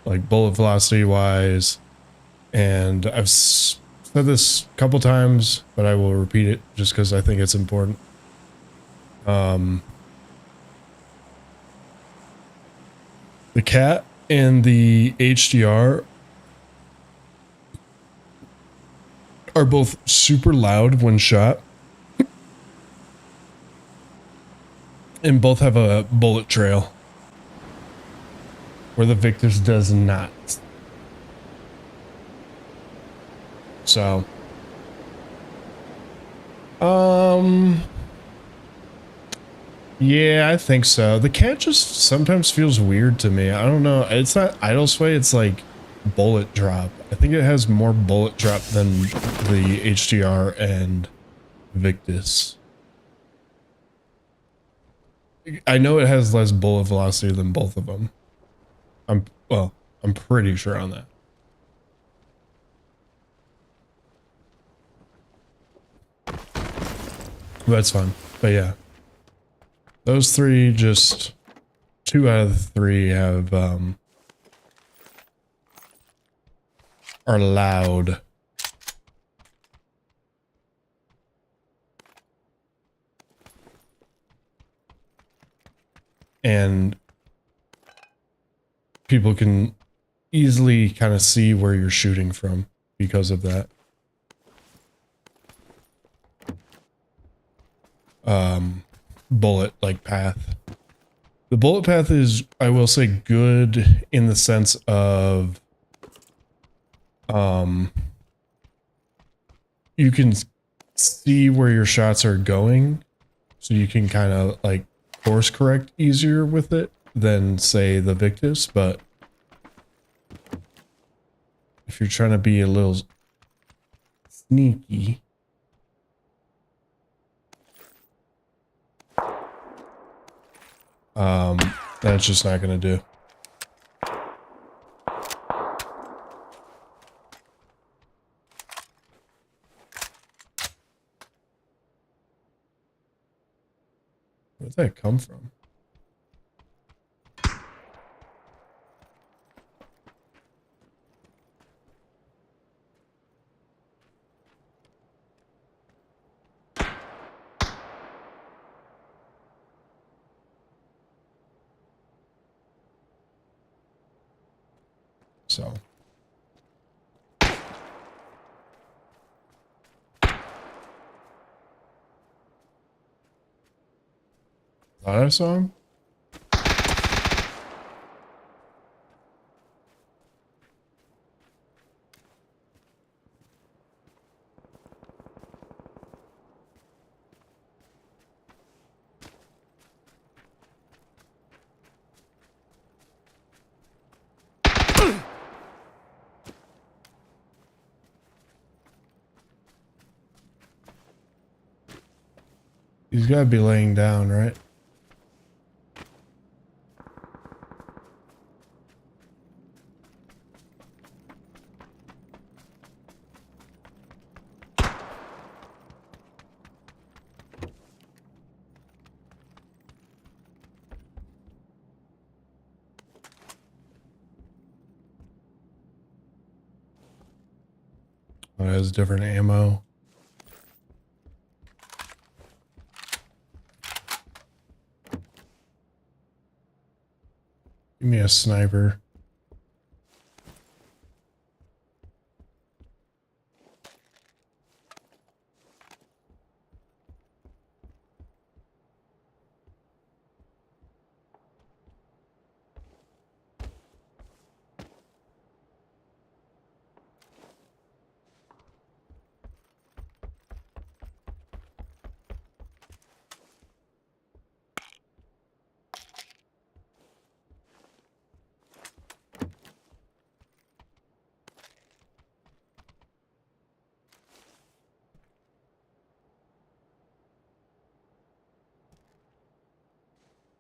like bullet velocity wise. And I've said this a couple times, but I will repeat it just because I think it's important. The cat and the HDR are both super loud when shot, and both have a bullet trail where the Victus does not. So, yeah, I think so. The cat just sometimes feels weird to me. I don't know. It's not idle sway. It's like bullet drop. I think it has more bullet drop than the HDR and Victus. I know it has less bullet velocity than both of them. I'm pretty sure on that. That's fun. But yeah. Those three, just 2 out of the 3 have are loud. And people can easily kind of see where you're shooting from because of that. Bullet like path. The bullet path is, I will say, good in the sense of you can see where your shots are going, so you can kind of like course correct easier with it than say the Victus. But if you're trying to be a little sneaky, that's just not gonna do. Where'd that come from? So. Thought I saw him? He's got to be laying down, right? Oh, it has different ammo. Give me a sniper.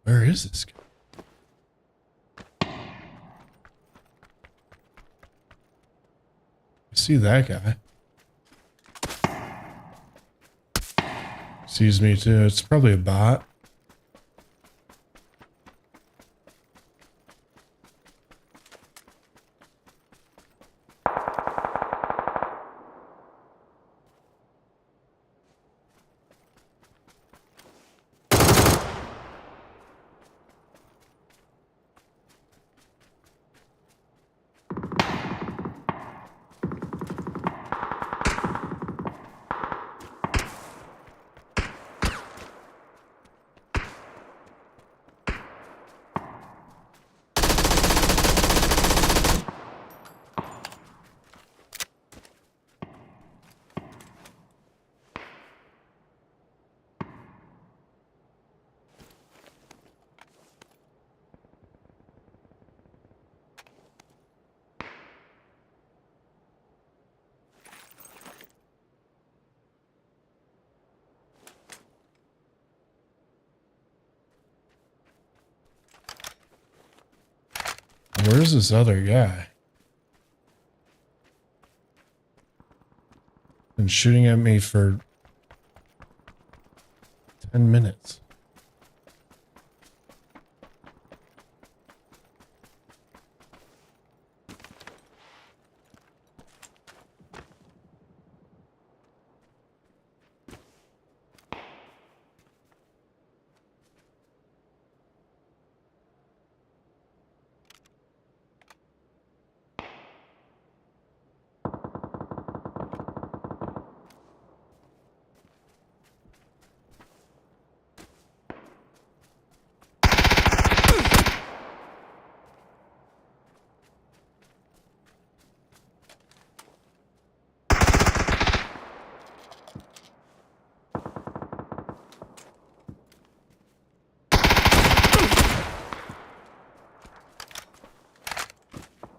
Where is this guy? I see that guy. Sees me too. It's probably a bot. Where's this other guy? Been shooting at me for 10 minutes.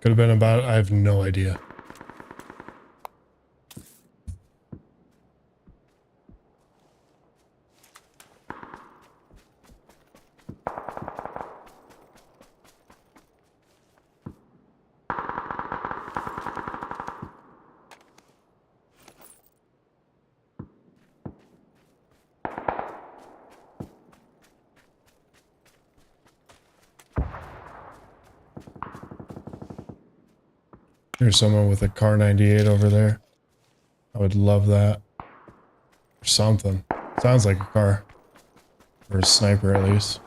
Could have been about, I have no idea. There's someone with a car 98 over there. I would love that. Or something. Sounds like a car. Or a sniper at least.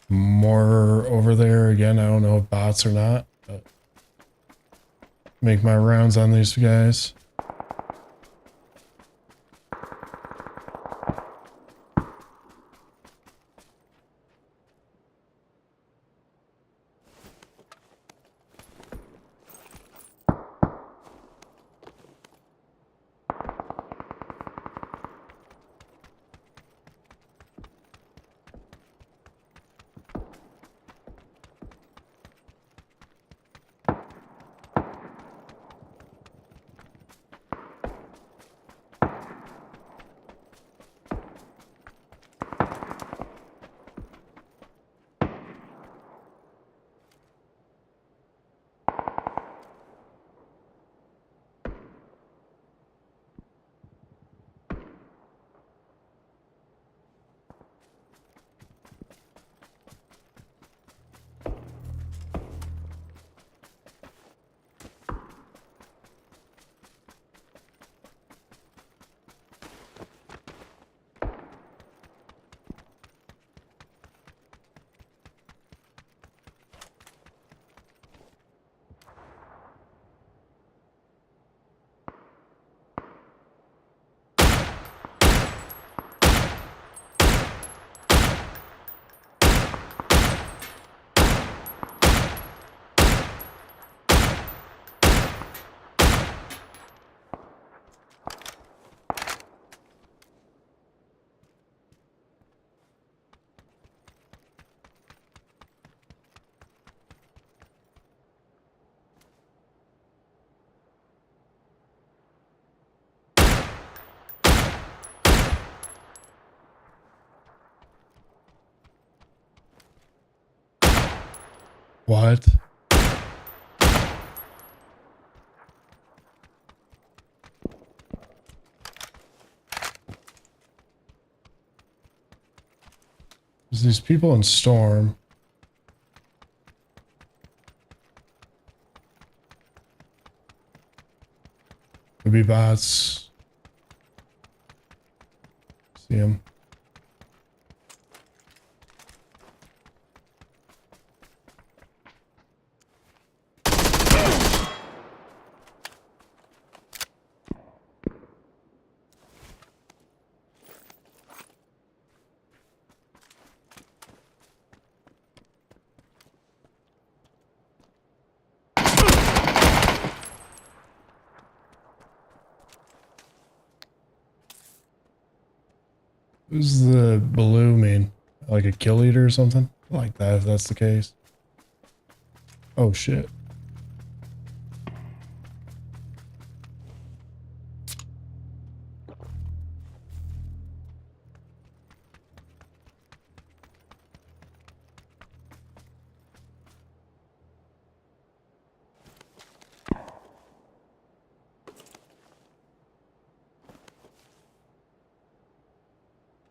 More over there again. I don't know if bots or not, but make my rounds on these guys. What? There's these people in Storm. Could be bots. See him. Who's the blue mean? Like a kill leader or something? Like that, if that's the case. Oh shit.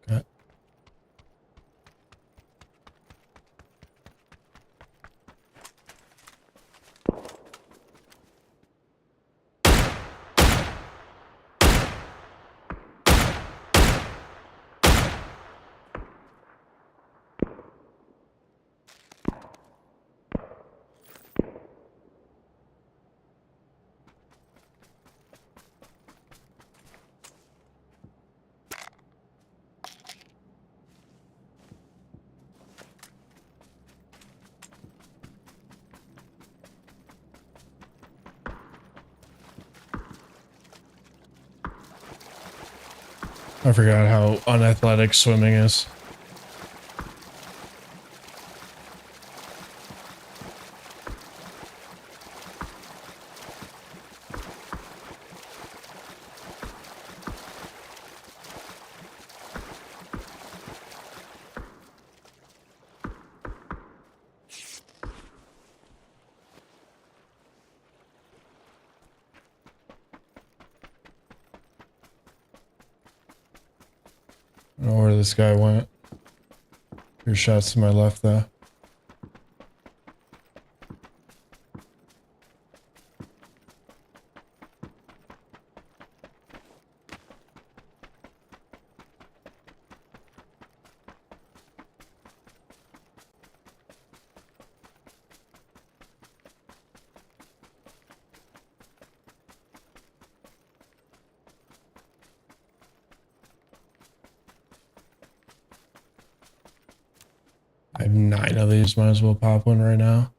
Okay. I forgot how unathletic swimming is. I don't know where this guy went. Here's shots to my left though. I have 9 of these, might as well pop one right now.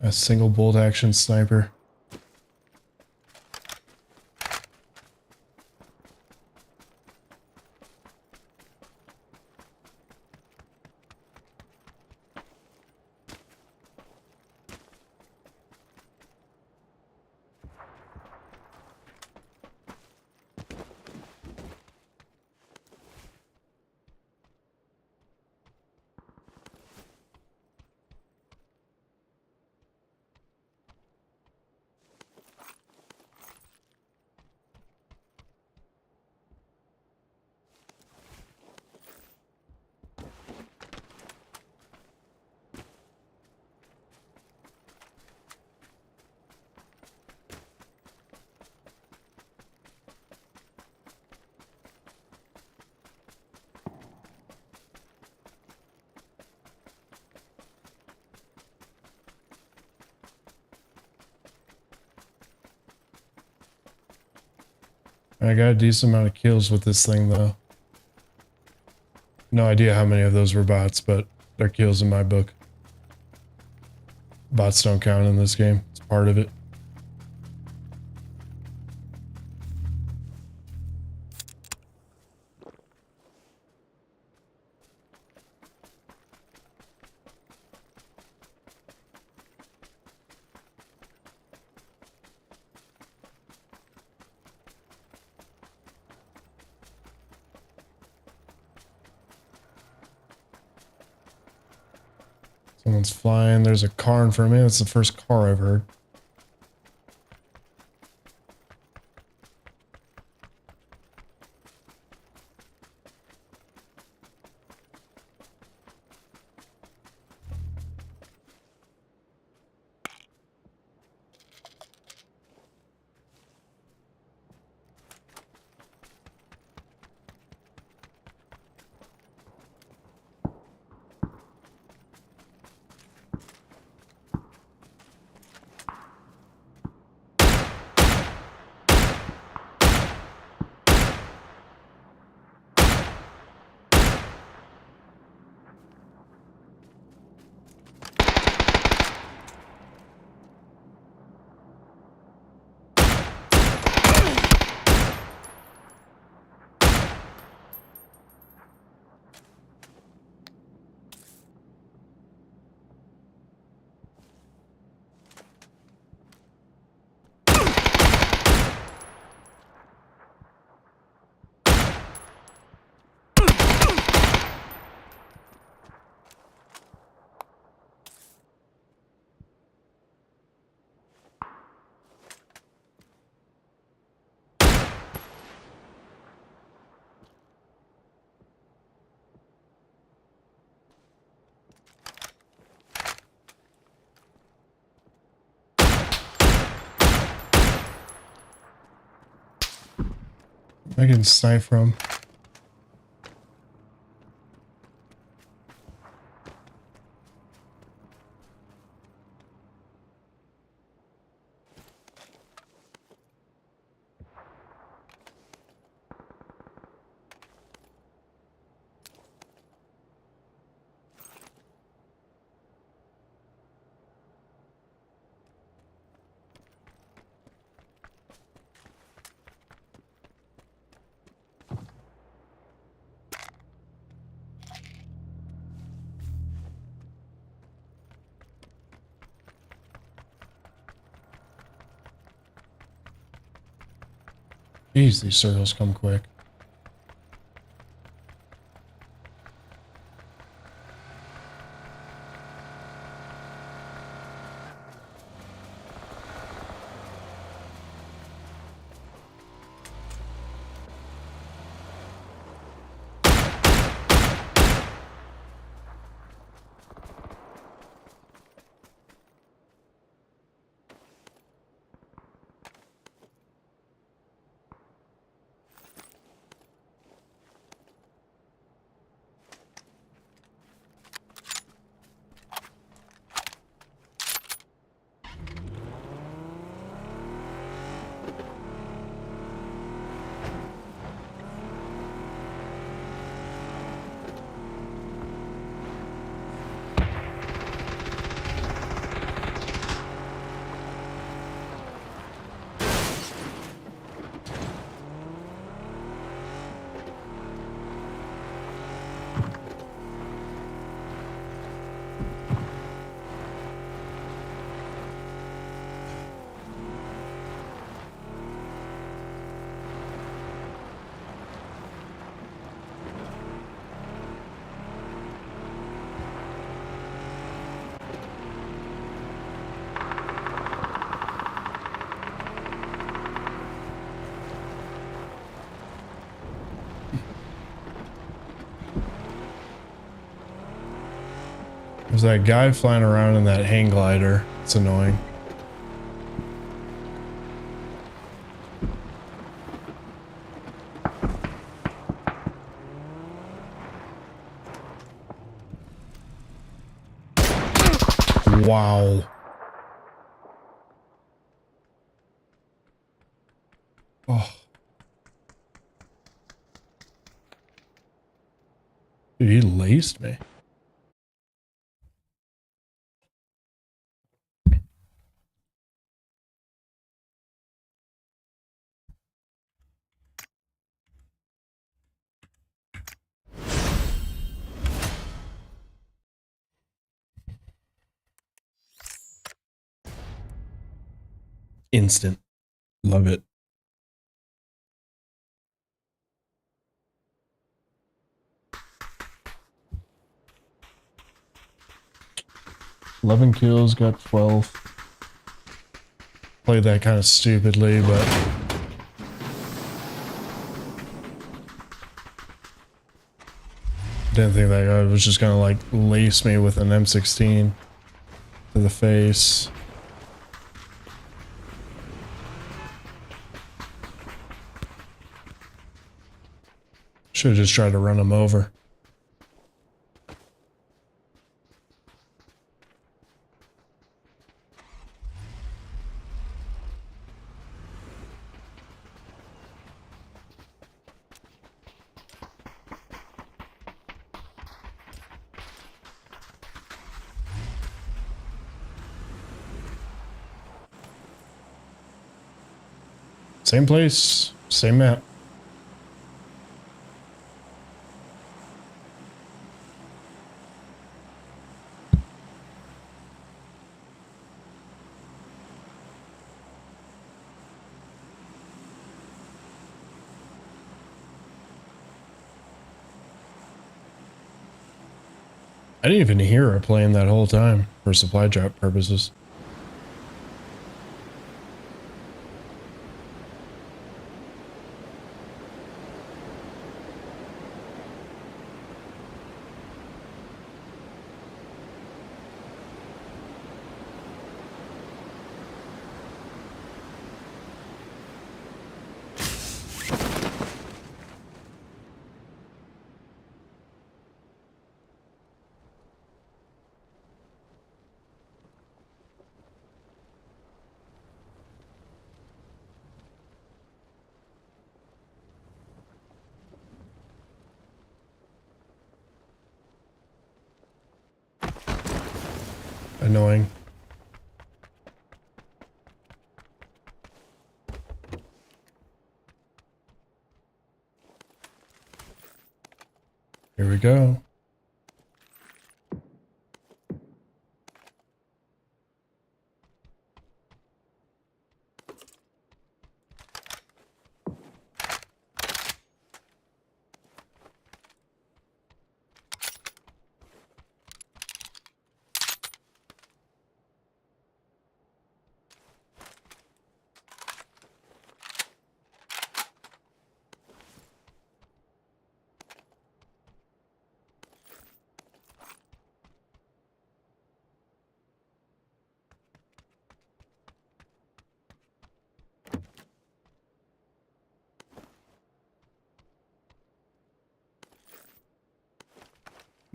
A single bolt action sniper. I got a decent amount of kills with this thing though. No idea how many of those were bots, but they're kills in my book. Bots don't count in this game. It's part of it. Someone's flying. There's a car in front of me. That's the first car I've heard. I can snipe from. Jeez, these circles come quick. There's that guy flying around in that hang glider. It's annoying. Wow. Oh. Dude, he laced me. Instant. Love it. 11 kills, got 12. Played that kind of stupidly, but didn't think that guy was just gonna like lace me with an M16 to the face. Should have just tried to run him over. Same place, same map. I didn't even hear her playing that whole time for supply drop purposes. Annoying. Here we go.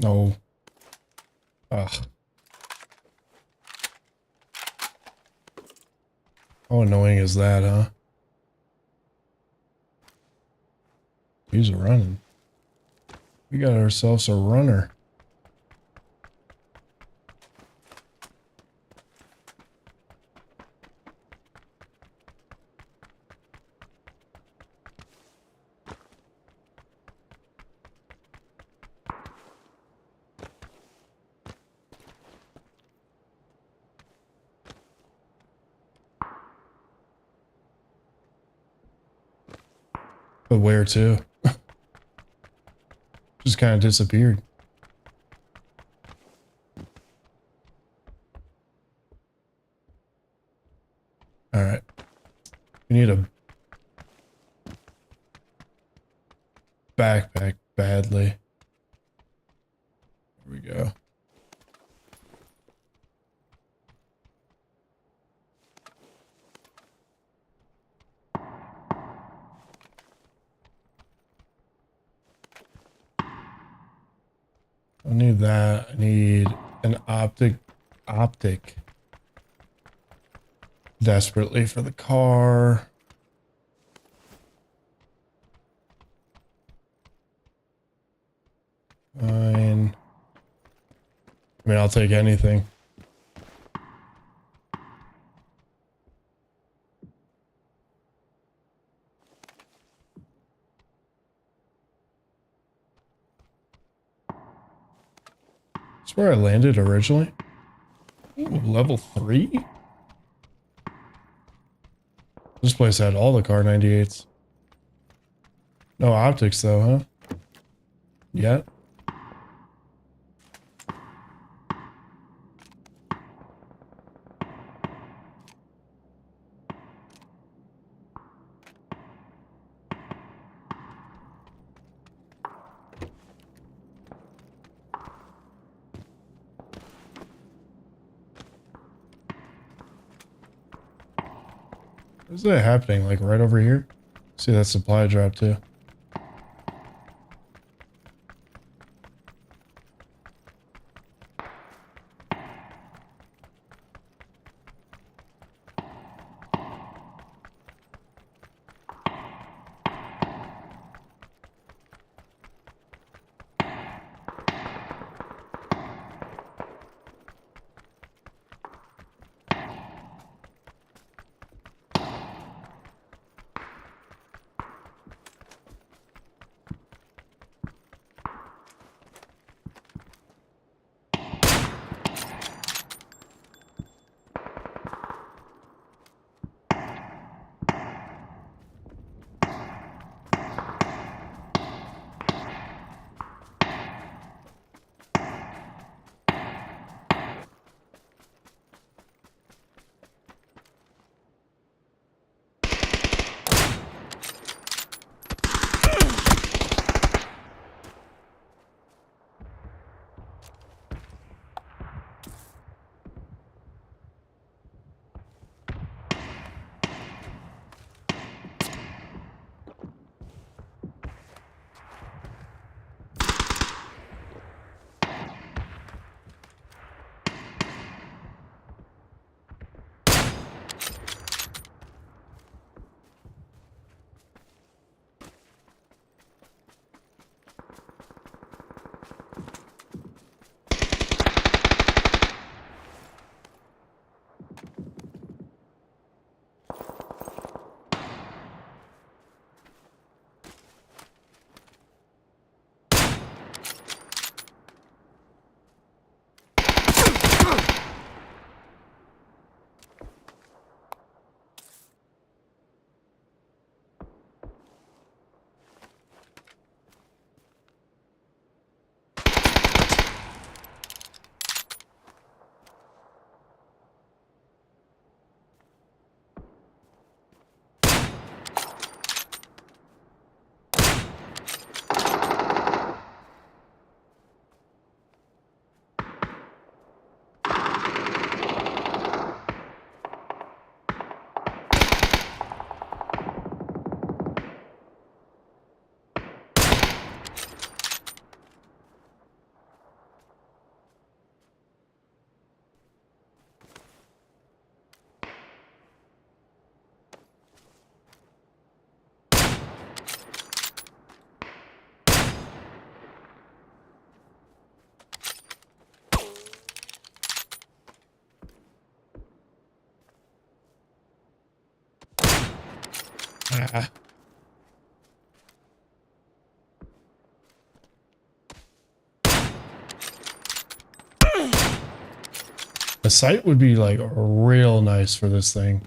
No. Ugh. How annoying is that, huh? He's running. We got ourselves a runner. But where to? Just kind of disappeared. All right. We need a backpack badly. Here we go. I need that. I need an optic. Desperately for the car. Fine. I mean, I'll take anything. That's where I landed originally. Ooh, level 3? This place had all the car 98s. No optics though, huh? Yet. Is that happening? Like right over here? See that supply drop too. Ah. A sight would be like real nice for this thing.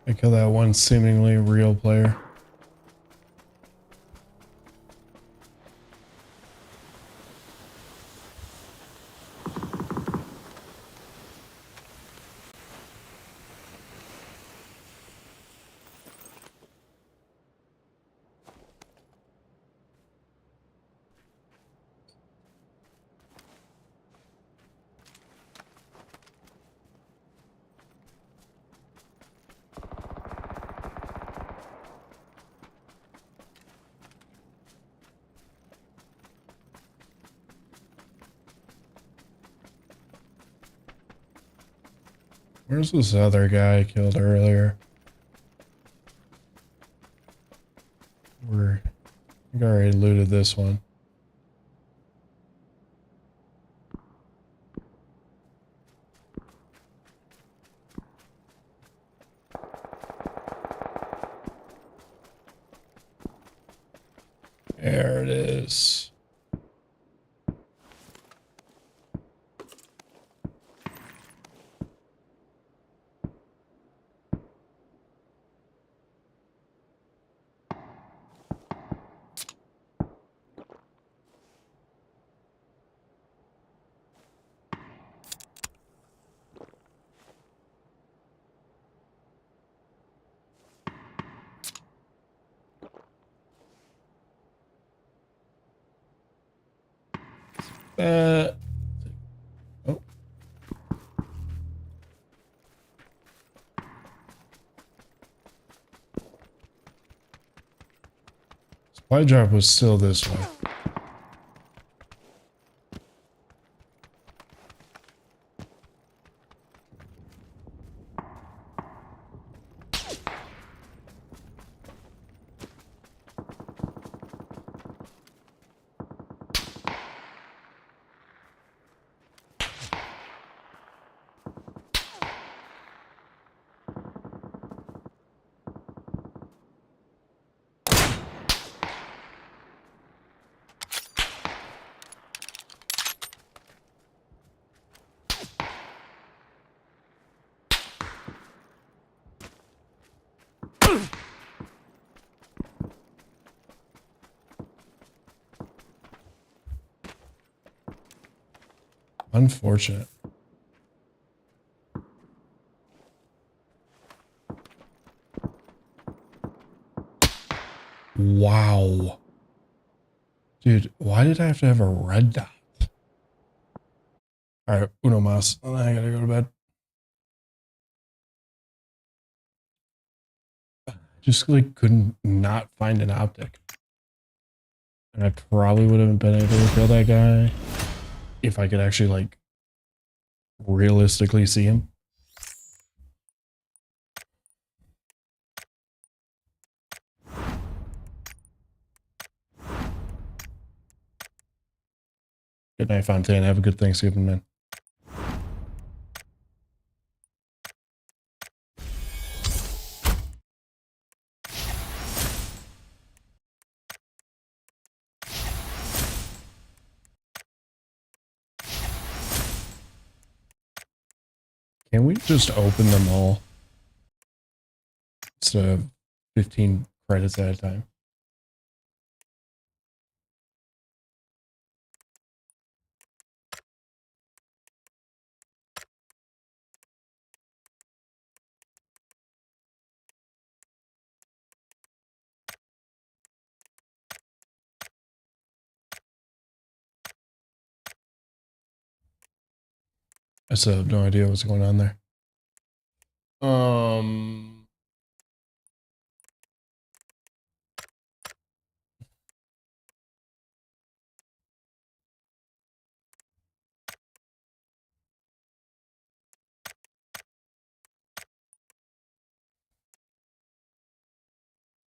I kill that one seemingly real player. Where's this other guy I killed earlier? I think I already looted this one. There it is. Oh. Supply drop was still this way. Unfortunate. Wow. Dude, why did I have to have a red dot? All right, uno mas. I gotta go to bed. Just like couldn't not find an optic. And I probably would have been able to kill that guy if I could actually like realistically see him. Good night, Fontaine. Have a good Thanksgiving, man. Can we just open them all instead of 15 credits at a time? I still have no idea what's going on there. How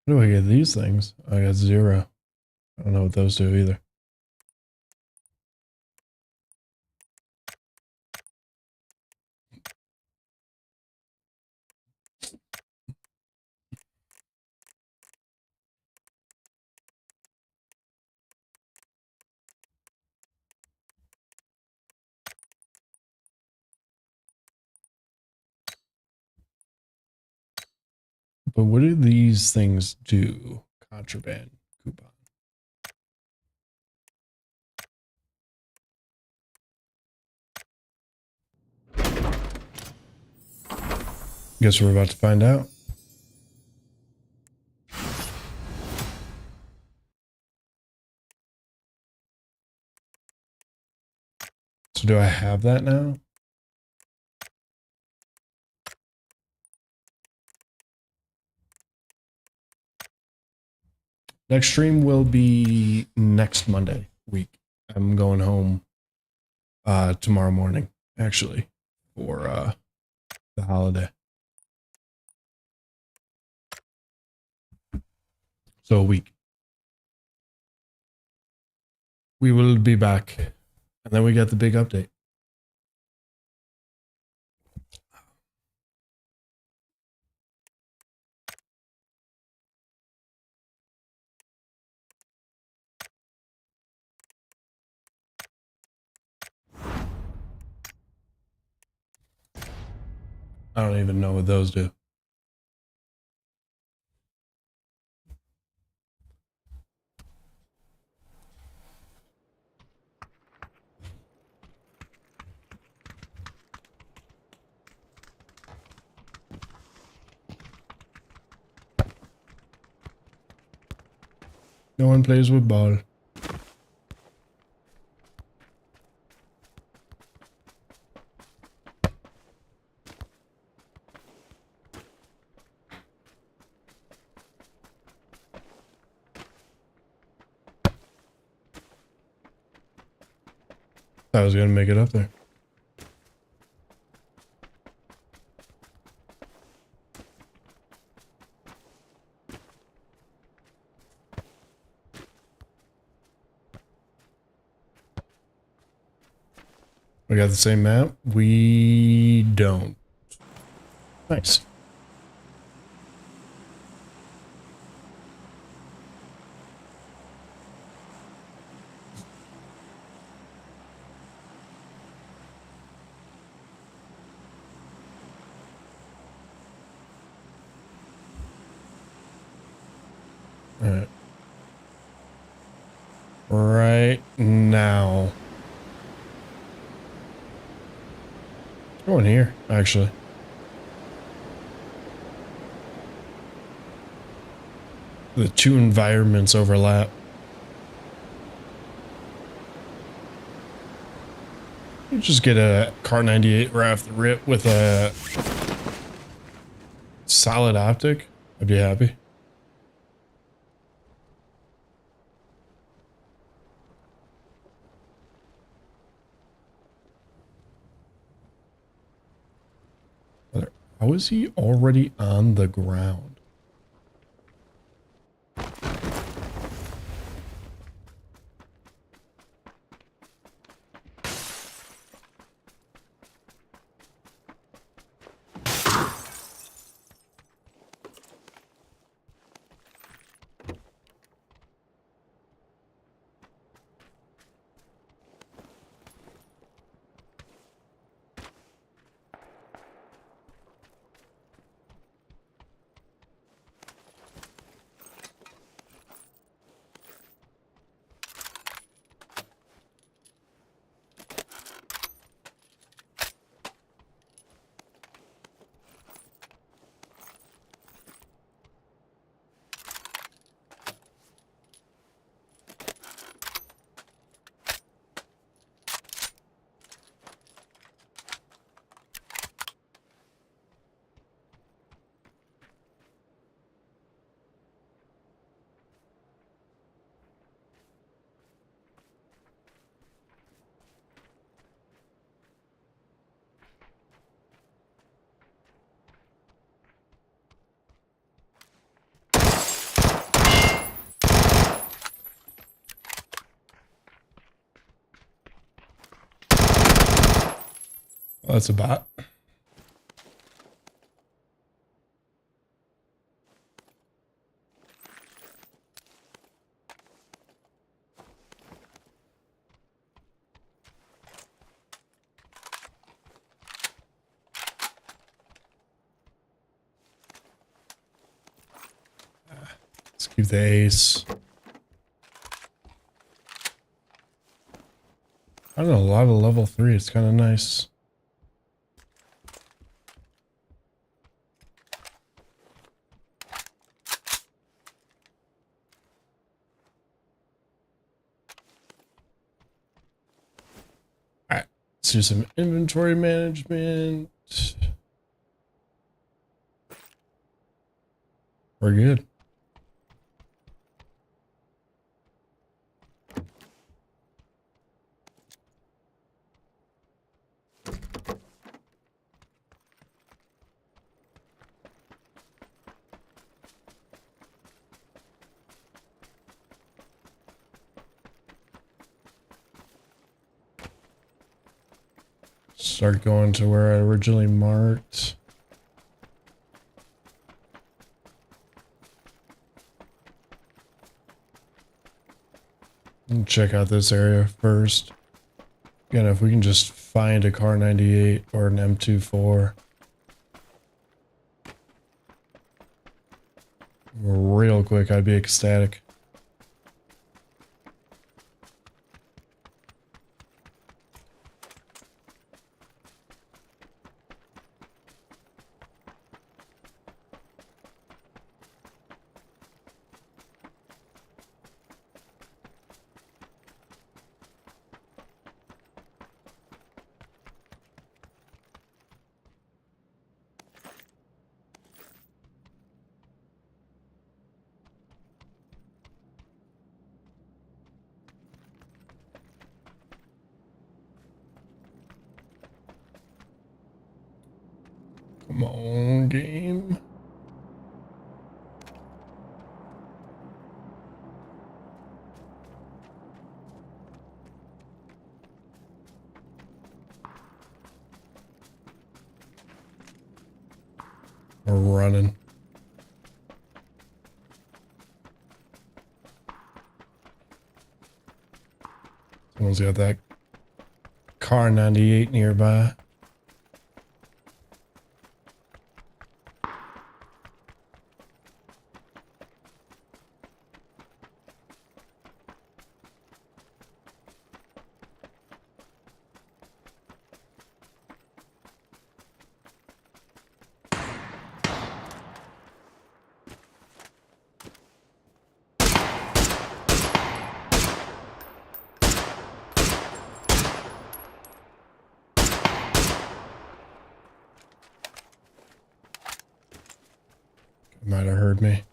do I get these things? I got 0. I don't know what those do either. But what do these things do? Contraband coupon. Guess we're about to find out. So do I have that now? Next stream will be next Monday week. I'm going home tomorrow morning, actually, for the holiday. So a week. We will be back. And then we got the big update. I don't even know what those do. No one plays with ball. I was gonna make it up there. We got the same map? We don't. Nice. All right. Right now. Go in here, actually. The two environments overlap. You just get a Car 98 right off the rip with a solid optic. I'd be happy. How is he already on the ground? Oh, that's a bot. Let's keep the ace. I don't know, a lot of level 3. It's kind of nice. All right, let's do some inventory management. We're good. Start going to where I originally marked. And check out this area first. Again, if we can just find a Car 98 or an M24. Real quick, I'd be ecstatic. Come on, game. We're running. Someone's got that car 98 nearby. Might have heard me.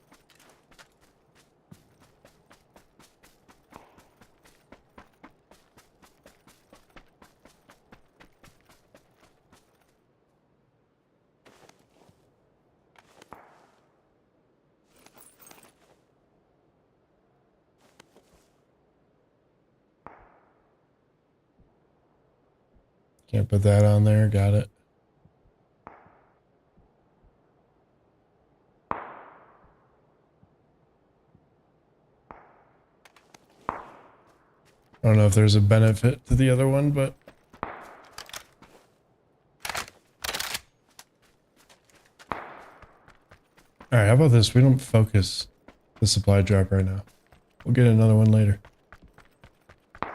Can't put that on there. Got it. I don't know if there's a benefit to the other one, but all right, how about this? We don't focus the supply drop right now. We'll get another one later. I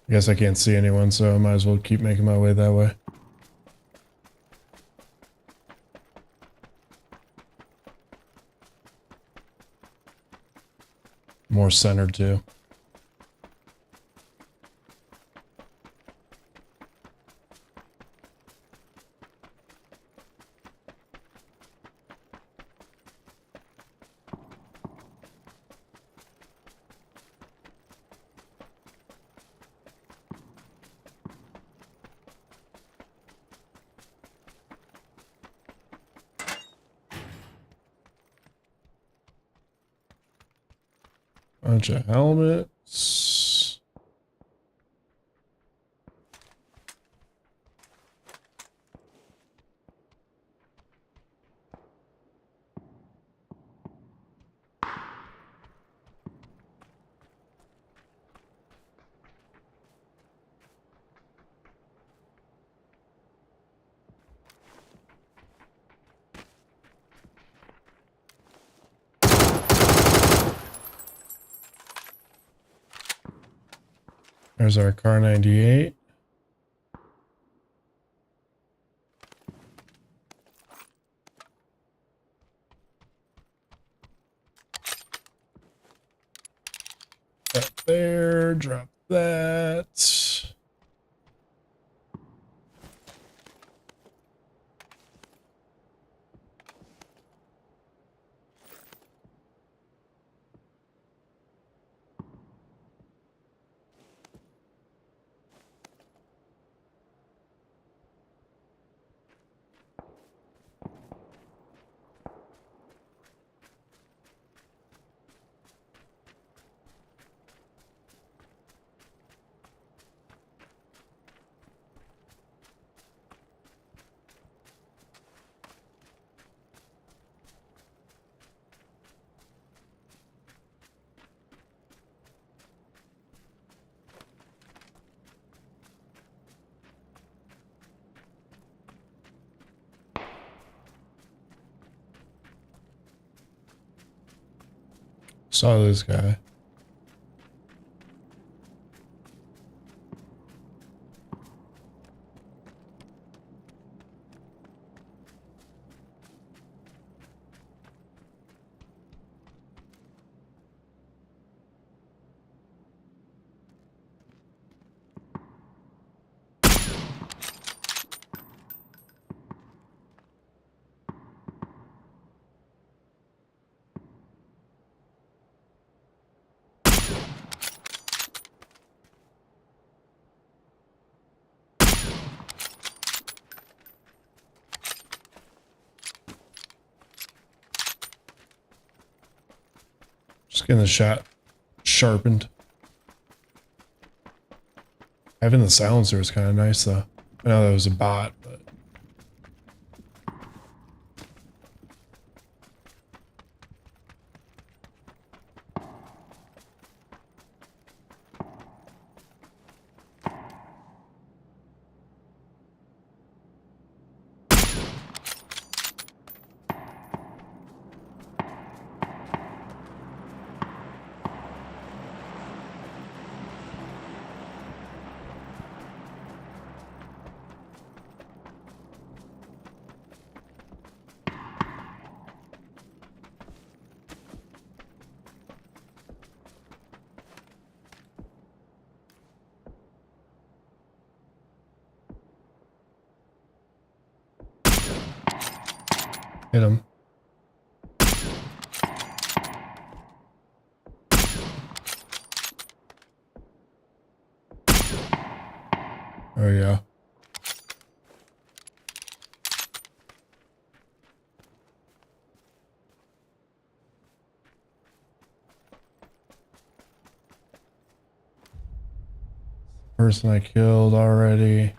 guess I can't see anyone, so I might as well keep making my way that way. More centered too. Bunch of helmets. There's our car 98. Up there, drop that. Saw this guy. Just getting the shot sharpened. Having the silencer is kind of nice though. I know that was a bot, but hit him. Oh yeah. Person I killed already.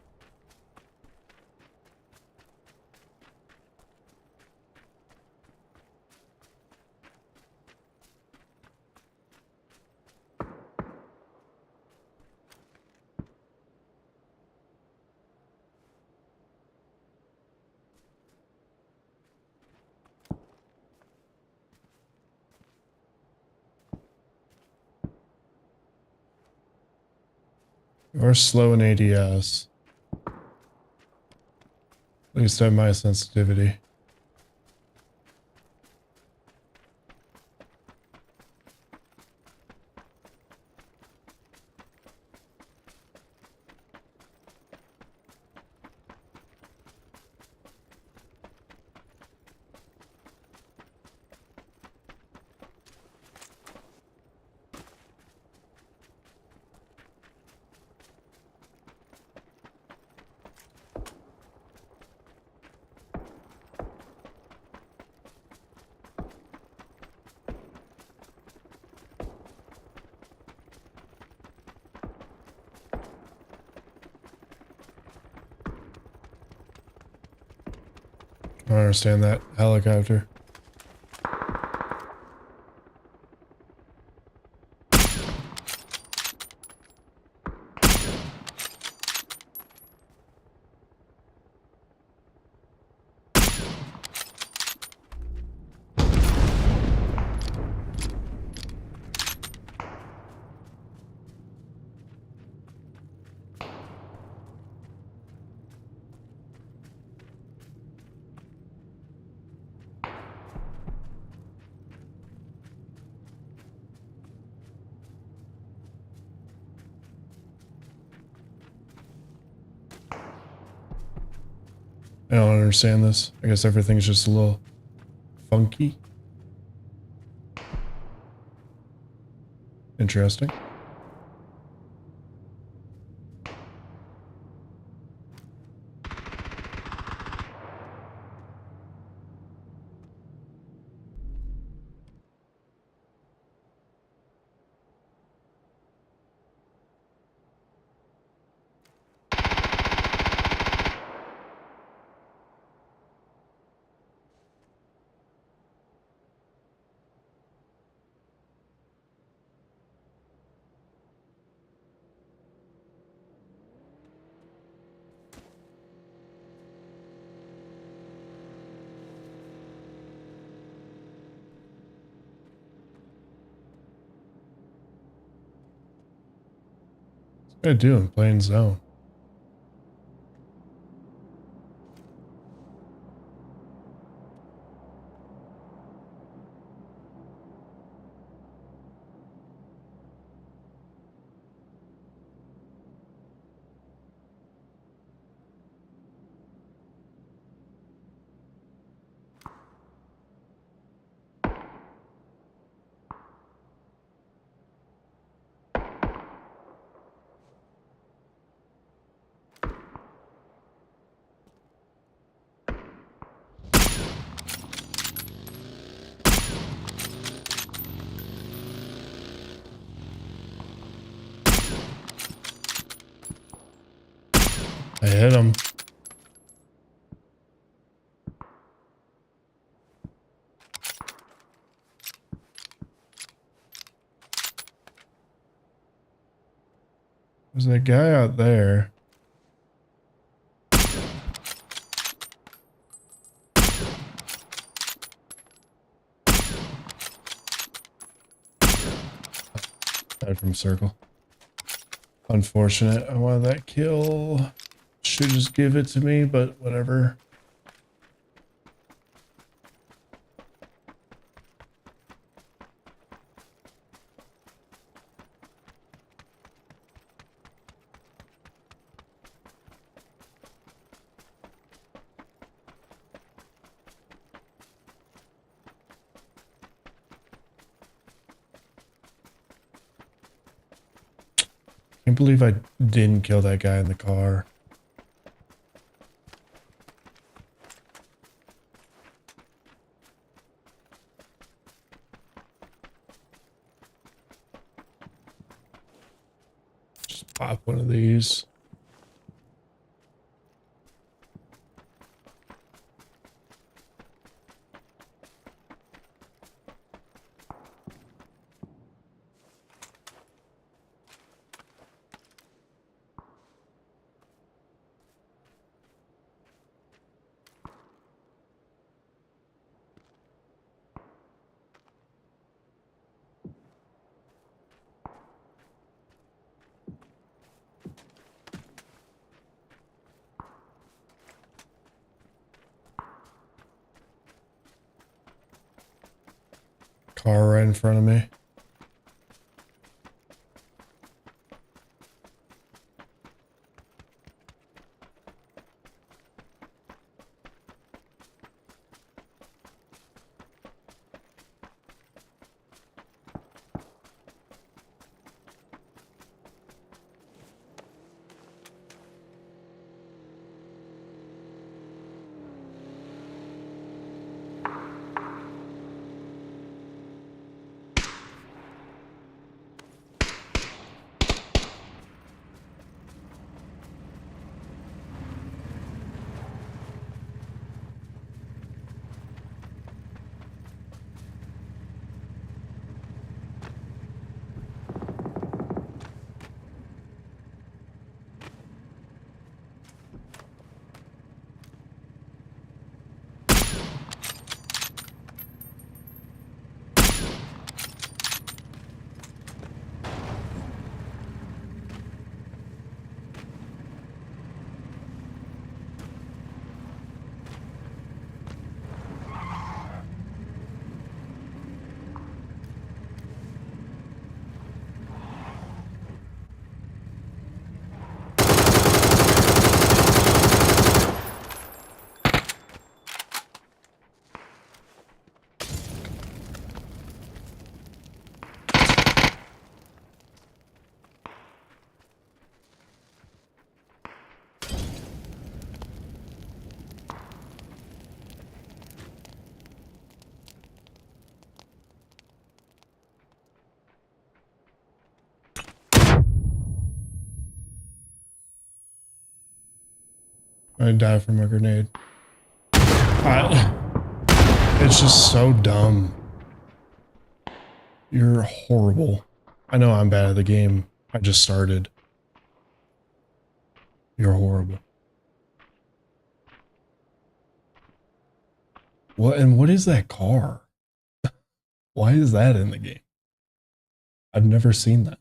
Or slow in ADS. At least I have my sensitivity. I don't understand that helicopter. I don't understand this. I guess everything's just a little funky. Interesting. What I do in plain zone? I hit him. There's a guy out there. Died from circle. Unfortunate. I wanted that kill. Should just give it to me, but whatever. Can't believe I didn't kill that guy in the car. Just pop one of these. Car right in front of me. I die from a grenade. It's just so dumb. You're horrible. I know I'm bad at the game. I just started. You're horrible. What and what is that car? Why is that in the game? I've never seen that.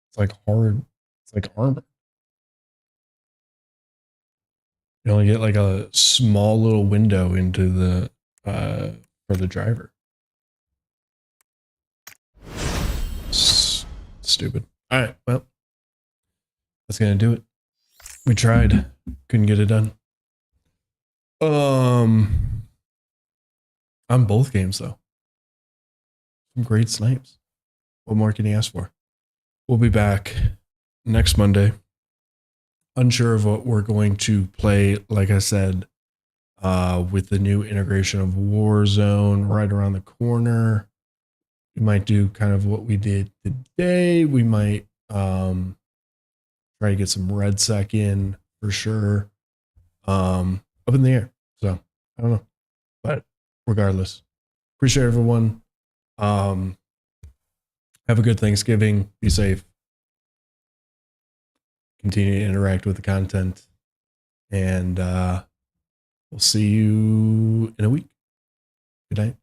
It's like hard. It's like armor. You only get like a small little window into the for the driver. Stupid. All right, well, that's gonna do it. We tried, couldn't get it done. On both games though, some great snipes. What more can you ask for? We'll be back next Monday. Unsure of what we're going to play, like I said, with the new integration of Warzone right around the corner. We might do kind of what we did today. We might try to get some red sec in for sure up in the air. So I don't know. But regardless, appreciate everyone. Have a good Thanksgiving. Be safe. Continue to interact with the content. And we'll see you in a week. Good night.